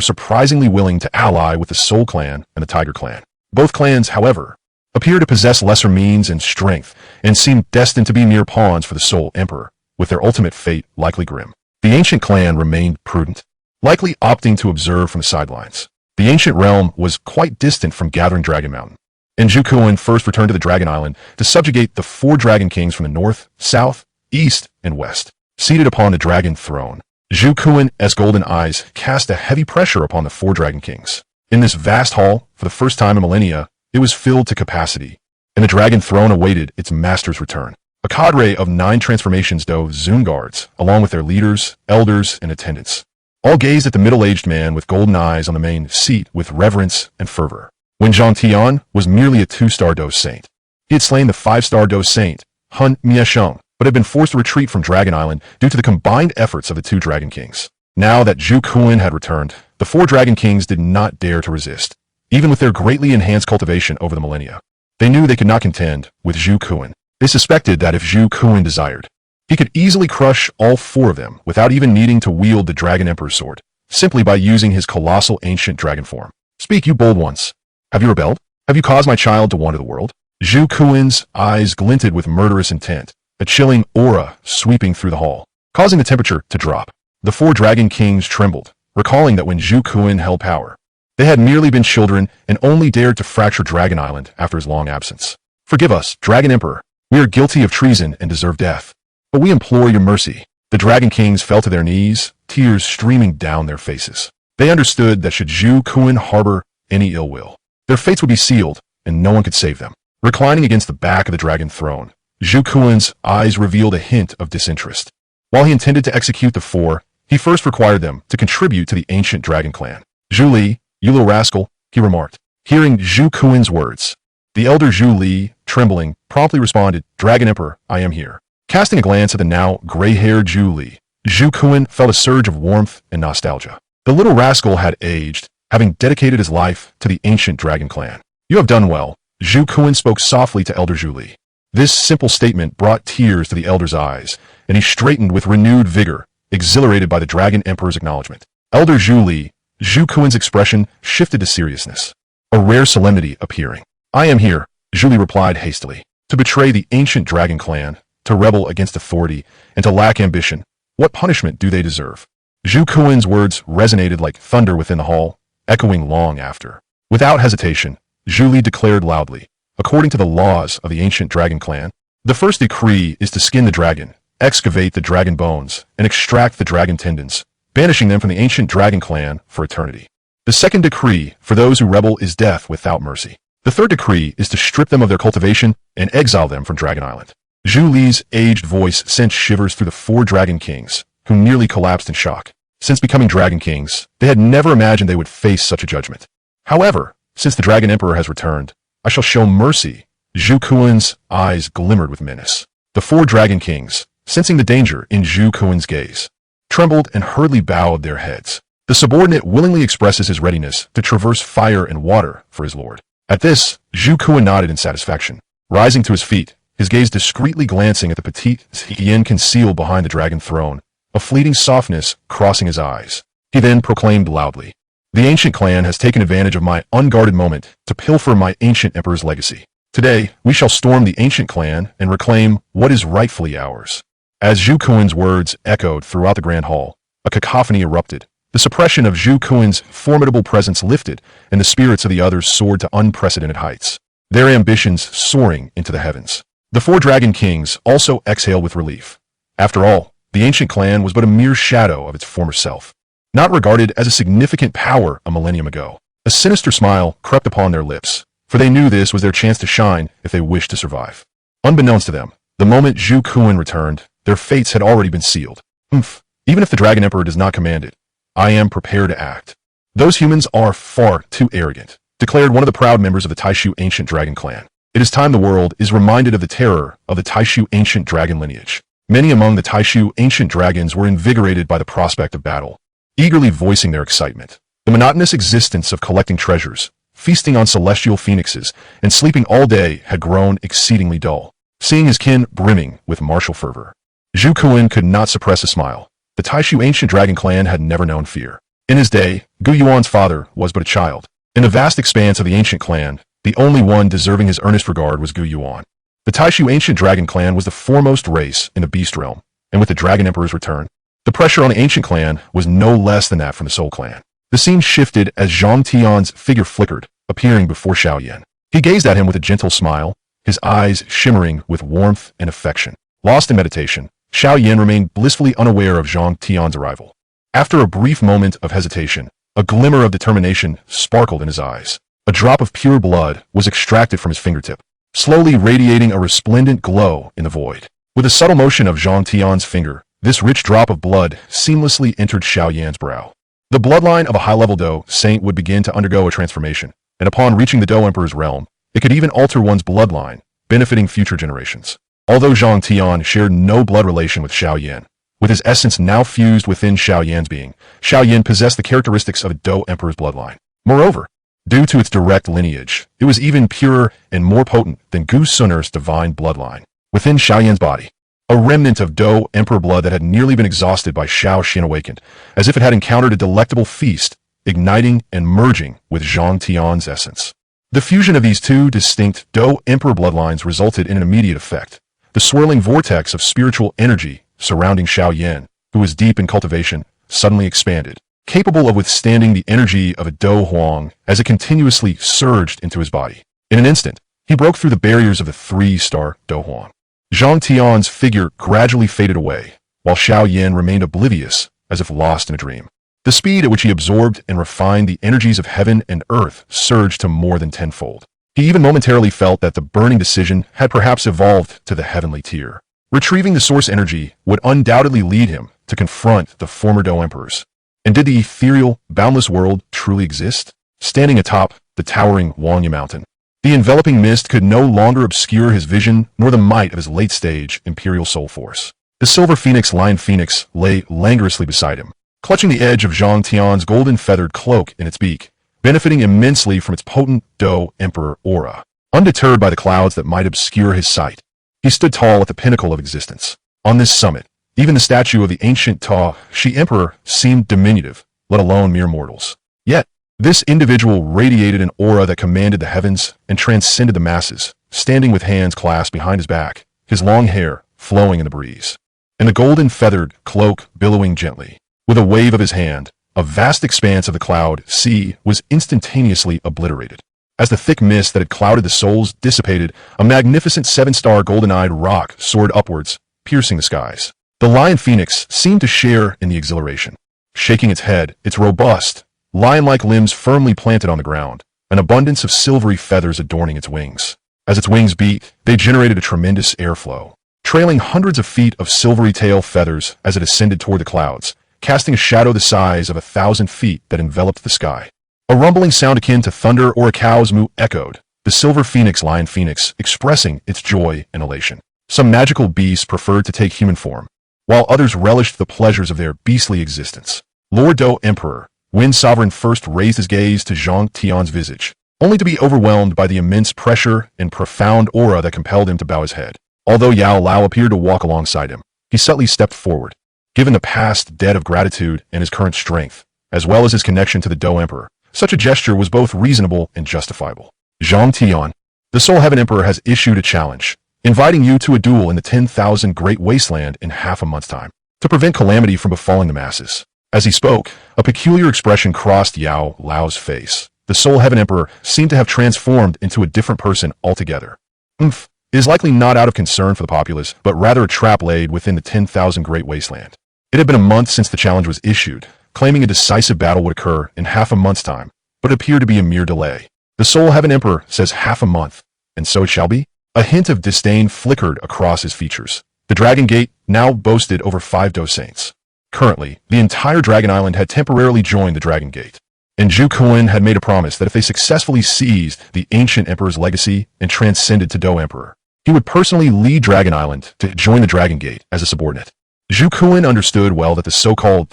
surprisingly willing to ally with the Soul Clan and the Tiger Clan. Both clans, however, appear to possess lesser means and strength, and seem destined to be mere pawns for the Soul Emperor, with their ultimate fate likely grim. The Ancient Clan remained prudent, likely opting to observe from the sidelines. The ancient realm was quite distant from Gathering Dragon Mountain, and Zhu Kuan first returned to the Dragon Island to subjugate the 4 Dragon Kings from the north, south, east, and west. Seated upon the Dragon Throne, Zhu Kuan's golden eyes cast a heavy pressure upon the 4 Dragon Kings. In this vast hall, for the first time in millennia, it was filled to capacity, and the Dragon Throne awaited its master's return. A cadre of 9 transformations dove Zoom guards, along with their leaders, elders, and attendants. All gazed at the middle-aged man with golden eyes on the main seat with reverence and fervor. when Tion was merely a 2-star dose saint. He had slain the 5-star dose saint, Hun Miesheng, but had been forced to retreat from Dragon Island due to the combined efforts of the 2 Dragon Kings. Now that Zhu Kuan had returned, the 4 Dragon Kings did not dare to resist, even with their greatly enhanced cultivation over the millennia. They knew they could not contend with Zhu Kuan. They suspected that if Zhu Kuan desired, he could easily crush all 4 of them without even needing to wield the Dragon Emperor's sword, simply by using his colossal ancient dragon form. Speak, you bold ones. Have you rebelled? Have you caused my child to wander the world? Zhu Kuan's eyes glinted with murderous intent, a chilling aura sweeping through the hall, causing the temperature to drop. The 4 Dragon Kings trembled, recalling that when Zhu Kuan held power, they had merely been children and only dared to fracture Dragon Island after his long absence. Forgive us, Dragon Emperor. We are guilty of treason and deserve death. But we implore your mercy. The Dragon Kings fell to their knees, tears streaming down their faces. They understood that should Zhu Kuan harbor any ill will, their fates would be sealed and no one could save them. Reclining against the back of the dragon throne, Zhu Kuan's eyes revealed a hint of disinterest. While he intended to execute the 4, he first required them to contribute to the ancient dragon clan. Zhu Li, you little rascal, he remarked. Hearing Zhu Kuan's words, the elder Zhu Li, trembling, promptly responded, Dragon Emperor, I am here. Casting a glance at the now gray-haired Zhu Li, Zhu Kuan felt a surge of warmth and nostalgia. The little rascal had aged, having dedicated his life to the ancient dragon clan. You have done well, Zhu Kuan spoke softly to elder Zhu Li. This simple statement brought tears to the elder's eyes, and he straightened with renewed vigor, exhilarated by the Dragon Emperor's acknowledgement. Elder Zhu Li, Zhu Kuan's expression shifted to seriousness, a rare solemnity appearing. I am here, Zhu Li replied hastily, to betray the ancient dragon clan, to rebel against authority, and to lack ambition. What punishment do they deserve? Zhu Kuan's words resonated like thunder within the hall, echoing long after. Without hesitation, Zhu Li declared loudly, according to the laws of the ancient dragon clan, the first decree is to skin the dragon, excavate the dragon bones, and extract the dragon tendons, banishing them from the ancient dragon clan for eternity. The second decree for those who rebel is death without mercy. The third decree is to strip them of their cultivation and exile them from Dragon Island. Zhu Li's aged voice sent shivers through the 4 Dragon Kings, who nearly collapsed in shock. Since becoming Dragon Kings, they had never imagined they would face such a judgment. However, since the Dragon Emperor has returned, I shall show mercy. Zhu Kuan's eyes glimmered with menace. The 4 Dragon Kings, sensing the danger in Zhu Kuan's gaze, trembled and hurriedly bowed their heads. The subordinate willingly expresses his readiness to traverse fire and water for his lord. At this, Zhu Kuan nodded in satisfaction. Rising to his feet, his gaze discreetly glancing at the petite Xiao concealed behind the dragon throne, a fleeting softness crossing his eyes. He then proclaimed loudly, the ancient clan has taken advantage of my unguarded moment to pilfer my ancient emperor's legacy. Today, we shall storm the ancient clan and reclaim what is rightfully ours. As Zhu Kuan's words echoed throughout the grand hall, a cacophony erupted. The suppression of Zhu Kuan's formidable presence lifted, and the spirits of the others soared to unprecedented heights, their ambitions soaring into the heavens. The 4 Dragon Kings also exhaled with relief. After all, the ancient clan was but a mere shadow of its former self, not regarded as a significant power a millennium ago. A sinister smile crept upon their lips, for they knew this was their chance to shine if they wished to survive. Unbeknownst to them, the moment Zhu Kuan returned, their fates had already been sealed. Even if the Dragon Emperor does not command it, I am prepared to act. Those humans are far too arrogant, declared one of the proud members of the Taishu ancient dragon clan. It is time the world is reminded of the terror of the Taishu ancient dragon lineage. Many among the Taishu ancient dragons were invigorated by the prospect of battle, eagerly voicing their excitement. The monotonous existence of collecting treasures, feasting on celestial phoenixes, and sleeping all day had grown exceedingly dull. Seeing his kin brimming with martial fervor, Zhu Kuan could not suppress a smile. The Taishu ancient dragon clan had never known fear. In his day, Gu Yuan's father was but a child. In the vast expanse of the ancient clan, the only one deserving his earnest regard was Gu Yuan. The Taishu ancient dragon clan was the foremost race in the beast realm, and with the Dragon Emperor's return, the pressure on the ancient clan was no less than that from the Soul Clan. The scene shifted as Zhang Tion's figure flickered, appearing before Xiao Yan. He gazed at him with a gentle smile, his eyes shimmering with warmth and affection. Lost in meditation, Xiao Yan remained blissfully unaware of Zhang Tion's arrival. After a brief moment of hesitation, a glimmer of determination sparkled in his eyes. A drop of pure blood was extracted from his fingertip, slowly radiating a resplendent glow in the void. With a subtle motion of Zhang Tion's finger, this rich drop of blood seamlessly entered Xiao Yan's brow. The bloodline of a high-level Do saint would begin to undergo a transformation, and upon reaching the Do Emperor's realm, it could even alter one's bloodline, benefiting future generations. Although Tion shared no blood relation with Xiao Yan, with his essence now fused within Xiao Yan's being, Xiao Yan possessed the characteristics of a Do Emperor's bloodline. Moreover, due to its direct lineage, it was even purer and more potent than Gu Sun'er's divine bloodline. Within Xiao Yan's body, a remnant of Do Emperor blood that had nearly been exhausted by Xiao Xin awakened, as if it had encountered a delectable feast, igniting and merging with Zhang Tian's essence. The fusion of these two distinct Do Emperor bloodlines resulted in an immediate effect. The swirling vortex of spiritual energy surrounding Xiao Yan, who was deep in cultivation, suddenly expanded, capable of withstanding the energy of a Do Huang as it continuously surged into his body. In an instant, he broke through the barriers of the three-star Do Huang. Zhang Tian's figure gradually faded away, while Xiao Yan remained oblivious, as if lost in a dream. The speed at which he absorbed and refined the energies of heaven and earth surged to more than tenfold. He even momentarily felt that the burning decision had perhaps evolved to the heavenly tier. Retrieving the source energy would undoubtedly lead him to confront the former Do Emperors. And did the ethereal, boundless world truly exist? Standing atop the towering Wanya Mountain, the enveloping mist could no longer obscure his vision nor the might of his late-stage Imperial Soul Force. The silver phoenix Lion Phoenix lay languorously beside him, clutching the edge of Zhang Tian's golden feathered cloak in its beak, benefiting immensely from its potent Do Emperor aura. Undeterred by the clouds that might obscure his sight, he stood tall at the pinnacle of existence. On this summit, even the statue of the ancient Shi Emperor seemed diminutive, let alone mere mortals. Yet, this individual radiated an aura that commanded the heavens and transcended the masses, standing with hands clasped behind his back, his long hair flowing in the breeze, and the golden feathered cloak billowing gently. With a wave of his hand, a vast expanse of the cloud sea was instantaneously obliterated. As the thick mist that had clouded the souls dissipated, a magnificent seven-star golden-eyed rock soared upwards, piercing the skies. The Lion Phoenix seemed to share in the exhilaration, shaking its head, its robust, lion-like limbs firmly planted on the ground, an abundance of silvery feathers adorning its wings. As its wings beat, they generated a tremendous airflow, trailing hundreds of feet of silvery tail feathers as it ascended toward the clouds, casting a shadow the size of 1,000 feet that enveloped the sky. A rumbling sound akin to thunder or a cow's moo echoed, the silver phoenix Lion Phoenix expressing its joy and elation. Some magical beasts preferred to take human form, while others relished the pleasures of their beastly existence. Lord Do Emperor, Wind Sovereign first raised his gaze to Zhang Tian's visage, only to be overwhelmed by the immense pressure and profound aura that compelled him to bow his head. Although Yao Lao appeared to walk alongside him, he subtly stepped forward. Given the past debt of gratitude and his current strength, as well as his connection to the Do Emperor, such a gesture was both reasonable and justifiable. Zhang Tian, the Soul Heaven Emperor has issued a challenge, inviting you to a duel in the 10,000 Great Wasteland in half a month's time, to prevent calamity from befalling the masses. As he spoke, a peculiar expression crossed Yao Lao's face. The Soul Heaven Emperor seemed to have transformed into a different person altogether. It is likely not out of concern for the populace, but rather a trap laid within the 10,000 Great Wasteland. It had been a month since the challenge was issued, claiming a decisive battle would occur in half a month's time, but it appeared to be a mere delay. The Soul Heaven Emperor says half a month, and so it shall be? A hint of disdain flickered across his features. The Dragon Gate now boasted over 5 Do Saints. Currently, the entire Dragon Island had temporarily joined the Dragon Gate, and Zhu Kun had made a promise that if they successfully seized the ancient emperor's legacy and transcended to Do Emperor, he would personally lead Dragon Island to join the Dragon Gate as a subordinate. Zhu Kun understood well that the so-called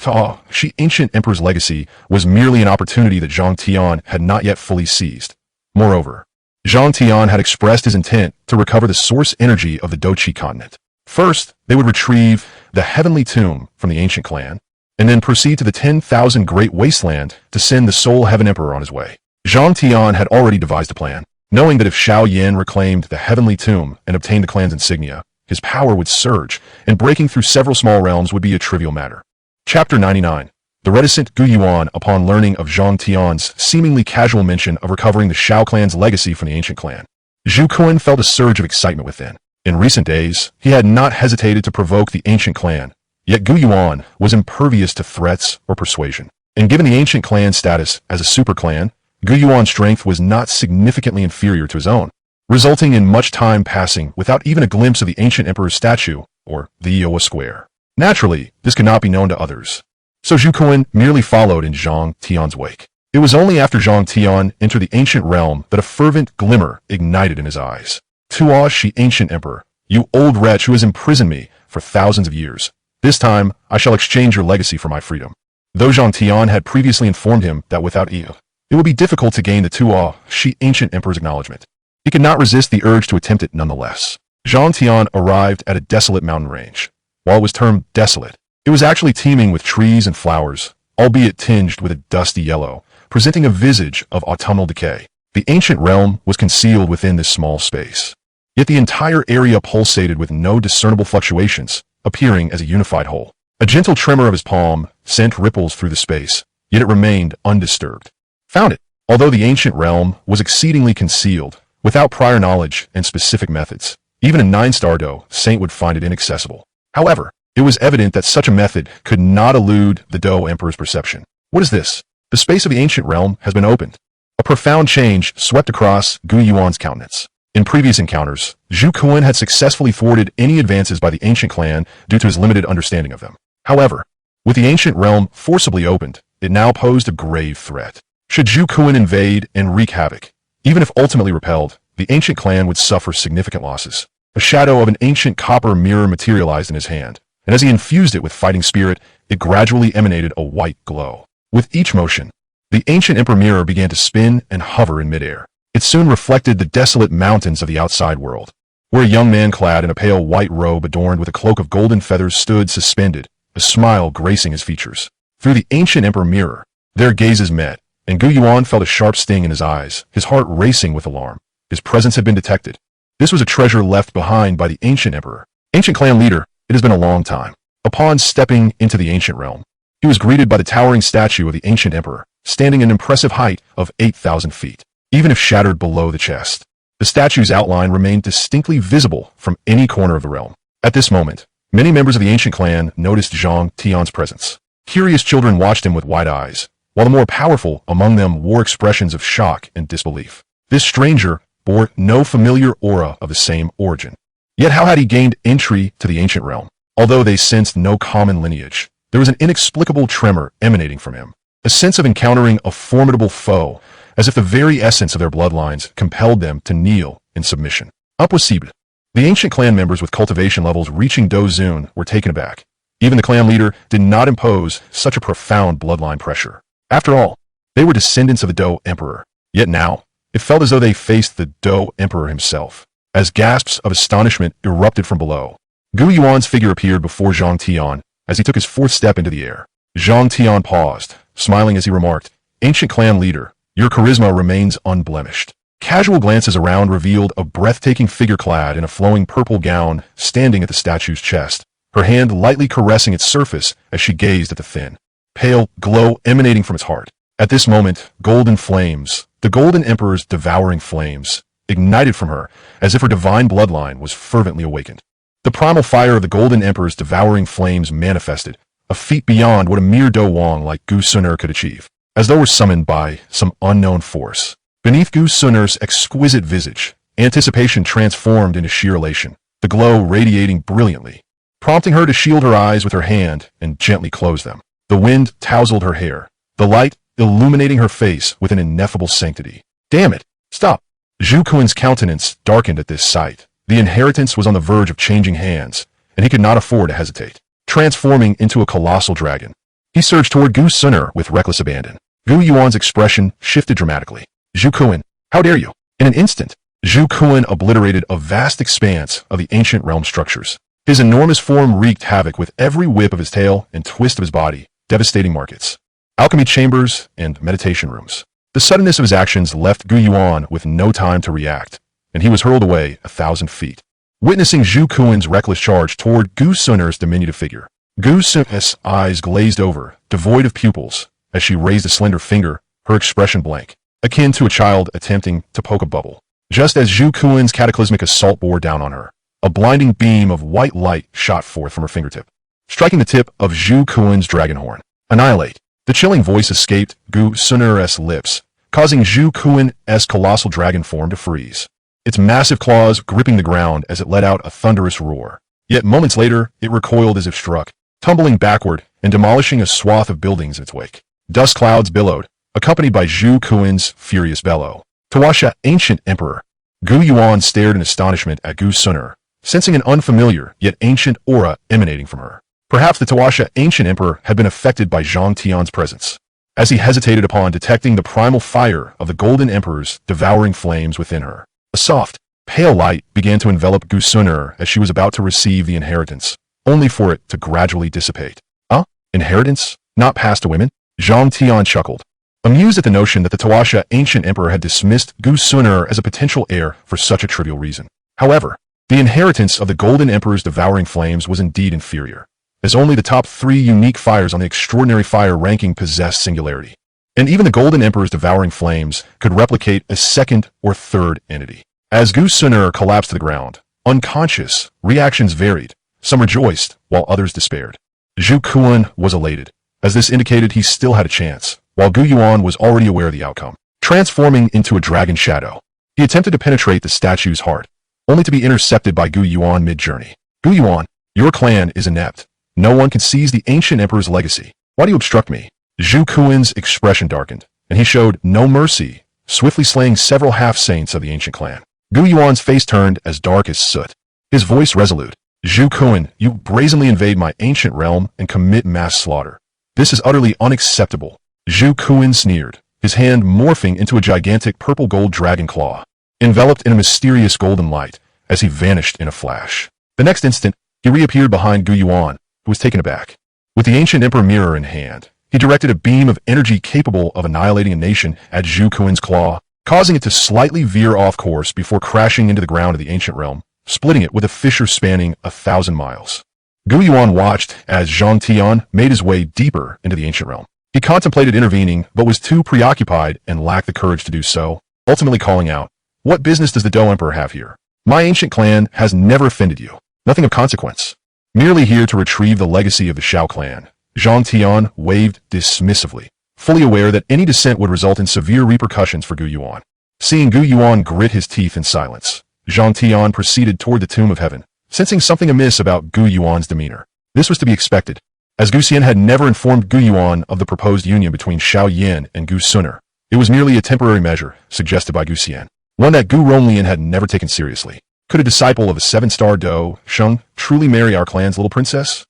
Shi ancient emperor's legacy was merely an opportunity that Zhang Tian had not yet fully seized. Moreover, Zhang Tian had expressed his intent to recover the source energy of the Dochi continent. First, they would retrieve the heavenly tomb from the ancient clan, and then proceed to the 10,000 Great Wasteland to send the Soul Heaven Emperor on his way. Zhang Tian had already devised a plan, knowing that if Xiao Yan reclaimed the heavenly tomb and obtained the clan's insignia, his power would surge, and breaking through several small realms would be a trivial matter. Chapter 99. The reticent Gu Yuan, upon learning of Zhang Tian's seemingly casual mention of recovering the Xiao clan's legacy from the ancient clan, Zhu Kun felt a surge of excitement within. In recent days, he had not hesitated to provoke the ancient clan, yet Gu Yuan was impervious to threats or persuasion. And given the ancient clan's status as a super clan, Gu Yuan's strength was not significantly inferior to his own, resulting in much time passing without even a glimpse of the ancient emperor's statue, or the Iowa Square. Naturally, this could not be known to others, so Zhu Kun merely followed in Zhang Tian's wake. It was only after Tion entered the ancient realm that a fervent glimmer ignited in his eyes. "Tua she ancient emperor, you old wretch who has imprisoned me for thousands of years. This time I shall exchange your legacy for my freedom." Though Tion had previously informed him that without you, it would be difficult to gain the Tua she ancient emperor's acknowledgement, he could not resist the urge to attempt it nonetheless. Tion arrived at a desolate mountain range. While it was termed desolate, it was actually teeming with trees and flowers, albeit tinged with a dusty yellow, presenting a visage of autumnal decay. The ancient realm was concealed within this small space. Yet the entire area pulsated with no discernible fluctuations, appearing as a unified whole. A gentle tremor of his palm sent ripples through the space, yet it remained undisturbed. Found it. Although the ancient realm was exceedingly concealed, without prior knowledge and specific methods, even a 9-star Do saint would find it inaccessible. However, it was evident that such a method could not elude the Do Emperor's perception. What is this? The space of the ancient realm has been opened. A profound change swept across Gu Yuan's countenance. In previous encounters, Zhu Kun had successfully thwarted any advances by the ancient clan due to his limited understanding of them. However, with the ancient realm forcibly opened, it now posed a grave threat. Should Zhu Kun invade and wreak havoc, even if ultimately repelled, the ancient clan would suffer significant losses. A shadow of an ancient copper mirror materialized in his hand, and as he infused it with fighting spirit, it gradually emanated a white glow. With each motion, the ancient emperor mirror began to spin and hover in midair. It soon reflected the desolate mountains of the outside world, where a young man clad in a pale white robe adorned with a cloak of golden feathers stood suspended, a smile gracing his features. Through the ancient emperor mirror, their gazes met, and Gu Yuan felt a sharp sting in his eyes, his heart racing with alarm. His presence had been detected. This was a treasure left behind by the ancient emperor. Ancient clan leader, it has been a long time. Upon stepping into the ancient realm, he was greeted by the towering statue of the ancient emperor, standing an impressive height of 8,000 feet. Even if shattered below the chest, the statue's outline remained distinctly visible from any corner of the realm. At this moment, many members of the ancient clan noticed Tion's presence. Curious children watched him with wide eyes, while the more powerful among them wore expressions of shock and disbelief. This stranger bore no familiar aura of the same origin. Yet how had he gained entry to the ancient realm? Although they sensed no common lineage, there was an inexplicable tremor emanating from him, a sense of encountering a formidable foe, as if the very essence of their bloodlines compelled them to kneel in submission. Up was Siba. The ancient clan members with cultivation levels reaching Do Zun were taken aback. Even the clan leader did not impose such a profound bloodline pressure. After all, they were descendants of the Do Emperor. Yet now, it felt as though they faced the Do Emperor himself. As gasps of astonishment erupted from below, Gu Yuan's figure appeared before Tion as he took his fourth step into the air. Tion paused, smiling as he remarked, "Ancient clan leader, your charisma remains unblemished." Casual glances around revealed a breathtaking figure clad in a flowing purple gown standing at the statue's chest, her hand lightly caressing its surface as she gazed at the thin, pale glow emanating from its heart. At this moment, golden flames, the Golden Emperor's devouring flames, ignited from her as if her divine bloodline was fervently awakened. The primal fire of the Golden Emperor's devouring flames manifested, a feat beyond what a mere Do Wang like Gu Suner could achieve, as though were summoned by some unknown force. Beneath Gu Suner's exquisite visage, anticipation transformed into sheer elation, the glow radiating brilliantly, prompting her to shield her eyes with her hand and gently close them. The wind tousled her hair, the light illuminating her face with an ineffable sanctity. "Damn it! Stop!" Zhu Kun's countenance darkened at this sight. The inheritance was on the verge of changing hands, and he could not afford to hesitate. Transforming into a colossal dragon, he surged toward Gu Suner with reckless abandon. Gu Yuan's expression shifted dramatically. "Zhu Kun, how dare you?" In an instant, Zhu Kun obliterated a vast expanse of the ancient realm structures. His enormous form wreaked havoc with every whip of his tail and twist of his body, devastating markets, alchemy chambers, and meditation rooms. The suddenness of his actions left Gu Yuan with no time to react, and he was hurled away 1,000 feet. Witnessing Zhu Kun's reckless charge toward Gu Suner's diminutive figure, Gu Suner's eyes glazed over, devoid of pupils, as she raised a slender finger, her expression blank, akin to a child attempting to poke a bubble. Just as Zhu Kun's cataclysmic assault bore down on her, a blinding beam of white light shot forth from her fingertip, striking the tip of Zhu Kun's dragon horn. "Annihilate." The chilling voice escaped Gu Suner's lips, causing Zhu Kun's colossal dragon form to freeze, its massive claws gripping the ground as it let out a thunderous roar. Yet moments later, it recoiled as if struck, tumbling backward and demolishing a swath of buildings in its wake. Dust clouds billowed, accompanied by Zhu Kuan's furious bellow. Tawasha, ancient emperor. Gu Yuan stared in astonishment at Gu Suner, sensing an unfamiliar yet ancient aura emanating from her. Perhaps the Tawasha ancient emperor had been affected by Zhang Tion's presence, as he hesitated upon detecting the primal fire of the golden emperor's devouring flames within her. A soft, pale light began to envelop Gu Suner as she was about to receive the inheritance, only for it to gradually dissipate. Inheritance? Not passed to women? Zhang Tion chuckled, amused at the notion that the Tawasha ancient emperor had dismissed Gu Suner as a potential heir for such a trivial reason. However, the inheritance of the golden emperor's devouring flames was indeed inferior, as only the top 3 unique fires on the extraordinary fire ranking possessed singularity. And even the golden emperor's devouring flames could replicate a second or third entity. As Gu Suner collapsed to the ground, unconscious, reactions varied. Some rejoiced, while others despaired. Zhu Kuan was elated, as this indicated he still had a chance, while Gu Yuan was already aware of the outcome. Transforming into a dragon shadow, he attempted to penetrate the statue's heart, only to be intercepted by Gu Yuan mid-journey. Gu Yuan, your clan is inept. No one can seize the ancient emperor's legacy. Why do you obstruct me? Zhu Kuan's expression darkened, and he showed no mercy, swiftly slaying several half-saints of the ancient clan. Gu Yuan's face turned as dark as soot, his voice resolute. Zhu Kuan, you brazenly invade my ancient realm and commit mass slaughter. This is utterly unacceptable. Zhu Kuan sneered, his hand morphing into a gigantic purple-gold dragon claw, enveloped in a mysterious golden light as he vanished in a flash. The next instant, he reappeared behind Gu Yuan, who was taken aback. With the ancient emperor mirror in hand, he directed a beam of energy capable of annihilating a nation at Zhu Kuan's claw, causing it to slightly veer off course before crashing into the ground of the ancient realm, splitting it with a fissure spanning 1,000 miles. Gu Yuan watched as Zhang Tion made his way deeper into the ancient realm. He contemplated intervening, but was too preoccupied and lacked the courage to do so, ultimately calling out, "What business does the Dou Emperor have here? My ancient clan has never offended you. Nothing of consequence. Merely here to retrieve the legacy of the Xiao clan." Zhang Tion waved dismissively, fully aware that any dissent would result in severe repercussions for Gu Yuan. Seeing Gu Yuan grit his teeth in silence, Zhang Tion proceeded toward the Tomb of Heaven, sensing something amiss about Gu Yuan's demeanor. This was to be expected, as Gu Xian had never informed Gu Yuan of the proposed union between Xiao Yan and Gu Suner. It was merely a temporary measure, suggested by Gu Xian, one that Gu Ronglian had never taken seriously. Could a disciple of a 7-star Dou Sheng truly marry our clan's little princess?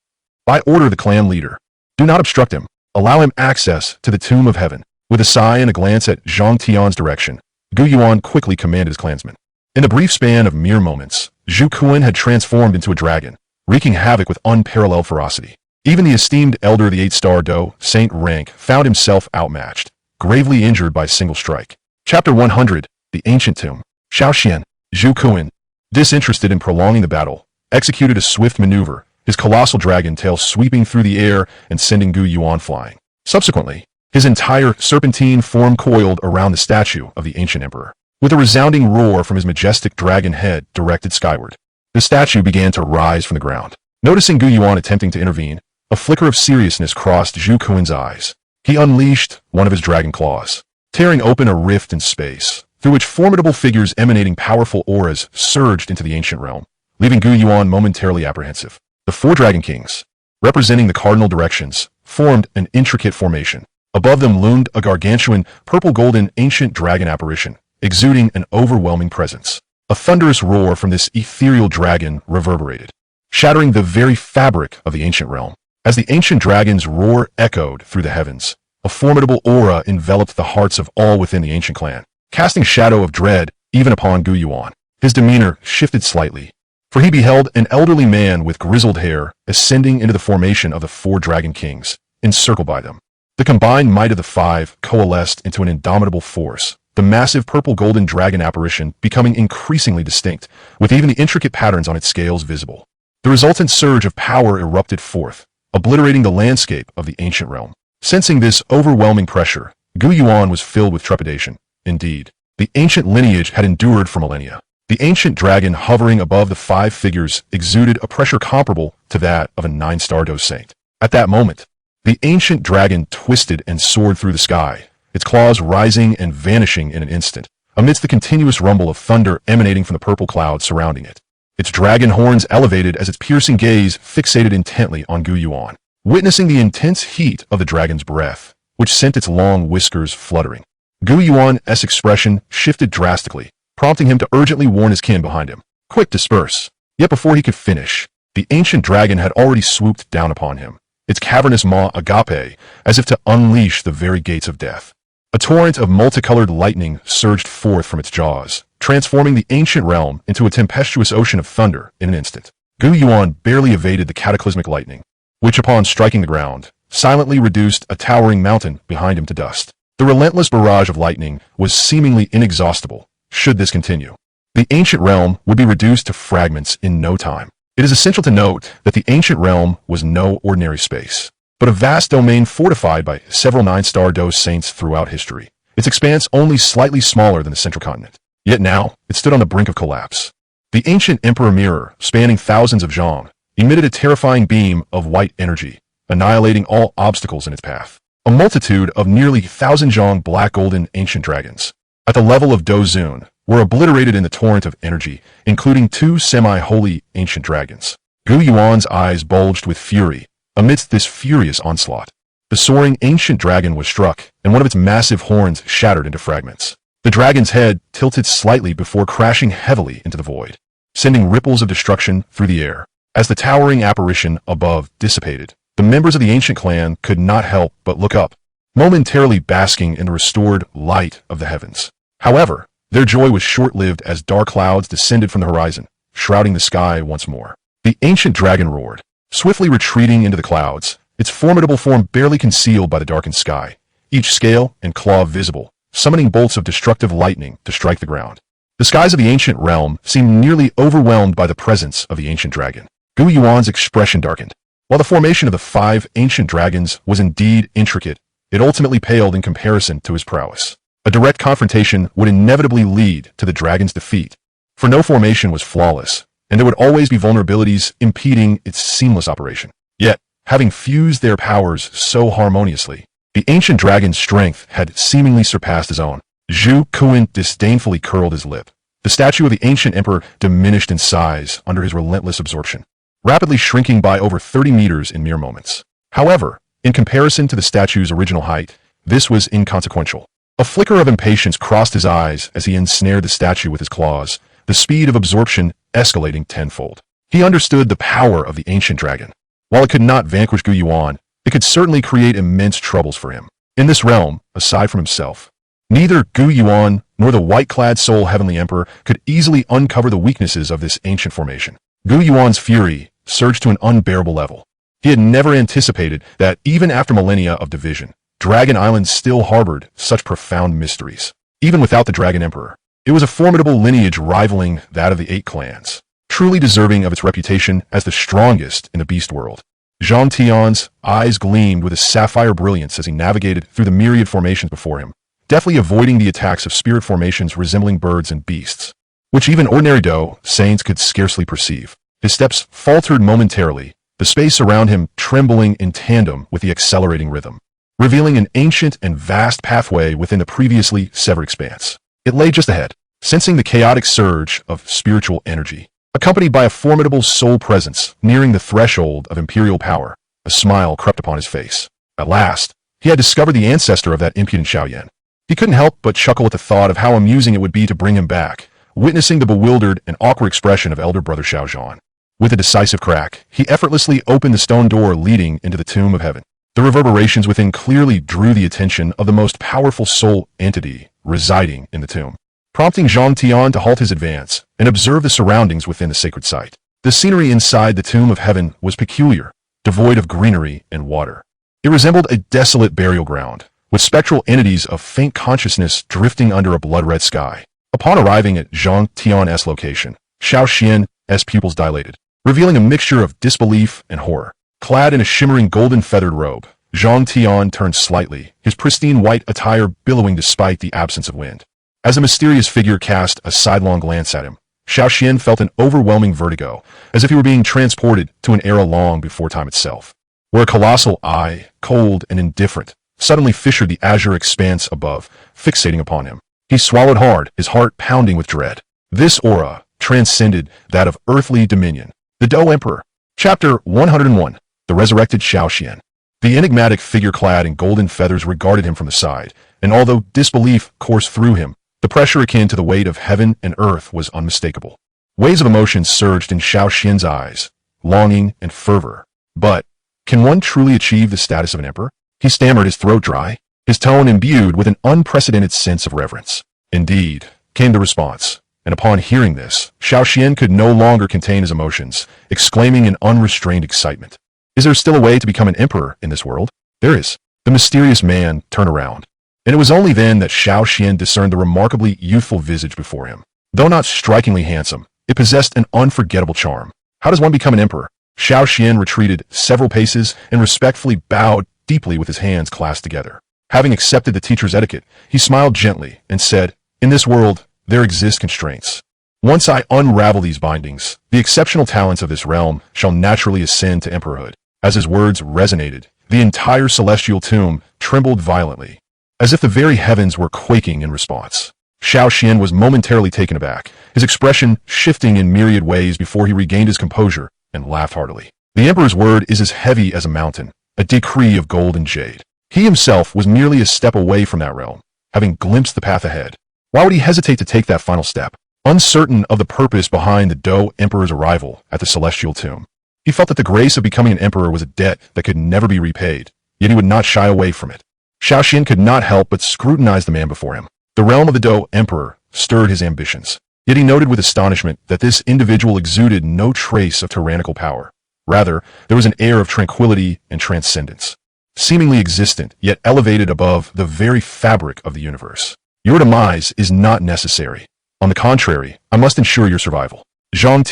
By order of the clan leader, do not obstruct him. Allow him access to the Tomb of Heaven. With a sigh and a glance at Zhang Tion's direction, Gu Yuan quickly commanded his clansmen. In the brief span of mere moments, Zhu Kuan had transformed into a dragon, wreaking havoc with unparalleled ferocity. Even the esteemed elder of the 8-star Dou Saint rank found himself outmatched, gravely injured by a single strike. Chapter 100, The Ancient Tomb. Xiao Xian, Zhu Kuan, disinterested in prolonging the battle, executed a swift maneuver, his colossal dragon tail sweeping through the air and sending Gu Yuan flying. Subsequently, his entire serpentine form coiled around the statue of the ancient emperor, with a resounding roar from his majestic dragon head directed skyward. The statue began to rise from the ground. Noticing Gu Yuan attempting to intervene, a flicker of seriousness crossed Zhu Kuan's eyes. He unleashed one of his dragon claws, tearing open a rift in space, through which formidable figures emanating powerful auras surged into the ancient realm, leaving Gu Yuan momentarily apprehensive. The 4 Dragon Kings, representing the cardinal directions, formed an intricate formation. Above them loomed a gargantuan, purple-golden ancient dragon apparition, exuding an overwhelming presence. A thunderous roar from this ethereal dragon reverberated, shattering the very fabric of the ancient realm. As the ancient dragon's roar echoed through the heavens, a formidable aura enveloped the hearts of all within the ancient clan, casting a shadow of dread even upon Gu Yuan. His demeanor shifted slightly, for he beheld an elderly man with grizzled hair ascending into the formation of the 4 Dragon Kings, encircled by them. The combined might of the 5 coalesced into an indomitable force, the massive purple-golden dragon apparition becoming increasingly distinct, with even the intricate patterns on its scales visible. The resultant surge of power erupted forth, obliterating the landscape of the ancient realm. Sensing this overwhelming pressure, Gu Yuan was filled with trepidation. Indeed, the ancient lineage had endured for millennia. The ancient dragon hovering above the 5 figures exuded a pressure comparable to that of a 9-star Dou Saint. At that moment, the ancient dragon twisted and soared through the sky, its claws rising and vanishing in an instant, amidst the continuous rumble of thunder emanating from the purple clouds surrounding it. Its dragon horns elevated as its piercing gaze fixated intently on Gu Yuan. Witnessing the intense heat of the dragon's breath, which sent its long whiskers fluttering. Gu Yuan's expression shifted drastically, prompting him to urgently warn his kin behind him. Quick, disperse. Yet before he could finish, the ancient dragon had already swooped down upon him, its cavernous maw agape, as if to unleash the very gates of death. A torrent of multicolored lightning surged forth from its jaws, transforming the ancient realm into a tempestuous ocean of thunder in an instant. Gu Yuan barely evaded the cataclysmic lightning, which upon striking the ground, silently reduced a towering mountain behind him to dust. The relentless barrage of lightning was seemingly inexhaustible. Should this continue, the ancient realm would be reduced to fragments in no time. It is essential to note that the ancient realm was no ordinary space, but a vast domain fortified by several nine-star dose saints throughout history, its expanse only slightly smaller than the central continent. Yet now, it stood on the brink of collapse. The ancient Emperor Mirror, spanning thousands of zhang, emitted a terrifying beam of white energy, annihilating all obstacles in its path. A multitude of nearly 1,000 zhang black golden ancient dragons, at the level of Dozun, were obliterated in the torrent of energy, including 2 semi-holy ancient dragons. Gu Yuan's eyes bulged with fury amidst this furious onslaught. The soaring ancient dragon was struck, and one of its massive horns shattered into fragments. The dragon's head tilted slightly before crashing heavily into the void, sending ripples of destruction through the air. As the towering apparition above dissipated, the members of the ancient clan could not help but look up, momentarily basking in the restored light of the heavens. However, their joy was short-lived as dark clouds descended from the horizon, shrouding the sky once more. The ancient dragon roared, swiftly retreating into the clouds, its formidable form barely concealed by the darkened sky, each scale and claw visible, summoning bolts of destructive lightning to strike the ground. The skies of the ancient realm seemed nearly overwhelmed by the presence of the ancient dragon. Gu Yuan's expression darkened. While the formation of the 5 ancient dragons was indeed intricate, it ultimately paled in comparison to his prowess. A direct confrontation would inevitably lead to the dragon's defeat, for no formation was flawless, and there would always be vulnerabilities impeding its seamless operation. Yet, having fused their powers so harmoniously, the ancient dragon's strength had seemingly surpassed his own. Zhu Kuan disdainfully curled his lip. The statue of the ancient emperor diminished in size under his relentless absorption, rapidly shrinking by over 30 meters in mere moments. However, in comparison to the statue's original height, this was inconsequential. A flicker of impatience crossed his eyes as he ensnared the statue with his claws, the speed of absorption escalating tenfold. He understood the power of the ancient dragon. While it could not vanquish Gu Yuan, it could certainly create immense troubles for him. In this realm, aside from himself, neither Gu Yuan nor the white-clad Soul Heavenly Emperor could easily uncover the weaknesses of this ancient formation. Gu Yuan's fury surged to an unbearable level. He had never anticipated that even after millennia of division, Dragon Island still harbored such profound mysteries. Even without the Dragon Emperor, it was a formidable lineage rivaling that of the 8 clans, truly deserving of its reputation as the strongest in the beast world. Tion's eyes gleamed with a sapphire brilliance as he navigated through the myriad formations before him, deftly avoiding the attacks of spirit formations resembling birds and beasts, which even ordinary Do saints could scarcely perceive. His steps faltered momentarily, the space around him trembling in tandem with the accelerating rhythm, revealing an ancient and vast pathway within the previously severed expanse. It lay just ahead, sensing the chaotic surge of spiritual energy, accompanied by a formidable soul presence nearing the threshold of imperial power. A smile crept upon his face. At last, he had discovered the ancestor of that impudent Xiao Yan. He couldn't help but chuckle at the thought of how amusing it would be to bring him back, witnessing the bewildered and awkward expression of elder brother Xiao Yan. With a decisive crack, he effortlessly opened the stone door leading into the tomb of heaven. The reverberations within clearly drew the attention of the most powerful soul entity residing in the tomb, prompting Tion to halt his advance and observe the surroundings within the sacred site. The scenery inside the tomb of heaven was peculiar, devoid of greenery and water. It resembled a desolate burial ground, with spectral entities of faint consciousness drifting under a blood-red sky. Upon arriving at Tion's location, Xiao Yan's pupils dilated, revealing a mixture of disbelief and horror. Clad in a shimmering golden feathered robe, Tion turned slightly, his pristine white attire billowing despite the absence of wind. As the mysterious figure cast a sidelong glance at him, Xiao Yan felt an overwhelming vertigo, as if he were being transported to an era long before time itself, where a colossal eye, cold and indifferent, suddenly fissured the azure expanse above, fixating upon him. He swallowed hard, his heart pounding with dread. This aura transcended that of earthly dominion. The Do Emperor. Chapter 101. The Resurrected Xiao Yan. The enigmatic figure clad in golden feathers regarded him from the side, and although disbelief coursed through him, the pressure akin to the weight of heaven and earth was unmistakable. Waves of emotion surged in Xiao Xian's eyes, longing and fervor. But, can one truly achieve the status of an emperor? He stammered, his throat dry, his tone imbued with an unprecedented sense of reverence. Indeed, came the response, and upon hearing this, Xiao Xian could no longer contain his emotions, exclaiming in unrestrained excitement. Is there still a way to become an emperor in this world? There is. The mysterious man turned around, and it was only then that Xiao Xian discerned the remarkably youthful visage before him. Though not strikingly handsome, it possessed an unforgettable charm. How does one become an emperor? Xiao Xian retreated several paces and respectfully bowed deeply with his hands clasped together. Having accepted the teacher's etiquette, he smiled gently and said, "In this world, there exist constraints. Once I unravel these bindings, the exceptional talents of this realm shall naturally ascend to emperorhood." As his words resonated, the entire celestial tomb trembled violently, as if the very heavens were quaking in response. Xiao Xian was momentarily taken aback, his expression shifting in myriad ways before he regained his composure and laughed heartily. The emperor's word is as heavy as a mountain, a decree of gold and jade. He himself was merely a step away from that realm, having glimpsed the path ahead. Why would he hesitate to take that final step? Uncertain of the purpose behind the Dou Emperor's arrival at the celestial tomb, he felt that the grace of becoming an emperor was a debt that could never be repaid, yet he would not shy away from it. Xiao Xian could not help but scrutinize the man before him. The realm of the Dou Emperor stirred his ambitions, yet he noted with astonishment that this individual exuded no trace of tyrannical power. Rather, there was an air of tranquility and transcendence, seemingly existent, yet elevated above the very fabric of the universe. Your demise is not necessary. On the contrary, I must ensure your survival. Tion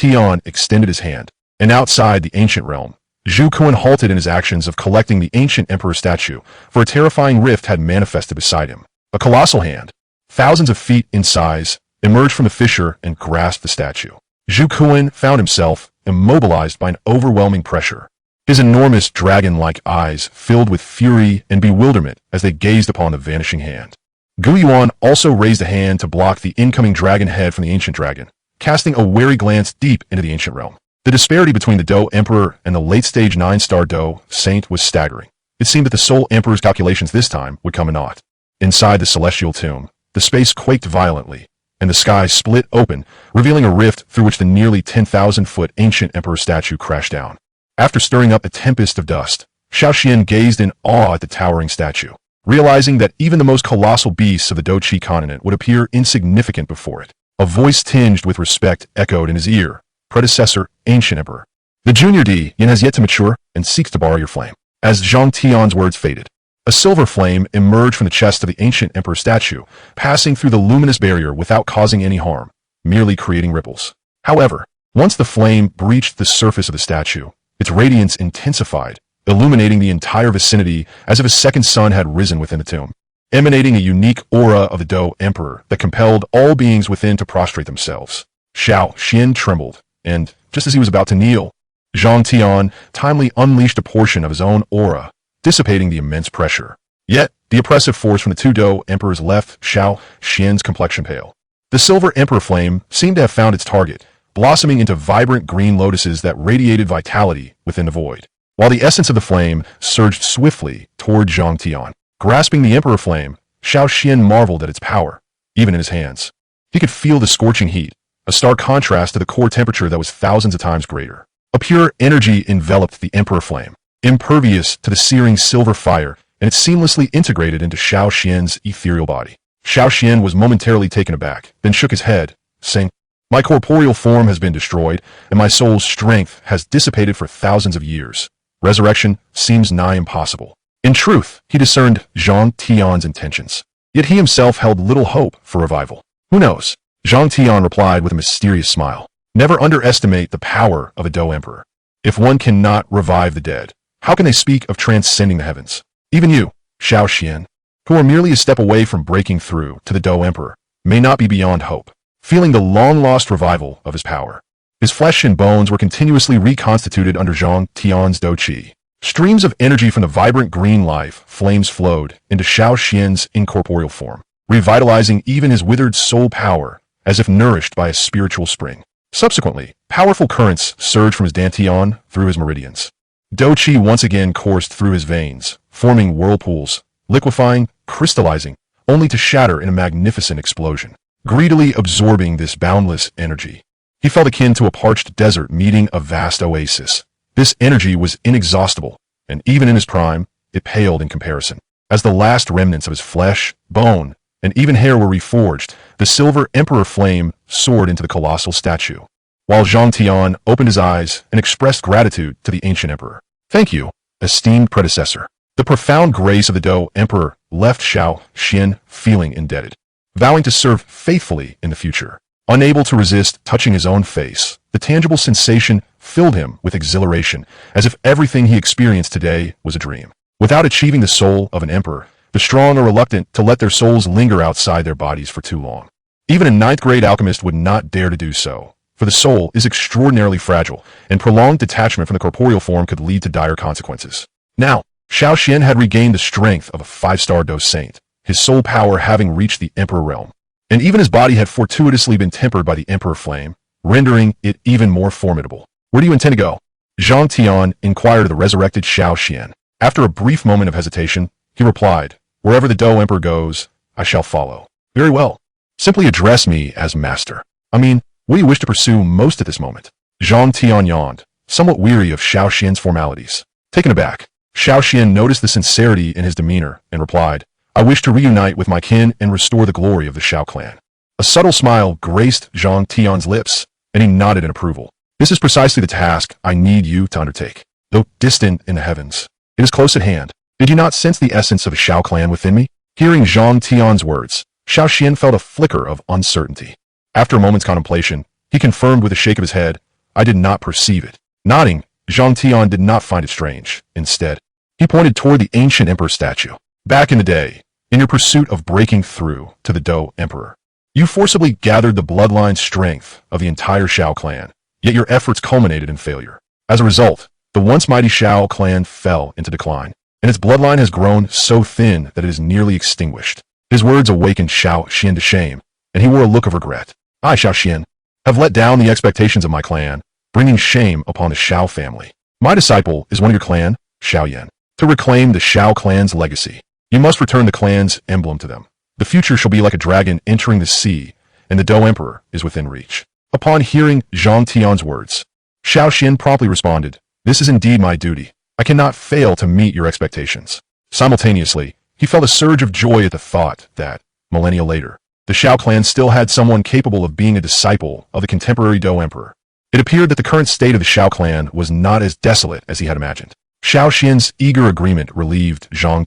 extended his hand, and outside the ancient realm, Zhu Kun halted in his actions of collecting the ancient emperor statue, for a terrifying rift had manifested beside him. A colossal hand, thousands of feet in size, emerged from the fissure and grasped the statue. Zhu Kun found himself immobilized by an overwhelming pressure, his enormous dragon-like eyes filled with fury and bewilderment as they gazed upon the vanishing hand. Gu Yuan also raised a hand to block the incoming dragon head from the ancient dragon, casting a wary glance deep into the ancient realm. The disparity between the Dou Emperor and the late-stage 9-star Dou Saint was staggering. It seemed that the sole Emperor's calculations this time would come to naught. Inside the celestial tomb, the space quaked violently, and the sky split open, revealing a rift through which the nearly 10,000-foot ancient Emperor statue crashed down. After stirring up a tempest of dust, Xiao Xian gazed in awe at the towering statue, realizing that even the most colossal beasts of the Douqi continent would appear insignificant before it. A voice tinged with respect echoed in his ear. Predecessor, ancient emperor. The junior Yin has yet to mature and seeks to borrow your flame. As Zhang Tian's words faded, a silver flame emerged from the chest of the ancient emperor statue, passing through the luminous barrier without causing any harm, merely creating ripples. However, once the flame breached the surface of the statue, its radiance intensified, illuminating the entire vicinity as if a second sun had risen within the tomb, emanating a unique aura of the Dou Emperor that compelled all beings within to prostrate themselves. Xiao Xian trembled, and, just as he was about to kneel, Zhang Tian timely unleashed a portion of his own aura, dissipating the immense pressure. Yet, the oppressive force from the two Dou Emperors left Xiao Xian's complexion pale. The silver Emperor flame seemed to have found its target, blossoming into vibrant green lotuses that radiated vitality within the void, while the essence of the flame surged swiftly toward Zhang Tian. Grasping the Emperor flame, Xiao Xian marveled at its power, even in his hands. He could feel the scorching heat, a stark contrast to the core temperature that was thousands of times greater. A pure energy enveloped the Emperor flame, impervious to the searing silver fire, and it seamlessly integrated into Xiao Xian's ethereal body. Xiao Xian was momentarily taken aback, then shook his head, saying, "My corporeal form has been destroyed, and my soul's strength has dissipated for thousands of years. Resurrection seems nigh impossible." In truth, he discerned Zhang Tian's intentions, yet he himself held little hope for revival. Who knows? Zhang Tian replied with a mysterious smile. Never underestimate the power of a Dou Emperor. If one cannot revive the dead, how can they speak of transcending the heavens? Even you, Xiao Xian, who are merely a step away from breaking through to the Dou Emperor, may not be beyond hope. Feeling the long-lost revival of his power, his flesh and bones were continuously reconstituted under Zhang Tian's Douqi. Streams of energy from the vibrant green life flames flowed into Xiao Xian's incorporeal form, revitalizing even his withered soul power as if nourished by a spiritual spring. Subsequently, powerful currents surged from his dantian through his meridians. Do Qi once again coursed through his veins, forming whirlpools, liquefying, crystallizing, only to shatter in a magnificent explosion. Greedily absorbing this boundless energy, he felt akin to a parched desert meeting a vast oasis. This energy was inexhaustible, and even in his prime, it paled in comparison. As the last remnants of his flesh, bone, and even hair were reforged, the silver emperor flame soared into the colossal statue, while Tion opened his eyes and expressed gratitude to the ancient emperor. Thank you, esteemed predecessor. The profound grace of the Do emperor left Xiao Yan feeling indebted, vowing to serve faithfully in the future. Unable to resist touching his own face, the tangible sensation filled him with exhilaration, as if everything he experienced today was a dream. Without achieving the soul of an emperor, the strong are reluctant to let their souls linger outside their bodies for too long. Even a ninth-grade alchemist would not dare to do so, for the soul is extraordinarily fragile, and prolonged detachment from the corporeal form could lead to dire consequences. Now, Xiao Yan had regained the strength of a 5-star Do saint, his soul power having reached the emperor realm. And even his body had fortuitously been tempered by the emperor flame, rendering it even more formidable. Where do you intend to go? Tion inquired of the resurrected Xiao Yan. After a brief moment of hesitation, he replied, Wherever the Do emperor goes, I shall follow. Very well. Simply address me as master. I mean, what do you wish to pursue most at this moment? Tion yawned, somewhat weary of Xiao Yan's formalities. Taken aback, Xiao Yan noticed the sincerity in his demeanor and replied, I wish to reunite with my kin and restore the glory of the Xiao clan. A subtle smile graced Tion's lips, and he nodded in approval. This is precisely the task I need you to undertake. Though distant in the heavens, it is close at hand. Did you not sense the essence of the Xiao clan within me? Hearing Tion's words, Xiao Yan felt a flicker of uncertainty. After a moment's contemplation, he confirmed with a shake of his head, I did not perceive it. Nodding, Tion did not find it strange. Instead, he pointed toward the ancient emperor statue. Back in the day, in your pursuit of breaking through to the Do emperor, you forcibly gathered the bloodline strength of the entire Xiao clan, yet your efforts culminated in failure. As a result, the once mighty Xiao clan fell into decline, and its bloodline has grown so thin that it is nearly extinguished. His words awakened Xiao Yan to shame, and he wore a look of regret. I, Xiao Yan, have let down the expectations of my clan, bringing shame upon the Xiao family. My disciple is one of your clan, Xiao Yan. To reclaim the Xiao clan's legacy, you must return the clan's emblem to them. The future shall be like a dragon entering the sea, and the Do emperor is within reach. Upon hearing Tion's words, Xiao Yan promptly responded, This is indeed my duty. I cannot fail to meet your expectations. Simultaneously, he felt a surge of joy at the thought that, millennia later, the Xiao clan still had someone capable of being a disciple of the contemporary Do emperor. It appeared that the current state of the Xiao clan was not as desolate as he had imagined. Xiao Yan's eager agreement relieved Tion.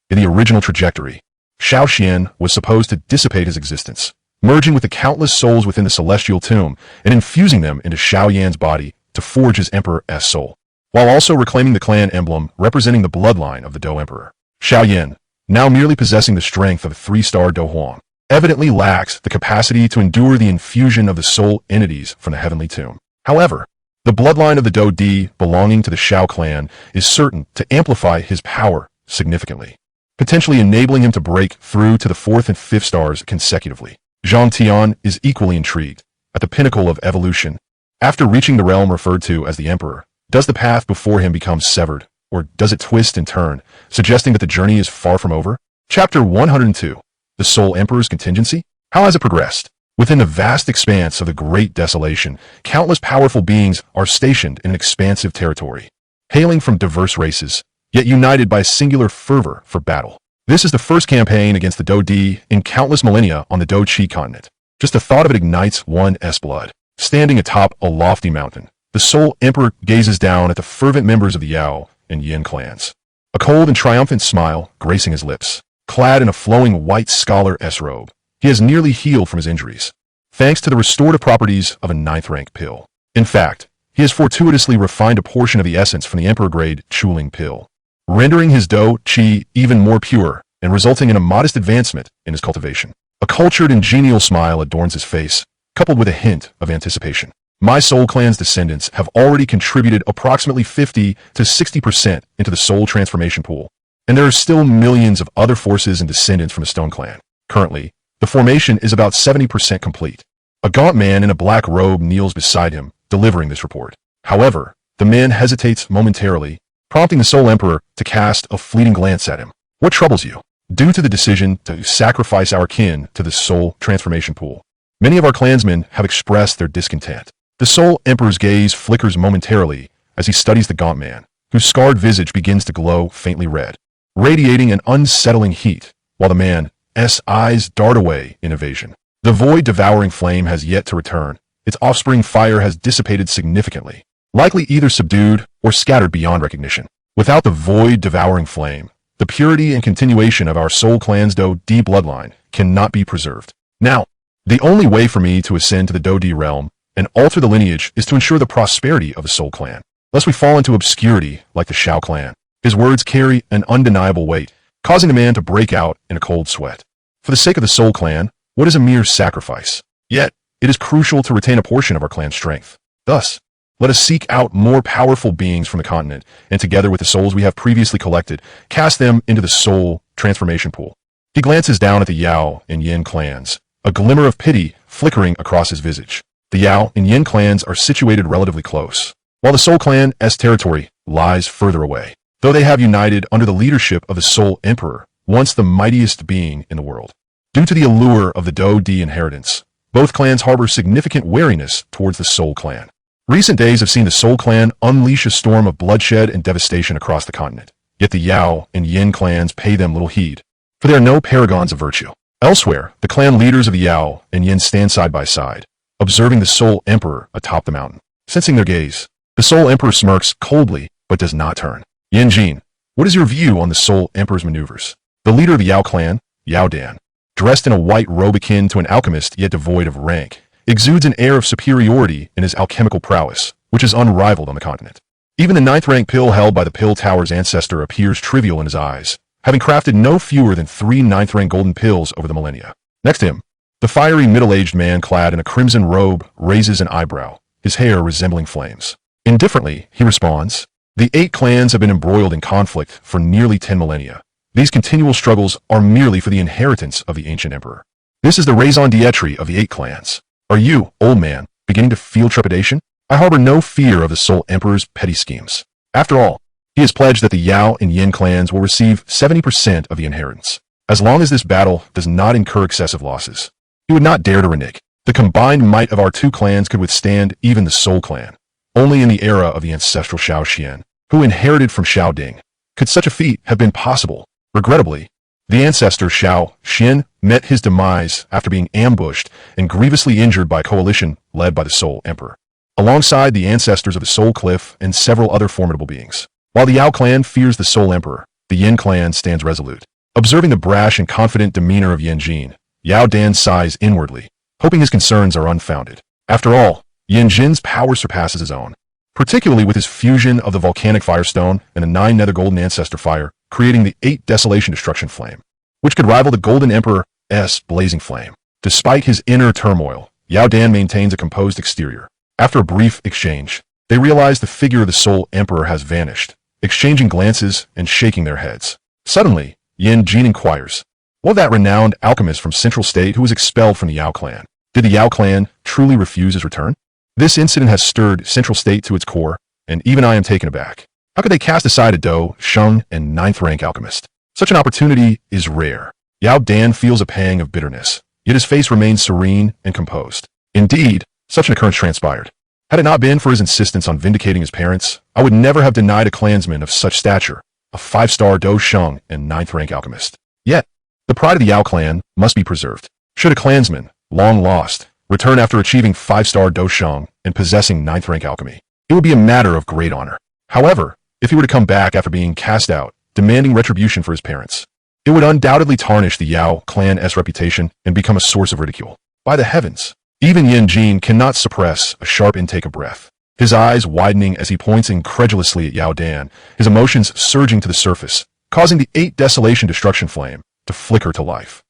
In the original trajectory, Xiao Yan was supposed to dissipate his existence, merging with the countless souls within the celestial tomb and infusing them into Xiao Yan's body to forge his emperor's soul, while also reclaiming the clan emblem representing the bloodline of the Do emperor. Xiao Yan, now merely possessing the strength of a 3-star Do Huang, evidently lacks the capacity to endure the infusion of the soul entities from the heavenly tomb. However, the bloodline of the Do Di belonging to the Xiao clan is certain to amplify his power significantly, potentially enabling him to break through to the 4th and 5th stars consecutively. Tion is equally intrigued. At the pinnacle of evolution, after reaching the realm referred to as the Emperor, does the path before him become severed, or does it twist and turn, suggesting that the journey is far from over? Chapter 102. The Soul Emperor's Contingency? How has it progressed? Within the vast expanse of the Great Desolation, countless powerful beings are stationed in an expansive territory, hailing from diverse races, yet united by a singular fervor for battle. This is the first campaign against the Do Di in countless millennia on the Do Chi continent. Just the thought of it ignites one's blood. Standing atop a lofty mountain, the Soul Emperor gazes down at the fervent members of the Yao and Yin clans, a cold and triumphant smile gracing his lips. Clad in a flowing white scholar S-robe, he has nearly healed from his injuries, thanks to the restorative properties of a 9th-rank pill. In fact, he has fortuitously refined a portion of the essence from the Emperor-grade Chuling pill, rendering his Do Chi even more pure and resulting in a modest advancement in his cultivation. A cultured and genial smile adorns his face, coupled with a hint of anticipation. My Soul Clan's descendants have already contributed approximately 50 to 60% into the soul transformation pool, and there are still millions of other forces and descendants from the Stone Clan. Currently, the formation is about 70% complete. A gaunt man in a black robe kneels beside him, delivering this report. However, The man hesitates momentarily, prompting the Soul Emperor to cast a fleeting glance at him. What troubles you? Due to the decision to sacrifice our kin to the soul transformation pool, many of our clansmen have expressed their discontent. The Soul Emperor's gaze flickers momentarily as he studies the gaunt man, whose scarred visage begins to glow faintly red, radiating an unsettling heat, while the man's eyes dart away in evasion. The void-devouring flame has yet to return. Its offspring fire has dissipated significantly, likely either subdued or scattered beyond recognition. Without the void-devouring flame, the purity and continuation of our Soul Clan's Do D bloodline cannot be preserved. Now, the only way for me to ascend to the Do D realm and alter the lineage is to ensure the prosperity of the Soul Clan, lest we fall into obscurity like the Xiao clan. His words carry an undeniable weight, causing the man to break out in a cold sweat. For the sake of the Soul Clan, what is a mere sacrifice? Yet, it is crucial to retain a portion of our clan's strength. Thus, let us seek out more powerful beings from the continent, and together with the souls we have previously collected, cast them into the soul transformation pool. He glances down at the Yao and Yin clans, a glimmer of pity flickering across his visage. The Yao and Yin clans are situated relatively close, while the Soul Clan's territory lies further away, though they have united under the leadership of the Soul Emperor, once the mightiest being in the world. Due to the allure of the Do D inheritance, both clans harbor significant wariness towards the Soul Clan. Recent days have seen the Soul Clan unleash a storm of bloodshed and devastation across the continent, yet the Yao and Yin clans pay them little heed, for they are no paragons of virtue. Elsewhere, the clan leaders of the Yao and Yin stand side by side, observing the Soul Emperor atop the mountain. Sensing their gaze, the Soul Emperor smirks coldly but does not turn. Yin Jin, what is your view on the Soul Emperor's maneuvers? The leader of the Yao clan, Yao Dan, dressed in a white robe akin to an alchemist yet devoid of rank, exudes an air of superiority in his alchemical prowess, which is unrivaled on the continent. Even the ninth-rank pill held by the Pill Tower's ancestor appears trivial in his eyes, having crafted no fewer than 3 ninth-rank golden pills over the millennia. Next to him, the fiery middle-aged man clad in a crimson robe raises an eyebrow, his hair resembling flames. Indifferently, he responds, "The 8 clans have been embroiled in conflict for nearly 10 millennia. These continual struggles are merely for the inheritance of the ancient emperor. This is the raison d'etre of the 8 clans. Are you, old man, beginning to feel trepidation? I harbor no fear of the Soul Emperor's petty schemes. After all, he has pledged that the Yao and Yin clans will receive 70% of the inheritance, as long as this battle does not incur excessive losses. He would not dare to renege. The combined might of our 2 clans could withstand even the Soul Clan. Only in the era of the ancestral Xiao Yan, who inherited from Xiao Ding, could such a feat have been possible. Regrettably, the ancestor Xiao Yan met his demise after being ambushed and grievously injured by a coalition led by the Soul Emperor, alongside the ancestors of the Soul Cliff and several other formidable beings. While the Yao clan fears the Soul Emperor, the Yin clan stands resolute. Observing the brash and confident demeanor of Yin Jin, Yao Dan sighs inwardly, hoping his concerns are unfounded. After all, Yin Jin's power surpasses his own, particularly with his fusion of the volcanic firestone and the 9 nether golden ancestor fire, creating the 8 desolation destruction flame, which could rival the Golden Emperor's blazing flame. Despite his inner turmoil, Yao Dan maintains a composed exterior. After a brief exchange, they realize the figure of the Soul Emperor has vanished, exchanging glances and shaking their heads. Suddenly, Yin Jin inquires, "What of that renowned alchemist from Central State who was expelled from the Yao clan? Did the Yao clan truly refuse his return?" This incident has stirred Central State to its core, and even I am taken aback. How could they cast aside a Do, Sheng, and 9th-rank alchemist? Such an opportunity is rare. Yao Dan feels a pang of bitterness, yet his face remains serene and composed. Indeed, such an occurrence transpired. Had it not been for his insistence on vindicating his parents, I would never have denied a clansman of such stature a 5-star Do Sheng and 9th-rank alchemist. Yet, the pride of the Yao clan must be preserved. Should a clansman, long lost, return after achieving 5-star Do Sheng and possessing 9th-rank alchemy, it would be a matter of great honor. However, if he were to come back after being cast out, demanding retribution for his parents, it would undoubtedly tarnish the Yao clan's reputation and become a source of ridicule. By the heavens, even Yin Jin cannot suppress a sharp intake of breath, his eyes widening as he points incredulously at Yao Dan, his emotions surging to the surface, causing the 8 desolation destruction flame to flicker to life.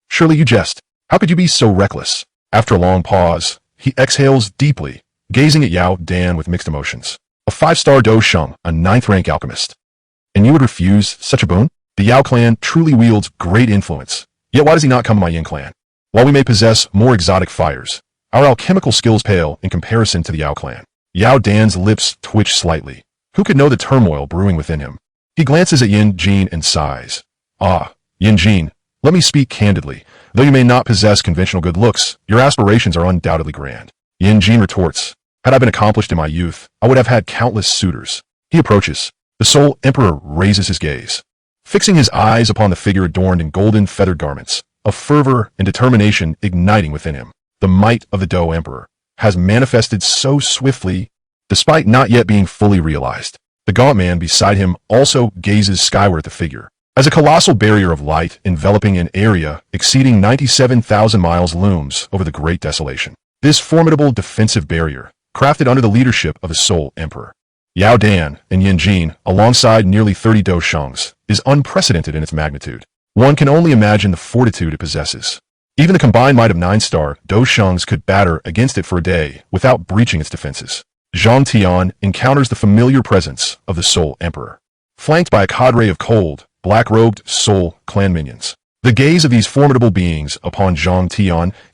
Surely you jest. How could you be so reckless? After a long pause, he exhales deeply, gazing at Yao Dan with mixed emotions. A 5-star Do Sheng, a 9th-rank alchemist. And you would refuse such a boon? The Yao clan truly wields great influence. Yet why does he not come to my Yin clan? While we may possess more exotic fires, our alchemical skills pale in comparison to the Yao clan. Yao Dan's lips twitch slightly. Who could know the turmoil brewing within him? He glances at Yin Jin and sighs. Ah, Yin Jin, let me speak candidly. Though you may not possess conventional good looks, your aspirations are undoubtedly grand. Yin Jin retorts. Had I been accomplished in my youth, I would have had countless suitors. He approaches. The Soul Emperor raises his gaze, fixing his eyes upon the figure adorned in golden feathered garments, a fervor and determination igniting within him. The might of the Do Emperor has manifested so swiftly, despite not yet being fully realized. The gaunt man beside him also gazes skyward at the figure, as a colossal barrier of light enveloping an area exceeding 97,000 miles looms over the great desolation. This formidable defensive barrier, crafted under the leadership of the Soul Emperor, Yao Dan and Yin Jin, alongside nearly 30 Do Shengs, is unprecedented in its magnitude. One can only imagine the fortitude it possesses. Even the combined might of 9-star Do Shengs could batter against it for a day without breaching its defenses. Tion encounters the familiar presence of the Soul Emperor, flanked by a cadre of cold, black-robed Soul clan minions. The gaze of these formidable beings upon Tion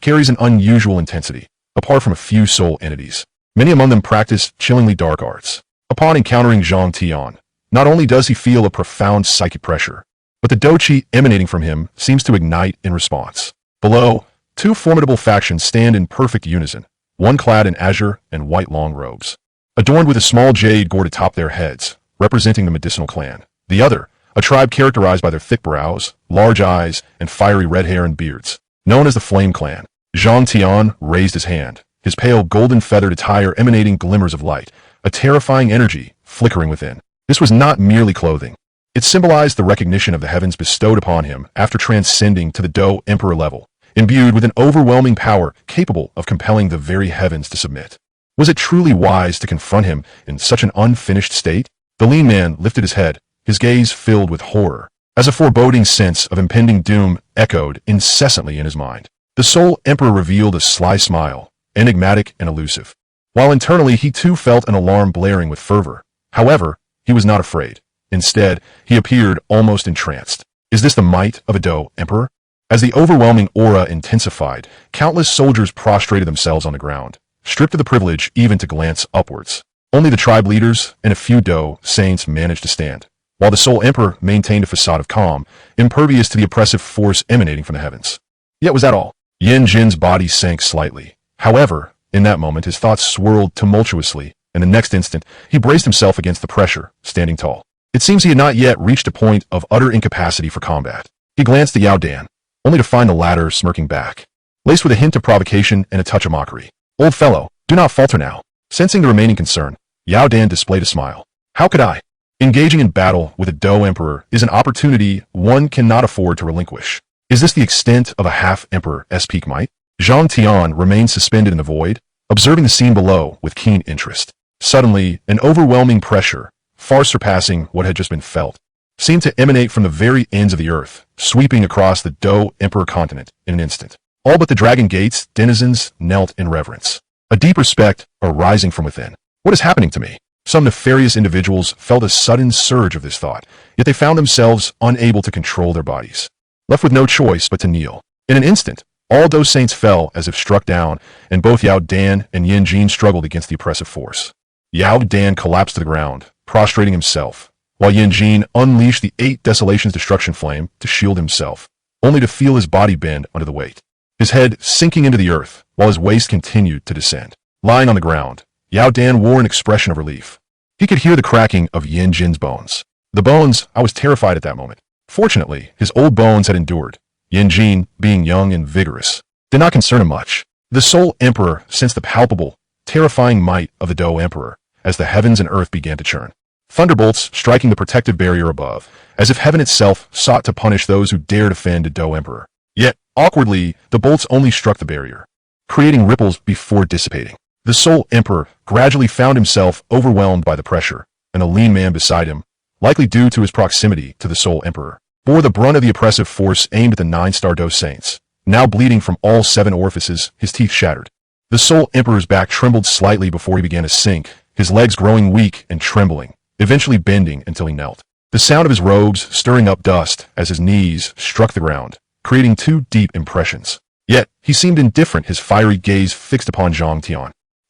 carries an unusual intensity, apart from a few Soul entities. Many among them practice chillingly dark arts. Upon encountering Tion, not only does he feel a profound psychic pressure, but the Do Chi emanating from him seems to ignite in response. Below, two formidable factions stand in perfect unison, one clad in azure and white long robes, adorned with a small jade gourd atop their heads, representing the medicinal clan. The other, a tribe characterized by their thick brows, large eyes, and fiery red hair and beards, known as the Flame Clan. Tion raised his hand, his pale golden feathered attire emanating glimmers of light, a terrifying energy flickering within. This was not merely clothing. It symbolized the recognition of the heavens bestowed upon him after transcending to the Do Emperor level, imbued with an overwhelming power capable of compelling the very heavens to submit. Was it truly wise to confront him in such an unfinished state? The lean man lifted his head, his gaze filled with horror, as a foreboding sense of impending doom echoed incessantly in his mind. The Soul Emperor revealed a sly smile, enigmatic and elusive, while internally he too felt an alarm blaring with fervor. However, he was not afraid. Instead, he appeared almost entranced. Is this the might of a Do Emperor? As the overwhelming aura intensified, countless soldiers prostrated themselves on the ground, stripped of the privilege even to glance upwards. Only the tribe leaders and a few Do saints managed to stand, while the Soul Emperor maintained a facade of calm, impervious to the oppressive force emanating from the heavens. Yet was that all? Yin Jin's body sank slightly. However, in that moment his thoughts swirled tumultuously, and the next instant he braced himself against the pressure, standing tall. It seems he had not yet reached a point of utter incapacity for combat. He glanced at Yao Dan, only to find the latter smirking back, laced with a hint of provocation and a touch of mockery. Old fellow, do not falter now. Sensing the remaining concern, Yao Dan displayed a smile. How could I? Engaging in battle with a Do Emperor is an opportunity one cannot afford to relinquish. Is this the extent of a half-emperor's peak might? Tion remained suspended in the void, observing the scene below with keen interest. Suddenly, an overwhelming pressure, far surpassing what had just been felt, seemed to emanate from the very ends of the earth, sweeping across the Do Emperor continent in an instant. All but the Dragon Gate's denizens knelt in reverence, a deep respect arising from within. What is happening to me? Some nefarious individuals felt a sudden surge of this thought, yet they found themselves unable to control their bodies, left with no choice but to kneel. In an instant, all those saints fell as if struck down, and both Yao Dan and Yin Jin struggled against the oppressive force. Yao Dan collapsed to the ground, prostrating himself, while Yin Jin unleashed the 8 Desolation's destruction flame to shield himself, only to feel his body bend under the weight, his head sinking into the earth, while his waist continued to descend. Lying on the ground, Yao Dan wore an expression of relief. He could hear the cracking of Yin Jin's bones. The bones, I was terrified at that moment. Fortunately, his old bones had endured. Yin Jin, being young and vigorous, did not concern him much. The Soul Emperor sensed the palpable, terrifying might of the Do Emperor as the heavens and earth began to churn. Thunderbolts striking the protective barrier above, as if heaven itself sought to punish those who dared offend a Do Emperor. Yet, awkwardly, the bolts only struck the barrier, creating ripples before dissipating. The Soul Emperor gradually found himself overwhelmed by the pressure, and a lean man beside him, likely due to his proximity to the Soul Emperor, bore the brunt of the oppressive force aimed at the 9-star Do saints. Now bleeding from all 7 orifices, his teeth shattered. The Soul Emperor's back trembled slightly before he began to sink, his legs growing weak and trembling, eventually bending until he knelt. The sound of his robes stirring up dust as his knees struck the ground, creating 2 deep impressions. Yet, he seemed indifferent, his fiery gaze fixed upon Tion,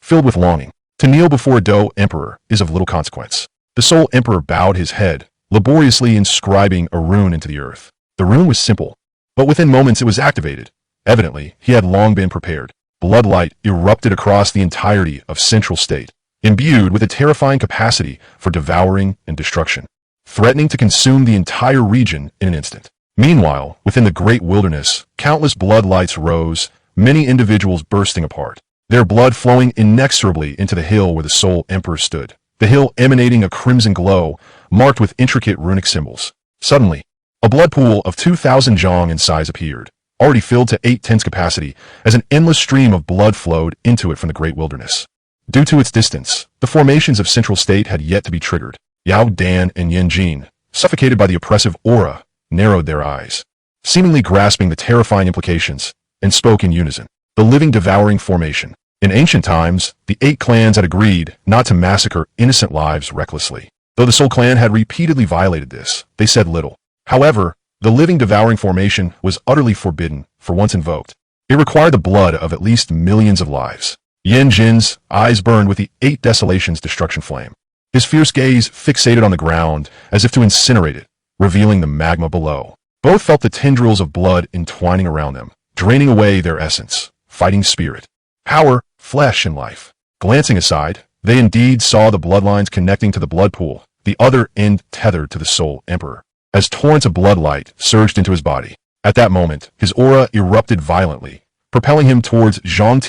filled with longing. To kneel before a Do Emperor is of little consequence. The Soul Emperor bowed his head, laboriously inscribing a rune into the earth. The rune was simple, but within moments it was activated. Evidently, he had long been prepared. Blood light erupted across the entirety of Central State, imbued with a terrifying capacity for devouring and destruction, threatening to consume the entire region in an instant. Meanwhile, within the great wilderness, countless blood lights rose, many individuals bursting apart, their blood flowing inexorably into the hill where the Soul Emperor stood, the hill emanating a crimson glow, marked with intricate runic symbols. Suddenly, a blood pool of 2,000 zhong in size appeared, already filled to 8/10 capacity, as an endless stream of blood flowed into it from the great wilderness. Due to its distance, the formations of Central State had yet to be triggered. Xiao Yan and Yin Jin, suffocated by the oppressive aura, narrowed their eyes, seemingly grasping the terrifying implications, and spoke in unison. The living devouring formation. In ancient times, the 8 clans had agreed not to massacre innocent lives recklessly. Though the Soul Clan had repeatedly violated this, they said little. However, the living devouring formation was utterly forbidden for once invoked. It required the blood of at least millions of lives. Yin Jin's eyes burned with the 8 Desolation's destruction flame. His fierce gaze fixated on the ground as if to incinerate it, revealing the magma below. Both felt the tendrils of blood entwining around them, draining away their essence, fighting spirit, power, flesh, and life. Glancing aside, they indeed saw the bloodlines connecting to the blood pool, the other end tethered to the Soul Emperor. As torrents of blood light surged into his body, at that moment, his aura erupted violently, propelling him towards Tion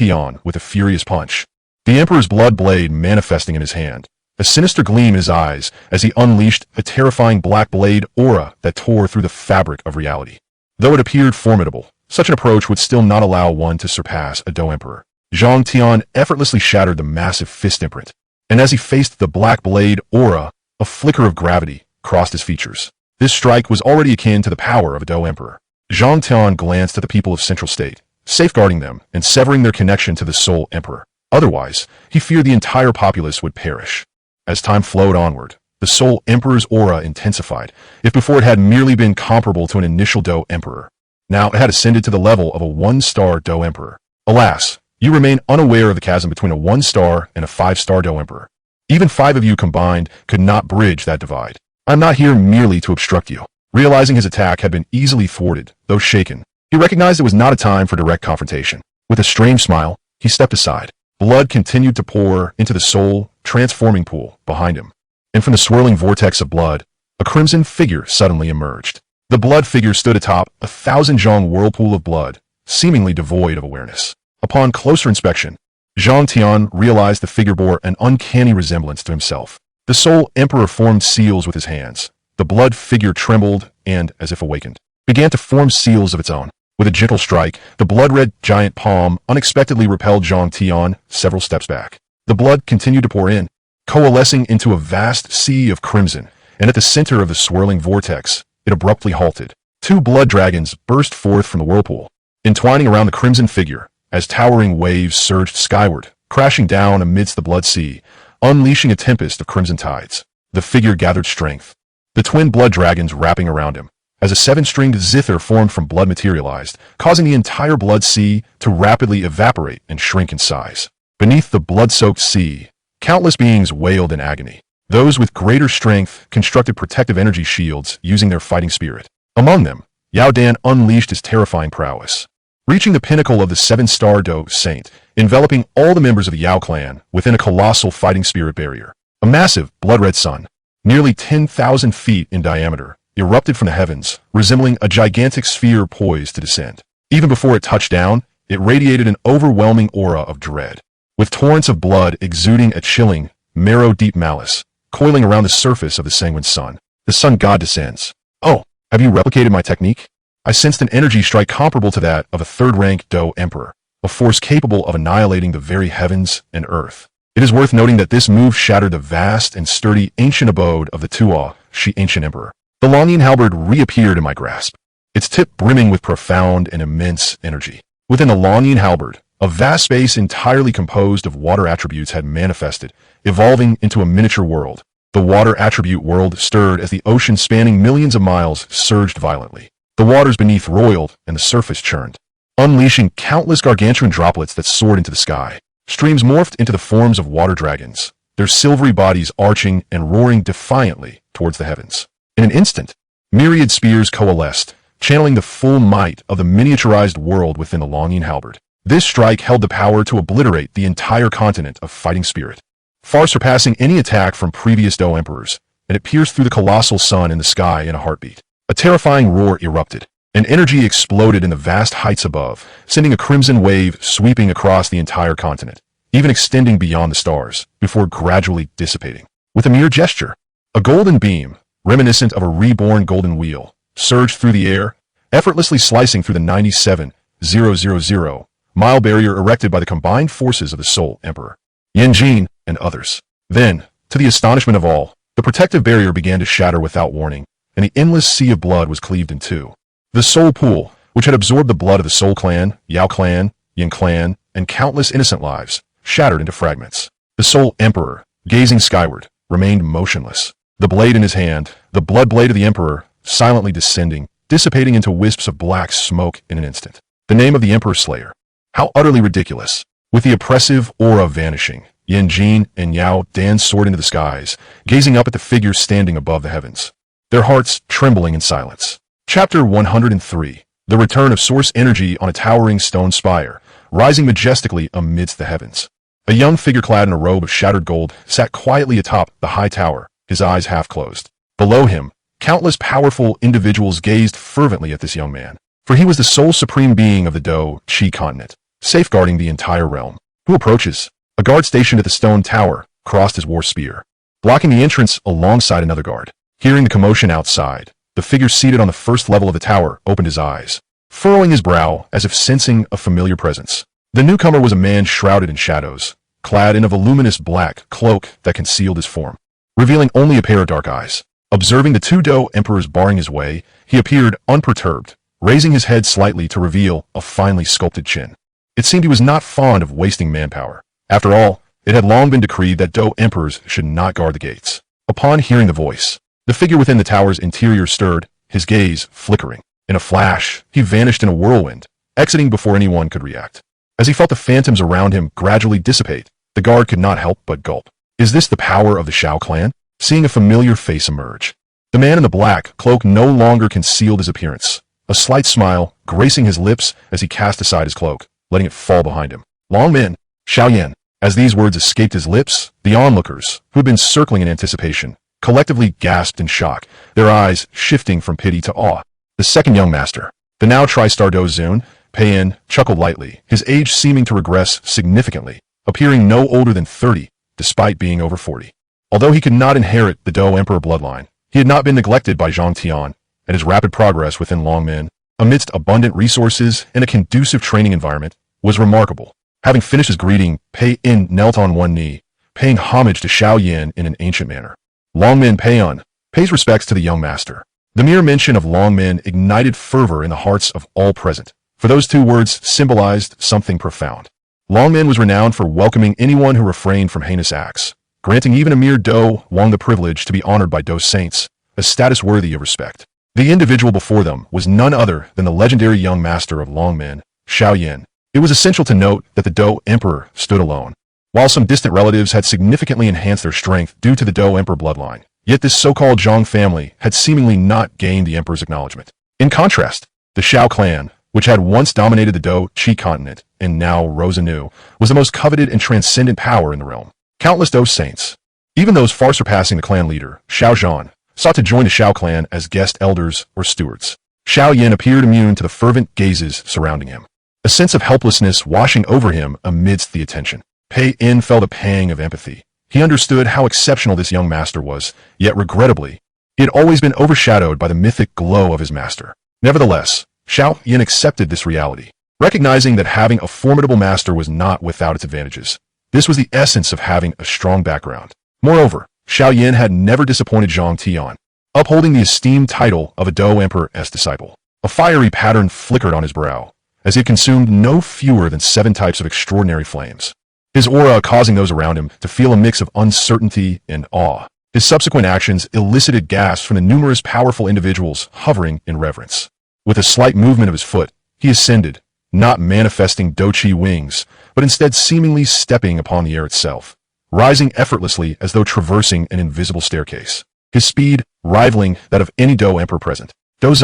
with a furious punch. The Emperor's blood blade manifesting in his hand, a sinister gleam in his eyes as he unleashed a terrifying black blade aura that tore through the fabric of reality. Though it appeared formidable, such an approach would still not allow one to surpass a Do Emperor. Tion effortlessly shattered the massive fist imprint, and as he faced the black blade aura, a flicker of gravity crossed his features. This strike was already akin to the power of a Do Emperor. Tion glanced at the people of Central State, safeguarding them and severing their connection to the Soul Emperor. Otherwise, he feared the entire populace would perish. As time flowed onward, the Soul Emperor's aura intensified. If before it had merely been comparable to an initial Do Emperor, now it had ascended to the level of a 1-star Do Emperor. Alas, you remain unaware of the chasm between a 1-star and a 5-star Do Emperor. Even 5 of you combined could not bridge that divide. I'm not here merely to obstruct you. Realizing his attack had been easily thwarted, though shaken, he recognized it was not a time for direct confrontation. With a strange smile, he stepped aside. Blood continued to pour into the soul transforming pool behind him, and from the swirling vortex of blood, a crimson figure suddenly emerged. The blood figure stood atop a 1,000 zhong whirlpool of blood, seemingly devoid of awareness. Upon closer inspection, Tion realized the figure bore an uncanny resemblance to himself. The Soul Emperor formed seals with his hands. The blood figure trembled and, as if awakened, began to form seals of its own. With a gentle strike, the blood-red giant palm unexpectedly repelled Tion several steps back. The blood continued to pour in, coalescing into a vast sea of crimson, and at the center of the swirling vortex, it abruptly halted. 2 blood dragons burst forth from the whirlpool, entwining around the crimson figure, as towering waves surged skyward, crashing down amidst the blood sea, unleashing a tempest of crimson tides. The figure gathered strength, the twin blood dragons wrapping around him, as a 7-stringed zither formed from blood materialized, causing the entire blood sea to rapidly evaporate and shrink in size. Beneath the blood-soaked sea, countless beings wailed in agony. Those with greater strength constructed protective energy shields using their fighting spirit. Among them, Xiao Yan unleashed his terrifying prowess, reaching the pinnacle of the 7-star Do Saint, enveloping all the members of the Yao clan within a colossal fighting spirit barrier. A massive, blood-red sun, nearly 10,000 feet in diameter, erupted from the heavens, resembling a gigantic sphere poised to descend. Even before it touched down, it radiated an overwhelming aura of dread, with torrents of blood exuding a chilling, marrow-deep malice, coiling around the surface of the sanguine sun. The sun god descends. Oh, have you replicated my technique? I sensed an energy strike comparable to that of a 3rd-rank Do Emperor, a force capable of annihilating the very heavens and earth. It is worth noting that this move shattered the vast and sturdy ancient abode of the Tua, Shi ancient emperor. The Longyan halberd reappeared in my grasp, its tip brimming with profound and immense energy. Within the Longyan halberd, a vast space entirely composed of water attributes had manifested, evolving into a miniature world. The water attribute world stirred as the ocean spanning millions of miles surged violently. The waters beneath roiled and the surface churned, unleashing countless gargantuan droplets that soared into the sky. Streams morphed into the forms of water dragons, their silvery bodies arching and roaring defiantly towards the heavens. In an instant, myriad spears coalesced, channeling the full might of the miniaturized world within the longing halberd. This strike held the power to obliterate the entire continent of fighting spirit, far surpassing any attack from previous Do emperors, and it pierced through the colossal sun in the sky in a heartbeat. A terrifying roar erupted, and energy exploded in the vast heights above, sending a crimson wave sweeping across the entire continent, even extending beyond the stars, before gradually dissipating. With a mere gesture, a golden beam, reminiscent of a reborn golden wheel, surged through the air, effortlessly slicing through the 97,000-mile barrier erected by the combined forces of the Soul Emperor, Yan Jin, and others. Then, to the astonishment of all, the protective barrier began to shatter without warning, and the endless sea of blood was cleaved in two. The Soul Pool, which had absorbed the blood of the Soul Clan, Yao Clan, Yin Clan, and countless innocent lives, shattered into fragments. The Soul Emperor, gazing skyward, remained motionless. The blade in his hand, the blood blade of the Emperor, silently descending, dissipating into wisps of black smoke in an instant. The name of the Emperor Slayer. How utterly ridiculous. With the oppressive aura vanishing, Yan Jin and Yao Dan soared into the skies, gazing up at the figures standing above the heavens, their hearts trembling in silence. Chapter 103. The return of source energy on a towering stone spire, rising majestically amidst the heavens. A young figure clad in a robe of shattered gold sat quietly atop the high tower, his eyes half closed. Below him, countless powerful individuals gazed fervently at this young man, for he was the sole supreme being of the Do Chi continent, safeguarding the entire realm. Who approaches? A guard stationed at the stone tower crossed his war spear, blocking the entrance alongside another guard. Hearing the commotion outside, the figure seated on the first level of the tower opened his eyes, furrowing his brow as if sensing a familiar presence. The newcomer was a man shrouded in shadows, clad in a voluminous black cloak that concealed his form, revealing only a pair of dark eyes. Observing the two Do emperors barring his way, he appeared unperturbed, raising his head slightly to reveal a finely sculpted chin. It seemed he was not fond of wasting manpower. After all, it had long been decreed that Do emperors should not guard the gates. Upon hearing the voice, the figure within the tower's interior stirred, his gaze flickering. In a flash, he vanished in a whirlwind, exiting before anyone could react. As he felt the phantoms around him gradually dissipate, the guard could not help but gulp. Is this the power of the Xiao clan? Seeing a familiar face emerge, the man in the black cloak no longer concealed his appearance, a slight smile gracing his lips as he cast aside his cloak, letting it fall behind him. Long Min, Xiao Yan. As these words escaped his lips, the onlookers, who had been circling in anticipation, collectively gasped in shock, their eyes shifting from pity to awe. The second young master, the now Tri-Star Do Zun, Pei-In, chuckled lightly, his age seeming to regress significantly, appearing no older than 30, despite being over 40. Although he could not inherit the Do Emperor bloodline, he had not been neglected by Zhang Tion, and his rapid progress within Long Min, amidst abundant resources and a conducive training environment, was remarkable. Having finished his greeting, Pei-In knelt on one knee, paying homage to Xiao Yan in an ancient manner. Long Min Pei-In pays respects to the young master. The mere mention of Long Min ignited fervor in the hearts of all present, for those two words symbolized something profound. Long Min was renowned for welcoming anyone who refrained from heinous acts, granting even a mere Do Wang the privilege to be honored by Do saints, a status worthy of respect. The individual before them was none other than the legendary young master of Long Min, Xiao Yan. It was essential to note that the Do Emperor stood alone. While some distant relatives had significantly enhanced their strength due to the Do Emperor bloodline, yet this so-called Zhang family had seemingly not gained the Emperor's acknowledgement. In contrast, the Xiao clan, which had once dominated the Do Chi continent and now rose anew, was the most coveted and transcendent power in the realm. Countless Do saints, even those far surpassing the clan leader, Xiao Yan, sought to join the Xiao clan as guest elders or stewards. Xiao Yan appeared immune to the fervent gazes surrounding him, a sense of helplessness washing over him amidst the attention. Pei-In felt a pang of empathy. He understood how exceptional this young master was, yet regrettably, he had always been overshadowed by the mythic glow of his master. Nevertheless, Xiao Yan accepted this reality, recognizing that having a formidable master was not without its advantages. This was the essence of having a strong background. Moreover, Xiao Yan had never disappointed Zhang Tion, upholding the esteemed title of a Do Emperor's disciple. A fiery pattern flickered on his brow, as he had consumed no fewer than 7 types of extraordinary flames, his aura causing those around him to feel a mix of uncertainty and awe. His subsequent actions elicited gasps from the numerous powerful individuals hovering in reverence. With a slight movement of his foot, he ascended, not manifesting Do Chi wings, but instead seemingly stepping upon the air itself, rising effortlessly as though traversing an invisible staircase. His speed rivaling that of any Dou Emperor present. Dou.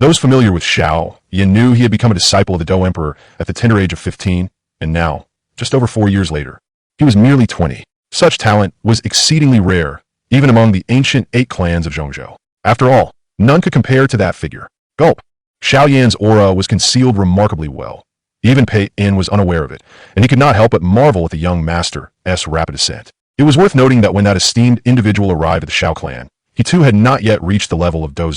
Those familiar with Xiao Yan knew he had become a disciple of the Dou Emperor at the tender age of 15, and now, just over 4 years later, he was merely 20. Such talent was exceedingly rare, even among the ancient 8 clans of Zhongzhou. After all, none could compare to that figure. Gulp. Xiao Yan's aura was concealed remarkably well. Even Pei In was unaware of it, and he could not help but marvel at the young master's rapid ascent. It was worth noting that when that esteemed individual arrived at the Xiao clan, he too had not yet reached the level of Dou.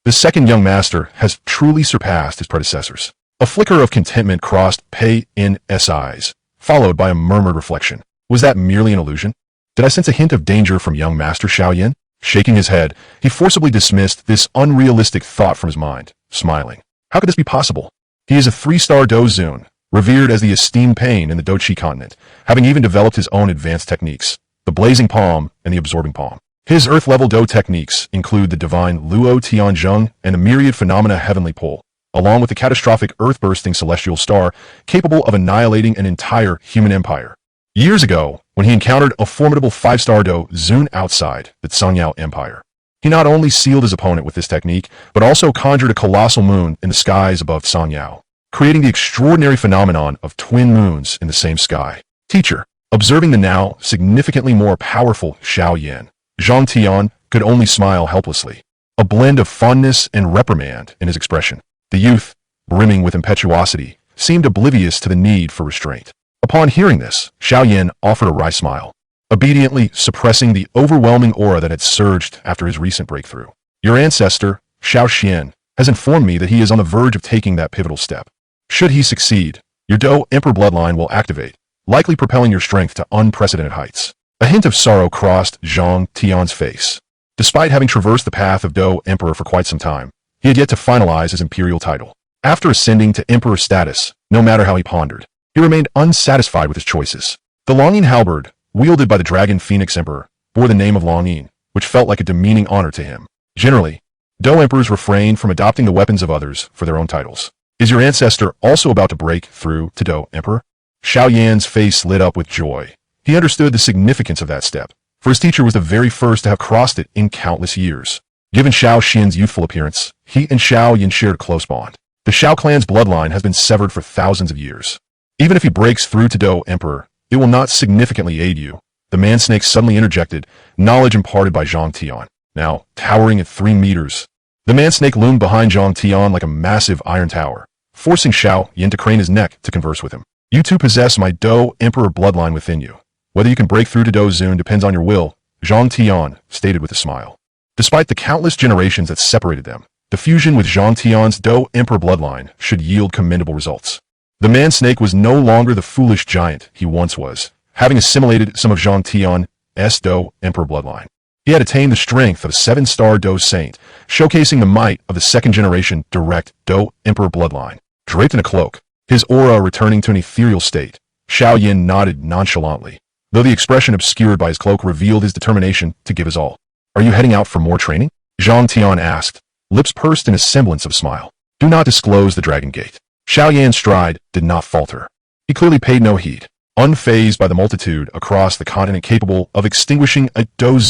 The second young master has truly surpassed his predecessors. A flicker of contentment crossed Pei In's eyes, followed by a murmured reflection. Was that merely an illusion? Did I sense a hint of danger from young master Xiao Yan? Shaking his head, he forcibly dismissed this unrealistic thought from his mind, smiling. How could this be possible? He is a 3-star Dou, revered as the esteemed pain in the Douqi continent, having even developed his own advanced techniques, the blazing palm and the absorbing palm. His earth-level Dou techniques include the divine Luo Tianzheng and the myriad phenomena heavenly pull, along with the catastrophic earth-bursting celestial star capable of annihilating an entire human empire. Years ago, when he encountered a formidable 5-star Dou outside the Cangyao Empire, he not only sealed his opponent with this technique, but also conjured a colossal moon in the skies above Cangyao, creating the extraordinary phenomenon of twin moons in the same sky. Teacher, observing the now significantly more powerful Xiao Yan, Tion could only smile helplessly, a blend of fondness and reprimand in his expression. The youth, brimming with impetuosity, seemed oblivious to the need for restraint. Upon hearing this, Xiao Yan offered a wry smile, obediently suppressing the overwhelming aura that had surged after his recent breakthrough. Your ancestor, Xiao Xian, has informed me that he is on the verge of taking that pivotal step. Should he succeed, your Dou Emperor bloodline will activate, likely propelling your strength to unprecedented heights. A hint of sorrow crossed Zhang Tion's face. Despite having traversed the path of Dou Emperor for quite some time, he had yet to finalize his imperial title. After ascending to emperor status, no matter how he pondered, he remained unsatisfied with his choices. The Longyin halberd, wielded by the Dragon Phoenix Emperor, bore the name of Longyin, which felt like a demeaning honor to him. Generally, Dou Emperors refrained from adopting the weapons of others for their own titles. Is your ancestor also about to break through to Dou Emperor? Xiao Yan's face lit up with joy. He understood the significance of that step, for his teacher was the very first to have crossed it in countless years. Given Xiao Xian's youthful appearance, he and Xiao Yan shared a close bond. The Xiao clan's bloodline has been severed for thousands of years. Even if he breaks through to Dou Emperor, it will not significantly aid you. The man-snake suddenly interjected, knowledge imparted by Zhang Tion. Now, towering at 3 meters, the man-snake loomed behind Zhang Tion like a massive iron tower, forcing Xiao Yan to crane his neck to converse with him. You two possess my Dou Emperor bloodline within you. Whether you can break through to Dou depends on your will, Zhang Tion stated with a smile. Despite the countless generations that separated them, the fusion with Zhang Tion's Dou Emperor bloodline should yield commendable results. The man-snake was no longer the foolish giant he once was, having assimilated some of Zhang Tion's Dou Emperor bloodline. He had attained the strength of a 7-star Dou Saint, showcasing the might of the second-generation direct Dou Emperor bloodline. Draped in a cloak, his aura returning to an ethereal state, Xiao Yan nodded nonchalantly, though the expression obscured by his cloak revealed his determination to give his all. Are you heading out for more training? Zhang Tion asked, lips pursed in a semblance of a smile. Do not disclose the Dragon Gate. Xiao Yan's stride did not falter. He clearly paid no heed, unfazed by the multitude across the continent capable of extinguishing a Dou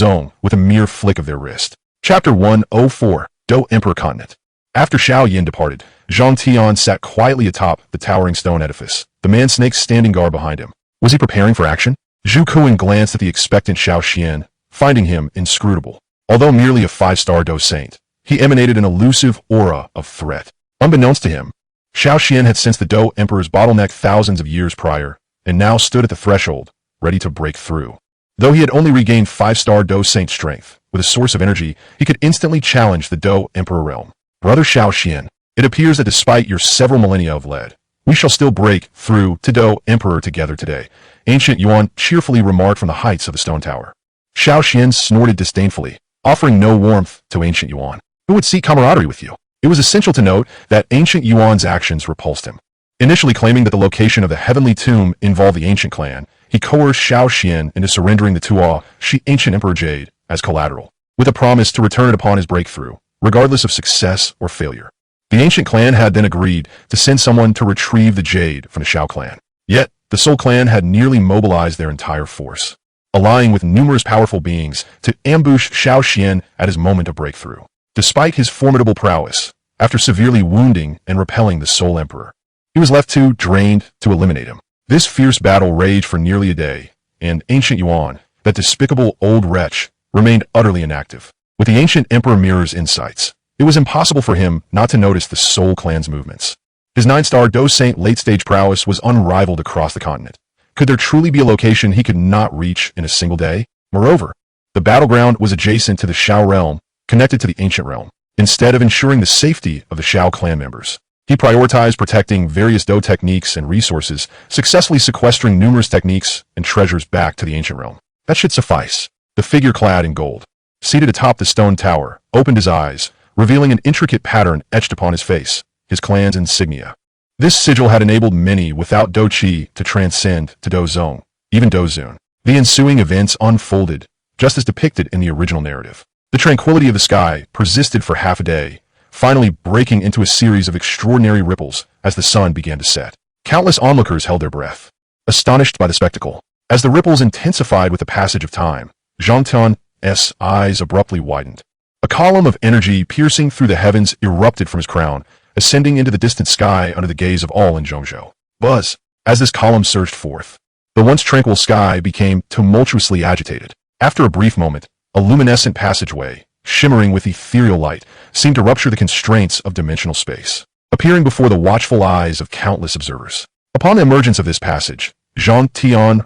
with a mere flick of their wrist. Chapter 104, Dou Emperor Continent. After Xiao Yan departed, Zhang Tion sat quietly atop the towering stone edifice, the man-snake standing guard behind him. Was he preparing for action? Zhu Kuan glanced at the expectant Xiao Xian, finding him inscrutable. Although merely a 5-star Dou Saint, he emanated an elusive aura of threat. Unbeknownst to him, Xiao Xian had sensed the Dou Emperor's bottleneck thousands of years prior, and now stood at the threshold, ready to break through. Though he had only regained 5-star Dou Saint strength, with a source of energy, he could instantly challenge the Dou Emperor realm. Brother Xiao Xian, it appears that despite your several millennia of lead, we shall still break through to Dou Emperor together today, Ancient Yuan cheerfully remarked from the heights of the stone tower. Xiao Xian snorted disdainfully, offering no warmth to Ancient Yuan. Who would seek camaraderie with you? It was essential to note that Ancient Yuan's actions repulsed him. Initially claiming that the location of the heavenly tomb involved the ancient clan, he coerced Xiao Xian into surrendering the Tuo, Ancient Emperor Jade, as collateral, with a promise to return it upon his breakthrough, regardless of success or failure. The ancient clan had then agreed to send someone to retrieve the Jade from the Xiao clan. Yet, the Soul Clan had nearly mobilized their entire force, allying with numerous powerful beings to ambush Xiao Yan at his moment of breakthrough. Despite his formidable prowess, after severely wounding and repelling the Soul Emperor, he was left too drained to eliminate him. This fierce battle raged for nearly a day, and ancient Yuan, that despicable old wretch, remained utterly inactive. With the ancient Emperor Mirror's insights, it was impossible for him not to notice the Soul Clan's movements. His 9-star Do Saint late-stage prowess was unrivaled across the continent. Could there truly be a location he could not reach in a single day? Moreover, the battleground was adjacent to the Xiao realm, connected to the ancient realm. Instead of ensuring the safety of the Xiao clan members, he prioritized protecting various Do techniques and resources, successfully sequestering numerous techniques and treasures back to the ancient realm. That should suffice. The figure clad in gold, seated atop the stone tower, opened his eyes, revealing an intricate pattern etched upon his face, his clan's insignia. This sigil had enabled many without Do Chi to transcend to Do Zone, even Do Zun. The ensuing events unfolded, just as depicted in the original narrative. The tranquility of the sky persisted for half a day, finally breaking into a series of extraordinary ripples as the sun began to set. Countless onlookers held their breath, astonished by the spectacle. As the ripples intensified with the passage of time, Zhang Tion's eyes abruptly widened. A column of energy piercing through the heavens erupted from his crown, ascending into the distant sky under the gaze of all in Zhongzhou. Buzz! As this column surged forth, the once tranquil sky became tumultuously agitated. After a brief moment, a luminescent passageway, shimmering with ethereal light, seemed to rupture the constraints of dimensional space, appearing before the watchful eyes of countless observers. Upon the emergence of this passage, Tion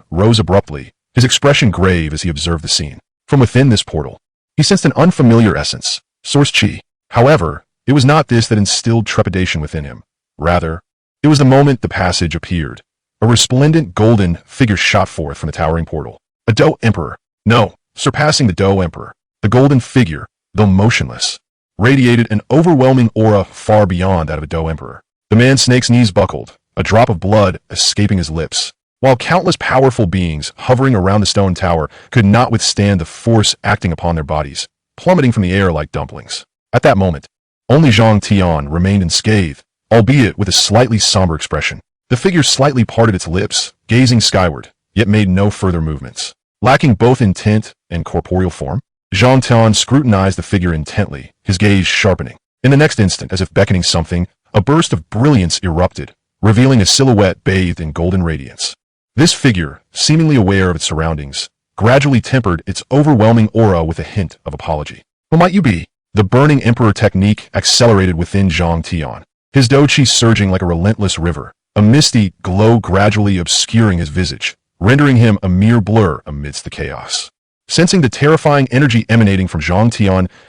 rose abruptly, his expression grave as he observed the scene. From within this portal, he sensed an unfamiliar essence, source chi. However, it was not this that instilled trepidation within him. Rather, it was the moment the passage appeared. A resplendent golden figure shot forth from the towering portal. A Do Emperor. No, surpassing the Do Emperor. The golden figure, though motionless, radiated an overwhelming aura far beyond that of a Do Emperor. The man-snake's knees buckled, a drop of blood escaping his lips, while countless powerful beings hovering around the stone tower could not withstand the force acting upon their bodies, plummeting from the air like dumplings. At that moment, only Tion remained unscathed, albeit with a slightly somber expression. The figure slightly parted its lips, gazing skyward, yet made no further movements. Lacking both intent and corporeal form, Tion scrutinized the figure intently, his gaze sharpening. In the next instant, as if beckoning something, a burst of brilliance erupted, revealing a silhouette bathed in golden radiance. This figure, seemingly aware of its surroundings, gradually tempered its overwhelming aura with a hint of apology. Who might you be? The burning emperor technique accelerated within Tion, his Do Chi surging like a relentless river, a misty glow gradually obscuring his visage, rendering him a mere blur amidst the chaos. Sensing the terrifying energy emanating from Tion's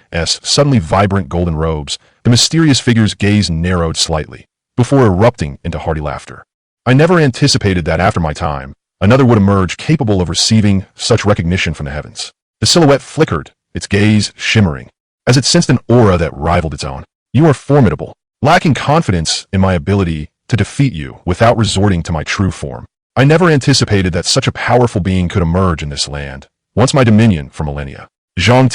suddenly vibrant golden robes, the mysterious figure's gaze narrowed slightly, before erupting into hearty laughter. I never anticipated that after my time, another would emerge capable of receiving such recognition from the heavens. The silhouette flickered, its gaze shimmering, as it sensed an aura that rivaled its own. You are formidable, lacking confidence in my ability to defeat you without resorting to my true form. I never anticipated that such a powerful being could emerge in this land, once my dominion for millennia. Tion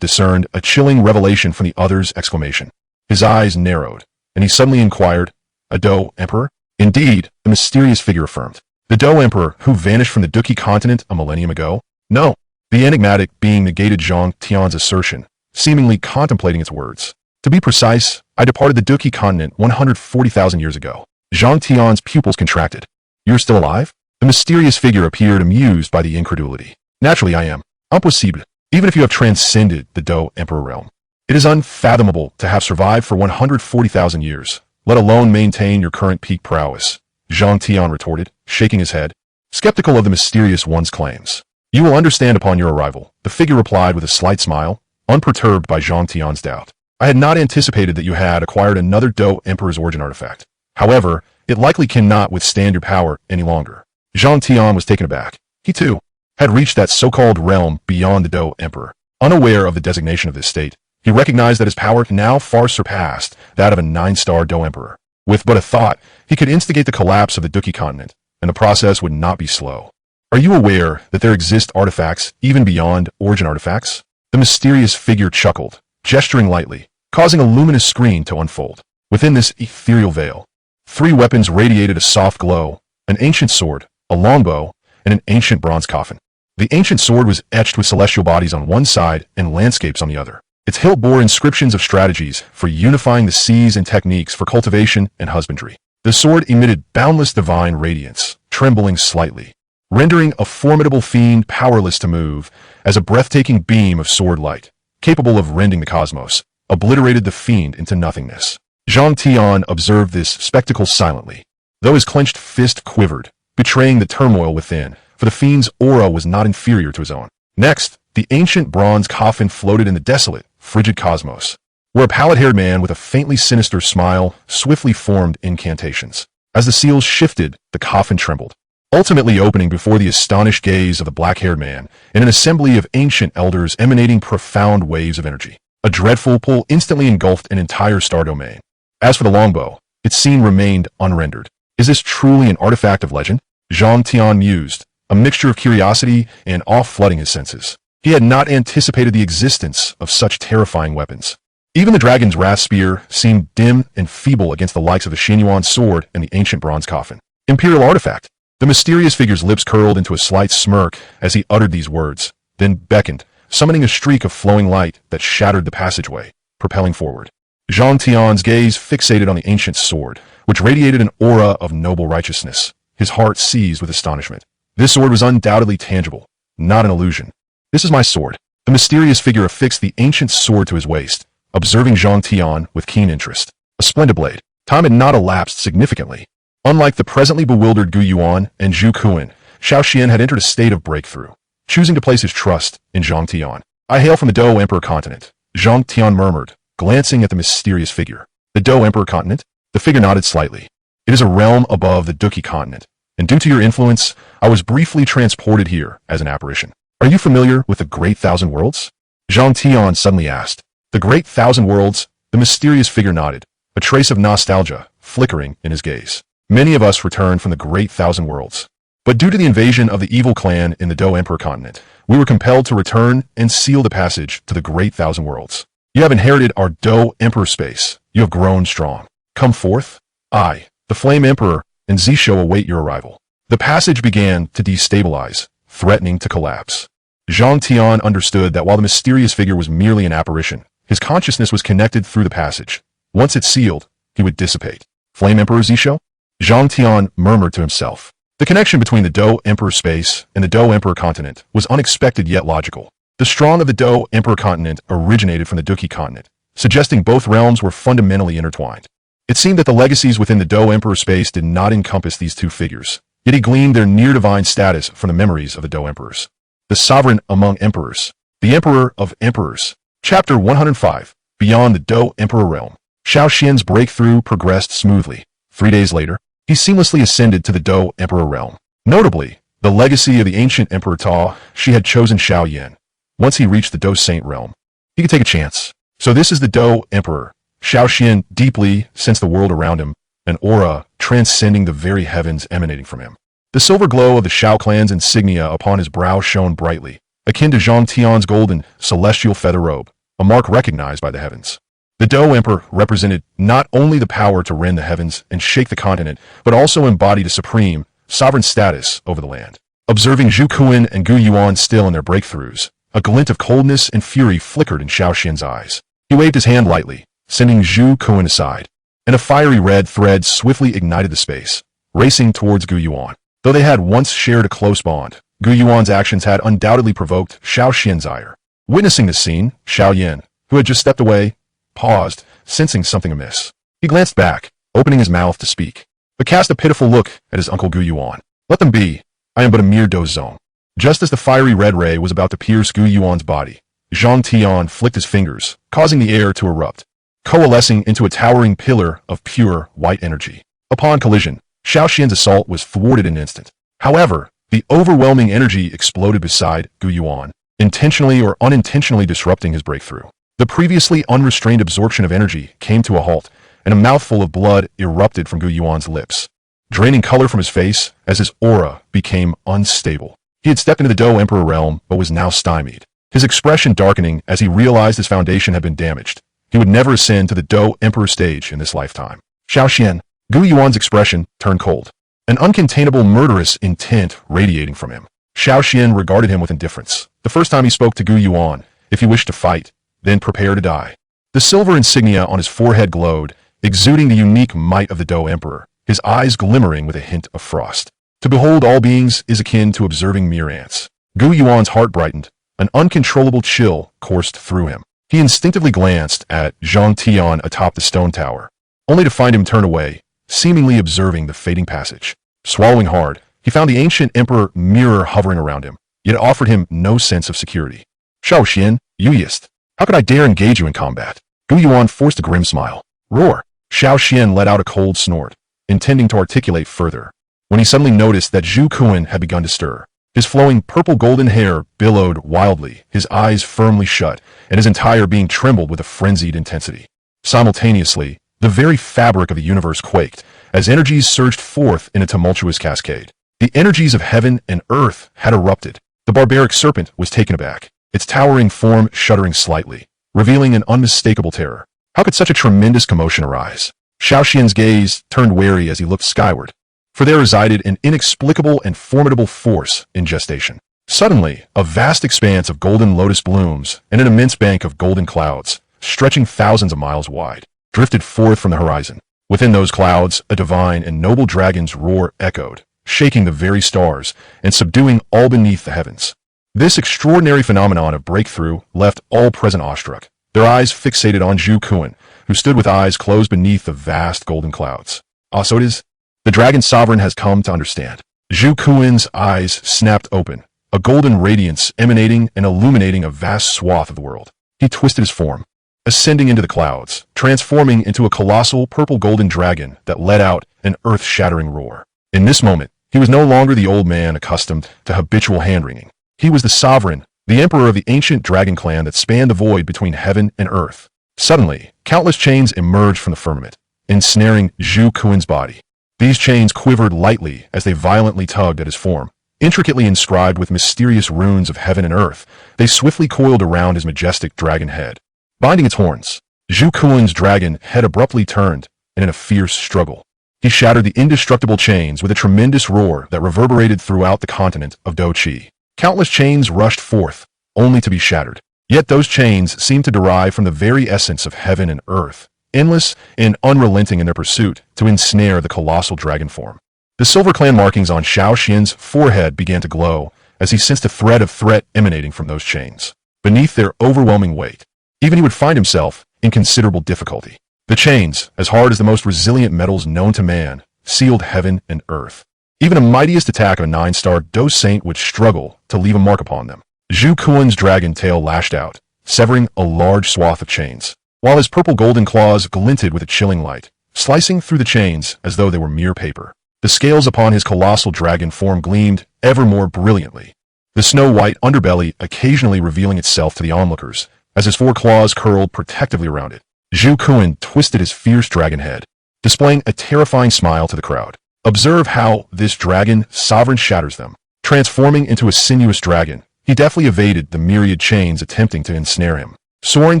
discerned a chilling revelation from the other's exclamation. His eyes narrowed, and he suddenly inquired, "A Do Emperor?" Indeed, the mysterious figure affirmed. The Do Emperor who vanished from the Duki continent a millennium ago? No. The enigmatic being negated Tion's assertion, seemingly contemplating its words. To be precise, I departed the Duki continent 140,000 years ago. Tion's pupils contracted. You're still alive? The mysterious figure appeared amused by the incredulity. Naturally I am. Impossible. Even if you have transcended the Do Emperor realm, it is unfathomable to have survived for 140,000 years, let alone maintain your current peak prowess, Tion retorted, shaking his head, skeptical of the mysterious one's claims. You will understand upon your arrival, the figure replied with a slight smile, unperturbed by Tion's doubt. I had not anticipated that you had acquired another Do Emperor's origin artifact. However, it likely cannot withstand your power any longer. Tion was taken aback. He too had reached that so-called realm beyond the Do Emperor. Unaware of the designation of this state, he recognized that his power now far surpassed that of a 9-star Do Emperor. With but a thought, he could instigate the collapse of the Duki continent, and the process would not be slow. Are you aware that there exist artifacts even beyond origin artifacts? The mysterious figure chuckled, gesturing lightly, causing a luminous screen to unfold. Within this ethereal veil, 3 weapons radiated a soft glow, an ancient sword, a longbow, and an ancient bronze coffin. The ancient sword was etched with celestial bodies on one side and landscapes on the other. Its hilt bore inscriptions of strategies for unifying the seas and techniques for cultivation and husbandry. The sword emitted boundless divine radiance, trembling slightly, rendering a formidable fiend powerless to move, as a breathtaking beam of sword light, capable of rending the cosmos, obliterated the fiend into nothingness. Tion observed this spectacle silently, though his clenched fist quivered, betraying the turmoil within, for the fiend's aura was not inferior to his own. Next, the ancient bronze coffin floated in the desolate, frigid cosmos, where a pallid-haired man with a faintly sinister smile swiftly formed incantations. As the seals shifted, the coffin trembled, ultimately opening before the astonished gaze of the black-haired man in an assembly of ancient elders emanating profound waves of energy. A dreadful pull instantly engulfed an entire star domain. As for the longbow, its scene remained unrendered. Is this truly an artifact of legend? Tion mused, a mixture of curiosity and awe flooding his senses. He had not anticipated the existence of such terrifying weapons. Even the dragon's wrath spear seemed dim and feeble against the likes of the Xiao Yan sword and the ancient bronze coffin. Imperial artifact. The mysterious figure's lips curled into a slight smirk as he uttered these words, then beckoned, summoning a streak of flowing light that shattered the passageway, propelling forward. Tion's gaze fixated on the ancient sword, which radiated an aura of noble righteousness. His heart seized with astonishment. This sword was undoubtedly tangible, not an illusion. This is my sword. The mysterious figure affixed the ancient sword to his waist, observing Tion with keen interest. A splendid blade. Time had not elapsed significantly. Unlike the presently bewildered Gu Yuan and Zhu Kuan, Xiao Yan had entered a state of breakthrough, choosing to place his trust in Tion. I hail from the Dou Emperor continent, Tion murmured, glancing at the mysterious figure. The Dou Emperor continent? The figure nodded slightly. It is a realm above the Duki continent, and due to your influence, I was briefly transported here as an apparition. Are you familiar with the Great Thousand Worlds? Tion suddenly asked. The Great Thousand Worlds? The mysterious figure nodded, a trace of nostalgia flickering in his gaze. Many of us returned from the Great Thousand Worlds. But due to the invasion of the evil clan in the Dou Emperor continent, we were compelled to return and seal the passage to the Great Thousand Worlds. You have inherited our Dou Emperor space. You have grown strong. Come forth. I, the Flame Emperor, and Zisho await your arrival. The passage began to destabilize, threatening to collapse. Tion understood that while the mysterious figure was merely an apparition, his consciousness was connected through the passage. Once it sealed, he would dissipate. Flame Emperor Zisho? Tion murmured to himself. The connection between the Dou Emperor space and the Dou Emperor continent was unexpected yet logical. The strong of the Dou Emperor continent originated from the Duki continent, suggesting both realms were fundamentally intertwined. It seemed that the legacies within the Dou Emperor space did not encompass these two figures, yet he gleaned their near-divine status from the memories of the Dou Emperors. The sovereign among emperors, the emperor of emperors. Chapter 105, Beyond the Dou Emperor Realm. Xiao Yan's breakthrough progressed smoothly. 3 days later, he seamlessly ascended to the Dou Emperor Realm. Notably, the legacy of the ancient Emperor Ta, she had chosen Xiao Yan. Once he reached the Dou Saint Realm, he could take a chance. So this is the Dou Emperor. Xiao Yan deeply sensed the world around him, an aura transcending the very heavens emanating from him. The silver glow of the Xiao clan's insignia upon his brow shone brightly, akin to Tion's golden, celestial feather robe, a mark recognized by the heavens. The Dou Emperor represented not only the power to rend the heavens and shake the continent, but also embodied a supreme, sovereign status over the land. Observing Zhu Kuan and Gu Yuan still in their breakthroughs, a glint of coldness and fury flickered in Xiao Yan's eyes. He waved his hand lightly, sending Zhu Kuan aside, and a fiery red thread swiftly ignited the space, racing towards Gu Yuan. Though they had once shared a close bond, Gu Yuan's actions had undoubtedly provoked Xiao Yan's ire. Witnessing this scene, Xiao Yan, who had just stepped away, paused, sensing something amiss. He glanced back, opening his mouth to speak, but cast a pitiful look at his uncle Gu Yuan. Let them be. I am but a mere dozone. Just as the fiery red ray was about to pierce Gu Yuan's body, Tion flicked his fingers, causing the air to erupt, coalescing into a towering pillar of pure, white energy. Upon collision, Xiao Yan's assault was thwarted in an instant. However, the overwhelming energy exploded beside Gu Yuan, intentionally or unintentionally disrupting his breakthrough. The previously unrestrained absorption of energy came to a halt, and a mouthful of blood erupted from Gu Yuan's lips, draining color from his face as his aura became unstable. He had stepped into the Dou Emperor realm, but was now stymied, his expression darkening as he realized his foundation had been damaged. He would never ascend to the Dou Emperor stage in this lifetime. Xiao Yan, Gu Yuan's expression turned cold. an uncontainable murderous intent radiating from him. Xiao Yan regarded him with indifference. The first time he spoke to Gu Yuan, if you wish to fight, then prepare to die. The silver insignia on his forehead glowed, exuding the unique might of the Dou Emperor, his eyes glimmering with a hint of frost. To behold all beings is akin to observing mere ants. Gu Yuan's heart brightened. An uncontrollable chill coursed through him. He instinctively glanced at Zhang Tion atop the stone tower, only to find him turn away, seemingly observing the fading passage. Swallowing hard, he found the ancient emperor mirror hovering around him, yet it offered him no sense of security. Xiao Yan, Yuyist, how could I dare engage you in combat? Gu Yuan forced a grim smile. Roar! Xiao Yan let out a cold snort, intending to articulate further, when he suddenly noticed that Zhu Kuan had begun to stir. His flowing purple-golden hair billowed wildly, his eyes firmly shut, and his entire being trembled with a frenzied intensity. Simultaneously, the very fabric of the universe quaked, as energies surged forth in a tumultuous cascade. The energies of heaven and earth had erupted. The barbaric serpent was taken aback, its towering form shuddering slightly, revealing an unmistakable terror. How could such a tremendous commotion arise? Xiao Yan's gaze turned wary as he looked skyward, for there resided an inexplicable and formidable force in gestation. Suddenly, a vast expanse of golden lotus blooms and an immense bank of golden clouds, stretching thousands of miles wide, drifted forth from the horizon. Within those clouds, a divine and noble dragon's roar echoed, shaking the very stars and subduing all beneath the heavens. This extraordinary phenomenon of breakthrough left all present awestruck, their eyes fixated on Zhu Kuan, who stood with eyes closed beneath the vast golden clouds. Ah, so it is. The dragon sovereign has come to understand. Zhu Kuan's eyes snapped open, a golden radiance emanating and illuminating a vast swath of the world. He twisted his form, ascending into the clouds, transforming into a colossal purple-golden dragon that let out an earth-shattering roar. In this moment, he was no longer the old man accustomed to habitual hand-wringing. He was the sovereign, the emperor of the ancient dragon clan that spanned the void between heaven and earth. Suddenly, countless chains emerged from the firmament, ensnaring Zhu Kuan's body. These chains quivered lightly as they violently tugged at his form. Intricately inscribed with mysterious runes of heaven and earth, they swiftly coiled around his majestic dragon head. Binding its horns, Zhu Kuan's dragon head abruptly turned, and in a fierce struggle, he shattered the indestructible chains with a tremendous roar that reverberated throughout the continent of Douqi. Countless chains rushed forth, only to be shattered. Yet those chains seemed to derive from the very essence of heaven and earth, endless and unrelenting in their pursuit to ensnare the colossal dragon form. The silver clan markings on Xiao Yan's forehead began to glow as he sensed a thread of threat emanating from those chains. Beneath their overwhelming weight, even he would find himself in considerable difficulty. The chains, as hard as the most resilient metals known to man, sealed heaven and earth. Even the mightiest attack of a 9-star Dou Saint would struggle to leave a mark upon them. Zhu Kuan's dragon tail lashed out, severing a large swath of chains, while his purple-golden claws glinted with a chilling light, slicing through the chains as though they were mere paper. The scales upon his colossal dragon form gleamed ever more brilliantly, the snow-white underbelly occasionally revealing itself to the onlookers as his 4 claws curled protectively around it. Zhu Kuan twisted his fierce dragon head, displaying a terrifying smile to the crowd. Observe how this dragon sovereign shatters them. Transforming into a sinuous dragon, he deftly evaded the myriad chains attempting to ensnare him, soaring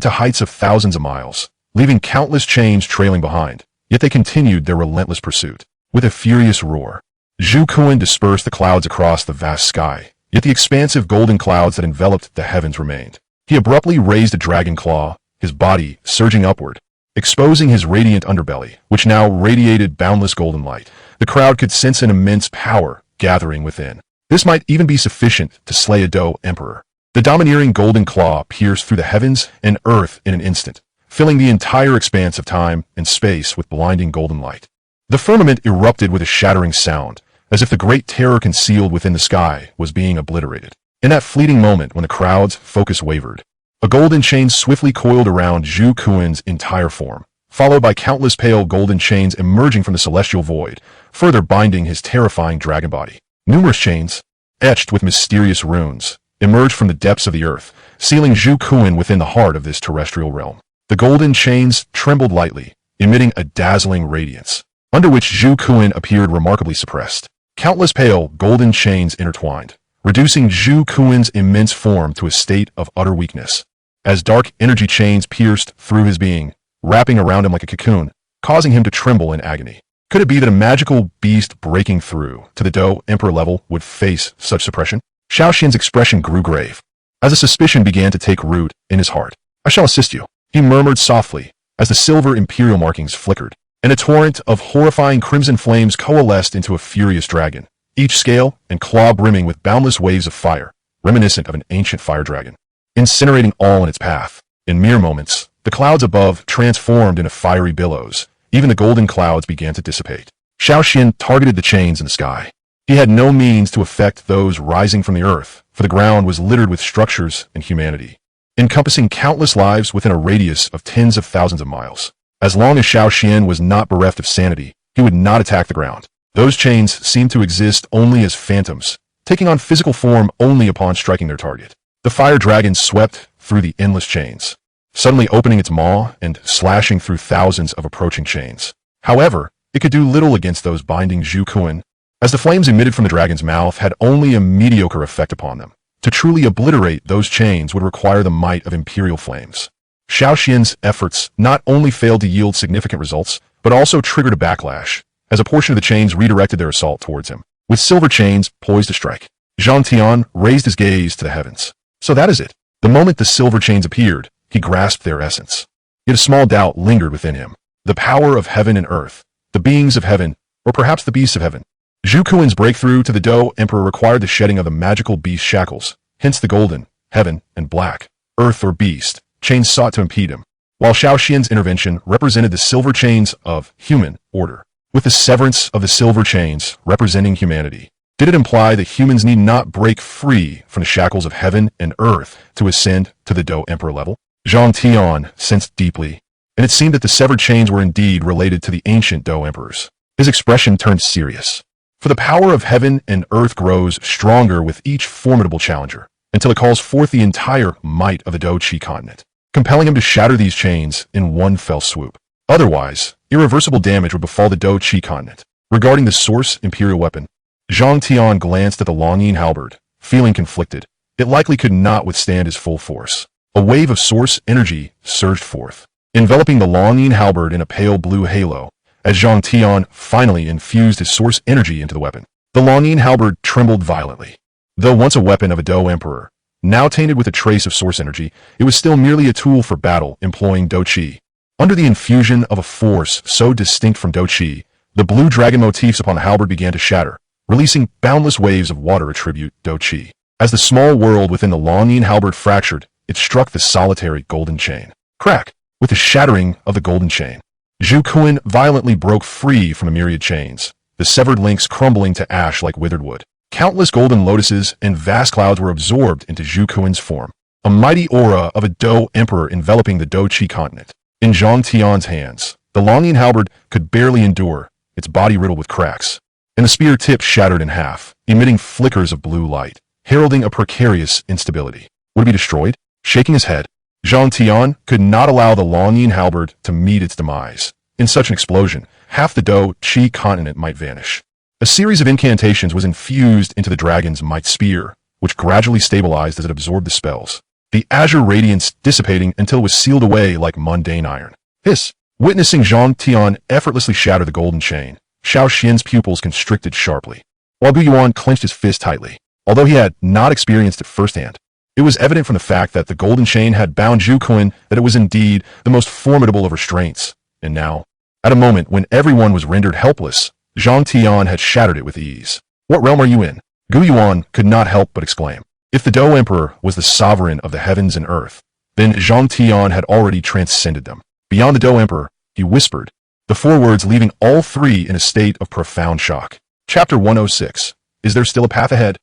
to heights of thousands of miles, leaving countless chains trailing behind. Yet they continued their relentless pursuit. With a furious roar, Zhu Kuan dispersed the clouds across the vast sky, yet the expansive golden clouds that enveloped the heavens remained. He abruptly raised a dragon claw, his body surging upward, exposing his radiant underbelly, which now radiated boundless golden light. The crowd could sense an immense power gathering within. This might even be sufficient to slay a Dou Emperor. The domineering golden claw pierced through the heavens and earth in an instant, filling the entire expanse of time and space with blinding golden light. The firmament erupted with a shattering sound, as if the great terror concealed within the sky was being obliterated. In that fleeting moment when the crowd's focus wavered, a golden chain swiftly coiled around Zhu Kuan's entire form, followed by countless pale golden chains emerging from the celestial void, further binding his terrifying dragon body. Numerous chains, etched with mysterious runes, emerged from the depths of the earth, sealing Zhu Kuan within the heart of this terrestrial realm. The golden chains trembled lightly, emitting a dazzling radiance, under which Zhu Kuan appeared remarkably suppressed. Countless pale golden chains intertwined, reducing Zhu Kuan's immense form to a state of utter weakness, as dark energy chains pierced through his being, wrapping around him like a cocoon, causing him to tremble in agony. Could it be that a magical beast breaking through to the Dou Emperor level would face such suppression? Xiao Xian's expression grew grave, as a suspicion began to take root in his heart. I shall assist you, he murmured softly, as the silver imperial markings flickered, and a torrent of horrifying crimson flames coalesced into a furious dragon, each scale and claw brimming with boundless waves of fire, reminiscent of an ancient fire dragon, incinerating all in its path. In mere moments, the clouds above transformed into fiery billows. Even the golden clouds began to dissipate. Xiao Xian targeted the chains in the sky. He had no means to affect those rising from the earth, for the ground was littered with structures and humanity, encompassing countless lives within a radius of tens of thousands of miles. As long as Xiao Xian was not bereft of sanity, he would not attack the ground. Those chains seemed to exist only as phantoms, taking on physical form only upon striking their target. The fire dragon swept through the endless chains, suddenly opening its maw and slashing through thousands of approaching chains. However, it could do little against those binding Zhu Kuan, as the flames emitted from the dragon's mouth had only a mediocre effect upon them. To truly obliterate those chains would require the might of imperial flames. Xiao Xian's efforts not only failed to yield significant results, but also triggered a backlash, as a portion of the chains redirected their assault towards him, with silver chains poised to strike. Tion raised his gaze to the heavens. So that is it. The moment the silver chains appeared, he grasped their essence. Yet a small doubt lingered within him. The power of heaven and earth, the beings of heaven, or perhaps the beasts of heaven. Zhu Kuan's breakthrough to the Dou Emperor required the shedding of the magical beast shackles, hence the golden, heaven, and black, earth or beast, chains sought to impede him, while Xiao Xian's intervention represented the silver chains of human order, with the severance of the silver chains representing humanity. Did it imply that humans need not break free from the shackles of heaven and earth to ascend to the Dou Emperor level? Tion sensed deeply, and it seemed that the severed chains were indeed related to the ancient Dou Emperors. His expression turned serious. For the power of heaven and earth grows stronger with each formidable challenger, until it calls forth the entire might of the Dou Qi continent, compelling him to shatter these chains in one fell swoop. Otherwise, irreversible damage would befall the Dou Qi continent. Regarding the source imperial weapon, Tion glanced at the Longyin halberd, feeling conflicted. It likely could not withstand his full force. A wave of source energy surged forth, enveloping the Longyin halberd in a pale blue halo, as Tion finally infused his source energy into the weapon. The Longyin halberd trembled violently. Though once a weapon of a Dou Emperor, now tainted with a trace of source energy, it was still merely a tool for battle employing Dou Qi. Under the infusion of a force so distinct from Dou Qi, the blue dragon motifs upon the halberd began to shatter, releasing boundless waves of water attribute Dou Qi. As the small world within the Longyin halberd fractured, it struck the solitary golden chain. Crack! With the shattering of the golden chain, Zhu Kuan violently broke free from the myriad chains, the severed links crumbling to ash like withered wood. Countless golden lotuses and vast clouds were absorbed into Zhu Kuan's form, a mighty aura of a Dou Emperor enveloping the Dou Qi continent. In Tion's hands, the Longyin halberd could barely endure, its body riddled with cracks, and the spear tip shattered in half, emitting flickers of blue light, heralding a precarious instability. Would it be destroyed? Shaking his head, Tion could not allow the Longyin halberd to meet its demise. In such an explosion, half the Dou Qi continent might vanish. A series of incantations was infused into the dragon's might spear, which gradually stabilized as it absorbed the spells, the azure radiance dissipating until it was sealed away like mundane iron. Hiss! Witnessing Tion effortlessly shatter the golden chain, Xiao Xian's pupils constricted sharply, while Gu Yuan clenched his fist tightly. Although he had not experienced it firsthand, it was evident from the fact that the golden chain had bound Zhu Kuan that it was indeed the most formidable of restraints. And now, at a moment when everyone was rendered helpless, Tion had shattered it with ease. What realm are you in? Gu Yuan could not help but exclaim. If the Dou Emperor was the sovereign of the heavens and earth, then Tion had already transcended them. Beyond the Dou Emperor, he whispered, the four words leaving all three in a state of profound shock. Chapter 106. Is there still a path ahead?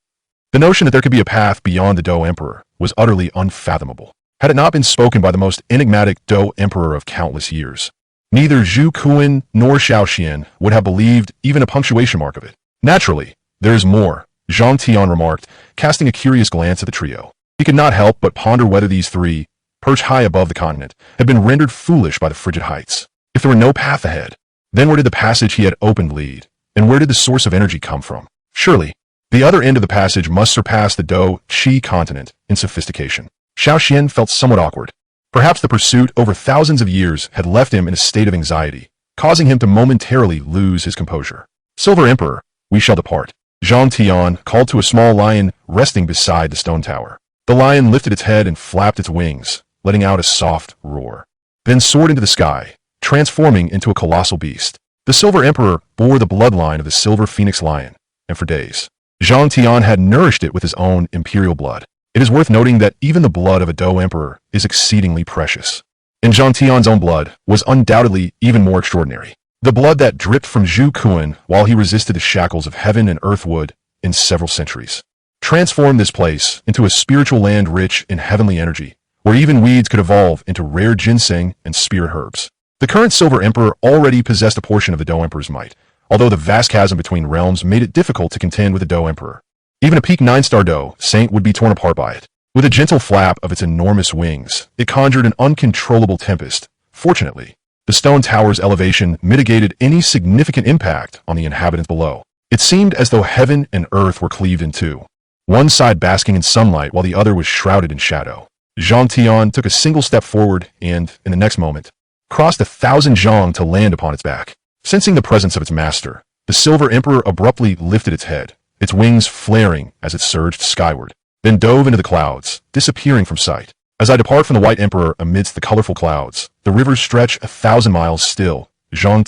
The notion that there could be a path beyond the Dou Emperor was utterly unfathomable, had it not been spoken by the most enigmatic Dou Emperor of countless years. Neither Zhu Kuan nor Xiao Xian would have believed even a punctuation mark of it. Naturally, there is more, Tion remarked, casting a curious glance at the trio. He could not help but ponder whether these three, perched high above the continent, had been rendered foolish by the frigid heights. If there were no path ahead, then where did the passage he had opened lead, and where did the source of energy come from? Surely, the other end of the passage must surpass the Dou Qi continent in sophistication. Xiao Xian felt somewhat awkward. Perhaps the pursuit over thousands of years had left him in a state of anxiety, causing him to momentarily lose his composure. Silver Emperor, we shall depart. Tion called to a small lion resting beside the stone tower. The lion lifted its head and flapped its wings, letting out a soft roar. Then soared into the sky, transforming into a colossal beast. The Silver Emperor bore the bloodline of the Silver Phoenix Lion, and for days, Tion had nourished it with his own imperial blood. It is worth noting that even the blood of a Dou Emperor is exceedingly precious. And Tion's own blood was undoubtedly even more extraordinary. The blood that dripped from Zhu Kuan while he resisted the shackles of heaven and earth would, in several centuries, transform this place into a spiritual land rich in heavenly energy, where even weeds could evolve into rare ginseng and spirit herbs. The current Silver Emperor already possessed a portion of the Dou Emperor's might, although the vast chasm between realms made it difficult to contend with the Dou Emperor. Even a peak 9-star Dou Saint would be torn apart by it. With a gentle flap of its enormous wings, it conjured an uncontrollable tempest. Fortunately, the stone tower's elevation mitigated any significant impact on the inhabitants below. It seemed as though heaven and earth were cleaved in two, one side basking in sunlight while the other was shrouded in shadow. Tion took a single step forward and, in the next moment, crossed 1,000 zhang to land upon its back. Sensing the presence of its master, the Silver Emperor abruptly lifted its head, its wings flaring as it surged skyward, then dove into the clouds, disappearing from sight. As I depart from the White Emperor amidst the colorful clouds, the rivers stretch 1,000 miles still. Tion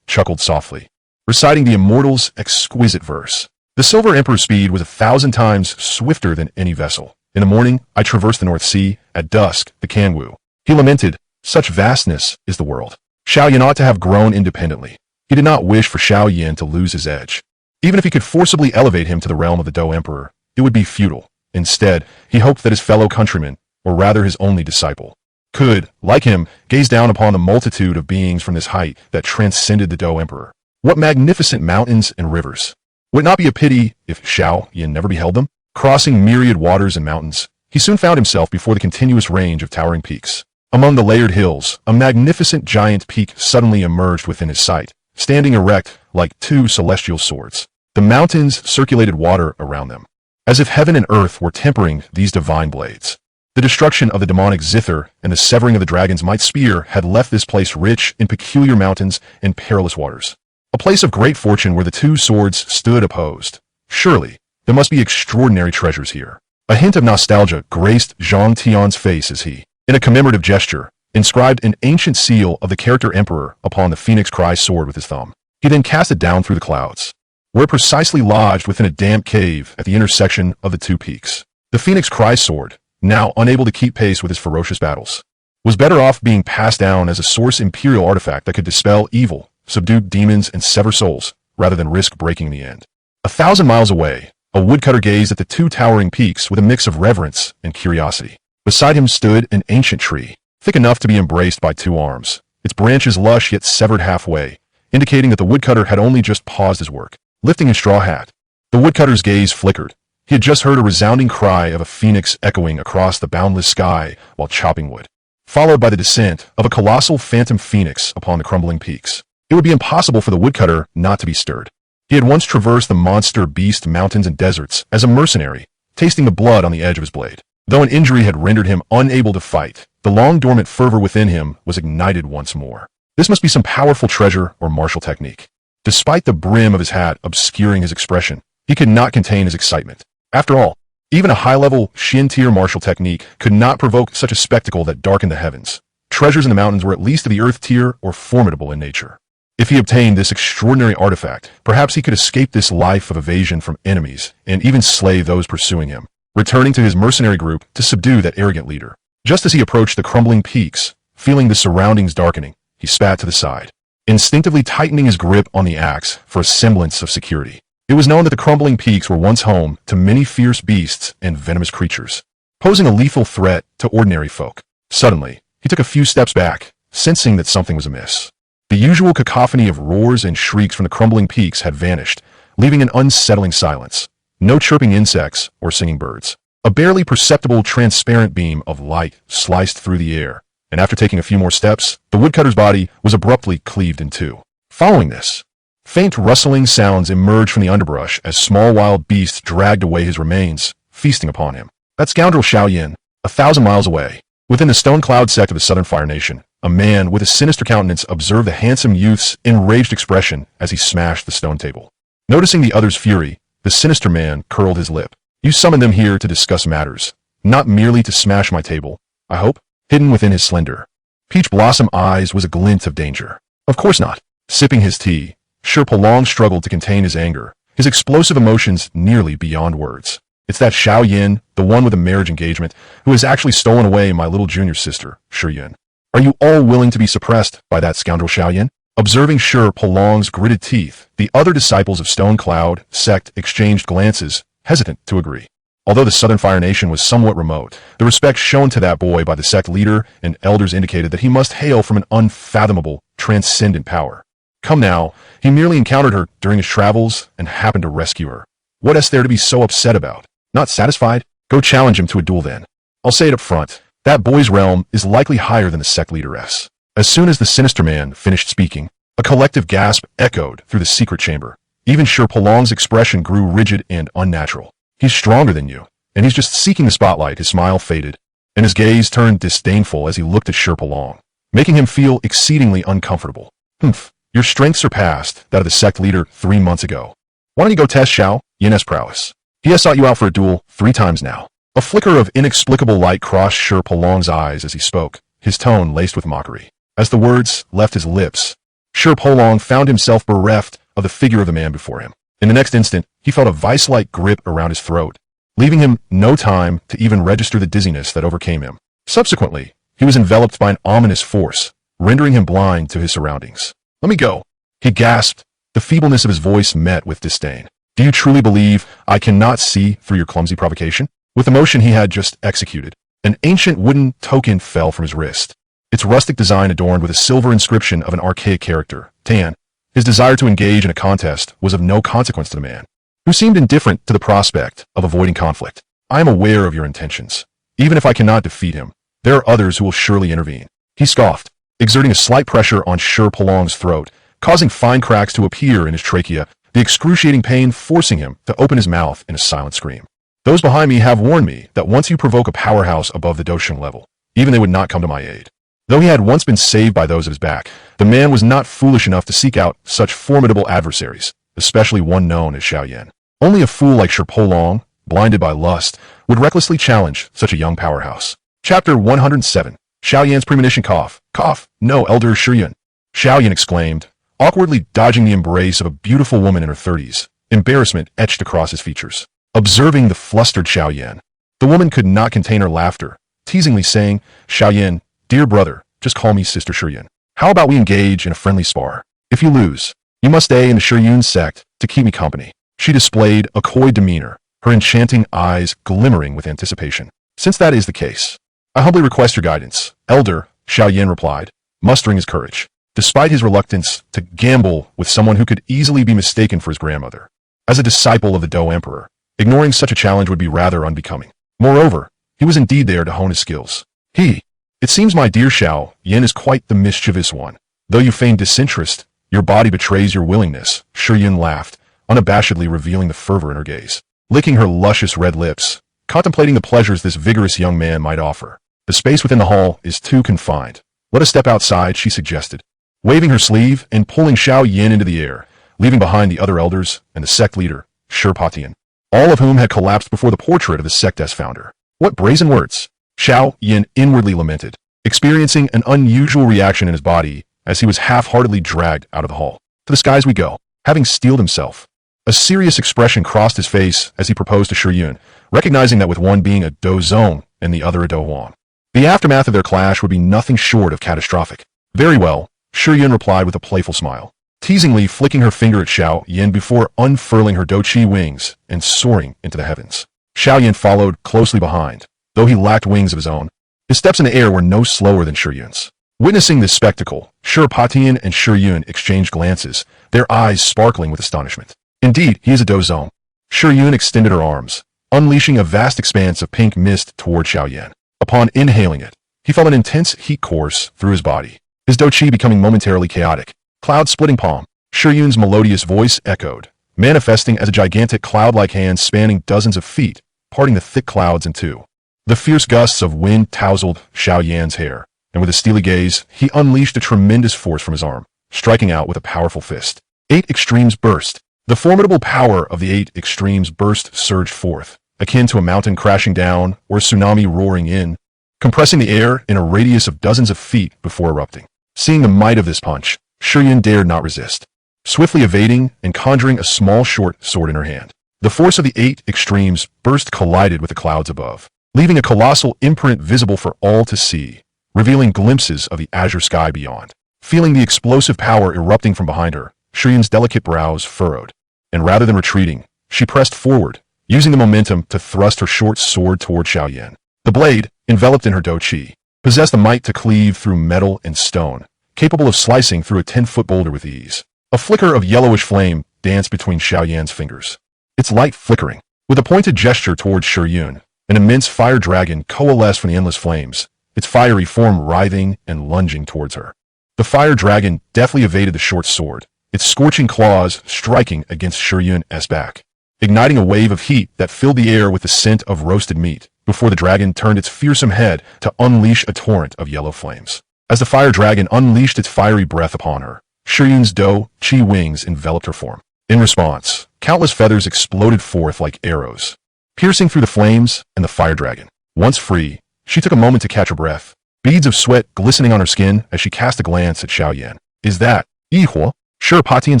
chuckled softly, reciting the immortal's exquisite verse. The Silver Emperor's speed was 1,000 times swifter than any vessel. In the morning, I traversed the North Sea. At dusk, the Kanwu. He lamented, "Such vastness is the world." Xiao Yan ought to have grown independently. He did not wish for Xiao Yan to lose his edge. Even if he could forcibly elevate him to the realm of the Dou Emperor, it would be futile. Instead, he hoped that his fellow countryman, or rather his only disciple, could, like him, gaze down upon the multitude of beings from this height that transcended the Dou Emperor. What magnificent mountains and rivers! Would it not be a pity if Xiao Yan never beheld them? Crossing myriad waters and mountains, he soon found himself before the continuous range of towering peaks. Among the layered hills, a magnificent giant peak suddenly emerged within his sight, standing erect like two celestial swords. The mountains circulated water around them, as if heaven and earth were tempering these divine blades. The destruction of the demonic zither and the severing of the dragon's might spear had left this place rich in peculiar mountains and perilous waters. A place of great fortune where the two swords stood opposed. Surely, there must be extraordinary treasures here. A hint of nostalgia graced Tion's face as he, in a commemorative gesture, inscribed an ancient seal of the character Emperor upon the Phoenix Cry sword with his thumb. He then cast it down through the clouds, where it precisely lodged within a damp cave at the intersection of the two peaks. The Phoenix Cry sword, now unable to keep pace with his ferocious battles, was better off being passed down as a source imperial artifact that could dispel evil, subdue demons, and sever souls, rather than risk breaking in the end. 1,000 miles away, a woodcutter gazed at the two towering peaks with a mix of reverence and curiosity. Beside him stood an ancient tree, thick enough to be embraced by two arms, its branches lush yet severed halfway, indicating that the woodcutter had only just paused his work. Lifting his straw hat, the woodcutter's gaze flickered. He had just heard a resounding cry of a phoenix echoing across the boundless sky while chopping wood, followed by the descent of a colossal phantom phoenix upon the crumbling peaks. It would be impossible for the woodcutter not to be stirred. He had once traversed the monster beast mountains and deserts as a mercenary, tasting the blood on the edge of his blade. Though an injury had rendered him unable to fight, the long-dormant fervor within him was ignited once more. This must be some powerful treasure or martial technique. Despite the brim of his hat obscuring his expression, he could not contain his excitement. After all, even a high-level Shin-tier martial technique could not provoke such a spectacle that darkened the heavens. Treasures in the mountains were at least of the earth tier or formidable in nature. If he obtained this extraordinary artifact, perhaps he could escape this life of evasion from enemies and even slay those pursuing him, returning to his mercenary group to subdue that arrogant leader. Just as he approached the crumbling peaks, feeling the surroundings darkening, he spat to the side, instinctively tightening his grip on the axe for a semblance of security. It was known that the crumbling peaks were once home to many fierce beasts and venomous creatures, posing a lethal threat to ordinary folk. Suddenly, he took a few steps back, sensing that something was amiss. The usual cacophony of roars and shrieks from the crumbling peaks had vanished, leaving an unsettling silence. No chirping insects or singing birds. A barely perceptible transparent beam of light sliced through the air, and after taking a few more steps, the woodcutter's body was abruptly cleaved in two. Following this, faint rustling sounds emerged from the underbrush as small wild beasts dragged away his remains, feasting upon him. That scoundrel Xiao Yan, 1,000 miles away, within the stone cloud sect of the Southern Fire Nation, A man with a sinister countenance observed the handsome youth's enraged expression as he smashed the stone table. Noticing the other's fury, the sinister man curled his lip. You summoned them here to discuss matters, not merely to smash my table, I hope? Hidden within his slender, peach blossom eyes was a glint of danger. Of course not. Sipping his tea, Sher Palong struggled to contain his anger, his explosive emotions nearly beyond words. It's that Xiao Yan, the one with a marriage engagement, who has actually stolen away my little junior sister, Shi Yan. Are you all willing to be suppressed by that scoundrel Xiao Yan? Observing Sher Palong's gritted teeth, the other disciples of Stone Cloud sect exchanged glances, hesitant to agree. Although the Southern Fire Nation was somewhat remote, the respect shown to that boy by the sect leader and elders indicated that he must hail from an unfathomable, transcendent power. Come now, he merely encountered her during his travels and happened to rescue her. What is there to be so upset about? Not satisfied? Go challenge him to a duel then. I'll say it up front, that boy's realm is likely higher than the sect leaderess. As soon as the sinister man finished speaking, a collective gasp echoed through the secret chamber. Even Sher Palong's expression grew rigid and unnatural. He's stronger than you, and he's just seeking the spotlight. His smile faded, and his gaze turned disdainful as he looked at Sher Palong, making him feel exceedingly uncomfortable. Humph, your strength surpassed that of the sect leader 3 months ago. Why don't you go test Xiao Yan's prowess? He has sought you out for a duel 3 times now. A flicker of inexplicable light crossed Sher Palong's eyes as he spoke, his tone laced with mockery. As the words left his lips, Sher Palong found himself bereft of the figure of the man before him. In the next instant, he felt a vice-like grip around his throat, leaving him no time to even register the dizziness that overcame him. Subsequently, he was enveloped by an ominous force, rendering him blind to his surroundings. Let me go, he gasped, the feebleness of his voice met with disdain. Do you truly believe I cannot see through your clumsy provocation? With the motion he had just executed, an ancient wooden token fell from his wrist, its rustic design adorned with a silver inscription of an archaic character, Tion. His desire to engage in a contest was of no consequence to the man, who seemed indifferent to the prospect of avoiding conflict. I am aware of your intentions. Even if I cannot defeat him, there are others who will surely intervene. He scoffed, exerting a slight pressure on Sher Palong's throat, causing fine cracks to appear in his trachea, the excruciating pain forcing him to open his mouth in a silent scream. Those behind me have warned me that once you provoke a powerhouse above the Dosheng level, even they would not come to my aid. Though he had once been saved by those at his back, the man was not foolish enough to seek out such formidable adversaries, especially one known as Xiao Yan. Only a fool like Sher Palong, blinded by lust, would recklessly challenge such a young powerhouse. Chapter 107. Xiao Yan's premonition cough. Cough. No, Elder Shi Yan. Xiao Yan exclaimed, awkwardly dodging the embrace of a beautiful woman in her 30s, embarrassment etched across his features. Observing the flustered Xiao Yan, the woman could not contain her laughter, teasingly saying, Xiao Yan, dear brother, just call me Sister Shi Yan. How about we engage in a friendly spar? If you lose, you must stay in the Shi Yun sect to keep me company. She displayed a coy demeanor, her enchanting eyes glimmering with anticipation. Since that is the case, I humbly request your guidance, Elder, Xiao Yan replied, mustering his courage, despite his reluctance to gamble with someone who could easily be mistaken for his grandmother. As a disciple of the Dou Emperor, ignoring such a challenge would be rather unbecoming. Moreover, he was indeed there to hone his skills. It seems my dear Xiao Yan is quite the mischievous one. Though you feign disinterest, your body betrays your willingness, Shi Yan laughed, unabashedly revealing the fervor in her gaze. Licking her luscious red lips, contemplating the pleasures this vigorous young man might offer. The space within the hall is too confined. Let us step outside, she suggested, waving her sleeve and pulling Xiao Yan into the air, leaving behind the other elders and the sect leader, Sher Palong, all of whom had collapsed before the portrait of the sect's founder. What brazen words! Xiao Yan inwardly lamented, experiencing an unusual reaction in his body as he was half-heartedly dragged out of the hall. To the skies we go, having steeled himself. A serious expression crossed his face as he proposed to Shi Yun, recognizing that with one being a Dou Zong and the other a Dou Huang, the aftermath of their clash would be nothing short of catastrophic. Very well, Shi Yun replied with a playful smile, teasingly flicking her finger at Xiao Yan before unfurling her Dou Qi wings and soaring into the heavens. Xiao Yan followed closely behind, though he lacked wings of his own. His steps in the air were no slower than Shi Yun's. Witnessing this spectacle, Sher Palong and Shi Yun exchanged glances, their eyes sparkling with astonishment. Indeed, he is a Dou Zong. Shi Yun extended her arms, unleashing a vast expanse of pink mist toward Xiao Yan. Upon inhaling it, he felt an intense heat course through his body, his Dou Qi becoming momentarily chaotic. Cloud-splitting palm. Shi Yun's melodious voice echoed, manifesting as a gigantic cloud-like hand spanning dozens of feet, parting the thick clouds in two. The fierce gusts of wind tousled Xiao Yan's hair, and with a steely gaze, he unleashed a tremendous force from his arm, striking out with a powerful fist. 8 Extremes Burst. The formidable power of the 8 Extremes Burst surged forth, akin to a mountain crashing down or a tsunami roaring in, compressing the air in a radius of dozens of feet before erupting. Seeing the might of this punch, Xiao Yan dared not resist, swiftly evading and conjuring a small short sword in her hand. The force of the 8 Extremes Burst collided with the clouds above, leaving a colossal imprint visible for all to see, revealing glimpses of the azure sky beyond. Feeling the explosive power erupting from behind her, Xiao Yan's delicate brows furrowed, and rather than retreating, she pressed forward, using the momentum to thrust her short sword toward Xiao Yan. The blade, enveloped in her dou qi, possessed the might to cleave through metal and stone, capable of slicing through a 10-foot boulder with ease. A flicker of yellowish flame danced between Xiao Yan's fingers, its light flickering. With a pointed gesture towards Xiao Yan, an immense fire dragon coalesced from the endless flames, its fiery form writhing and lunging towards her. The fire dragon deftly evaded the short sword, its scorching claws striking against Xiao Yan's back, igniting a wave of heat that filled the air with the scent of roasted meat, before the dragon turned its fearsome head to unleash a torrent of yellow flames. As the fire dragon unleashed its fiery breath upon her, Xiao Yan's dou qi wings enveloped her form. In response, countless feathers exploded forth like arrows, piercing through the flames and the fire dragon. Once free, she took a moment to catch her breath, beads of sweat glistening on her skin as she cast a glance at Xiao Yan. Is that Yihuo? Sure, Tion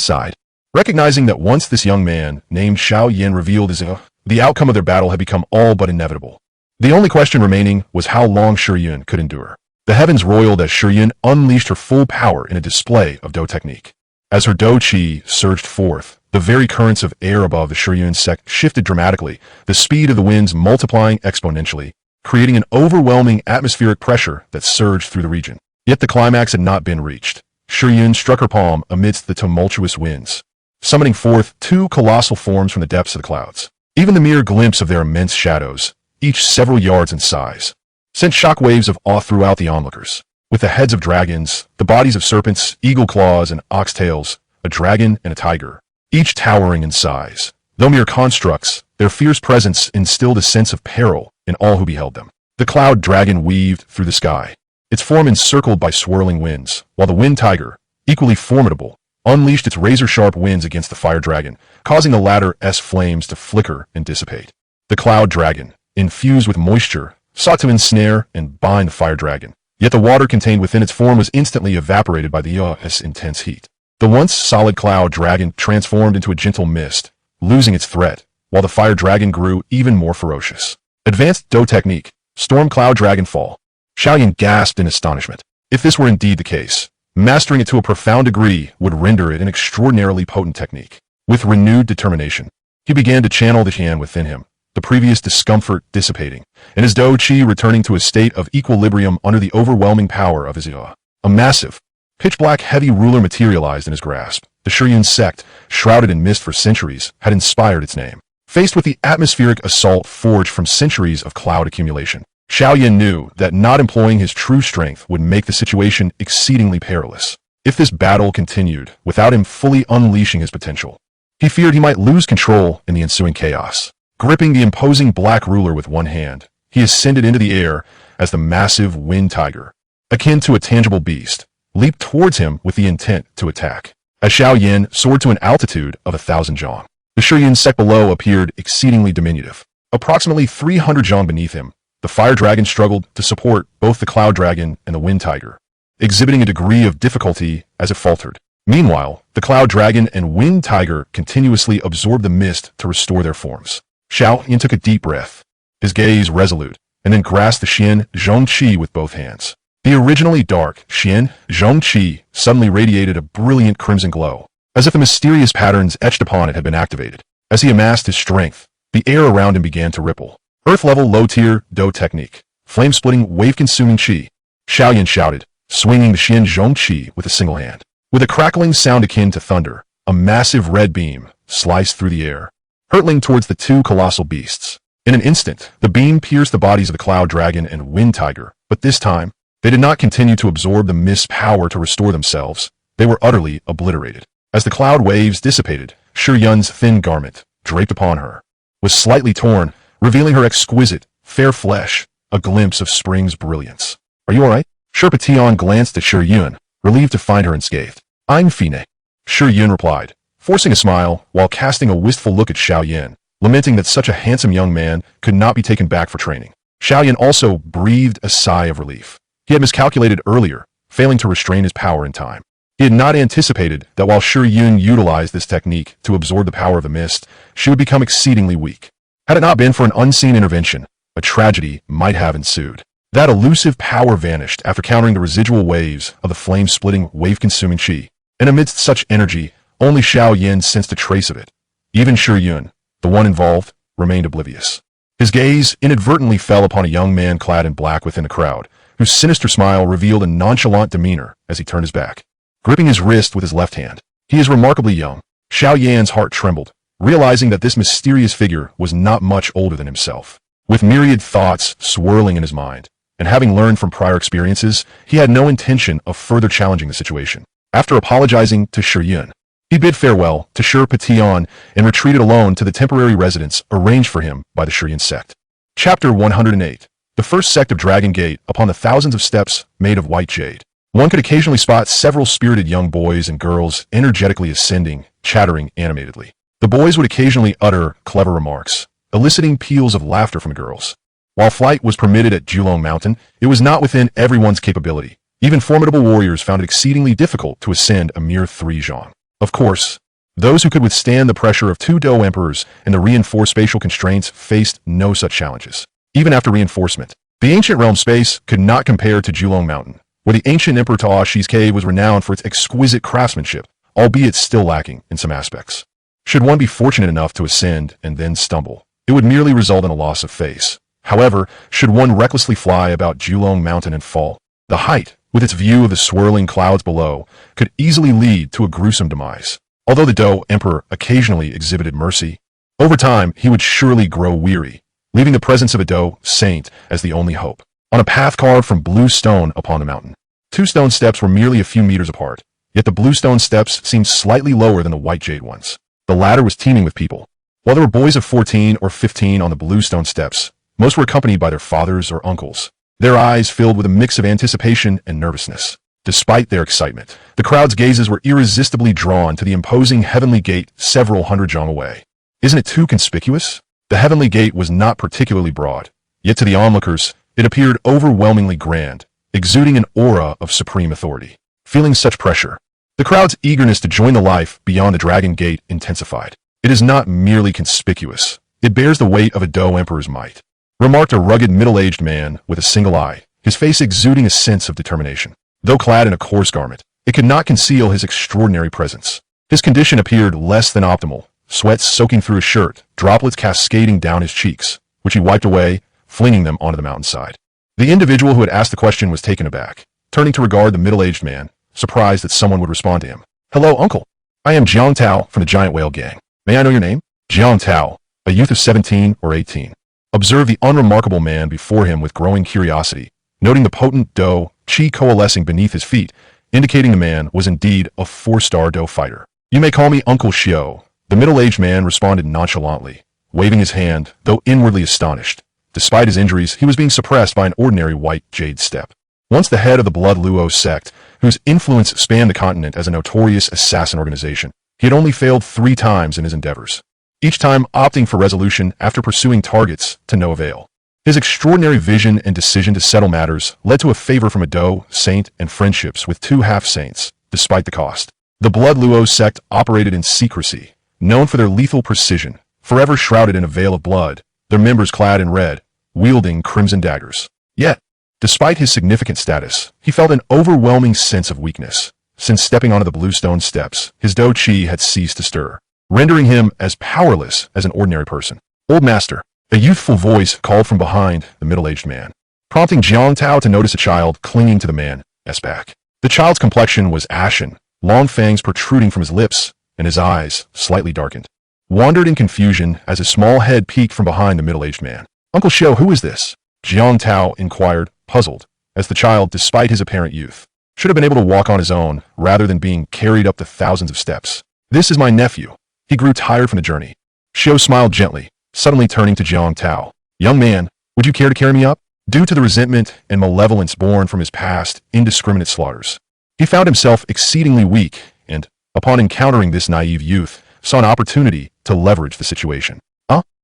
sighed, recognizing that once this young man named Xiao Yan revealed his the outcome of their battle had become all but inevitable. The only question remaining was how long Xiao Yan could endure. The heavens roiled as Xiao Yan unleashed her full power in a display of dou technique. As her dou qi surged forth, the very currents of air above the Xiao Yan sect shifted dramatically, the speed of the winds multiplying exponentially, creating an overwhelming atmospheric pressure that surged through the region. Yet the climax had not been reached. Xiao Yan struck her palm amidst the tumultuous winds, summoning forth 2 colossal forms from the depths of the clouds. Even the mere glimpse of their immense shadows, each several yards in size, sent shockwaves of awe throughout the onlookers. With the heads of dragons, the bodies of serpents, eagle claws, and ox tails, a dragon and a tiger, each towering in size. Though mere constructs, their fierce presence instilled a sense of peril in all who beheld them. The cloud dragon weaved through the sky, its form encircled by swirling winds, while the wind tiger, equally formidable, unleashed its razor-sharp winds against the fire dragon, causing the latter's flames to flicker and dissipate. The cloud dragon, infused with moisture, sought to ensnare and bind the fire dragon, yet the water contained within its form was instantly evaporated by the intense heat. The once solid cloud dragon transformed into a gentle mist, losing its threat, while the fire dragon grew even more ferocious. Advanced dou technique, storm cloud dragon fall. Xiao Yan gasped in astonishment. If this were indeed the case, mastering it to a profound degree would render it an extraordinarily potent technique. With renewed determination, he began to channel the Qian within him, the previous discomfort dissipating, and his dou qi returning to a state of equilibrium under the overwhelming power of his A massive, pitch-black heavy ruler materialized in his grasp. The Xiao Yan sect, shrouded in mist for centuries, had inspired its name. Faced with the atmospheric assault forged from centuries of cloud accumulation, Xiao Yan knew that not employing his true strength would make the situation exceedingly perilous. If this battle continued without him fully unleashing his potential, he feared he might lose control in the ensuing chaos. Gripping the imposing black ruler with one hand, he ascended into the air as the massive wind tiger, akin to a tangible beast, leaped towards him with the intent to attack. As Xiao Yan soared to an altitude of 1,000 zhang, the Xiao Yan sect below appeared exceedingly diminutive. Approximately 300 zhang beneath him, the fire dragon struggled to support both the cloud dragon and the wind tiger, exhibiting a degree of difficulty as it faltered. Meanwhile, the cloud dragon and wind tiger continuously absorbed the mist to restore their forms. Xiao Yan took a deep breath, his gaze resolute, and then grasped the Xian Zhong Qi with both hands. The originally dark Xian Zhong Qi suddenly radiated a brilliant crimson glow, as if the mysterious patterns etched upon it had been activated. As he amassed his strength, the air around him began to ripple. Earth-level low-tier dou technique, flame-splitting, wave-consuming qi. Xiao Yan shouted, swinging the Xian Zhong Qi with a single hand. With a crackling sound akin to thunder, a massive red beam sliced through the air, hurtling towards the 2 colossal beasts. In an instant, the beam pierced the bodies of the cloud dragon and wind tiger, but this time, they did not continue to absorb the mist's power to restore themselves. They were utterly obliterated. As the cloud waves dissipated, Xiao Yan's thin garment, draped upon her, was slightly torn, revealing her exquisite, fair flesh, a glimpse of spring's brilliance. Are you all right? Sherpa Tion glanced at Xiao Yan, relieved to find her unscathed. I'm Fine. Xiao Yan replied, forcing a smile while casting a wistful look at Xiao Yan, lamenting that such a handsome young man could not be taken back for training. Xiao Yan also breathed a sigh of relief. He had miscalculated earlier, failing to restrain his power in time. He had not anticipated that while Xiao Yan utilized this technique to absorb the power of the mist, she would become exceedingly weak. Had it not been for an unseen intervention, a tragedy might have ensued. That elusive power vanished after countering the residual waves of the flame-splitting, wave-consuming chi, and amidst such energy, only Xiao Yan sensed a trace of it. Even Xiao Yan, the one involved, remained oblivious. His gaze inadvertently fell upon a young man clad in black within the crowd, whose sinister smile revealed a nonchalant demeanor as he turned his back. Gripping his wrist with his left hand, he is remarkably young. Xiao Yan's heart trembled, realizing that this mysterious figure was not much older than himself. With myriad thoughts swirling in his mind, and having learned from prior experiences, he had no intention of further challenging the situation. After apologizing to Xiao Yan, he bid farewell to Sherpa Tion and retreated alone to the temporary residence arranged for him by the Xiao Yan sect. Chapter 108. The first sect of Dragon Gate upon the thousands of steps made of white jade. One could occasionally spot several spirited young boys and girls energetically ascending, chattering animatedly. The boys would occasionally utter clever remarks, eliciting peals of laughter from the girls. While flight was permitted at Julong Mountain, it was not within everyone's capability. Even formidable warriors found it exceedingly difficult to ascend a mere 3 zhang. Of course, those who could withstand the pressure of 2 Dou emperors and the reinforced spatial constraints faced no such challenges. Even after reinforcement, the ancient realm space could not compare to Julong Mountain, where the ancient Emperor Taoshi's cave was renowned for its exquisite craftsmanship, albeit still lacking in some aspects. Should one be fortunate enough to ascend and then stumble, it would merely result in a loss of face. However, should one recklessly fly about Julong Mountain and fall, the height, with its view of the swirling clouds below, could easily lead to a gruesome demise. Although the Dou Emperor occasionally exhibited mercy, over time he would surely grow weary, leaving the presence of a Dou saint as the only hope. On a path carved from blue stone upon the mountain, 2 stone steps were merely a few meters apart, yet the blue stone steps seemed slightly lower than the white jade ones. The latter was teeming with people. While there were boys of 14 or 15 on the blue stone steps, most were accompanied by their fathers or uncles, their eyes filled with a mix of anticipation and nervousness. Despite their excitement, the crowd's gazes were irresistibly drawn to the imposing heavenly gate several hundred zhang away. Isn't it too conspicuous? The heavenly gate was not particularly broad, yet to the onlookers, it appeared overwhelmingly grand, exuding an aura of supreme authority. Feeling such pressure, the crowd's eagerness to join the life beyond the Dragon Gate intensified. It is not merely conspicuous. It bears the weight of a Dou Emperor's might, remarked a rugged middle-aged man with a single eye, his face exuding a sense of determination. Though clad in a coarse garment, it could not conceal his extraordinary presence. His condition appeared less than optimal, sweat soaking through his shirt, droplets cascading down his cheeks, which he wiped away, flinging them onto the mountainside. The individual who had asked the question was taken aback, turning to regard the middle-aged man, surprised that someone would respond to him. Hello, uncle. I am Jiang Tao from the Giant Whale Gang. May I know your name? Jiang Tao, a youth of 17 or 18. Observed the unremarkable man before him with growing curiosity, noting the potent Dou chi coalescing beneath his feet, indicating the man was indeed a 4-star Dou fighter. You may call me Uncle Xiao. The middle-aged man responded nonchalantly, waving his hand, though inwardly astonished. Despite his injuries, he was being suppressed by an ordinary white jade step. Once the head of the Blood Luo sect, whose influence spanned the continent as a notorious assassin organization, he had only failed 3 times in his endeavors, each time opting for resolution after pursuing targets to no avail. His extraordinary vision and decision to settle matters led to a favor from a Dou saint and friendships with 2 half-saints, despite the cost. The Blood Luo sect operated in secrecy, known for their lethal precision, forever shrouded in a veil of blood, their members clad in red, wielding crimson daggers. Yet, despite his significant status, he felt an overwhelming sense of weakness. Since stepping onto the bluestone steps, his Dou Chi had ceased to stir, rendering him as powerless as an ordinary person. Old Master, a youthful voice called from behind the middle-aged man, prompting Jiang Tao to notice a child clinging to the man's back. The child's complexion was ashen, long fangs protruding from his lips, and his eyes, slightly darkened, wandered in confusion as his small head peeked from behind the middle-aged man. Uncle Xiao, who is this? Jiang Tao inquired, puzzled, as the child, despite his apparent youth, should have been able to walk on his own rather than being carried up the thousands of steps. This is my nephew. He grew tired from the journey. Xiao smiled gently, suddenly turning to Jiang Tao. Young man, would you care to carry me up? due to the resentment and malevolence born from his past indiscriminate slaughters. He found himself exceedingly weak and, upon encountering this naive youth, saw an opportunity to leverage the situation.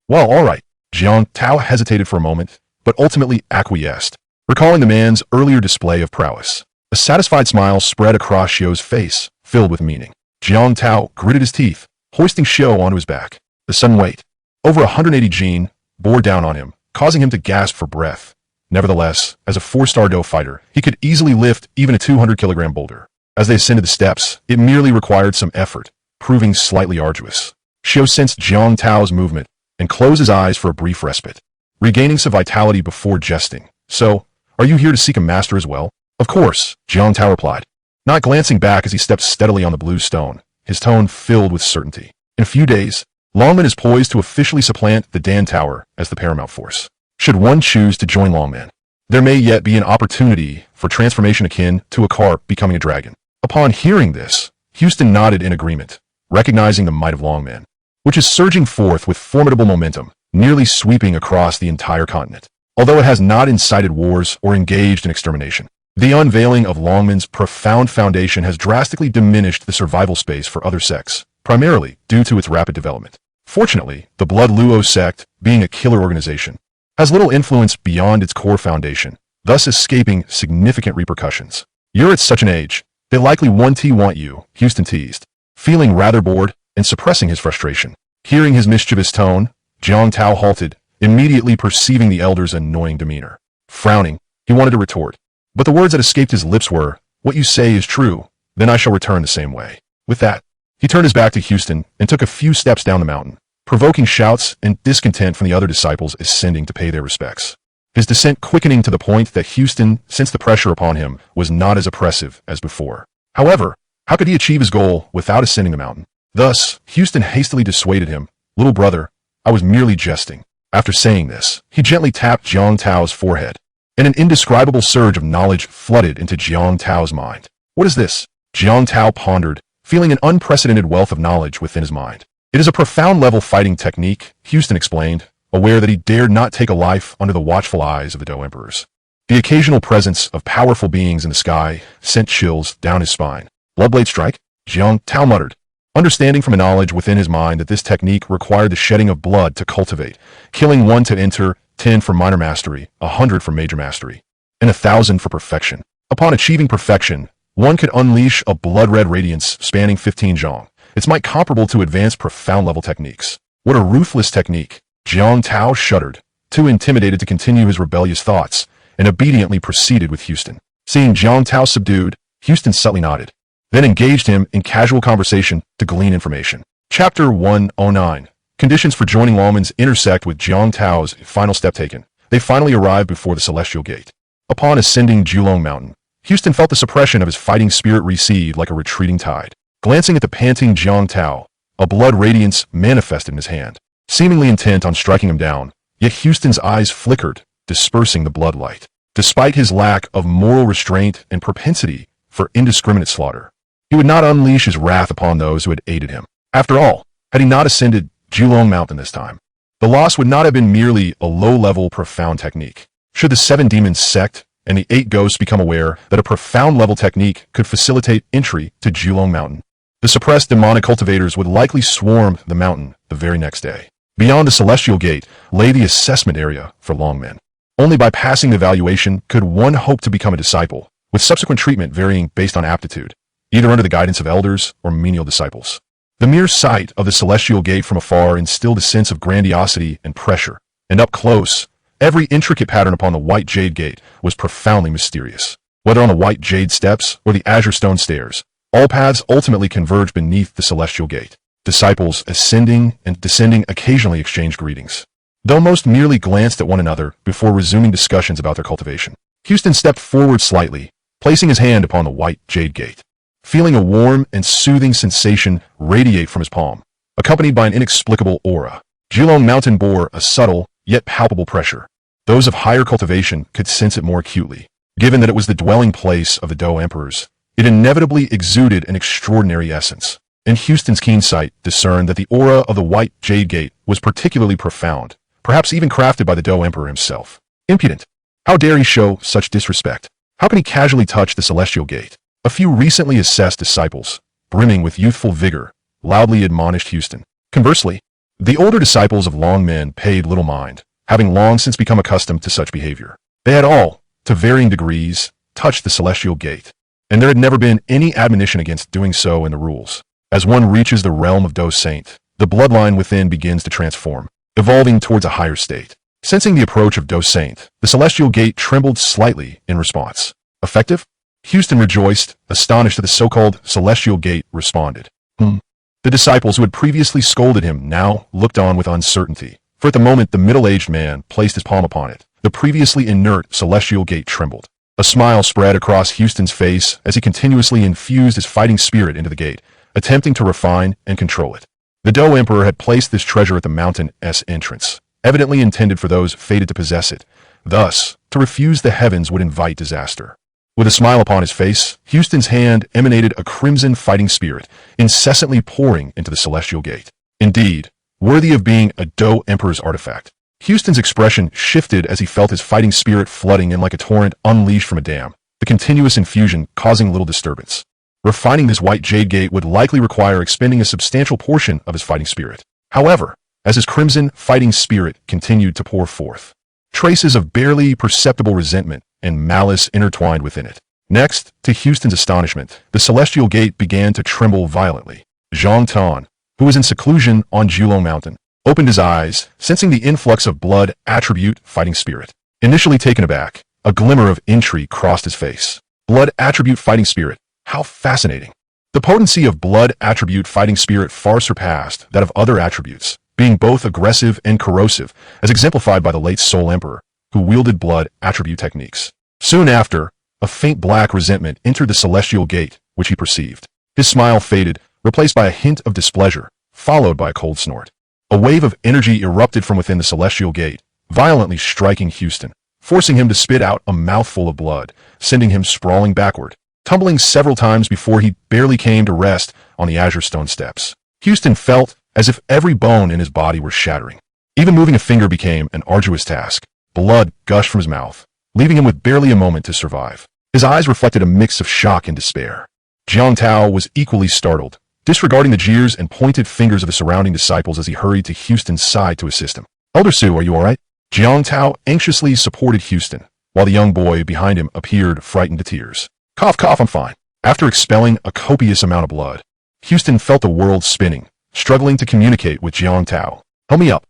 Well, all right. Jiang Tao hesitated for a moment, but ultimately acquiesced, recalling the man's earlier display of prowess. A satisfied smile spread across Xiao's face, filled with meaning. Jiang Tao gritted his teeth, hoisting Xiao onto his back. The sudden weight, over 180 Jin, bore down on him, causing him to gasp for breath. Nevertheless, as a 4-star Do fighter, he could easily lift even a 200-kilogram boulder. As they ascended the steps, it merely required some effort, proving slightly arduous. Xiao sensed Jiang Tao's movement and closed his eyes for a brief respite, regaining some vitality before jesting. So, are you here to seek a master as well? Of course, Jiang Tao replied, not glancing back as he stepped steadily on the blue stone, his tone filled with certainty. In a few days, Longman is poised to officially supplant the Dan Tower as the paramount force. Should one choose to join Longman, there may yet be an opportunity for transformation akin to a carp becoming a dragon. Upon hearing this, Houston nodded in agreement, recognizing the might of Longman, which is surging forth with formidable momentum, nearly sweeping across the entire continent. Although it has not incited wars or engaged in extermination, the unveiling of Longman's profound foundation has drastically diminished the survival space for other sects, primarily due to its rapid development. Fortunately, the Blood Luo sect, being a killer organization, has little influence beyond its core foundation, thus escaping significant repercussions. You're at such an age, they likely want you, Houston teased, feeling rather bored and suppressing his frustration. Hearing his mischievous tone, Jiang Tao halted, immediately perceiving the elder's annoying demeanor. Frowning, he wanted to retort, but the words that escaped his lips were, "What you say is true, then I shall return the same way." With that, he turned his back to Houston and took a few steps down the mountain, provoking shouts and discontent from the other disciples ascending to pay their respects. His descent quickening to the point that Houston sensed the pressure upon him was not as oppressive as before. However, how could he achieve his goal without ascending the mountain? Thus, Houston hastily dissuaded him. "Little brother, I was merely jesting." After saying this, he gently tapped Jiang Tao's forehead, and an indescribable surge of knowledge flooded into Jiang Tao's mind. What is this? Jiang Tao pondered, feeling an unprecedented wealth of knowledge within his mind. It is a profound-level fighting technique, Houston explained, aware that he dared not take a life under the watchful eyes of the Do Emperors. The occasional presence of powerful beings in the sky sent chills down his spine. Bloodblade strike? Jiang Tao muttered, understanding from a knowledge within his mind that this technique required the shedding of blood to cultivate, killing 1 to enter, 10 for minor mastery, 100 for major mastery, and 1,000 for perfection. Upon achieving perfection, one could unleash a blood-red radiance spanning 15 zhong. Its might comparable to advanced profound-level techniques. What a ruthless technique! Jiang Tao shuddered, too intimidated to continue his rebellious thoughts, and obediently proceeded with Houston. Seeing Jiang Tao subdued, Houston subtly nodded, then engaged him in casual conversation to glean information. Chapter 109. Conditions for joining Longman's intersect with Jiang Tao's final step taken. They finally arrived before the Celestial Gate. Upon ascending Julong Mountain, Houston felt the suppression of his fighting spirit recede like a retreating tide. Glancing at the panting Jiang Tao, a blood radiance manifested in his hand, seemingly intent on striking him down, yet Houston's eyes flickered, dispersing the blood light. Despite his lack of moral restraint and propensity for indiscriminate slaughter, he would not unleash his wrath upon those who had aided him. After all, had he not ascended Julong Mountain this time, the loss would not have been merely a low-level profound technique. Should the 7 demons sect and the 8 ghosts become aware that a profound-level technique could facilitate entry to Julong Mountain, the suppressed demonic cultivators would likely swarm the mountain the very next day. Beyond the Celestial Gate lay the assessment area for Longmen. Only by passing the evaluation could one hope to become a disciple, with subsequent treatment varying based on aptitude, either under the guidance of elders or menial disciples. The mere sight of the Celestial Gate from afar instilled a sense of grandiosity and pressure, and up close, every intricate pattern upon the white jade gate was profoundly mysterious. Whether on the white jade steps or the azure stone stairs, all paths ultimately converged beneath the Celestial Gate. Disciples ascending and descending occasionally exchanged greetings, though most merely glanced at one another before resuming discussions about their cultivation. Houston stepped forward slightly, placing his hand upon the white jade gate, feeling a warm and soothing sensation radiate from his palm, accompanied by an inexplicable aura. Julong Mountain bore a subtle, yet palpable pressure. Those of higher cultivation could sense it more acutely. Given that it was the dwelling place of the Do Emperors, it inevitably exuded an extraordinary essence, and Houston's keen sight discerned that the aura of the white jade gate was particularly profound, perhaps even crafted by the Do Emperor himself. Impudent! How dare he show such disrespect? How can he casually touch the celestial gate? A few recently assessed disciples, brimming with youthful vigor, loudly admonished Houston. Conversely, the older disciples of Long Men paid little mind, having long since become accustomed to such behavior. They had all, to varying degrees, touched the celestial gate, and there had never been any admonition against doing so in the rules. As one reaches the realm of Dose Saint, the bloodline within begins to transform, evolving towards a higher state. Sensing the approach of Dose Saint, the celestial gate trembled slightly in response. Effective? Houston rejoiced, astonished that the so-called celestial gate responded. The disciples who had previously scolded him now looked on with uncertainty, for at the moment the middle-aged man placed his palm upon it, the previously inert celestial gate trembled. A smile spread across Houston's face as he continuously infused his fighting spirit into the gate, attempting to refine and control it. The Doe Emperor had placed this treasure at the mountain's entrance, evidently intended for those fated to possess it. Thus, to refuse the heavens would invite disaster. With a smile upon his face, Houston's hand emanated a crimson fighting spirit, incessantly pouring into the celestial gate. Indeed, worthy of being a Doe Emperor's artifact. Houston's expression shifted as he felt his fighting spirit flooding in like a torrent unleashed from a dam, the continuous infusion causing little disturbance. Refining this white jade gate would likely require expending a substantial portion of his fighting spirit. However, as his crimson fighting spirit continued to pour forth, traces of barely perceptible resentment and malice intertwined within it. Next, to Houston's astonishment, the celestial gate began to tremble violently. Tion, who was in seclusion on Julong Mountain, opened his eyes, sensing the influx of blood attribute fighting spirit. Initially taken aback, a glimmer of intrigue crossed his face. Blood attribute fighting spirit. How fascinating. The potency of blood attribute fighting spirit far surpassed that of other attributes, being both aggressive and corrosive, as exemplified by the late Soul Emperor, who wielded blood attribute techniques. Soon after, a faint black resentment entered the celestial gate, which he perceived. His smile faded, replaced by a hint of displeasure, followed by a cold snort. A wave of energy erupted from within the celestial gate, violently striking Houston, forcing him to spit out a mouthful of blood, sending him sprawling backward, tumbling several times before he barely came to rest on the azure stone steps. Houston felt as if every bone in his body were shattering. Even moving a finger became an arduous task. Blood gushed from his mouth, leaving him with barely a moment to survive. His eyes reflected a mix of shock and despair. Jiang Tao was equally startled, disregarding the jeers and pointed fingers of the surrounding disciples as he hurried to Houston's side to assist him. Elder Su, are you all right? Jiang Tao anxiously supported Houston, while the young boy behind him appeared frightened to tears. Cough, cough, I'm fine. After expelling a copious amount of blood, Houston felt the world spinning, struggling to communicate with Jiang Tao. Help me up.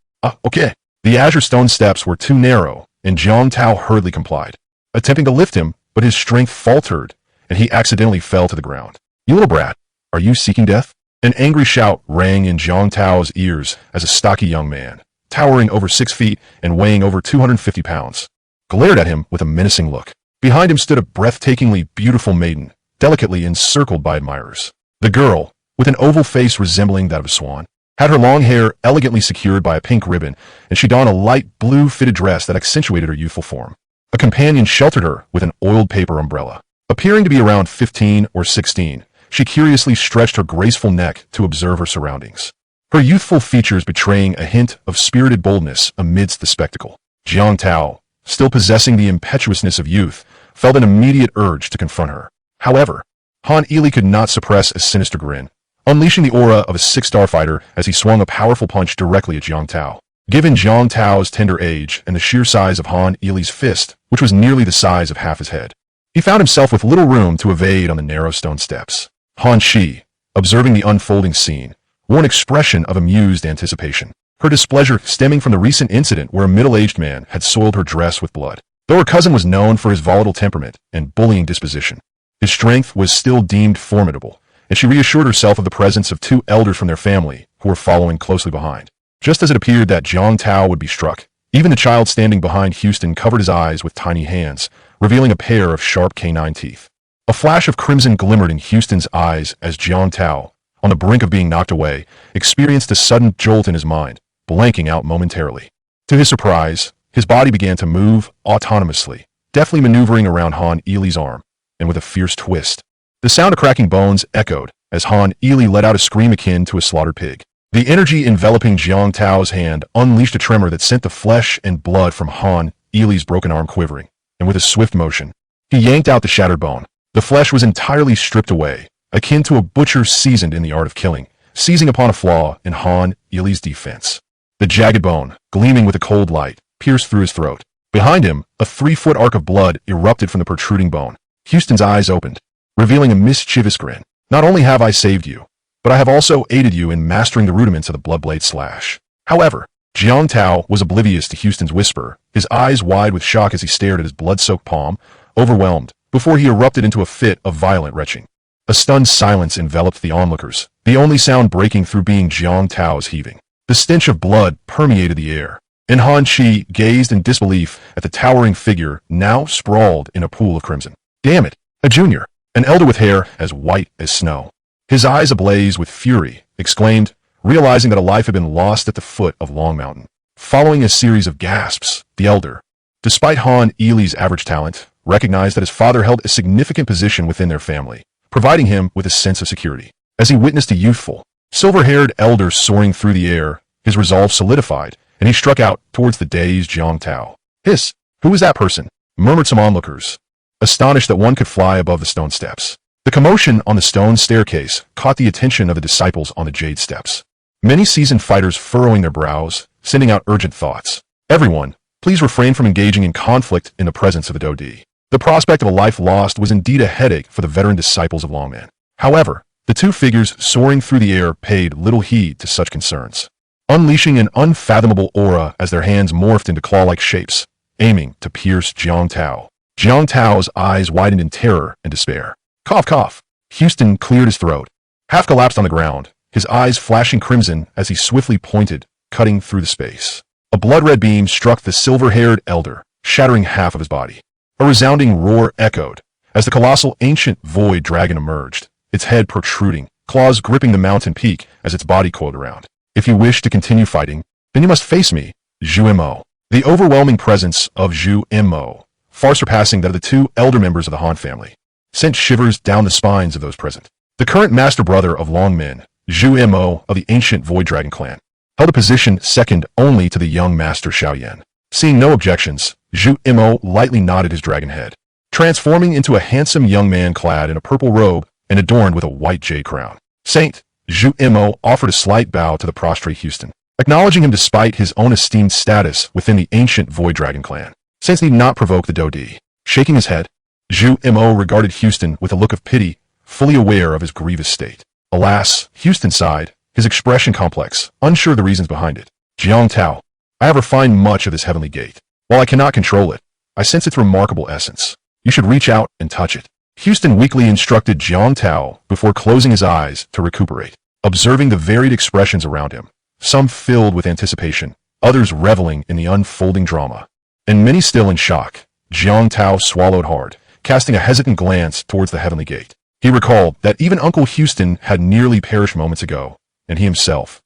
Okay. The azure stone steps were too narrow, and Jiang Tao hurriedly complied, attempting to lift him, but his strength faltered, and he accidentally fell to the ground. You little brat, are you seeking death? An angry shout rang in Jiang Tao's ears as a stocky young man, towering over 6 feet and weighing over 250 pounds, glared at him with a menacing look. Behind him stood a breathtakingly beautiful maiden, delicately encircled by admirers. The girl, with an oval face resembling that of a swan, had her long hair elegantly secured by a pink ribbon, and she donned a light blue fitted dress that accentuated her youthful form. A companion sheltered her with an oiled paper umbrella. Appearing to be around 15 or 16, she curiously stretched her graceful neck to observe her surroundings, her youthful features betraying a hint of spirited boldness amidst the spectacle. Jiang Tao, still possessing the impetuousness of youth, felt an immediate urge to confront her. However, Han Ili could not suppress a sinister grin, unleashing the aura of a 6-star fighter as he swung a powerful punch directly at Jiang Tao. Given Jiang Tao's tender age and the sheer size of Han Ili's fist, which was nearly the size of half his head, he found himself with little room to evade on the narrow stone steps. Han Shi, observing the unfolding scene, wore an expression of amused anticipation, her displeasure stemming from the recent incident where a middle-aged man had soiled her dress with blood. Though her cousin was known for his volatile temperament and bullying disposition, his strength was still deemed formidable, and she reassured herself of the presence of 2 elders from their family who were following closely behind. Just as it appeared that Jiang Tao would be struck, even the child standing behind Houston covered his eyes with tiny hands, revealing a pair of sharp canine teeth. A flash of crimson glimmered in Houston's eyes as Jiang Tao, on the brink of being knocked away, experienced a sudden jolt in his mind, blanking out momentarily. To his surprise, his body began to move autonomously, deftly maneuvering around Han Ili's arm, and with a fierce twist. The sound of cracking bones echoed as Han Ili let out a scream akin to a slaughtered pig. The energy enveloping Jiang Tao's hand unleashed a tremor that sent the flesh and blood from Han Ili's broken arm quivering. and with a swift motion, he yanked out the shattered bone. The flesh was entirely stripped away, akin to a butcher seasoned in the art of killing, seizing upon a flaw in Han Ili's defense. The jagged bone, gleaming with a cold light, pierced through his throat. Behind him, a 3-foot arc of blood erupted from the protruding bone. Houston's eyes opened, revealing a mischievous grin. Not only have I saved you, but I have also aided you in mastering the rudiments of the bloodblade slash. However, Jiang Tao was oblivious to Houston's whisper, his eyes wide with shock as he stared at his blood-soaked palm, overwhelmed, before he erupted into a fit of violent retching. A stunned silence enveloped the onlookers, the only sound breaking through being Jiang Tao's heaving. The stench of blood permeated the air, and Han Chi gazed in disbelief at the towering figure now sprawled in a pool of crimson. Damn it, a junior, an elder with hair as white as snow. His eyes ablaze with fury, exclaimed, realizing that a life had been lost at the foot of Long Mountain. Following a series of gasps, the elder, despite Han Ili's average talent, recognized that his father held a significant position within their family, providing him with a sense of security. As he witnessed a youthful, silver-haired elder soaring through the air, his resolve solidified, and he struck out towards the dazed Jiang Tao. Hiss! Who is that person? Murmured some onlookers, astonished that one could fly above the stone steps. The commotion on the stone staircase caught the attention of the disciples on the jade steps. Many seasoned fighters furrowing their brows, sending out urgent thoughts. Everyone, please refrain from engaging in conflict in the presence of the Dodi. The prospect of a life lost was indeed a headache for the veteran disciples of Longman. However, the two figures soaring through the air paid little heed to such concerns, unleashing an unfathomable aura as their hands morphed into claw-like shapes, aiming to pierce Jiang Tao. Jiang Tao's eyes widened in terror and despair. Cough, cough. Houston cleared his throat, half collapsed on the ground, his eyes flashing crimson as he swiftly pointed, cutting through the space. A blood-red beam struck the silver-haired elder, shattering half of his body. A resounding roar echoed as the colossal ancient void dragon emerged, its head protruding, claws gripping the mountain peak as its body coiled around. If you wish to continue fighting, then you must face me, Zhu Mo. The overwhelming presence of Zhu Mo, far surpassing that of the two elder members of the Han family, sent shivers down the spines of those present. The current master brother of Long Min, Zhu Mo of the ancient Void Dragon clan, held a position second only to the young master Xiao Yan. Seeing no objections, Zhu Mo lightly nodded his dragon head, transforming into a handsome young man clad in a purple robe and adorned with a white jade crown. Saint, Zhu Mo offered a slight bow to the prostrate Houston, acknowledging him despite his own esteemed status within the ancient Void Dragon clan. Saints need not provoke the Dodi. Shaking his head, Zhu Mo regarded Houston with a look of pity, fully aware of his grievous state. Alas, Houston sighed, his expression complex, unsure of the reasons behind it. Jiang Tao, I have refined much of this heavenly gate. While I cannot control it, I sense its remarkable essence. You should reach out and touch it. Houston weakly instructed Jiang Tao before closing his eyes to recuperate, observing the varied expressions around him, some filled with anticipation, others reveling in the unfolding drama, and many still in shock. Jiang Tao swallowed hard, casting a hesitant glance towards the heavenly gate. He recalled that even Uncle Houston had nearly perished moments ago, and he himself.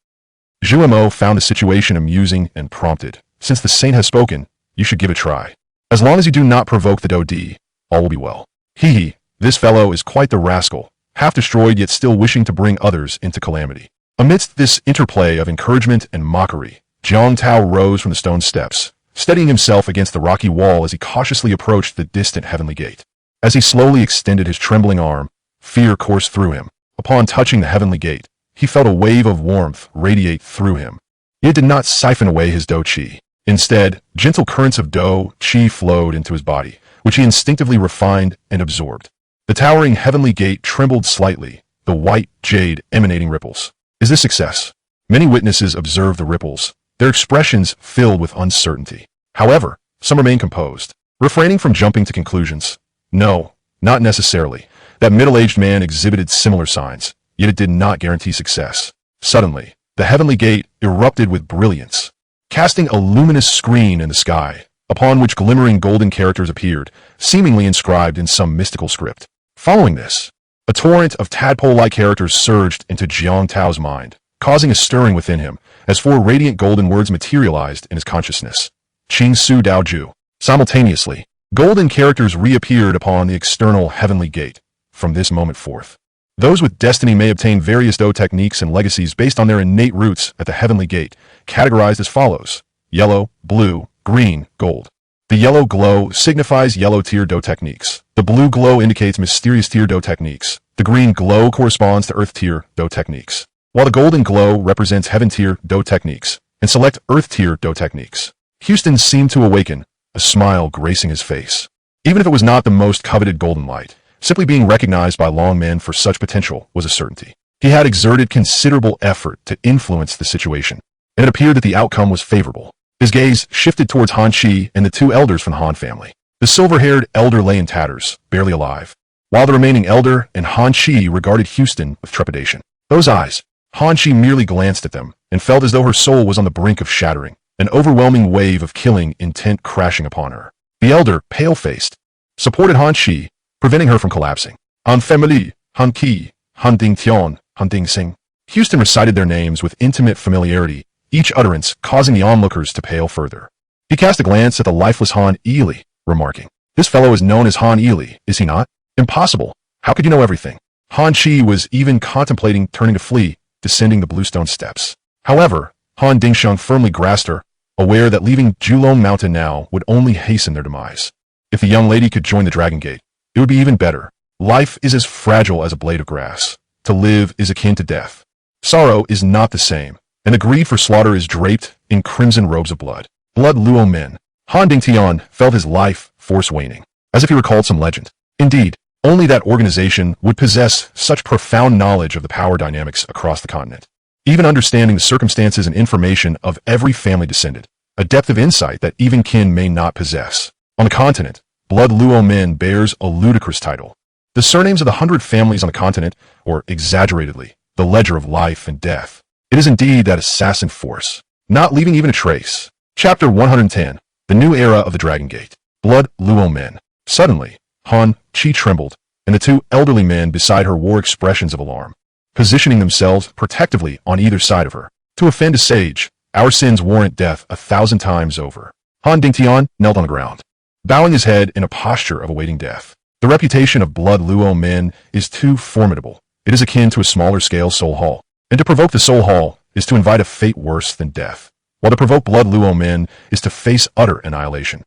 Zhu Mo found the situation amusing and prompted. Since the saint has spoken, you should give it a try. As long as you do not provoke the Dodi, all will be well. Hee, this fellow is quite the rascal, half destroyed yet still wishing to bring others into calamity. Amidst this interplay of encouragement and mockery, Jiang Tao rose from the stone steps, steadying himself against the rocky wall as he cautiously approached the distant heavenly gate. As he slowly extended his trembling arm, fear coursed through him. Upon touching the heavenly gate, he felt a wave of warmth radiate through him. It did not siphon away his Do Chi. Instead, gentle currents of Do Chi flowed into his body, which he instinctively refined and absorbed. The towering heavenly gate trembled slightly, the white jade emanating ripples. Is this success? Many witnesses observed the ripples, their expressions filled with uncertainty. However, some remained composed, refraining from jumping to conclusions. No, not necessarily. That middle-aged man exhibited similar signs, yet it did not guarantee success. Suddenly, the heavenly gate erupted with brilliance, casting a luminous screen in the sky, upon which glimmering golden characters appeared, seemingly inscribed in some mystical script. Following this, a torrent of tadpole-like characters surged into Jiang Tao's mind, causing a stirring within him, as four radiant golden words materialized in his consciousness. Qing Su Dao Ju. Simultaneously, golden characters reappeared upon the external heavenly gate. From this moment forth, those with destiny may obtain various Do techniques and legacies based on their innate roots at the heavenly gate, categorized as follows: yellow, blue, green, gold. The yellow glow signifies yellow tier do techniques. The blue glow indicates mysterious tier do techniques. The green glow corresponds to earth tier do techniques, while the golden glow represents heaven tier do techniques and select earth tier do techniques. Houston seemed to awaken, a smile gracing his face. Even if it was not the most coveted golden light, simply being recognized by Longman for such potential was a certainty. He had exerted considerable effort to influence the situation, and it appeared that the outcome was favorable. His gaze shifted towards Han Chi and the two elders from the Han family. The silver-haired elder lay in tatters, barely alive, while the remaining elder and Han Chi regarded Houston with trepidation. Those eyes, Han Chi merely glanced at them and felt as though her soul was on the brink of shattering, an overwhelming wave of killing intent crashing upon her. The elder, pale-faced, supported Han Chi, preventing her from collapsing. Han family, Han Ki, Han Ding Tion, Han Ding Sing. Houston recited their names with intimate familiarity, each utterance causing the onlookers to pale further. He cast a glance at the lifeless Han Ely, remarking, "This fellow is known as Han Ely, is he not? Impossible. How could you know everything?" Han Chi was even contemplating turning to flee, descending the bluestone steps. However, Han Dingsheng firmly grasped her, aware that leaving Julong Mountain now would only hasten their demise. If the young lady could join the Dragon Gate, it would be even better. Life is as fragile as a blade of grass. To live is akin to death. Sorrow is not the same, and the greed for slaughter is draped in crimson robes of blood. Blood Luo Men. Han Ding Tion felt his life force waning, as if he recalled some legend. Indeed, only that organization would possess such profound knowledge of the power dynamics across the continent. Even understanding the circumstances and information of every family descendant, a depth of insight that even kin may not possess. On the continent, Blood Luo Men bears a ludicrous title. The surnames of the 100 families on the continent, or exaggeratedly, the ledger of life and death. It is indeed that assassin force, not leaving even a trace. Chapter 110, The New Era of the Dragon Gate. Blood Luo Men. Suddenly, Han Chi trembled, and the two elderly men beside her wore expressions of alarm, positioning themselves protectively on either side of her. To offend a sage, our sins warrant death 1,000 times over. Han Ding Tion knelt on the ground, bowing his head in a posture of awaiting death. The reputation of Blood Luo Men is too formidable. It is akin to a smaller-scale soul haul, and to provoke the soul haul is to invite a fate worse than death, while to provoke Blood Luo Men is to face utter annihilation.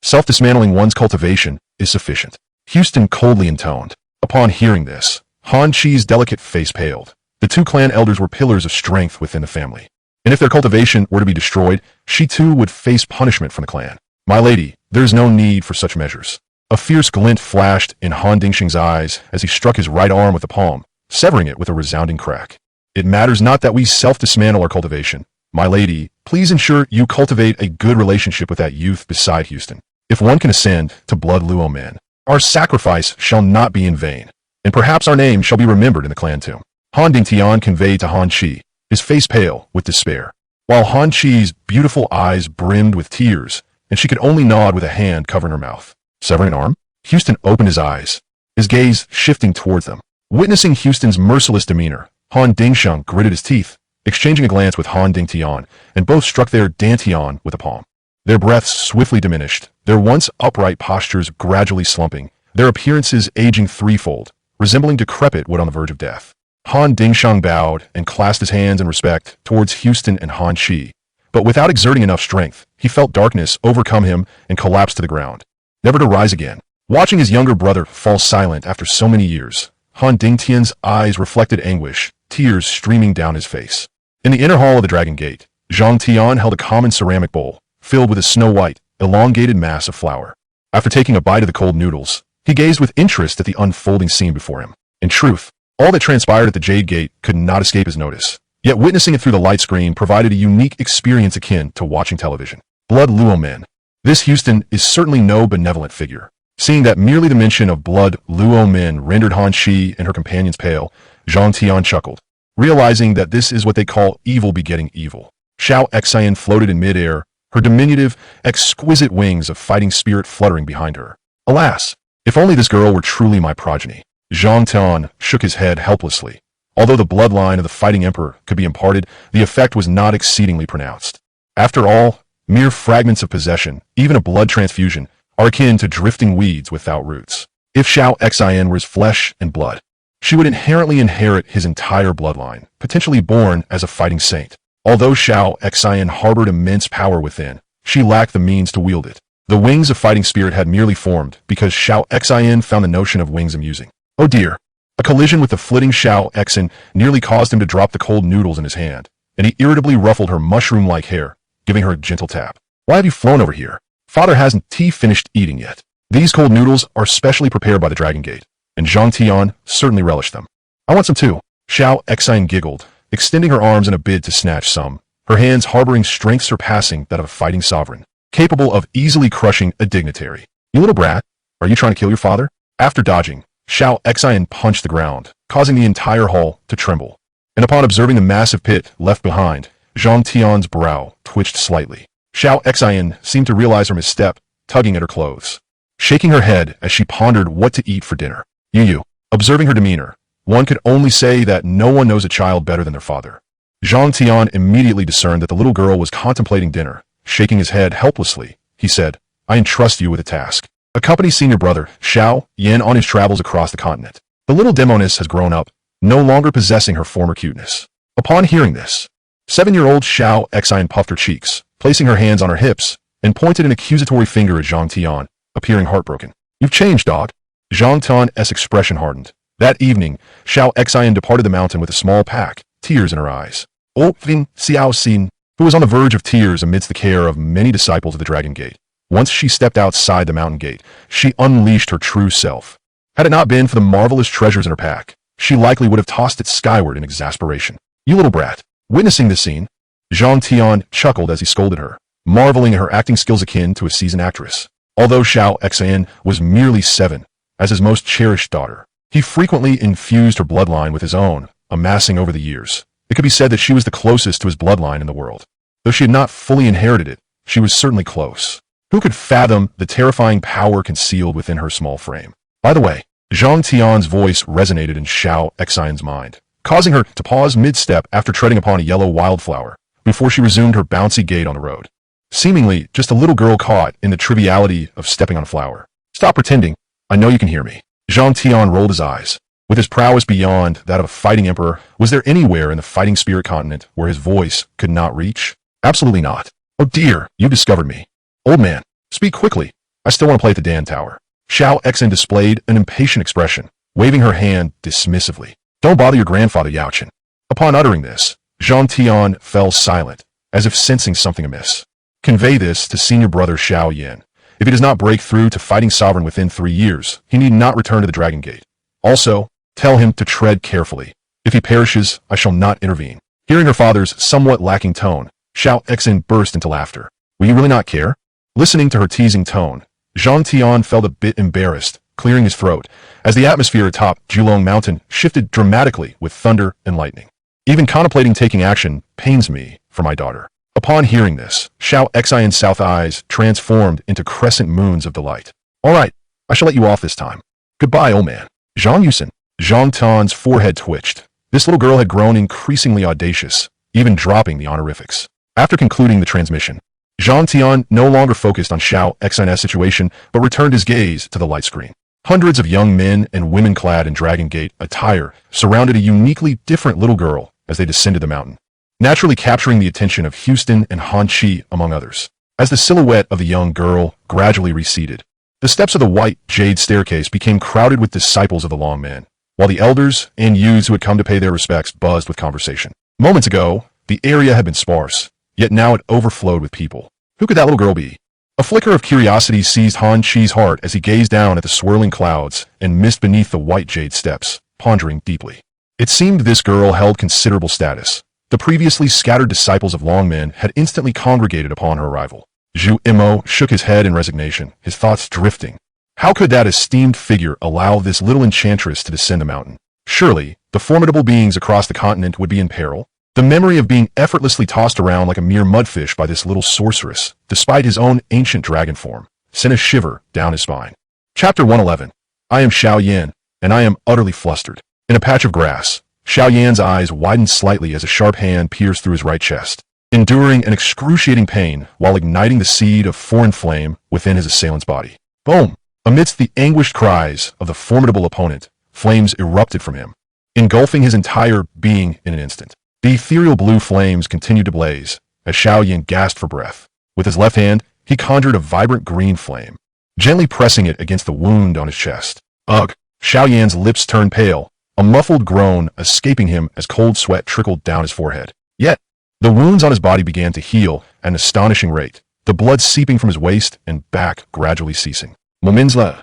Self-dismantling one's cultivation is sufficient. Houston coldly intoned. Upon hearing this, Han Chi's delicate face paled. The two clan elders were pillars of strength within the family, and if their cultivation were to be destroyed, she too would face punishment from the clan. "My lady, there is no need for such measures." A fierce glint flashed in Han Dingsheng's eyes as he struck his right arm with the palm, severing it with a resounding crack. "It matters not that we self-dismantle our cultivation. My lady, please ensure you cultivate a good relationship with that youth beside Houston. If one can ascend to Blood Luo Men, our sacrifice shall not be in vain, and perhaps our name shall be remembered in the clan tomb." Han Ding Tion conveyed to Han Chi, his face pale with despair, while Han Chi's beautiful eyes brimmed with tears, and she could only nod with a hand covering her mouth. Severing an arm? Houston opened his eyes, his gaze shifting towards them. Witnessing Houston's merciless demeanor, Han Dingsheng gritted his teeth, exchanging a glance with Han Ding Tion, and both struck their dantian with a palm. Their breaths swiftly diminished, their once upright postures gradually slumping, their appearances aging threefold, resembling decrepit wood on the verge of death. Han Dingsheng bowed and clasped his hands in respect towards Houston and Han Chi, but without exerting enough strength, he felt darkness overcome him and collapsed to the ground, never to rise again. Watching his younger brother fall silent after so many years, Han Dingtian's eyes reflected anguish, tears streaming down his face. In the inner hall of the Dragon Gate, Zhang Tian held a common ceramic bowl, filled with a snow-white, elongated mass of flour. After taking a bite of the cold noodles, he gazed with interest at the unfolding scene before him. In truth, all that transpired at the Jade Gate could not escape his notice, yet witnessing it through the light screen provided a unique experience akin to watching television. Blood Luo Men. This Houston is certainly no benevolent figure. Seeing that merely the mention of Blood Luo Men rendered Han Chi and her companions pale, Zhang Tian chuckled, realizing that this is what they call evil begetting evil. Xiao Yan floated in midair, her diminutive, exquisite wings of fighting spirit fluttering behind her. Alas, if only this girl were truly my progeny. Zhang Tian shook his head helplessly. Although the bloodline of the fighting emperor could be imparted, the effect was not exceedingly pronounced. After all, mere fragments of possession, even a blood transfusion, are akin to drifting weeds without roots. If Xiao Yan were his flesh and blood, she would inherently inherit his entire bloodline, potentially born as a fighting saint. Although Xiao Yan harbored immense power within, she lacked the means to wield it. The wings of fighting spirit had merely formed because Xiao Yan found the notion of wings amusing. Oh dear. A collision with the flitting Xiao Yan nearly caused him to drop the cold noodles in his hand, and he irritably ruffled her mushroom-like hair, giving her a gentle tap. Why have you flown over here? Father hasn't finished eating yet. These cold noodles are specially prepared by the Dragon Gate, and Tion certainly relished them. I want some too. Xiao Yan giggled, extending her arms in a bid to snatch some, her hands harboring strength surpassing that of a fighting sovereign, capable of easily crushing a dignitary. You little brat, are you trying to kill your father? After dodging, Xiao Yan punched the ground, causing the entire hall to tremble. And upon observing the massive pit left behind, Tion's brow twitched slightly. Xiao Yan seemed to realize her misstep, tugging at her clothes, shaking her head as she pondered what to eat for dinner. You. Observing her demeanor, one could only say that no one knows a child better than their father. Tion immediately discerned that the little girl was contemplating dinner. Shaking his head helplessly, he said, I entrust you with a task. Accompany senior brother, Xiao Yan, on his travels across the continent. The little demoness has grown up, no longer possessing her former cuteness. Upon hearing this, 7-year-old Xiao Yan puffed her cheeks, placing her hands on her hips, and pointed an accusatory finger at Tion, appearing heartbroken. You've changed, dog. Tion's expression hardened. That evening, Xiao Yan departed the mountain with a small pack, tears in her eyes. Xiao Yan, who was on the verge of tears amidst the care of many disciples of the Dragon Gate. Once she stepped outside the mountain gate, she unleashed her true self. Had it not been for the marvelous treasures in her pack, she likely would have tossed it skyward in exasperation. You little brat. Witnessing this scene, Tion chuckled as he scolded her, marveling at her acting skills akin to a seasoned actress. Although Xiao Yan was merely 7, as his most cherished daughter, he frequently infused her bloodline with his own, amassing over the years. It could be said that she was the closest to his bloodline in the world. Though she had not fully inherited it, she was certainly close. Who could fathom the terrifying power concealed within her small frame? By the way, Tion's voice resonated in Xiao Yan's mind, causing her to pause mid-step after treading upon a yellow wildflower, before she resumed her bouncy gait on the road. Seemingly just a little girl caught in the triviality of stepping on a flower. Stop pretending. I know you can hear me. Tion rolled his eyes. With his prowess beyond that of a fighting emperor, was there anywhere in the fighting spirit continent where his voice could not reach? Absolutely not. Oh dear, you discovered me. Old man, speak quickly. I still want to play at the Dan Tower. Xiao Yan displayed an impatient expression, waving her hand dismissively. Don't bother your grandfather, Yaochen. Upon uttering this, Tion fell silent, as if sensing something amiss. Convey this to senior brother Xiao Yan. If he does not break through to fighting sovereign within 3 years, he need not return to the Dragon Gate. Also, tell him to tread carefully. If he perishes, I shall not intervene. Hearing her father's somewhat lacking tone, Xiao Yan burst into laughter. Will you really not care? Listening to her teasing tone, Tion felt a bit embarrassed, clearing his throat, as the atmosphere atop Julong Mountain shifted dramatically with thunder and lightning. Even contemplating taking action pains me for my daughter. Upon hearing this, Xiao Yan's south eyes transformed into crescent moons of delight. All right, I shall let you off this time. Goodbye, old man. Zhang Yusen. Zhang Tan's forehead twitched. This little girl had grown increasingly audacious, even dropping the honorifics. After concluding the transmission, Tion no longer focused on Xiao Yan's situation, but returned his gaze to the light screen. Hundreds of young men and women clad in Dragon Gate attire surrounded a uniquely different little girl as they descended the mountain, naturally capturing the attention of Houston and Han Chi, among others. As the silhouette of the young girl gradually receded, the steps of the white jade staircase became crowded with disciples of the Long Man, while the elders and youths who had come to pay their respects buzzed with conversation. Moments ago, the area had been sparse, yet now it overflowed with people. Who could that little girl be? A flicker of curiosity seized Han Chi's heart as he gazed down at the swirling clouds and mist beneath the white jade steps, pondering deeply. It seemed this girl held considerable status. The previously scattered disciples of Longmen had instantly congregated upon her arrival. Zhu Imo shook his head in resignation, his thoughts drifting. How could that esteemed figure allow this little enchantress to descend the mountain? Surely, the formidable beings across the continent would be in peril. The memory of being effortlessly tossed around like a mere mudfish by this little sorceress, despite his own ancient dragon form, sent a shiver down his spine. Chapter 111. I am Xiao Yan, and I am utterly flustered. In a patch of grass, Xiao Yan's eyes widened slightly as a sharp hand pierced through his right chest, enduring an excruciating pain while igniting the seed of foreign flame within his assailant's body. Boom! Amidst the anguished cries of the formidable opponent, flames erupted from him, engulfing his entire being in an instant. The ethereal blue flames continued to blaze as Xiao Yan gasped for breath. With his left hand, he conjured a vibrant green flame, gently pressing it against the wound on his chest. Ugh! Xiao Yan's lips turned pale, a muffled groan escaping him as cold sweat trickled down his forehead. Yet, the wounds on his body began to heal at an astonishing rate, the blood seeping from his waist and back gradually ceasing. Mominzla,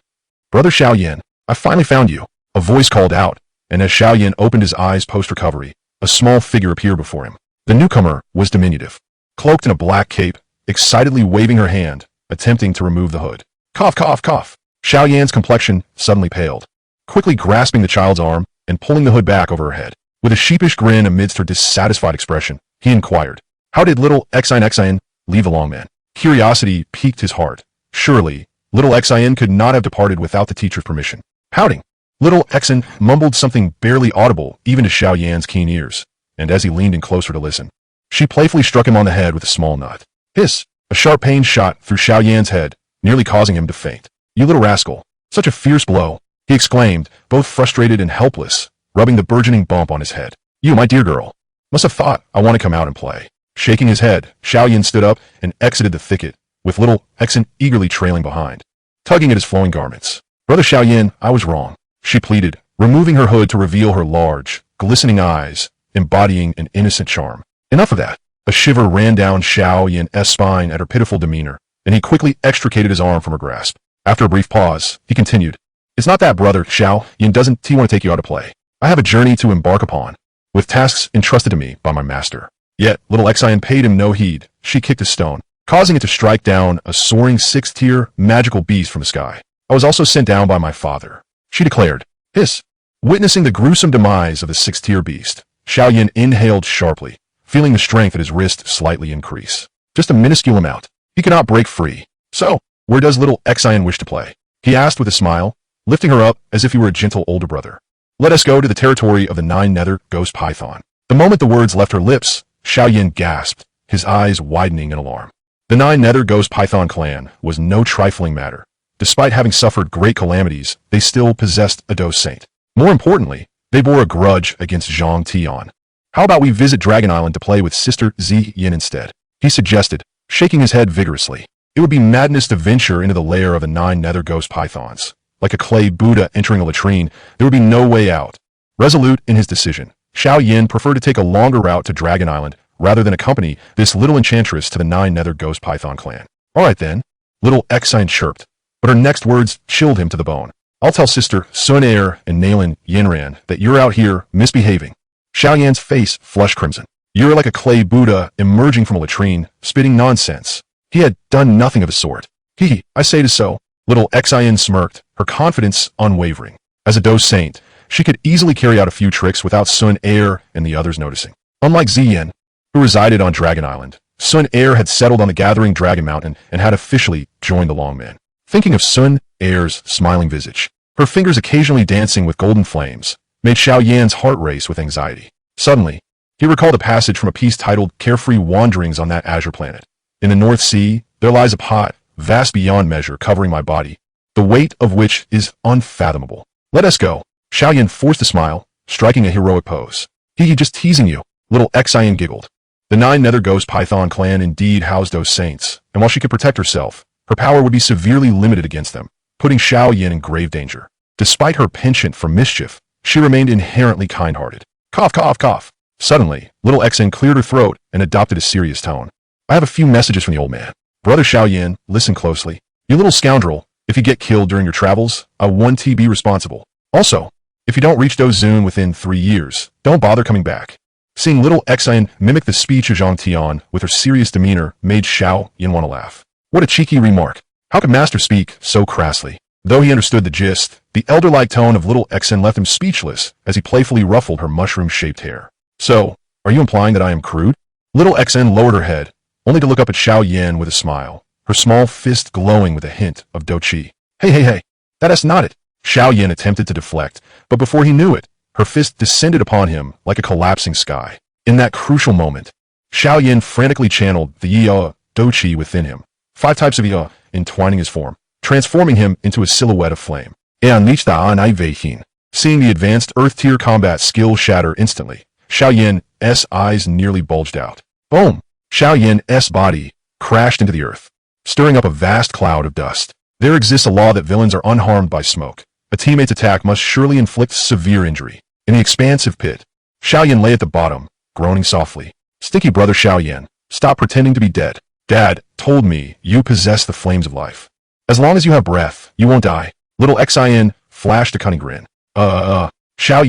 Brother Xiao Yan, I finally found you, a voice called out, and as Xiao Yan opened his eyes post-recovery, a small figure appeared before him. The newcomer was diminutive, cloaked in a black cape, excitedly waving her hand, attempting to remove the hood. Cough, cough, cough. Xiao Yan's complexion suddenly paled, quickly grasping the child's arm and pulling the hood back over her head. With a sheepish grin amidst her dissatisfied expression, he inquired, "How did little Xian leave the long man?" Curiosity piqued his heart. Surely, little Xian could not have departed without the teacher's permission. Pouting, little Xian mumbled something barely audible even to Xiao Yan's keen ears, and as he leaned in closer to listen, she playfully struck him on the head with a small nut. Hiss! A sharp pain shot through Xiao Yan's head, nearly causing him to faint. "You little rascal! Such a fierce blow!" he exclaimed, both frustrated and helpless, rubbing the burgeoning bump on his head. "You, my dear girl, must have thought I want to come out and play." Shaking his head, Xiao Yan stood up and exited the thicket, with little Xian eagerly trailing behind, tugging at his flowing garments. "Brother Xiao Yan, I was wrong," she pleaded, removing her hood to reveal her large, glistening eyes, embodying an innocent charm. Enough of that. A shiver ran down Xiao Yan's spine at her pitiful demeanor, and he quickly extricated his arm from her grasp. After a brief pause, he continued, "It's not that, Brother Xiao Yan doesn't want to take you out to play. I have a journey to embark upon, with tasks entrusted to me by my master." Yet, little Xian paid him no heed. She kicked a stone, causing it to strike down a soaring sixth-tier magical beast from the sky. "I was also sent down by my father," she declared. Hiss! Witnessing the gruesome demise of the sixth-tier beast, Xiao Yan inhaled sharply, feeling the strength at his wrist slightly increase. Just a minuscule amount. He could not break free. "So, where does little Xian wish to play?" he asked with a smile, lifting her up as if he were a gentle older brother. "Let us go to the territory of the 9 nether ghost python." The moment the words left her lips, Xiao Yan gasped, his eyes widening in alarm. The 9 nether ghost python clan was no trifling matter. Despite having suffered great calamities, they still possessed a dose saint. More importantly, they bore a grudge against Tion. "How about we visit Dragon Island to play with Sister Xian instead?" he suggested, shaking his head vigorously. It would be madness to venture into the lair of the 9 nether ghost pythons. Like a clay Buddha entering a latrine, there would be no way out. Resolute in his decision, Xiao Yan preferred to take a longer route to Dragon Island rather than accompany this little enchantress to the 9 nether ghost python clan. "All right then," little Xian chirped, but her next words chilled him to the bone. "I'll tell Sister Sun Air and Nalan Yinran that you're out here misbehaving." Xiao Yan's face flushed crimson. "You're like a clay Buddha emerging from a latrine, spitting nonsense." He had done nothing of the sort. I say it is so." Little Xian smirked, her confidence unwavering. As a dose saint, she could easily carry out a few tricks without Sun Air and the others noticing. Unlike Xian, who resided on Dragon Island, Sun Air had settled on the gathering Dragon Mountain and had officially joined the Longman. Thinking of Sun Air's smiling visage, her fingers occasionally dancing with golden flames, made Xiao Yan's heart race with anxiety. Suddenly, he recalled a passage from a piece titled Carefree Wanderings on that azure planet. "In the North Sea, there lies a pot, vast beyond measure, covering my body, the weight of which is unfathomable. Let us go." Xiao Yan forced a smile, striking a heroic pose. Just teasing you," little Xian giggled. The 9 nether ghost python clan indeed housed those saints, and while she could protect herself, her power would be severely limited against them, putting Xiao Yan in grave danger. Despite her penchant for mischief, she remained inherently kind-hearted. Cough, cough, cough. Suddenly, little Xian cleared her throat and adopted a serious tone. "I have a few messages from the old man. Brother Xiao Yan, listen closely. You little scoundrel, if you get killed during your travels, I won't be responsible. Also, if you don't reach Dozun within 3 years, don't bother coming back." Seeing little Xian mimic the speech of Tion with her serious demeanor made Xiao Yan want to laugh. What a cheeky remark. How could Master speak so crassly? Though he understood the gist, the elder-like tone of little Xian left him speechless as he playfully ruffled her mushroom-shaped hair. "So, are you implying that I am crude?" Little Xian lowered her head, only to look up at Xiao Yan with a smile, her small fist glowing with a hint of doqi. Hey, that's not it." Xiao Yan attempted to deflect, but before he knew it, her fist descended upon him like a collapsing sky. In that crucial moment, Xiao Yan frantically channeled the doqi within him, 5 types of entwining his form, transforming him into a silhouette of flame. Seeing the advanced Earth-tier combat skill shatter instantly, Xiao Yan's eyes nearly bulged out. Boom! Xiao Yan's body crashed into the earth, stirring up a vast cloud of dust. There exists a law that villains are unharmed by smoke. A teammate's attack must surely inflict severe injury. In the expansive pit, Xiao Yan lay at the bottom, groaning softly. Stinky brother Xiao Yan, stop pretending to be dead. Dad told me you possess the flames of life. As long as you have breath, you won't die. Little Xian flashed a cunning grin. Xiao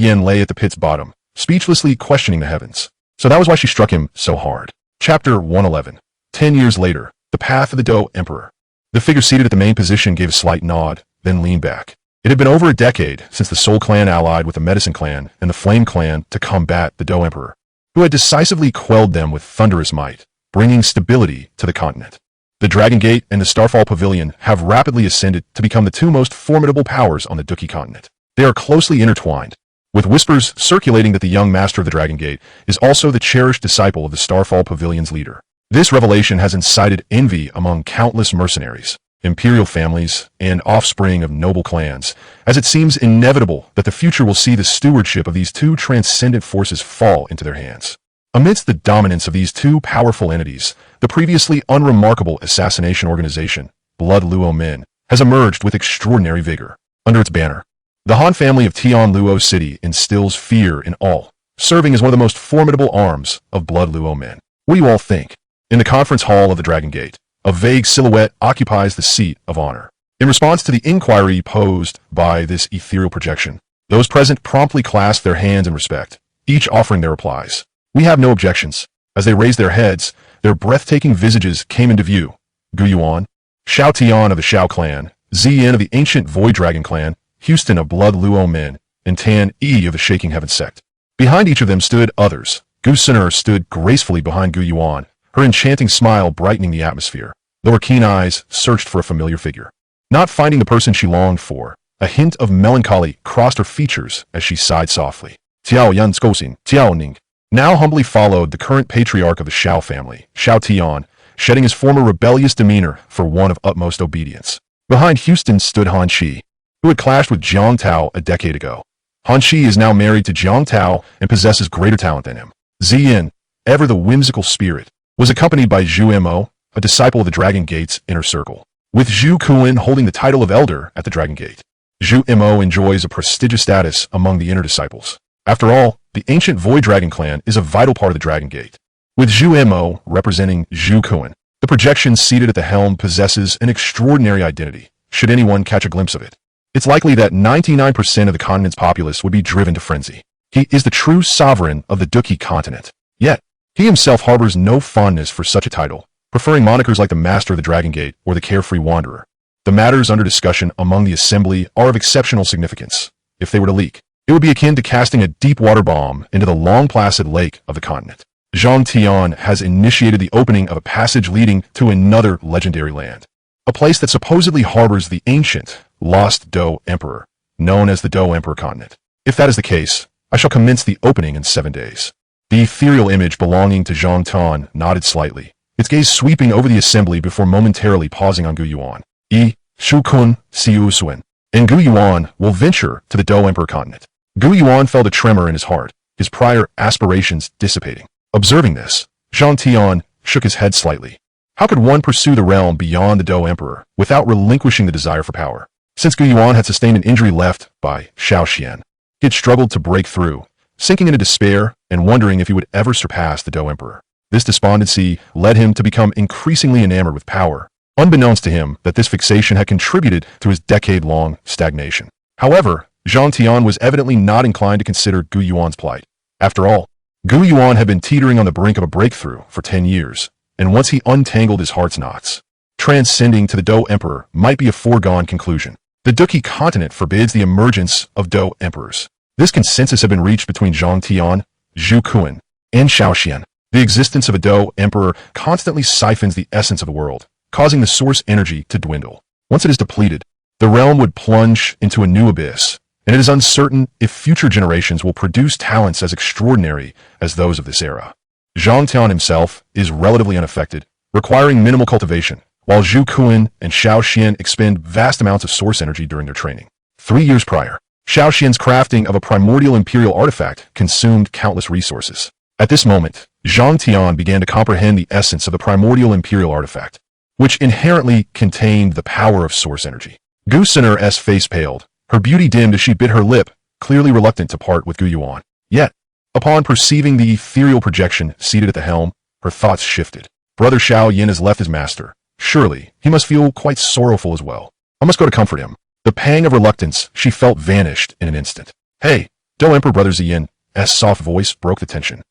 Yan lay at the pit's bottom, speechlessly questioning the heavens. So that was why she struck him so hard. Chapter 111. 10 years later, the path of the Doe Emperor. The figure seated at the main position gave a slight nod, then leaned back. It had been over a decade since the Soul Clan allied with the Medicine Clan and the Flame Clan to combat the Doe Emperor, who had decisively quelled them with thunderous might, bringing stability to the continent. The Dragon Gate and the Starfall Pavilion have rapidly ascended to become the two most formidable powers on the Dookie continent. They are closely intertwined, with whispers circulating that the young master of the Dragon Gate is also the cherished disciple of the Starfall Pavilion's leader. This revelation has incited envy among countless mercenaries, imperial families, and offspring of noble clans, as it seems inevitable that the future will see the stewardship of these two transcendent forces fall into their hands. Amidst the dominance of these two powerful entities, the previously unremarkable assassination organization, Blood Luo Men, has emerged with extraordinary vigor. Under its banner, the Han family of Tion Luo City instills fear in all, serving as one of the most formidable arms of Blood Luo Men. What do you all think? In the conference hall of the Dragon Gate, a vague silhouette occupies the seat of honor. In response to the inquiry posed by this ethereal projection, those present promptly clasped their hands in respect, each offering their replies. We have no objections. As they raised their heads, their breathtaking visages came into view. Gu Yuan, Xiao Tion of the Xiao clan, Ziyin of the ancient Void Dragon clan, Houston of Blood Luo Men, and Tan Yi of the Shaking Heaven sect. Behind each of them stood others. Gu Sinner stood gracefully behind Gu Yuan, her enchanting smile brightening the atmosphere, though her keen eyes searched for a familiar figure. Not finding the person she longed for, a hint of melancholy crossed her features as she sighed softly. Xiao Yan Skosin, Xiao Ning, now humbly followed the current patriarch of the Xiao family, Xiao Tion, shedding his former rebellious demeanor for one of utmost obedience. Behind Houston stood Han Shi, who had clashed with Jiang Tao a decade ago. Han Shi is now married to Jiang Tao and possesses greater talent than him. Ziyin, ever the whimsical spirit, was accompanied by Zhu Mo, a disciple of the Dragon Gate's inner circle, with Zhu Kuan holding the title of elder at the Dragon Gate. Zhu Mo enjoys a prestigious status among the inner disciples. After all, the ancient Void Dragon clan is a vital part of the Dragon Gate. With Zhu Mo representing Zhu Kuan, the projection seated at the helm possesses an extraordinary identity, should anyone catch a glimpse of it. It's likely that 99% of the continent's populace would be driven to frenzy. He is the true sovereign of the Dookie continent. Yet, he himself harbors no fondness for such a title, preferring monikers like the Master of the Dragon Gate or the Carefree Wanderer. The matters under discussion among the assembly are of exceptional significance. If they were to leak, it would be akin to casting a deep water bomb into the long placid lake of the continent. Zhang Tian has initiated the opening of a passage leading to another legendary land, a place that supposedly harbors the ancient, lost Doe Emperor, known as the Doe Emperor continent. If that is the case, I shall commence the opening in 7 days. The ethereal image belonging to Zhang Tian nodded slightly, its gaze sweeping over the assembly before momentarily pausing on Gu Yuan. Shu Kun, Siu Suen, and Gu Yuan will venture to the Doe Emperor continent. Gu Yuan felt a tremor in his heart, his prior aspirations dissipating. Observing this, Zhang Tian shook his head slightly. How could one pursue the realm beyond the Doe Emperor without relinquishing the desire for power? Since Gu Yuan had sustained an injury left by Xiao Yan, he had struggled to break through, sinking into despair and wondering if he would ever surpass the Doe Emperor. This despondency led him to become increasingly enamored with power, unbeknownst to him that this fixation had contributed to his decade-long stagnation. However, Zhang Tian was evidently not inclined to consider Gu Yuan's plight. After all, Gu Yuan had been teetering on the brink of a breakthrough for 10 years, and once he untangled his heart's knots, transcending to the Doe Emperor might be a foregone conclusion. The Dookie continent forbids the emergence of Doe Emperors. This consensus had been reached between Zhang Tian, Zhu Kuan, and Xiao Yan. The existence of a Doe Emperor constantly siphons the essence of the world, causing the source energy to dwindle. Once it is depleted, the realm would plunge into a new abyss, and it is uncertain if future generations will produce talents as extraordinary as those of this era. Zhang Tian himself is relatively unaffected, requiring minimal cultivation, while Zhu Kuan and Xiao Xian expend vast amounts of source energy during their training. 3 years prior, Xiao Xian's crafting of a primordial imperial artifact consumed countless resources. At this moment, Zhang Tian began to comprehend the essence of the primordial imperial artifact. which inherently contained the power of source energy. Gu Sinner's face paled, her beauty dimmed as she bit her lip, clearly reluctant to part with Gu Yuan. Yet, upon perceiving the ethereal projection seated at the helm, her thoughts shifted. Brother Xiao Yan has left his master. Surely, he must feel quite sorrowful as well. I must go to comfort him. The pang of reluctance she felt vanished in an instant. Hey, Do Emperor Brother Xian's soft voice broke the tension.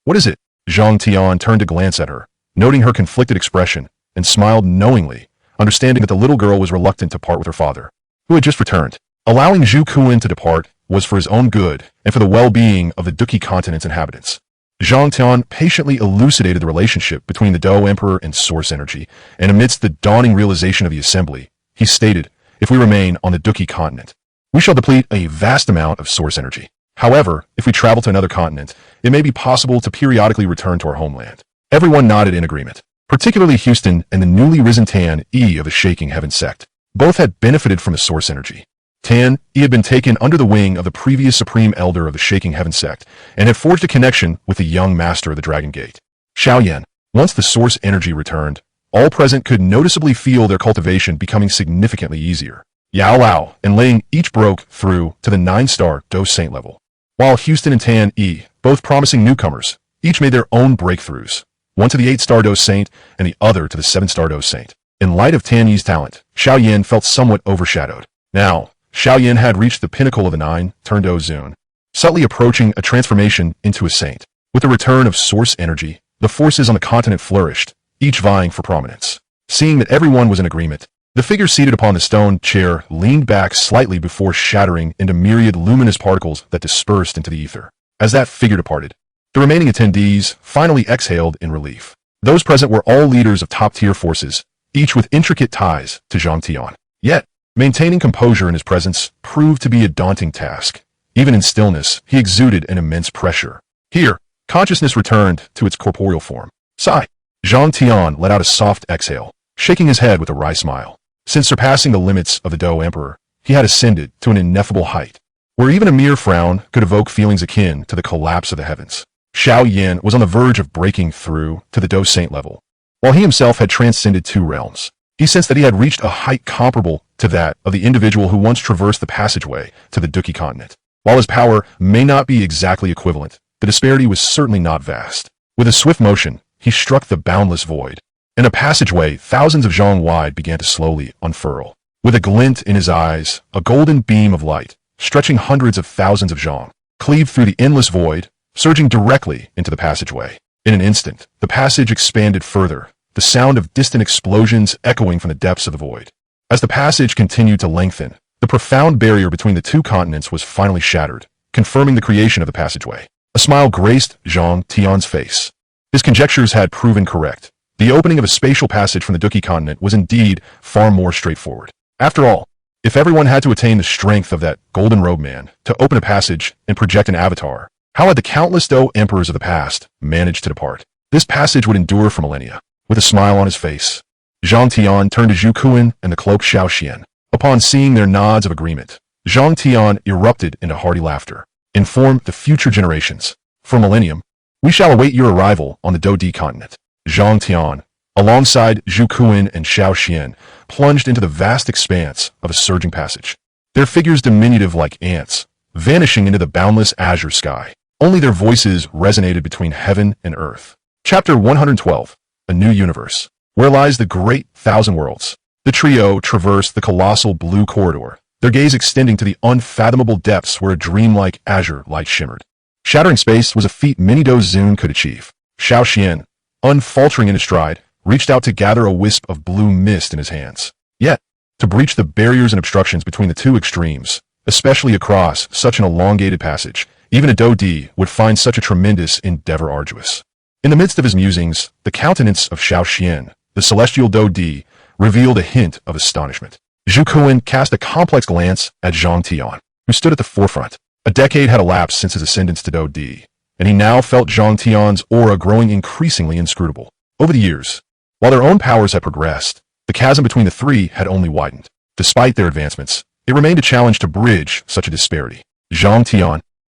What is it? Tion turned to glance at her, noting her conflicted expression, and smiled knowingly, understanding that the little girl was reluctant to part with her father, who had just returned. Allowing Zhu Kuan to depart was for his own good and for the well-being of the Duki continent's inhabitants. Tion patiently elucidated the relationship between the Do Emperor and source energy, and amidst the dawning realization of the assembly, he stated, if we remain on the Duki continent, we shall deplete a vast amount of source energy. However, if we travel to another continent, it may be possible to periodically return to our homeland. Everyone nodded in agreement, particularly Houston and the newly risen Tan E of the Shaking Heaven sect. Both had benefited from the source energy. Tan E had been taken under the wing of the previous Supreme Elder of the Shaking Heaven sect and had forged a connection with the young master of the Dragon Gate. Xiao Yan. Once the source energy returned, all present could noticeably feel their cultivation becoming significantly easier. Yao Lao and Ling each broke through to the 9-star Do Saint level, while Houston and Tan E, both promising newcomers, each made their own breakthroughs, one to the 8-star Do Saint and the other to the 7-star Do Saint. In light of Tan Yi's talent, Xiao Yan felt somewhat overshadowed. Now, Xiao Yan had reached the pinnacle of the 9-turned Do Zune, subtly approaching a transformation into a saint. With the return of source energy, the forces on the continent flourished, each vying for prominence. Seeing that everyone was in agreement, the figure seated upon the stone chair leaned back slightly before shattering into myriad luminous particles that dispersed into the ether. As that figure departed, the remaining attendees finally exhaled in relief. Those present were all leaders of top-tier forces, each with intricate ties to Tion. Yet, maintaining composure in his presence proved to be a daunting task. Even in stillness, he exuded an immense pressure. Here, consciousness returned to its corporeal form. Sigh. Tion let out a soft exhale, shaking his head with a wry smile. Since surpassing the limits of the Do Emperor, he had ascended to an ineffable height, where even a mere frown could evoke feelings akin to the collapse of the heavens. Xiao Yan was on the verge of breaking through to the Do Saint level. While he himself had transcended 2 realms, he sensed that he had reached a height comparable to that of the individual who once traversed the passageway to the Duki continent. While his power may not be exactly equivalent, the disparity was certainly not vast. With a swift motion, he struck the boundless void. In a passageway thousands of zhong wide began to slowly unfurl. With a glint in his eyes, a golden beam of light, stretching hundreds of thousands of zhong, cleaved through the endless void, surging directly into the passageway. In an instant, the passage expanded further, the sound of distant explosions echoing from the depths of the void. As the passage continued to lengthen, the profound barrier between the 2 continents was finally shattered, confirming the creation of the passageway. A smile graced Tion's face. His conjectures had proven correct. The opening of a spatial passage from the Duki continent was indeed far more straightforward. After all, if everyone had to attain the strength of that golden robe man to open a passage and project an avatar, how had the countless Do emperors of the past managed to depart? This passage would endure for millennia. With a smile on his face, Tion turned to Zhu Kuan and the cloaked Xiao Xian. Upon seeing their nods of agreement, Tion erupted into hearty laughter. Inform the future generations. For millennium, we shall await your arrival on the Do Di continent. Tion, alongside Zhu Kuan and Xiao Xian, plunged into the vast expanse of a surging passage. Their figures diminutive like ants, vanishing into the boundless azure sky. Only their voices resonated between heaven and earth. Chapter 112. A New Universe. Where lies the great thousand worlds? The trio traversed the colossal blue corridor, their gaze extending to the unfathomable depths where a dreamlike azure light shimmered. Shattering space was a feat many Do Zune could achieve. Xiao Xian, unfaltering in his stride, reached out to gather a wisp of blue mist in his hands. Yet, to breach the barriers and obstructions between the 2 extremes, especially across such an elongated passage, even a Do Di would find such a tremendous endeavor arduous. In the midst of his musings, the countenance of Xiao Xian, the celestial Do Di, revealed a hint of astonishment. Zhu Kuan cast a complex glance at Tion, who stood at the forefront. A decade had elapsed since his ascendance to Do Di, and he now felt Tion's aura growing increasingly inscrutable. Over the years, while their own powers had progressed, the chasm between the 3 had only widened. Despite their advancements, it remained a challenge to bridge such a disparity. Tion,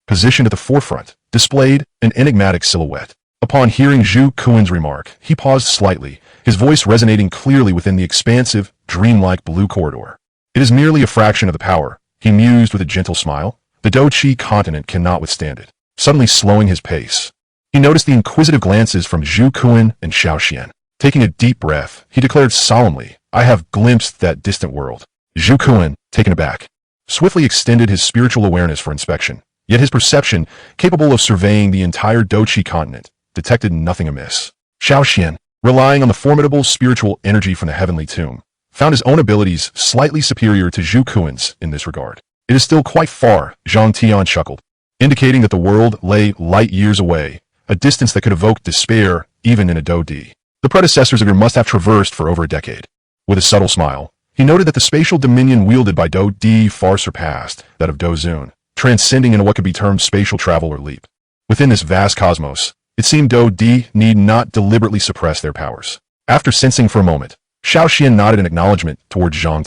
positioned at the forefront, displayed an enigmatic silhouette. Upon hearing Zhu Kuan's remark, he paused slightly, his voice resonating clearly within the expansive, dreamlike blue corridor. It is merely a fraction of the power, he mused with a gentle smile. The Do-Chi continent cannot withstand it. Suddenly slowing his pace, he noticed the inquisitive glances from Zhu Kuan and Xiao Yan. Taking a deep breath, he declared solemnly, I have glimpsed that distant world. Zhu Kuan, taken aback, swiftly extended his spiritual awareness for inspection. Yet his perception, capable of surveying the entire Do-Chi continent, detected nothing amiss. Xiao Yan, relying on the formidable spiritual energy from the heavenly tomb, found his own abilities slightly superior to Zhu Kuan's in this regard. It is still quite far, Tion chuckled, indicating that the world lay light years away, a distance that could evoke despair even in a Do-Di. The predecessors of your must have traversed for over a decade. With a subtle smile, he noted that the spatial dominion wielded by Do-Di far surpassed that of Do-Zun, transcending into what could be termed spatial travel or leap. Within this vast cosmos, it seemed Do-Di need not deliberately suppress their powers. After sensing for a moment, Xiao Yan nodded in acknowledgement toward Tion.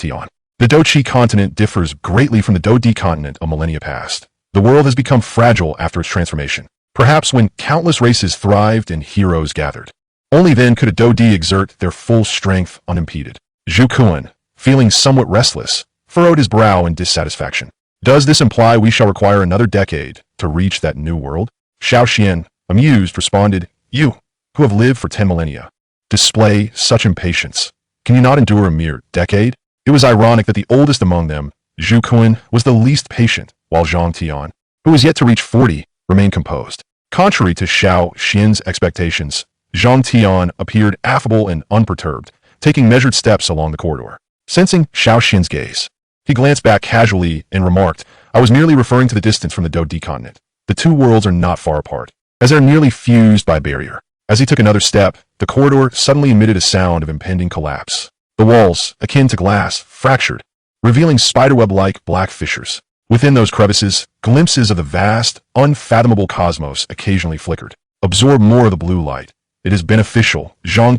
The Do-Chi continent differs greatly from the Do-Di continent a millennia past. The world has become fragile after its transformation, perhaps when countless races thrived and heroes gathered. Only then could a Do-Di exert their full strength unimpeded. Zhu Kuan, feeling somewhat restless, furrowed his brow in dissatisfaction. Does this imply we shall require another decade to reach that new world? Xiao Yan, amused, responded, You, who have lived for 10 millennia, display such impatience. Can you not endure a mere decade? It was ironic that the oldest among them, Zhu Kuan, was the least patient, while Tion, who was yet to reach 40, remained composed. Contrary to Xiao Yan's expectations, Tion appeared affable and unperturbed, taking measured steps along the corridor. Sensing Xiao Yan's gaze, he glanced back casually and remarked, I was merely referring to the distance from the Do-Di continent. The two worlds are not far apart, as they are nearly fused by a barrier. As he took another step, the corridor suddenly emitted a sound of impending collapse. The walls, akin to glass, fractured, revealing spiderweb-like black fissures. Within those crevices, glimpses of the vast, unfathomable cosmos occasionally flickered. Absorb more of the blue light. It is beneficial, Tion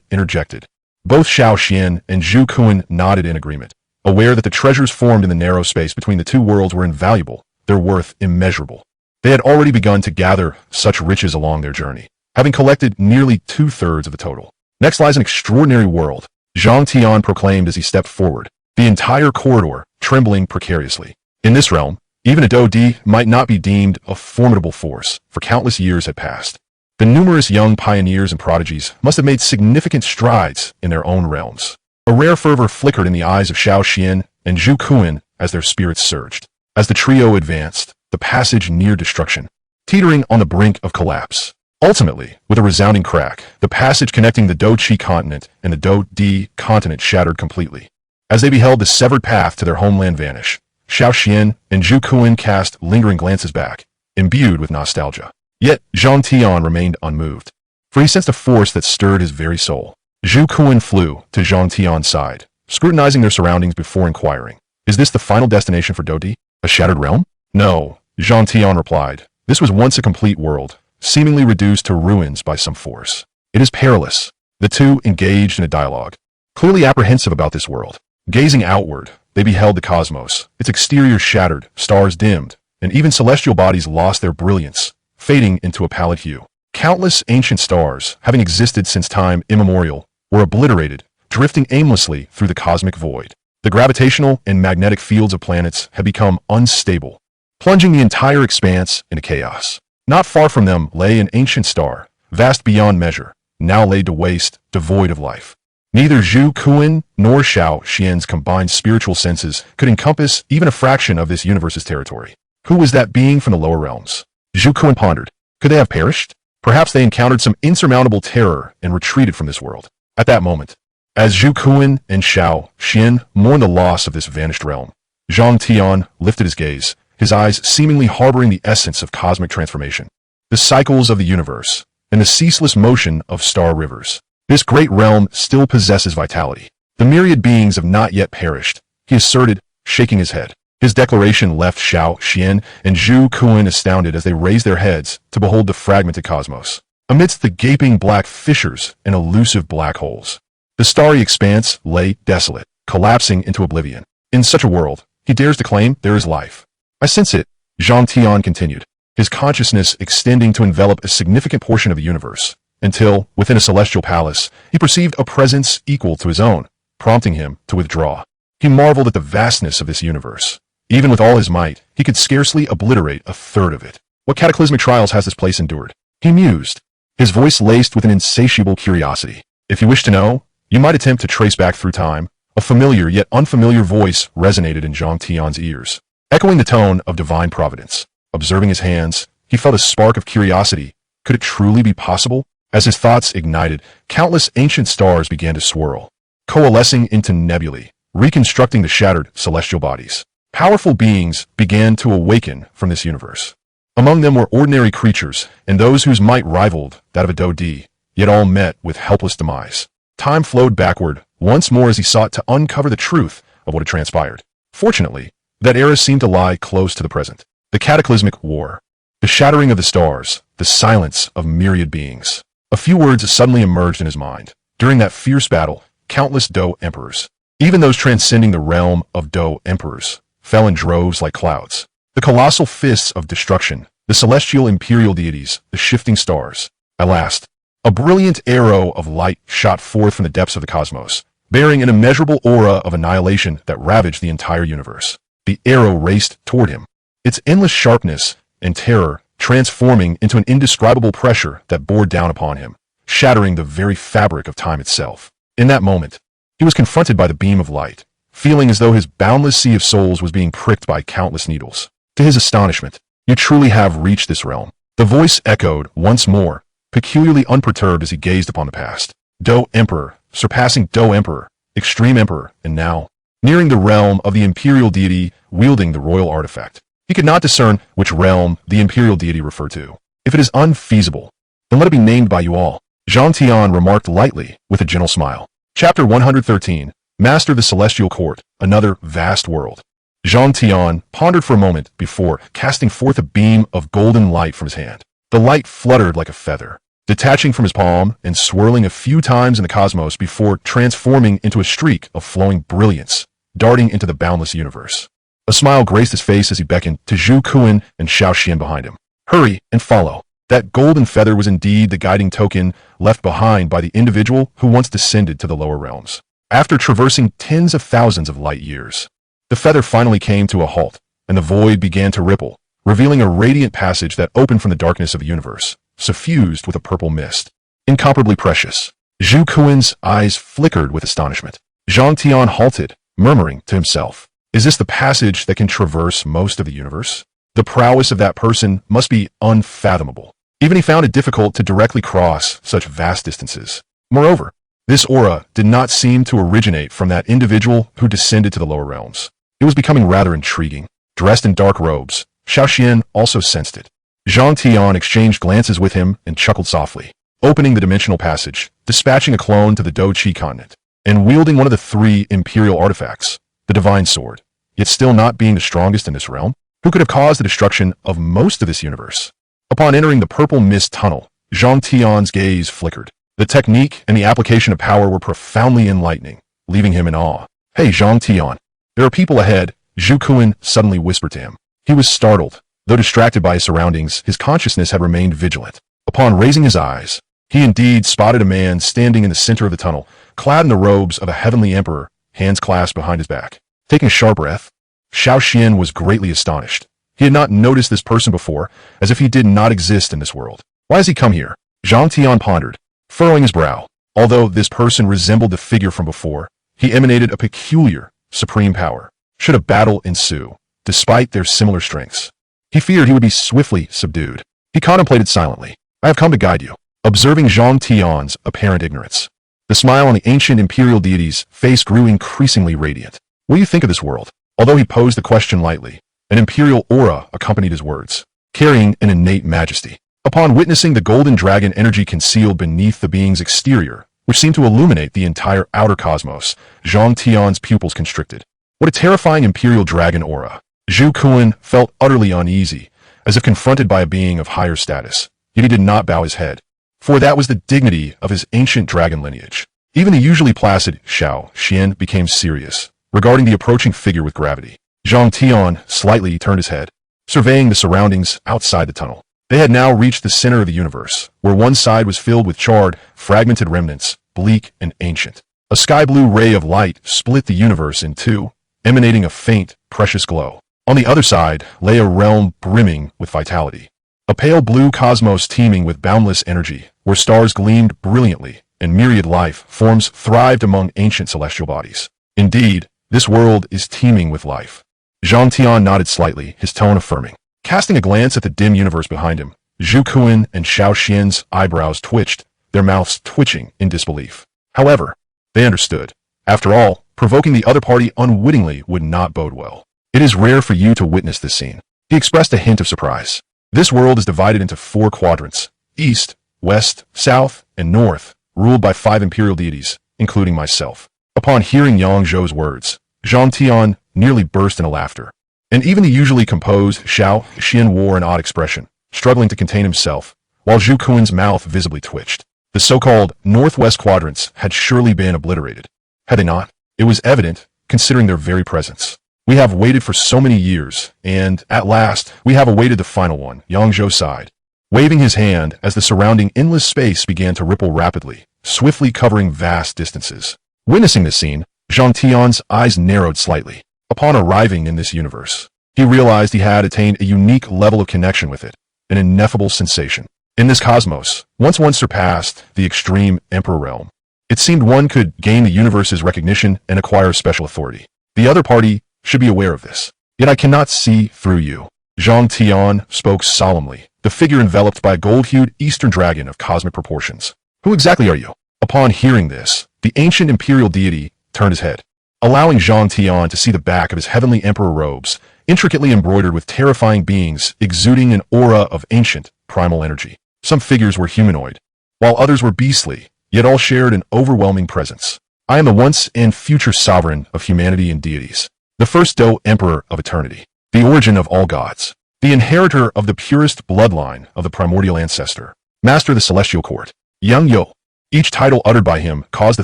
interjected. Both Xiao Yan and Zhu Kuan nodded in agreement, aware that the treasures formed in the narrow space between the two worlds were invaluable, their worth immeasurable. They had already begun to gather such riches along their journey, having collected nearly 2/3 of the total. Next lies an extraordinary world, Tion proclaimed as he stepped forward, the entire corridor trembling precariously. In this realm, even a Do-Di might not be deemed a formidable force, for countless years had passed. The numerous young pioneers and prodigies must have made significant strides in their own realms. A rare fervor flickered in the eyes of Xiao Yan and Zhu Kuan as their spirits surged. As the trio advanced, the passage neared destruction, teetering on the brink of collapse. Ultimately, with a resounding crack, the passage connecting the Do-Chi continent and the Do-Di continent shattered completely. As they beheld the severed path to their homeland vanish, Xiao Yan and Zhu Kuan cast lingering glances back, imbued with nostalgia. Yet, Tion remained unmoved, for he sensed a force that stirred his very soul. Zhu Kuan flew to Tion's side, scrutinizing their surroundings before inquiring, Is this the final destination for Do-Di? A shattered realm? No, Tion replied. This was once a complete world, seemingly reduced to ruins by some force. It is perilous. The two engaged in a dialogue, clearly apprehensive about this world. Gazing outward, they beheld the cosmos, its exterior shattered, stars dimmed, and even celestial bodies lost their brilliance, fading into a pallid hue. Countless ancient stars, having existed since time immemorial, were obliterated, drifting aimlessly through the cosmic void. The gravitational and magnetic fields of planets had become unstable, plunging the entire expanse into chaos. Not far from them lay an ancient star, vast beyond measure, now laid to waste, devoid of life. Neither Zhu Kuan nor Xiao Yan's combined spiritual senses could encompass even a fraction of this universe's territory. Who was that being from the lower realms? Zhu Kuan pondered. Could they have perished? Perhaps they encountered some insurmountable terror and retreated from this world. At that moment, as Zhu Kuan and Xiao Yan mourned the loss of this vanished realm, Tion lifted his gaze, his eyes seemingly harboring the essence of cosmic transformation, the cycles of the universe, and the ceaseless motion of star rivers. This great realm still possesses vitality. The myriad beings have not yet perished, he asserted, shaking his head. His declaration left Xiao Yan and Zhu Kuan astounded as they raised their heads to behold the fragmented cosmos. Amidst the gaping black fissures and elusive black holes, the starry expanse lay desolate, collapsing into oblivion. In such a world, he dares to claim there is life. I sense it, Tion continued, his consciousness extending to envelop a significant portion of the universe, until, within a celestial palace, he perceived a presence equal to his own, prompting him to withdraw. He marveled at the vastness of this universe. Even with all his might, he could scarcely obliterate a third of it. What cataclysmic trials has this place endured? He mused, his voice laced with an insatiable curiosity. If you wish to know, you might attempt to trace back through time. A familiar yet unfamiliar voice resonated in Zhang Tian's ears, echoing the tone of divine providence. Observing his hands, he felt a spark of curiosity. Could it truly be possible? As his thoughts ignited, countless ancient stars began to swirl, coalescing into nebulae, reconstructing the shattered celestial bodies. Powerful beings began to awaken from this universe. Among them were ordinary creatures, and those whose might rivaled that of a Dodi, yet all met with helpless demise. Time flowed backward, once more as he sought to uncover the truth of what had transpired. Fortunately, that era seemed to lie close to the present. The cataclysmic war, the shattering of the stars, the silence of myriad beings. A few words suddenly emerged in his mind. During that fierce battle, countless Dou emperors, even those transcending the realm of Dou emperors, fell in droves like clouds. The colossal fists of destruction, the celestial imperial deities, the shifting stars. At last, a brilliant arrow of light shot forth from the depths of the cosmos, bearing an immeasurable aura of annihilation that ravaged the entire universe. The arrow raced toward him, its endless sharpness and terror transforming into an indescribable pressure that bore down upon him, shattering the very fabric of time itself. In that moment, he was confronted by the beam of light, feeling as though his boundless sea of souls was being pricked by countless needles. To his astonishment, "You truly have reached this realm." The voice echoed once more, peculiarly unperturbed as he gazed upon the past. Dou Emperor, surpassing Dou Emperor, Extreme Emperor, and now, nearing the realm of the imperial deity wielding the royal artifact. He could not discern which realm the imperial deity referred to. "If it is unfeasible, then let it be named by you all," Zhang Tian remarked lightly with a gentle smile. Chapter 113, Master of the Celestial Court, Another Vast World. Zhang Tian pondered for a moment before casting forth a beam of golden light from his hand. The light fluttered like a feather, detaching from his palm and swirling a few times in the cosmos before transforming into a streak of flowing brilliance, darting into the boundless universe. A smile graced his face as he beckoned to Zhu Kuan and Xiao Yan behind him. "Hurry and follow." That golden feather was indeed the guiding token left behind by the individual who once descended to the lower realms. After traversing tens of thousands of light years, the feather finally came to a halt, and the void began to ripple, revealing a radiant passage that opened from the darkness of the universe, suffused with a purple mist. Incomparably precious. Zhu Kuan's eyes flickered with astonishment. Zhang Tian halted, murmuring to himself, "Is this the passage that can traverse most of the universe?" The prowess of that person must be unfathomable. Even he found it difficult to directly cross such vast distances. Moreover, this aura did not seem to originate from that individual who descended to the lower realms. It was becoming rather intriguing. Dressed in dark robes, Xiao Yan also sensed it. Zhang Tian exchanged glances with him and chuckled softly, opening the dimensional passage, dispatching a clone to the Dou Qi continent, and wielding one of the three imperial artifacts, the divine sword, yet still not being the strongest in this realm. Who could have caused the destruction of most of this universe? Upon entering the purple mist tunnel, Zhang Tian's gaze flickered. The technique and the application of power were profoundly enlightening, leaving him in awe. "Hey, Zhang Tian, there are people ahead," Zhu Kuan suddenly whispered to him. He was startled. Though distracted by his surroundings, his consciousness had remained vigilant. Upon raising his eyes, he indeed spotted a man standing in the center of the tunnel, clad in the robes of a heavenly emperor, hands clasped behind his back. Taking a sharp breath, Xiao Yan was greatly astonished. He had not noticed this person before, as if he did not exist in this world. "Why has he come here?" Zhang Tian pondered, furrowing his brow. Although this person resembled the figure from before, he emanated a peculiar, supreme power. Should a battle ensue, despite their similar strengths, he feared he would be swiftly subdued. He contemplated silently. "I have come to guide you." Observing Zhang Tian's apparent ignorance, the smile on the ancient imperial deity's face grew increasingly radiant. "What do you think of this world?" Although he posed the question lightly, an imperial aura accompanied his words, carrying an innate majesty. Upon witnessing the golden dragon energy concealed beneath the being's exterior, which seemed to illuminate the entire outer cosmos, Zhang Tian's pupils constricted. What a terrifying imperial dragon aura. Zhu Kuan felt utterly uneasy, as if confronted by a being of higher status, yet he did not bow his head, for that was the dignity of his ancient dragon lineage. Even the usually placid Xiao Yan became serious, regarding the approaching figure with gravity. Zhang Tian slightly turned his head, surveying the surroundings outside the tunnel. They had now reached the center of the universe, where one side was filled with charred, fragmented remnants, bleak and ancient. A sky-blue ray of light split the universe in two, emanating a faint, precious glow. On the other side lay a realm brimming with vitality. A pale blue cosmos teeming with boundless energy, where stars gleamed brilliantly and myriad life forms thrived among ancient celestial bodies. Indeed, this world is teeming with life. Tion nodded slightly, his tone affirming. Casting a glance at the dim universe behind him, Zhu Kuan and Xiao Xian's eyebrows twitched, their mouths twitching in disbelief. However, they understood. After all, provoking the other party unwittingly would not bode well. It is rare for you to witness this scene. He expressed a hint of surprise. This world is divided into 4 quadrants: east, west, south, and north, ruled by 5 imperial deities, including myself. Upon hearing Yang Zhou's words, Tion nearly burst into laughter. And even the usually composed Xiao Xian wore an odd expression, struggling to contain himself, while Zhu Kuan's mouth visibly twitched. The so-called northwest quadrants had surely been obliterated. Had they not? It was evident, considering their very presence. We have waited for so many years, and, at last, we have awaited the final one, Yang Zhou sighed, waving his hand as the surrounding endless space began to ripple rapidly, swiftly covering vast distances. Witnessing this scene, Tion's eyes narrowed slightly. Upon arriving in this universe, he realized he had attained a unique level of connection with it, an ineffable sensation. In this cosmos, once one surpassed the extreme Emperor realm, it seemed one could gain the universe's recognition and acquire special authority. The other party should be aware of this. Yet I cannot see through you. Tion spoke solemnly, the figure enveloped by a gold-hued eastern dragon of cosmic proportions. Who exactly are you? Upon hearing this, the ancient imperial deity turned his head, allowing Tion to see the back of his heavenly emperor robes, intricately embroidered with terrifying beings exuding an aura of ancient, primal energy. Some figures were humanoid, while others were beastly, yet all shared an overwhelming presence. I am the once and future sovereign of humanity and deities, the first Do Emperor of eternity, the origin of all gods, the inheritor of the purest bloodline of the primordial ancestor, master of the celestial court, Yang Yo. Each title uttered by him caused the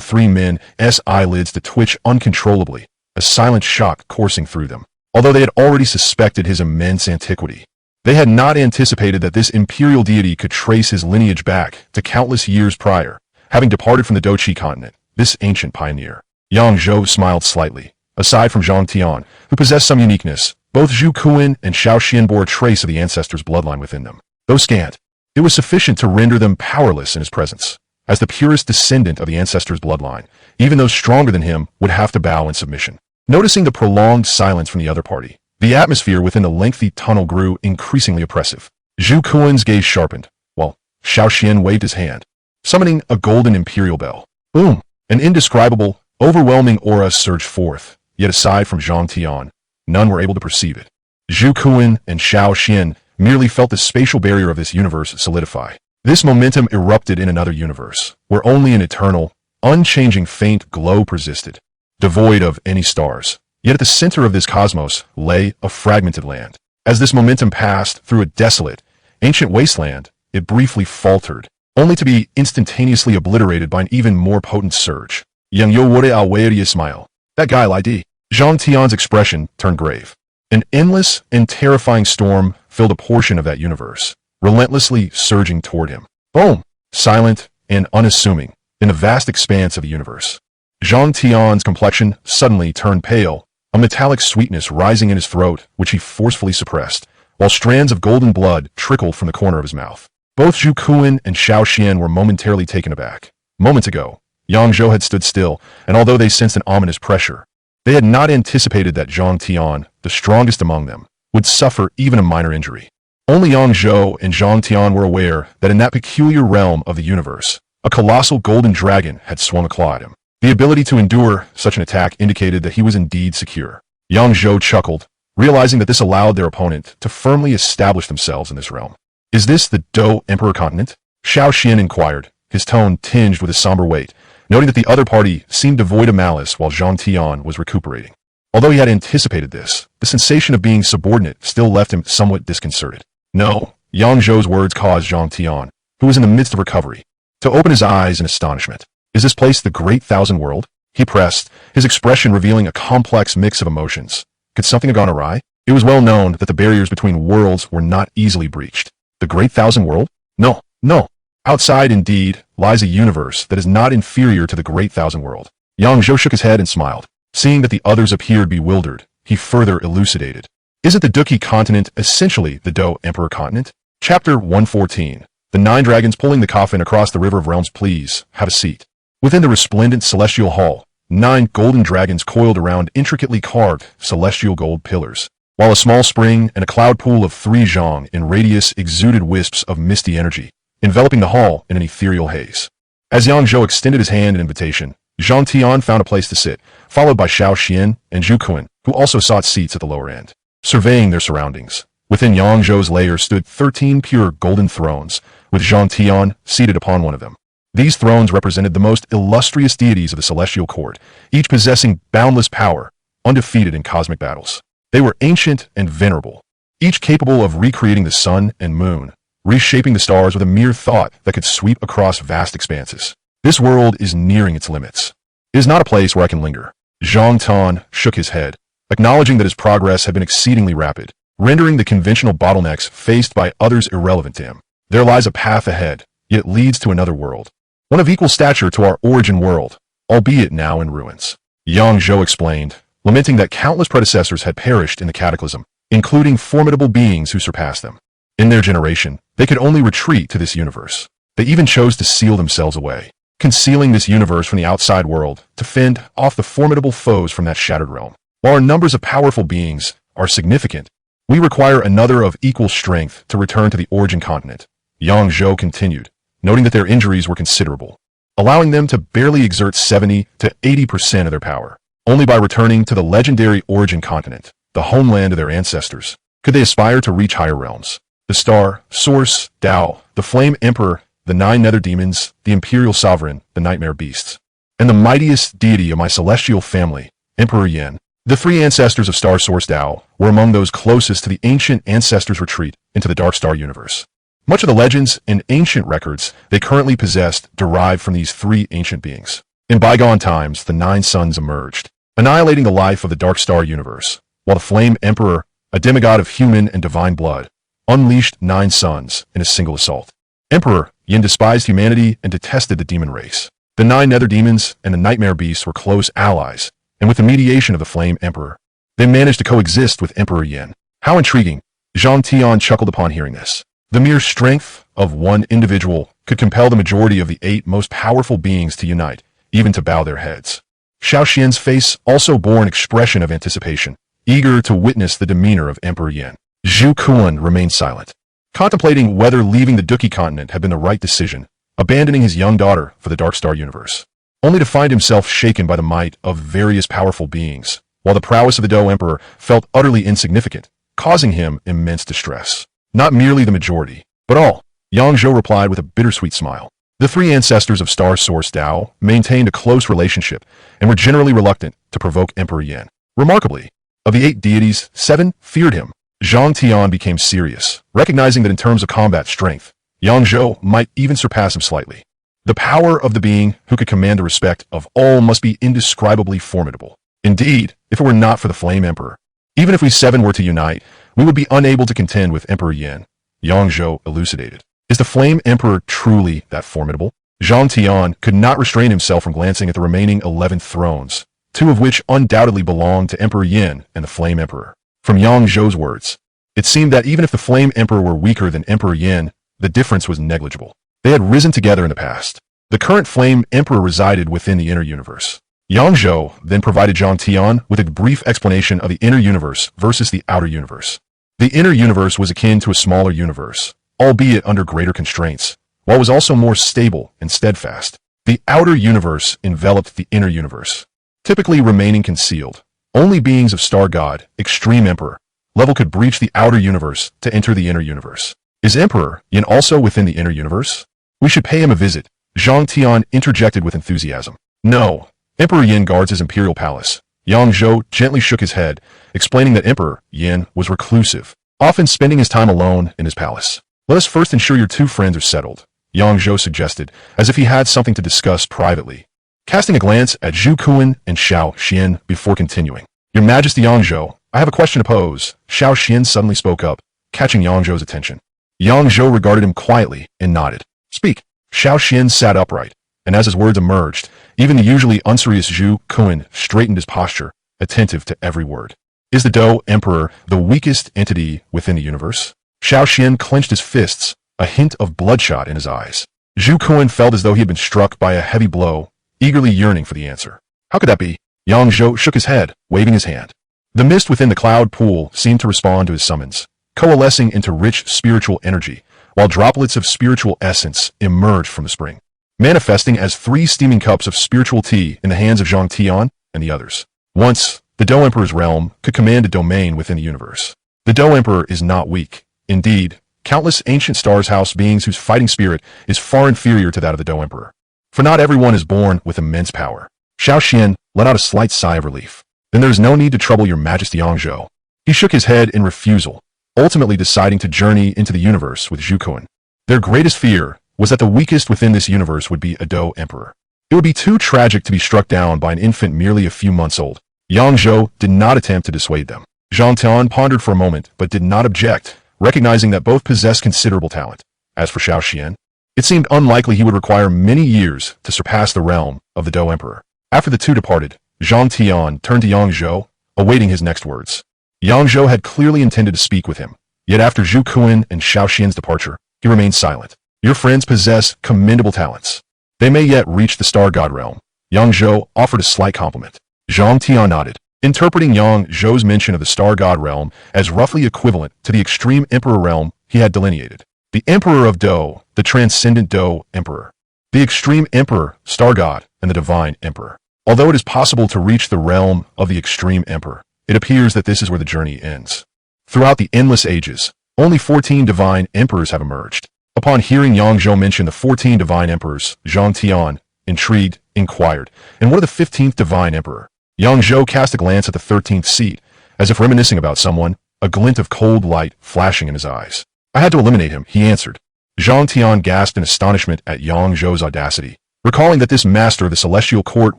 3 men's eyelids to twitch uncontrollably, a silent shock coursing through them. Although they had already suspected his immense antiquity, they had not anticipated that this imperial deity could trace his lineage back to countless years prior, having departed from the Doqi continent, this ancient pioneer. Yang Zhou smiled slightly. Aside from Tion, who possessed some uniqueness, both Zhu Kuan and Xiao Xian bore a trace of the ancestor's bloodline within them. Though scant, it was sufficient to render them powerless in his presence. As the purest descendant of the ancestor's bloodline, even those stronger than him would have to bow in submission. Noticing the prolonged silence from the other party, the atmosphere within the lengthy tunnel grew increasingly oppressive. Zhu Kuan's gaze sharpened, while Xiao Xian waved his hand, summoning a golden imperial bell. Boom! An indescribable, overwhelming aura surged forth, yet aside from Tion, none were able to perceive it. Zhu Kuan and Xiao Xian merely felt the spatial barrier of this universe solidify. This momentum erupted in another universe, where only an eternal, unchanging faint glow persisted, devoid of any stars. Yet at the center of this cosmos lay a fragmented land. As this momentum passed through a desolate, ancient wasteland, it briefly faltered, only to be instantaneously obliterated by an even more potent surge. Yang Yo wore a smile. That guy Li. Tion's expression turned grave. An endless and terrifying storm filled a portion of that universe, relentlessly surging toward him. Boom! Silent and unassuming, in the vast expanse of the universe. Tion's complexion suddenly turned pale, a metallic sweetness rising in his throat, which he forcefully suppressed, while strands of golden blood trickled from the corner of his mouth. Both Zhu Kuan and Xiao Xian were momentarily taken aback. Moments ago, Yang Zhou had stood still, and although they sensed an ominous pressure, they had not anticipated that Tion, the strongest among them, would suffer even a minor injury. Only Yang Zhou and Tion were aware that in that peculiar realm of the universe, a colossal golden dragon had swung a claw at him. The ability to endure such an attack indicated that he was indeed secure. Yang Zhou chuckled, realizing that this allowed their opponent to firmly establish themselves in this realm. Is this the Do Emperor continent? Xiao Xian inquired, his tone tinged with a somber weight, noting that the other party seemed devoid of malice while Tion was recuperating. Although he had anticipated this, the sensation of being subordinate still left him somewhat disconcerted. No, Yang Zhou's words caused Tion, who was in the midst of recovery, to open his eyes in astonishment. Is this place the Great Thousand World? He pressed, his expression revealing a complex mix of emotions. Could something have gone awry? It was well known that the barriers between worlds were not easily breached. The Great Thousand World? No, no. Outside, indeed, lies a universe that is not inferior to the Great Thousand World. Yang Zhou shook his head and smiled. Seeing that the others appeared bewildered, he further elucidated. Isn't the Duki continent essentially the Do Emperor continent? Chapter 114. The 9 dragons pulling the coffin across the River of Realms. Please, have a seat. Within the resplendent celestial hall, 9 golden dragons coiled around intricately carved celestial gold pillars, while a small spring and a cloud pool of 3 zhang in radius exuded wisps of misty energy, enveloping the hall in an ethereal haze. As Yang Zhou extended his hand in invitation, Tion found a place to sit, followed by Xiao Yan and Zhu Kun, who also sought seats at the lower end. Surveying their surroundings, within Yang Zhou's lair stood 13 pure golden thrones, with Tion seated upon one of them. These thrones represented the most illustrious deities of the celestial court, each possessing boundless power, undefeated in cosmic battles. They were ancient and venerable, each capable of recreating the sun and moon, reshaping the stars with a mere thought that could sweep across vast expanses. This world is nearing its limits. It is not a place where I can linger. Zhang Tan shook his head, acknowledging that his progress had been exceedingly rapid, rendering the conventional bottlenecks faced by others irrelevant to him. There lies a path ahead, yet it leads to another world. One of equal stature to our origin world, albeit now in ruins. Yang Zhou explained, lamenting that countless predecessors had perished in the cataclysm, including formidable beings who surpassed them. In their generation, they could only retreat to this universe. They even chose to seal themselves away, concealing this universe from the outside world to fend off the formidable foes from that shattered realm. While our numbers of powerful beings are significant, we require another of equal strength to return to the origin continent. Yang Zhou continued, noting that their injuries were considerable, allowing them to barely exert 70 to 80% of their power. Only by returning to the legendary origin continent, the homeland of their ancestors, could they aspire to reach higher realms. The star, source, Tao, the flame emperor, the 9 nether demons, the imperial sovereign, the nightmare beasts, and the mightiest deity of my celestial family, Emperor Yan. The 3 ancestors of star source Tao were among those closest to the ancient ancestors' retreat into the dark star universe. Much of the legends and ancient records they currently possessed derived from these 3 ancient beings. In bygone times, the 9 suns emerged, annihilating the life of the dark star universe, while the flame emperor, a demigod of human and divine blood, unleashed 9 suns in a single assault. Emperor Yin despised humanity and detested the demon race. The 9 nether demons and the nightmare beasts were close allies, and with the mediation of the flame emperor, they managed to coexist with Emperor Yin. How intriguing! Tion chuckled upon hearing this. The mere strength of one individual could compel the majority of the 8 most powerful beings to unite, even to bow their heads. Xiao Xian's face also bore an expression of anticipation, eager to witness the demeanor of Emperor Yin. Zhu Kun remained silent, contemplating whether leaving the Duki continent had been the right decision, abandoning his young daughter for the Dark Star universe, only to find himself shaken by the might of various powerful beings, while the prowess of the Do Emperor felt utterly insignificant, causing him immense distress. Not merely the majority, but all. Yang Zhou replied with a bittersweet smile. The 3 ancestors of star source Tao maintained a close relationship and were generally reluctant to provoke Emperor Yan. Remarkably, of the 8 deities, 7 feared him. Zhang Tion became serious, recognizing that in terms of combat strength, Yang Zhou might even surpass him slightly. The power of the being who could command the respect of all must be indescribably formidable. Indeed, if it were not for the Flame Emperor, even if we 7 were to unite, we would be unable to contend with Emperor Yan. Yang Zhou elucidated. Is the Flame Emperor truly that formidable? Zhang Tion could not restrain himself from glancing at the remaining 11 thrones, 2 of which undoubtedly belonged to Emperor Yin and the Flame Emperor. From Yang Zhou's words, it seemed that even if the Flame Emperor were weaker than Emperor Yin, the difference was negligible. They had risen together in the past. The current Flame Emperor resided within the inner universe. Yang Zhou then provided Zhang Tion with a brief explanation of the inner universe versus the outer universe. The inner universe was akin to a smaller universe, albeit under greater constraints, while it was also more stable and steadfast. The outer universe enveloped the inner universe, typically remaining concealed. Only beings of Star God, Extreme Emperor, level could breach the outer universe to enter the inner universe. Is Emperor Yin also within the inner universe? We should pay him a visit, Zhang Tion interjected with enthusiasm. No, Emperor Yin guards his imperial palace. Yang Zhou gently shook his head, explaining that Emperor Yin was reclusive, often spending his time alone in his palace. Let us first ensure your 2 friends are settled, Yang Zhou suggested, as if he had something to discuss privately. Casting a glance at Zhu Kun and Xiao Yan before continuing. Your Majesty Yang Zhou, I have a question to pose. Xiao Yan suddenly spoke up, catching Yang Zhou's attention. Yang Zhou regarded him quietly and nodded. Speak. Xiao Yan sat upright, and as his words emerged, even the usually unserious Zhu Kun straightened his posture, attentive to every word. Is the Dou Emperor the weakest entity within the universe? Xiao Yan clenched his fists, a hint of bloodshot in his eyes. Zhu Kun felt as though he had been struck by a heavy blow, eagerly yearning for the answer. How could that be? Yang Zhou shook his head, waving his hand. The mist within the cloud pool seemed to respond to his summons, coalescing into rich spiritual energy, while droplets of spiritual essence emerged from the spring, manifesting as 3 steaming cups of spiritual tea in the hands of Tion and the others. Once, the Dou Emperor's realm could command a domain within the universe. The Dou Emperor is not weak. Indeed, countless ancient stars house beings whose fighting spirit is far inferior to that of the Dou Emperor. For not everyone is born with immense power. Xiao Yan let out a slight sigh of relief. Then there is no need to trouble your majesty, Yang Zhou. He shook his head in refusal, ultimately deciding to journey into the universe with Zhu Kun. Their greatest fear was that the weakest within this universe would be a Dou Emperor. It would be too tragic to be struck down by an infant merely a few months old. Yang Zhou did not attempt to dissuade them. Tion pondered for a moment, but did not object, recognizing that both possessed considerable talent. As for Xiao Yan, it seemed unlikely he would require many years to surpass the realm of the Dou Emperor. After the two departed, Tion turned to Yang Zhou, awaiting his next words. Yang Zhou had clearly intended to speak with him, yet after Zhu Kun and Xiao Yan's departure, he remained silent. Your friends possess commendable talents. They may yet reach the Star God realm. Yang Zhou offered a slight compliment. Tion nodded, interpreting Yang Zhou's mention of the Star God realm as roughly equivalent to the Extreme Emperor realm he had delineated. The Emperor of Dou, the Transcendent Dou Emperor. The Extreme Emperor, Star God, and the Divine Emperor. Although it is possible to reach the realm of the Extreme Emperor, it appears that this is where the journey ends. Throughout the endless ages, only 14 divine emperors have emerged. Upon hearing Yang Zhou mention the 14 divine emperors, Tion, intrigued, inquired, and what of the 15th divine emperor? Yang Zhou cast a glance at the 13th seat, as if reminiscing about someone, a glint of cold light flashing in his eyes. I had to eliminate him, he answered. Tion gasped in astonishment at Yang Zhou's audacity, recalling that this master of the celestial court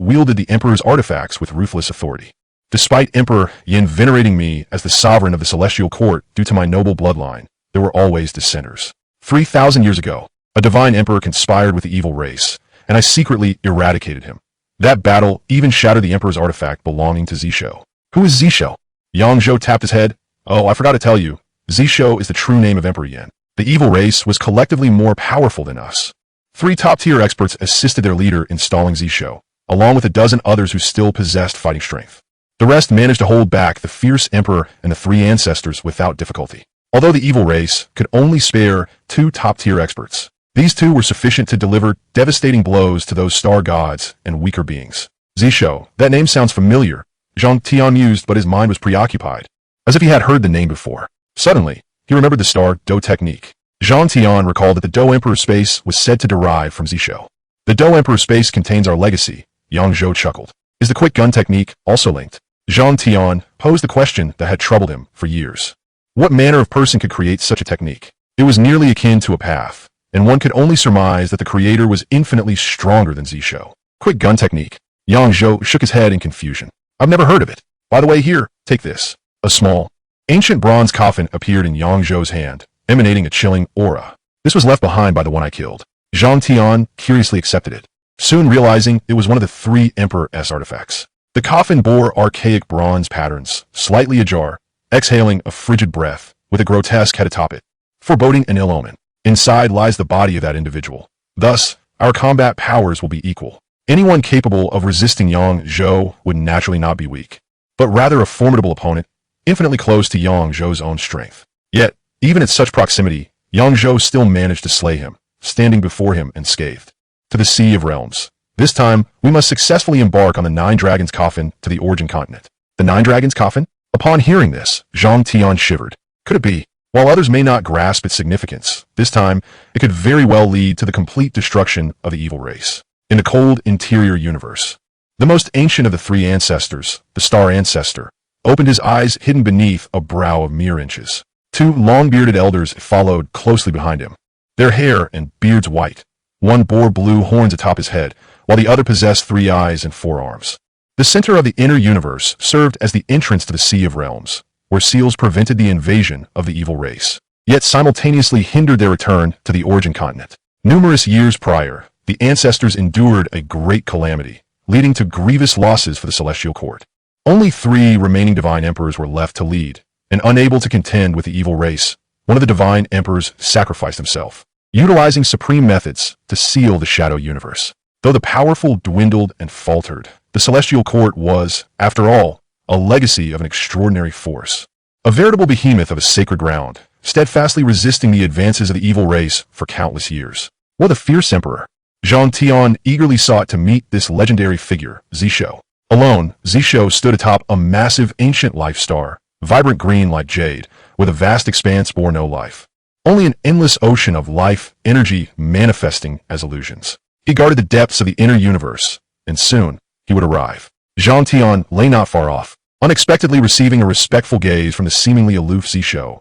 wielded the emperor's artifacts with ruthless authority. Despite Emperor Yin venerating me as the sovereign of the celestial court due to my noble bloodline, there were always dissenters. 3,000 years ago, a divine emperor conspired with the evil race, and I secretly eradicated him. That battle even shattered the emperor's artifact belonging to Zishou. Who is Zishou? Yang Zhou tapped his head. Oh, I forgot to tell you. Zishou is the true name of Emperor Yin. The evil race was collectively more powerful than us. 3 top-tier experts assisted their leader in stalling Zishou, along with a dozen others who still possessed fighting strength. The rest managed to hold back the fierce emperor and the 3 ancestors without difficulty. Although the evil race could only spare 2 top-tier experts, these 2 were sufficient to deliver devastating blows to those star gods and weaker beings. Zishou, that name sounds familiar. Tion mused, but his mind was preoccupied, as if he had heard the name before. Suddenly, he remembered the star Dou technique. Tion recalled that the Dou Emperor's space was said to derive from Zishou. The Dou Emperor's space contains our legacy, Yang Zhou chuckled. Is the quick gun technique also linked? Tion posed the question that had troubled him for years. What manner of person could create such a technique? It was nearly akin to a path, and one could only surmise that the creator was infinitely stronger than Zishou. Quick gun technique. Yang Zhou shook his head in confusion. I've never heard of it. By the way, here, take this. A small, ancient bronze coffin appeared in Yang Zhou's hand, emanating a chilling aura. This was left behind by the one I killed. Tion curiously accepted it, soon realizing it was one of the 3 Emperor-S artifacts. The coffin bore archaic bronze patterns, slightly ajar, exhaling a frigid breath, with a grotesque head atop it, foreboding an ill omen. Inside lies the body of that individual. Thus, our combat powers will be equal. Anyone capable of resisting Yang Zhou would naturally not be weak, but rather a formidable opponent, infinitely close to Yang Zhou's own strength. Yet, even at such proximity, Yang Zhou still managed to slay him, standing before him unscathed. To the Sea of Realms. This time, we must successfully embark on the 9 Dragons coffin to the Origin continent. The 9 Dragons coffin? Upon hearing this, Tion shivered. Could it be? While others may not grasp its significance, this time, it could very well lead to the complete destruction of the evil race. In the cold interior universe, the most ancient of the 3 ancestors, the Star Ancestor, opened his eyes hidden beneath a brow of mere inches. 2 long-bearded elders followed closely behind him, their hair and beards white. One bore blue horns atop his head, while the other possessed 3 eyes and 4 arms. The center of the inner universe served as the entrance to the Sea of Realms, where seals prevented the invasion of the evil race, yet simultaneously hindered their return to the origin continent. Numerous years prior, the ancestors endured a great calamity, leading to grievous losses for the celestial court. Only 3 remaining divine emperors were left to lead, and unable to contend with the evil race, one of the divine emperors sacrificed himself, utilizing supreme methods to seal the shadow universe. Though the powerful dwindled and faltered, the celestial court was, after all, a legacy of an extraordinary force. A veritable behemoth of a sacred ground, steadfastly resisting the advances of the evil race for countless years. What a fierce emperor! Tion eagerly sought to meet this legendary figure, Xiao. Alone, Xiao stood atop a massive ancient life star, vibrant green like jade, with a vast expanse bore no life. Only an endless ocean of life, energy manifesting as illusions. He guarded the depths of the inner universe, and soon he would arrive. Tion lay not far off, unexpectedly receiving a respectful gaze from the seemingly aloof Xiao,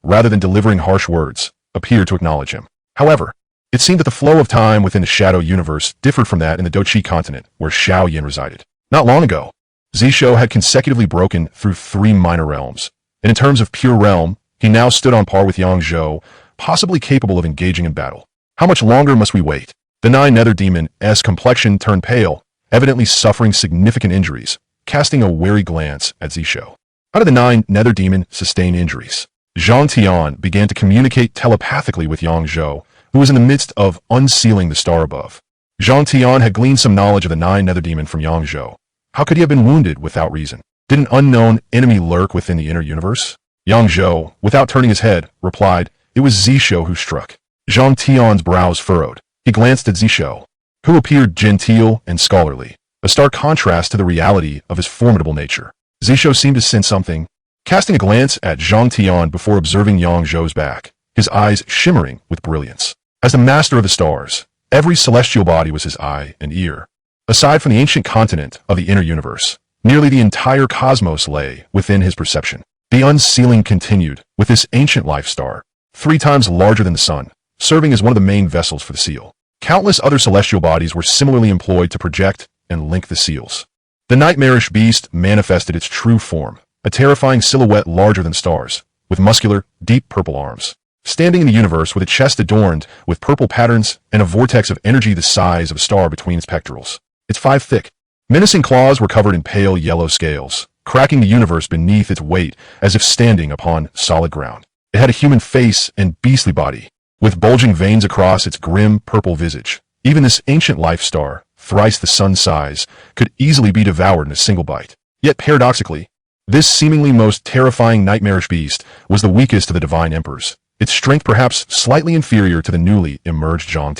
rather than delivering harsh words, appeared to acknowledge him. However, it seemed that the flow of time within the shadow universe differed from that in the Dochi continent, where Xiao Yan resided. Not long ago, Xiao had consecutively broken through 3 minor realms, and in terms of pure realm, he now stood on par with Yangzhou, possibly capable of engaging in battle. How much longer must we wait? The 9 nether demon's complexion turned pale, evidently suffering significant injuries, casting a wary glance at Xiao. How did the 9 nether demon sustain injuries? Tion began to communicate telepathically with Yangzhou, who was in the midst of unsealing the star above. Tion had gleaned some knowledge of the 9 nether demon from Yangzhou. How could he have been wounded without reason? Did an unknown enemy lurk within the inner universe? Yangzhou, without turning his head, replied, "It was Xiao who struck." Tion's brows furrowed. He glanced at Xiao, who appeared genteel and scholarly, a stark contrast to the reality of his formidable nature. Xiao seemed to sense something, casting a glance at Tion before observing Yangzhou's back, his eyes shimmering with brilliance. As the master of the stars, every celestial body was his eye and ear. Aside from the ancient continent of the inner universe, nearly the entire cosmos lay within his perception. The unsealing continued, with this ancient life star, 3 times larger than the sun, serving as one of the main vessels for the seal. Countless other celestial bodies were similarly employed to project and link the seals. The nightmarish beast manifested its true form, a terrifying silhouette larger than stars, with muscular, deep purple arms. Standing in the universe with a chest adorned with purple patterns and a vortex of energy the size of a star between its pectorals. Its 5 thick, menacing claws were covered in pale yellow scales, cracking the universe beneath its weight as if standing upon solid ground. It had a human face and beastly body, with bulging veins across its grim purple visage. Even this ancient life star, thrice the sun's size, could easily be devoured in a single bite. Yet paradoxically, this seemingly most terrifying nightmarish beast was the weakest of the divine emperors, its strength perhaps slightly inferior to the newly emerged Tion.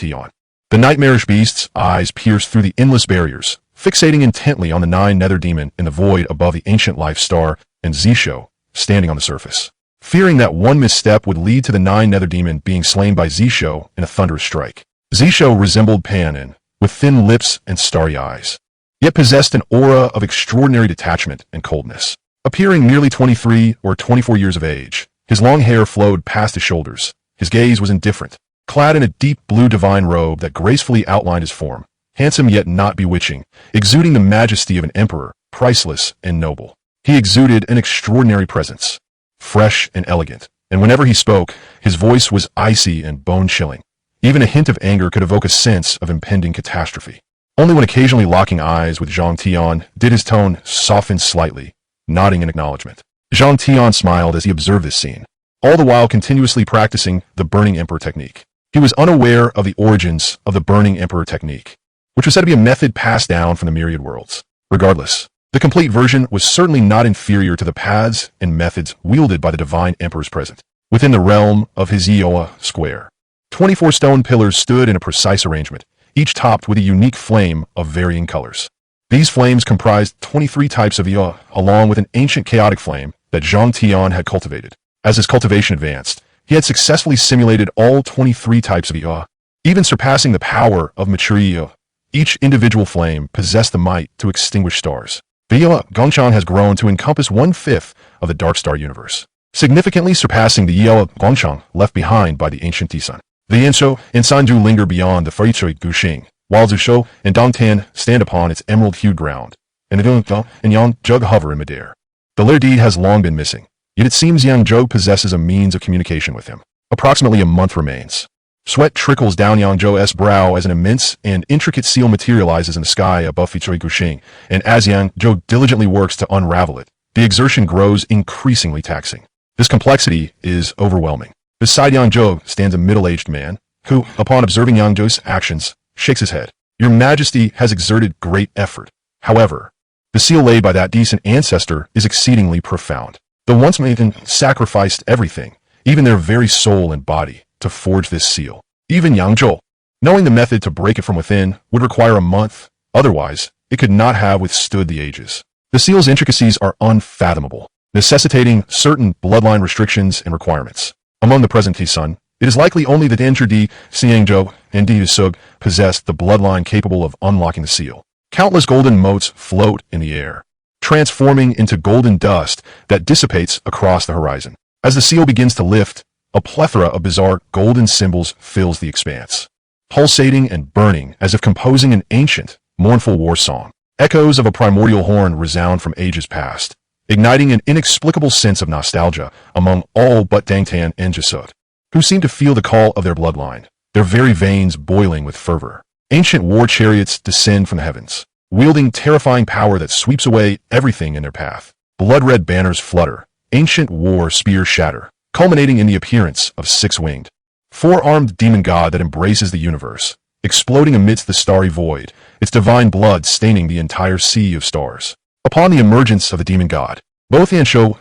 The nightmarish beast's eyes pierced through the endless barriers, fixating intently on the 9 nether demon in the void above the ancient life star and Xiao, standing on the surface. Fearing that one misstep would lead to the 9 nether demon being slain by Xiao in a thunderous strike. Xiao resembled Panin, with thin lips and starry eyes, yet possessed an aura of extraordinary detachment and coldness. Appearing merely 23 or 24 years of age, his long hair flowed past his shoulders. His gaze was indifferent, clad in a deep blue divine robe that gracefully outlined his form, handsome yet not bewitching, exuding the majesty of an emperor, priceless and noble. He exuded an extraordinary presence, fresh and elegant, and whenever he spoke, his voice was icy and bone-chilling. Even a hint of anger could evoke a sense of impending catastrophe. Only when occasionally locking eyes with Tion did his tone soften slightly, nodding in acknowledgement. Tion smiled as he observed this scene, all the while continuously practicing the Burning Emperor technique. He was unaware of the origins of the Burning Emperor technique, which was said to be a method passed down from the myriad worlds. Regardless, the complete version was certainly not inferior to the paths and methods wielded by the divine emperors present. Within the realm of his Ioa square, 24 stone pillars stood in a precise arrangement, each topped with a unique flame of varying colors. These flames comprised 23 types of Ioa, along with an ancient chaotic flame that Tion had cultivated. As his cultivation advanced, he had successfully simulated all 23 types of Ioa, even surpassing the power of mature Ioa. Each individual flame possessed the might to extinguish stars. The Ioa Gongchang has grown to encompass 1/5 of the dark star universe, significantly surpassing the Ioa Gongchang left behind by the ancient Tisun. The Yanshou and Sanju linger beyond the Feichui Guxing, while Zhushou and Dongtan stand upon its emerald-hued ground, and the Dongdong and Yang Jug hover in midair. The latter deed has long been missing, yet it seems Yangzhou possesses a means of communication with him. Approximately a month remains. Sweat trickles down Yangzhou's brow as an immense and intricate seal materializes in the sky above Fichoi Guxing, and as Yangzhou diligently works to unravel it, the exertion grows increasingly taxing. This complexity is overwhelming. Beside Yangzhou stands a middle-aged man, who, upon observing Yangzhou's actions, shakes his head. Your Majesty has exerted great effort. However, the seal laid by that decent ancestor is exceedingly profound. The once maiden sacrificed everything, even their very soul and body, to forge this seal. Even Yangzhou, knowing the method to break it from within, would require a month. Otherwise, it could not have withstood the ages. The seal's intricacies are unfathomable, necessitating certain bloodline restrictions and requirements. Among the present Tisun, it is likely only that Encher Di, Xiangzhou, and Di Sug possessed the bloodline capable of unlocking the seal. Countless golden motes float in the air, transforming into golden dust that dissipates across the horizon. As the seal begins to lift, a plethora of bizarre golden symbols fills the expanse, pulsating and burning as if composing an ancient, mournful war song. Echoes of a primordial horn resound from ages past, igniting an inexplicable sense of nostalgia among all but Dangtan and Jisud, who seem to feel the call of their bloodline, their very veins boiling with fervor. Ancient war chariots descend from the heavens, wielding terrifying power that sweeps away everything in their path. Blood-red banners flutter, ancient war spears shatter, culminating in the appearance of six-winged, four-armed demon god that embraces the universe, exploding amidst the starry void, its divine blood staining the entire sea of stars. Upon the emergence of the demon god, both Yanshou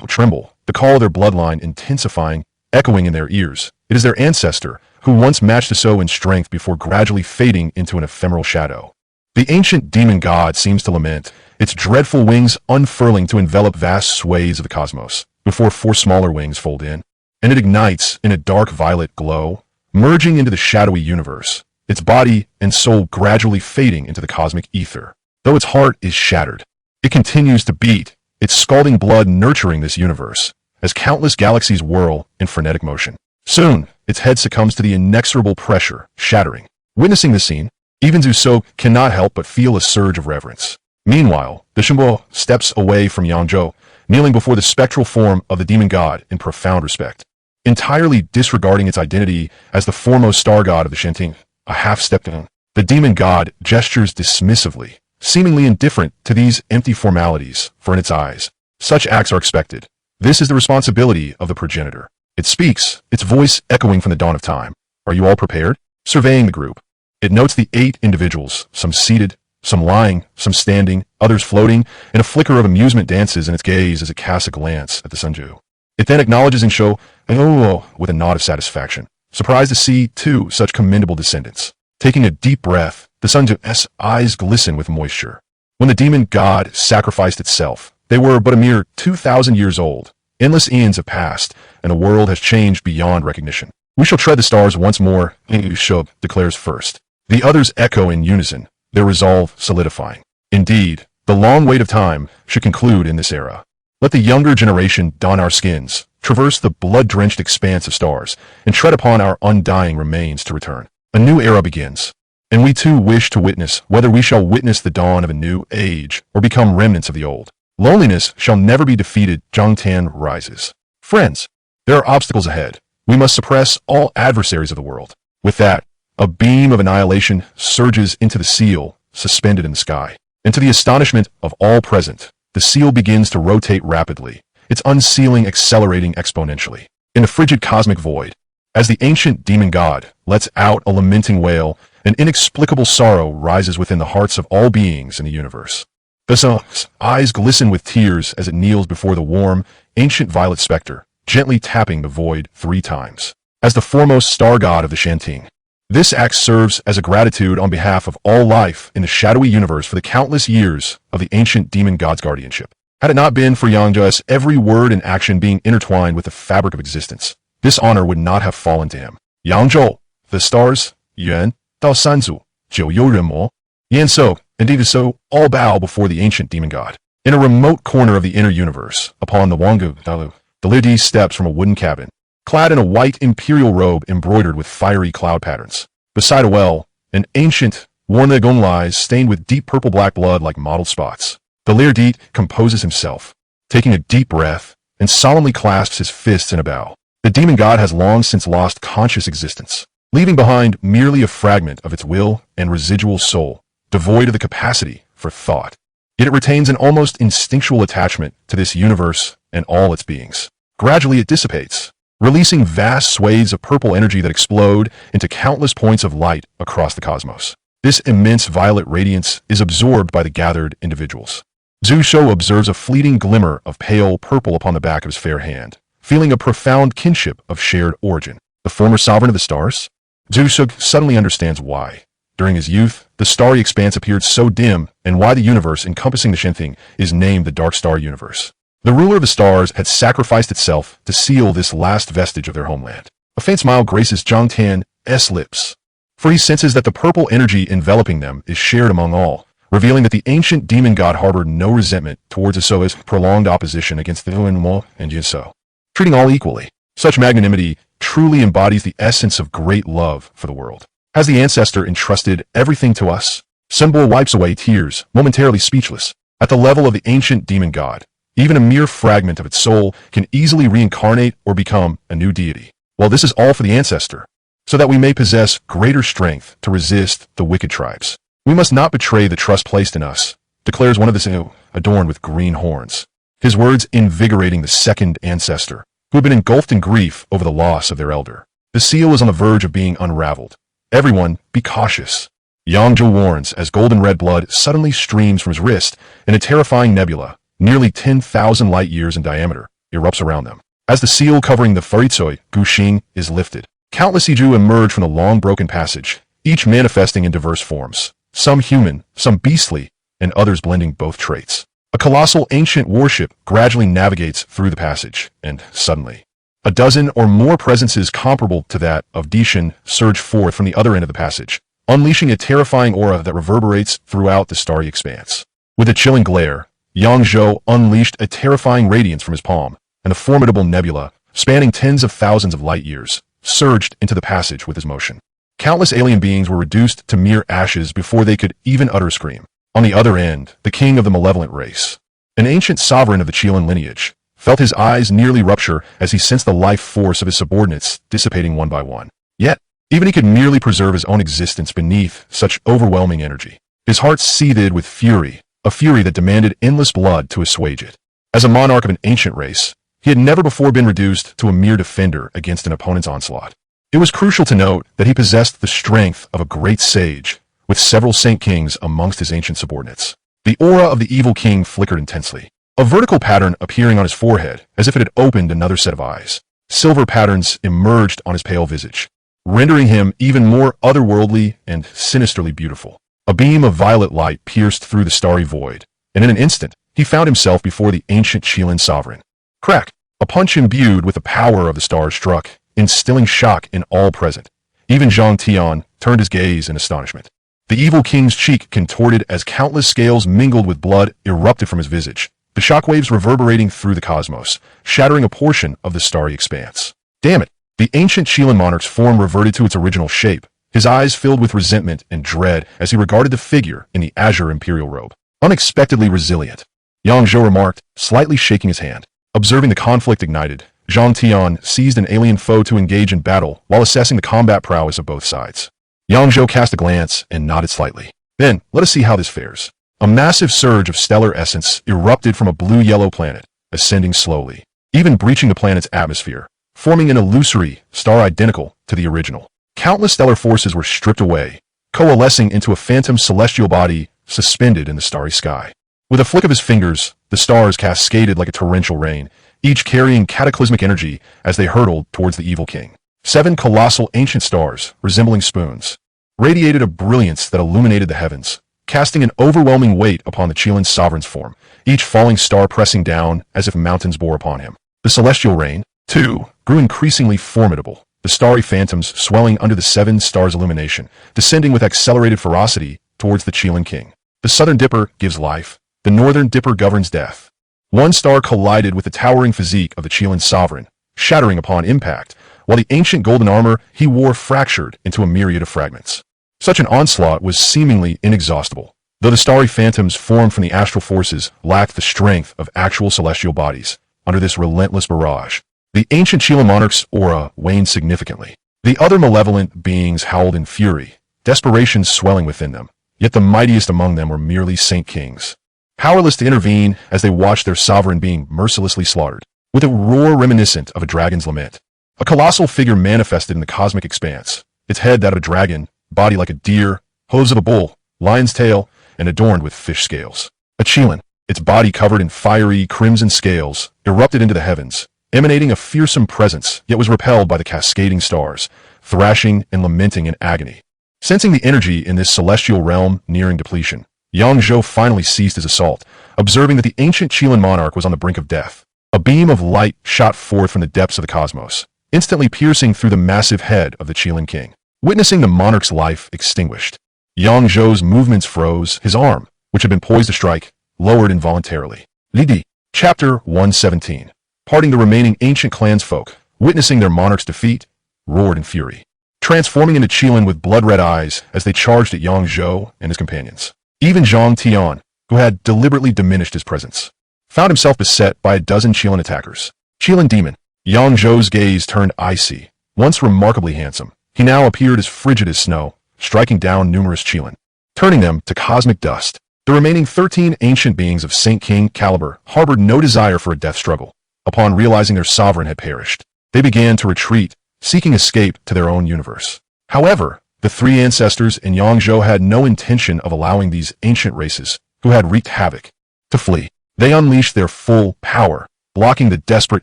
tremble, the call of their bloodline intensifying, echoing in their ears. It is their ancestor, who once matched the so in strength before gradually fading into an ephemeral shadow. The ancient demon god seems to lament, its dreadful wings unfurling to envelop vast swathes of the cosmos, before four smaller wings fold in, and it ignites in a dark violet glow, merging into the shadowy universe, its body and soul gradually fading into the cosmic ether. Though its heart is shattered, it continues to beat, its scalding blood nurturing this universe, as countless galaxies whirl in frenetic motion. Soon, its head succumbs to the inexorable pressure, shattering. Witnessing this scene, even Zhou cannot help but feel a surge of reverence. Meanwhile, the Shimbo steps away from Yangzhou, kneeling before the spectral form of the demon god in profound respect. Entirely disregarding its identity as the foremost star god of the Shenting, a half-step down, the demon god gestures dismissively, seemingly indifferent to these empty formalities, for in its eyes, such acts are expected. This is the responsibility of the progenitor. It speaks, its voice echoing from the dawn of time. Are you all prepared? Surveying the group, it notes the 8 individuals, some seated, some lying, some standing, others floating, and a flicker of amusement dances in its gaze as it casts a glance at the Sunju. It then acknowledges Xiao Yan with a nod of satisfaction, surprised to see 2 such commendable descendants. Taking a deep breath, the Sunju's eyes glisten with moisture. When the demon god sacrificed itself, they were but a mere 2,000 years old. Endless eons have passed, and the world has changed beyond recognition. We shall tread the stars once more, Xiao declares first. The others echo in unison, their resolve solidifying. Indeed, the long wait of time should conclude in this era. Let the younger generation don our skins, traverse the blood-drenched expanse of stars, and tread upon our undying remains to return. A new era begins, and we too wish to witness whether we shall witness the dawn of a new age or become remnants of the old. Loneliness shall never be defeated. Zhang Tan rises. Friends, there are obstacles ahead. We must suppress all adversaries of the world. With that, a beam of annihilation surges into the seal, suspended in the sky. And to the astonishment of all present, the seal begins to rotate rapidly, its unsealing accelerating exponentially. In the frigid cosmic void, as the ancient demon god lets out a lamenting wail, an inexplicable sorrow rises within the hearts of all beings in the universe. The sun's eyes glisten with tears as it kneels before the warm, ancient violet specter, gently tapping the void 3 times. As the foremost star god of the Shanting, this act serves as a gratitude on behalf of all life in the shadowy universe for the countless years of the ancient demon god's guardianship. Had it not been for Yangzhou's every word and action being intertwined with the fabric of existence, this honor would not have fallen to him. Yangzhou, the stars, Yuan, Dao Sanzu, Jiu You Renmo, Yanshou, and Diviso all bow before the ancient demon god. In a remote corner of the inner universe, upon the Wangu Dalu, the Lidi steps from a wooden cabin, clad in a white imperial robe embroidered with fiery cloud patterns. Beside a well, an ancient, worn-legged lies stained with deep purple-black blood like mottled spots. The Laerdite composes himself, taking a deep breath, and solemnly clasps his fists in a bow. The demon god has long since lost conscious existence, leaving behind merely a fragment of its will and residual soul, devoid of the capacity for thought. Yet it retains an almost instinctual attachment to this universe and all its beings. Gradually it dissipates, releasing vast swathes of purple energy that explode into countless points of light across the cosmos. This immense violet radiance is absorbed by the gathered individuals. Zhu Shou observes a fleeting glimmer of pale purple upon the back of his fair hand, feeling a profound kinship of shared origin. The former sovereign of the stars? Zhu Shou suddenly understands why. During his youth, the starry expanse appeared so dim, and why the universe encompassing the Shenthing is named the Dark Star Universe. The ruler of the stars had sacrificed itself to seal this last vestige of their homeland. A faint smile graces Zhang Tian's lips, for he senses that the purple energy enveloping them is shared among all, revealing that the ancient demon god harbored no resentment towards Asoa's prolonged opposition against the Mo and Yinso. Treating all equally, such magnanimity truly embodies the essence of great love for the world. Has the ancestor entrusted everything to us? Sunbo wipes away tears, momentarily speechless. At the level of the ancient demon god, even a mere fragment of its soul can easily reincarnate or become a new deity. Well, this is all for the ancestor, so that we may possess greater strength to resist the wicked tribes. We must not betray the trust placed in us, declares one of the adorned with green horns. His words invigorating the second ancestor, who had been engulfed in grief over the loss of their elder. The seal is on the verge of being unraveled. Everyone, be cautious. Yang Zhou warns as golden red blood suddenly streams from his wrist, and a terrifying nebula, nearly 10,000 light years in diameter, erupts around them. As the seal covering the Faritsoi, Guxing, is lifted, countless Iju emerge from the long broken passage, each manifesting in diverse forms, some human, some beastly, and others blending both traits. A colossal ancient warship gradually navigates through the passage, and suddenly, a dozen or more presences comparable to that of Dishan surge forth from the other end of the passage, unleashing a terrifying aura that reverberates throughout the starry expanse. With a chilling glare, Yang Zhou unleashed a terrifying radiance from his palm, and the formidable nebula, spanning tens of thousands of light years, surged into the passage with his motion. Countless alien beings were reduced to mere ashes before they could even utter a scream. On the other end, the king of the malevolent race, an ancient sovereign of the Qilan lineage, felt his eyes nearly rupture as he sensed the life force of his subordinates dissipating one by one. Yet, even he could merely preserve his own existence beneath such overwhelming energy. His heart seethed with fury, a fury that demanded endless blood to assuage it. As a monarch of an ancient race, he had never before been reduced to a mere defender against an opponent's onslaught. It was crucial to note that he possessed the strength of a great sage, with several saint kings amongst his ancient subordinates. The aura of the evil king flickered intensely, a vertical pattern appearing on his forehead as if it had opened another set of eyes. Silver patterns emerged on his pale visage, rendering him even more otherworldly and sinisterly beautiful. A beam of violet light pierced through the starry void, and in an instant, he found himself before the ancient Qilan sovereign. Crack! A punch imbued with the power of the stars struck, instilling shock in all present. Even Zhang Tion turned his gaze in astonishment. The evil king's cheek contorted as countless scales mingled with blood erupted from his visage, the shockwaves reverberating through the cosmos, shattering a portion of the starry expanse. Damn it! The ancient Qilan monarch's form reverted to its original shape, his eyes filled with resentment and dread as he regarded the figure in the azure imperial robe. Unexpectedly resilient, Yang Zhou remarked, slightly shaking his hand. Observing the conflict ignited, Zhang Tion seized an alien foe to engage in battle while assessing the combat prowess of both sides. Yang Zhou cast a glance and nodded slightly. Then, let us see how this fares. A massive surge of stellar essence erupted from a blue-yellow planet, ascending slowly, even breaching the planet's atmosphere, forming an illusory star identical to the original. Countless stellar forces were stripped away, coalescing into a phantom celestial body suspended in the starry sky. With a flick of his fingers, the stars cascaded like a torrential rain, each carrying cataclysmic energy as they hurtled towards the evil king. 7 colossal ancient stars, resembling spoons, radiated a brilliance that illuminated the heavens, casting an overwhelming weight upon the Qilan sovereign's form, each falling star pressing down as if mountains bore upon him. The celestial rain, too, grew increasingly formidable, the starry phantoms swelling under the 7 stars' illumination, descending with accelerated ferocity towards the Qilan king. The southern dipper gives life, the northern dipper governs death. One star collided with the towering physique of the Qilan sovereign, shattering upon impact, while the ancient golden armor he wore fractured into a myriad of fragments. Such an onslaught was seemingly inexhaustible, though the starry phantoms formed from the astral forces lacked the strength of actual celestial bodies. Under this relentless barrage, the ancient Chilean monarch's aura waned significantly. The other malevolent beings howled in fury, desperation swelling within them, yet the mightiest among them were merely saint kings, powerless to intervene as they watched their sovereign being mercilessly slaughtered. With a roar reminiscent of a dragon's lament, a colossal figure manifested in the cosmic expanse, its head that of a dragon, body like a deer, hooves of a bull, lion's tail, and adorned with fish scales. A Chilean, its body covered in fiery crimson scales, erupted into the heavens, emanating a fearsome presence, yet was repelled by the cascading stars, thrashing and lamenting in agony. Sensing the energy in this celestial realm nearing depletion, Yang Zhou finally ceased his assault, observing that the ancient Chilean monarch was on the brink of death. A beam of light shot forth from the depths of the cosmos, instantly piercing through the massive head of the Chilean king. Witnessing the monarch's life extinguished, Yang Zhou's movements froze, his arm, which had been poised to strike, lowered involuntarily. Lidi, Chapter 117. Parting the remaining ancient clansfolk, witnessing their monarch's defeat, roared in fury, transforming into Qilan with blood-red eyes as they charged at Yang Zhou and his companions. Even Tion, who had deliberately diminished his presence, found himself beset by a dozen Qilan attackers. Qilan demon. Yang Zhou's gaze turned icy. Once remarkably handsome, he now appeared as frigid as snow, striking down numerous Qilan, turning them to cosmic dust. The remaining 13 ancient beings of Saint King caliber harbored no desire for a death struggle. Upon realizing their sovereign had perished, they began to retreat, seeking escape to their own universe. However, the three ancestors in Yang Zhou had no intention of allowing these ancient races, who had wreaked havoc, to flee. They unleashed their full power, blocking the desperate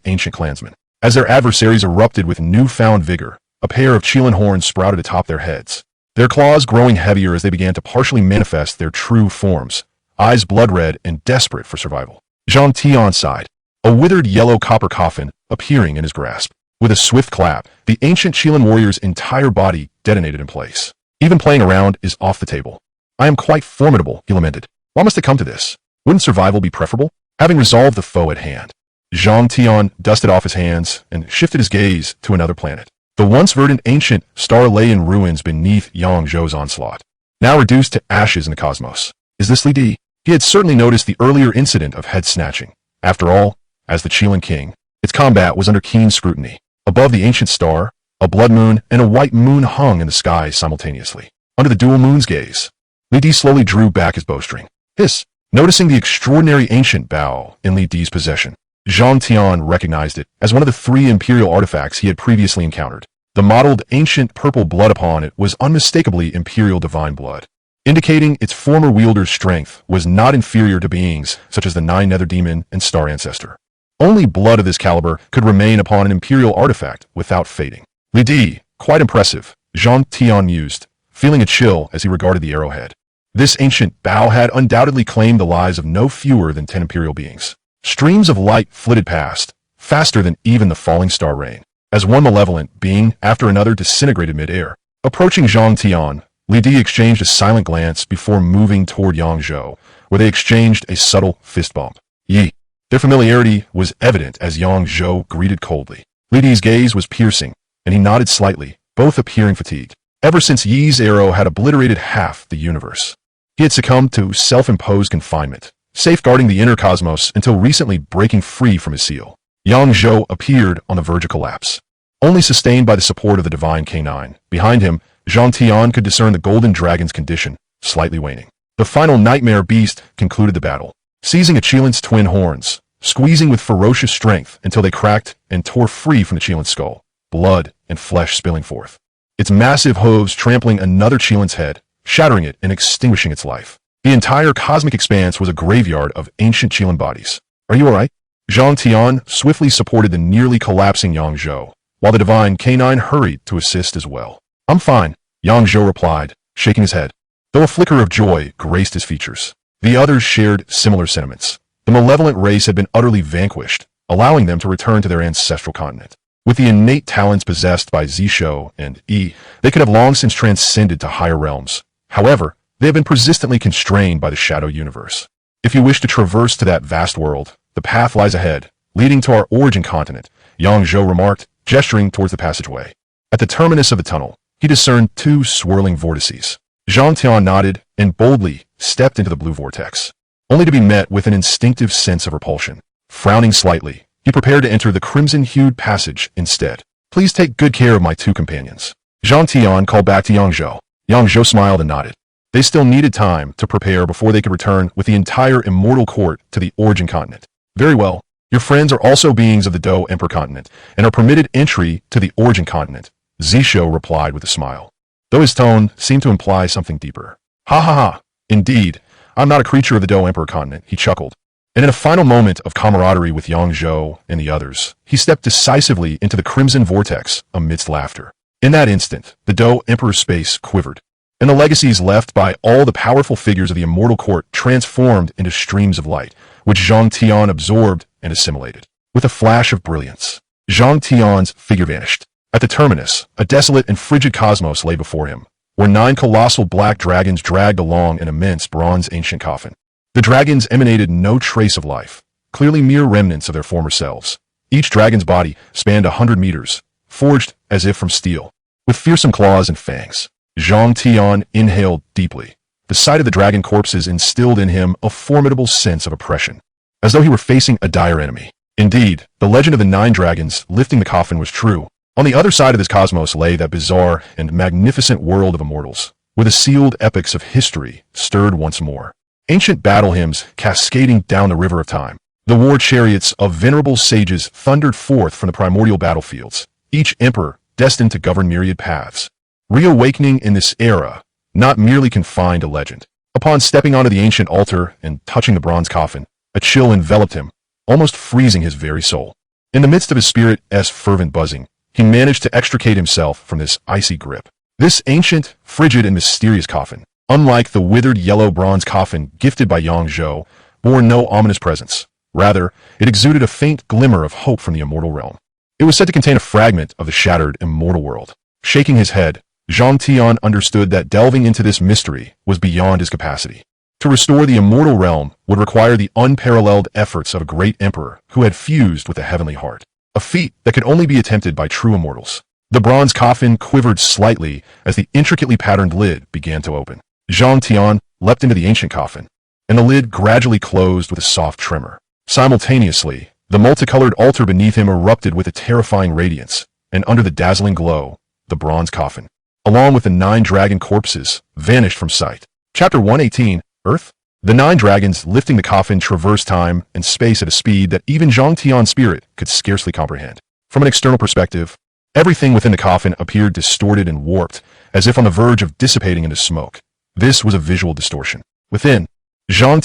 ancient clansmen. As their adversaries erupted with newfound vigor, a pair of Qilan horns sprouted atop their heads, their claws growing heavier as they began to partially manifest their true forms, eyes blood-red and desperate for survival. Zhang Tion sighed, a withered yellow copper coffin appearing in his grasp. With a swift clap, the ancient Qilan warrior's entire body detonated in place. Even playing around is off the table. I am quite formidable, he lamented. Why must it come to this? Wouldn't survival be preferable? Having resolved the foe at hand, Zhang Tion dusted off his hands and shifted his gaze to another planet. The once verdant ancient star lay in ruins beneath Yang Zhou's onslaught, now reduced to ashes in the cosmos. Is this Li Di? He had certainly noticed the earlier incident of head snatching. After all, as the Qilan king, its combat was under keen scrutiny. Above the ancient star, a blood moon and a white moon hung in the sky simultaneously. Under the dual moon's gaze, Li Di slowly drew back his bowstring. Hiss! Noticing the extraordinary ancient bow in Li Di's possession, Zhang Tion recognized it as one of the 3 imperial artifacts he had previously encountered. The mottled ancient purple blood upon it was unmistakably imperial divine blood, indicating its former wielder's strength was not inferior to beings such as the 9 Nether Demon and Star Ancestor. Only blood of this caliber could remain upon an imperial artifact without fading. Li Di, quite impressive, Zhang Tion mused, feeling a chill as he regarded the arrowhead. This ancient bow had undoubtedly claimed the lives of no fewer than 10 imperial beings. Streams of light flitted past, faster than even the falling star rain, as one malevolent being after another disintegrated mid-air. Approaching Zhang Tion, Li Di exchanged a silent glance before moving toward Yang Zhou, where they exchanged a subtle fist bump. Yi. Their familiarity was evident as Yang Zhou greeted coldly. Li Di's gaze was piercing, and he nodded slightly, both appearing fatigued. Ever since Yi's arrow had obliterated half the universe, he had succumbed to self-imposed confinement, safeguarding the inner cosmos until recently breaking free from his seal. Yang Zhou appeared on the verge of collapse, only sustained by the support of the divine K9. Behind him, Zhang Tion could discern the golden dragon's condition, slightly waning. The final nightmare beast concluded the battle, seizing a Qilan's twin horns, squeezing with ferocious strength until they cracked and tore free from the Qilan's skull, blood and flesh spilling forth. Its massive hooves trampling another Qilan's head, shattering it and extinguishing its life. The entire cosmic expanse was a graveyard of ancient Qilan bodies. Are you alright? Zhang Tion swiftly supported the nearly collapsing Yang Zhou, while the divine K9 hurried to assist as well. I'm fine, Yang Zhou replied, shaking his head, though a flicker of joy graced his features. The others shared similar sentiments. The malevolent race had been utterly vanquished, allowing them to return to their ancestral continent. With the innate talents possessed by Zishou and Yi, they could have long since transcended to higher realms. However, they have been persistently constrained by the shadow universe. If you wish to traverse to that vast world, the path lies ahead, leading to our origin continent, Yang Zhou remarked, gesturing towards the passageway. At the terminus of the tunnel, he discerned 2 swirling vortices. Zhang Tion nodded and boldly stepped into the blue vortex, only to be met with an instinctive sense of repulsion. Frowning slightly, he prepared to enter the crimson-hued passage instead. Please take good care of my two companions. Tion called back to Yang Zhou. Yang Zhou smiled and nodded. They still needed time to prepare before they could return with the entire immortal court to the origin continent. Very well. Your friends are also beings of the Do Emperor continent and are permitted entry to the origin continent, Zisho replied with a smile, though his tone seemed to imply something deeper. Ha ha ha. Indeed, I'm not a creature of the Do Emperor continent, he chuckled. And in a final moment of camaraderie with Yang Zhou and the others, he stepped decisively into the crimson vortex amidst laughter. In that instant, the Do Emperor's space quivered, and the legacies left by all the powerful figures of the immortal court transformed into streams of light, which Tion absorbed and assimilated. With a flash of brilliance, Tion's figure vanished. At the terminus, a desolate and frigid cosmos lay before him, where 9 colossal black dragons dragged along an immense bronze ancient coffin. The dragons emanated no trace of life, clearly mere remnants of their former selves. Each dragon's body spanned 100 meters, forged as if from steel, with fearsome claws and fangs. Tion inhaled deeply. The sight of the dragon corpses instilled in him a formidable sense of oppression, as though he were facing a dire enemy. Indeed, the legend of the 9 dragons lifting the coffin was true. On the other side of this cosmos lay that bizarre and magnificent world of immortals, where the sealed epics of history stirred once more. Ancient battle hymns cascading down the river of time. The war chariots of venerable sages thundered forth from the primordial battlefields, each emperor destined to govern myriad paths. Reawakening in this era, not merely confined to legend. Upon stepping onto the ancient altar and touching the bronze coffin, a chill enveloped him, almost freezing his very soul. In the midst of his spirit's fervent buzzing, he managed to extricate himself from this icy grip. This ancient, frigid, and mysterious coffin, unlike the withered yellow bronze coffin gifted by Yang Zhou, bore no ominous presence. Rather, it exuded a faint glimmer of hope from the immortal realm. It was said to contain a fragment of the shattered immortal world. Shaking his head, Tion understood that delving into this mystery was beyond his capacity. To restore the immortal realm would require the unparalleled efforts of a great emperor who had fused with a heavenly heart, a feat that could only be attempted by true immortals. The bronze coffin quivered slightly as the intricately patterned lid began to open. Tion leapt into the ancient coffin, and the lid gradually closed with a soft tremor. Simultaneously, the multicolored altar beneath him erupted with a terrifying radiance, and under the dazzling glow, the bronze coffin, along with the 9 dragon corpses, vanished from sight. Chapter 118, Earth? The 9 dragons lifting the coffin traversed time and space at a speed that even Tion's spirit could scarcely comprehend. From an external perspective, everything within the coffin appeared distorted and warped, as if on the verge of dissipating into smoke. This was a visual distortion. Within, Tion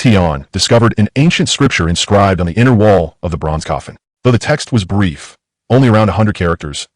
discovered an ancient scripture inscribed on the inner wall of the bronze coffin. Though the text was brief, only around 100 characters,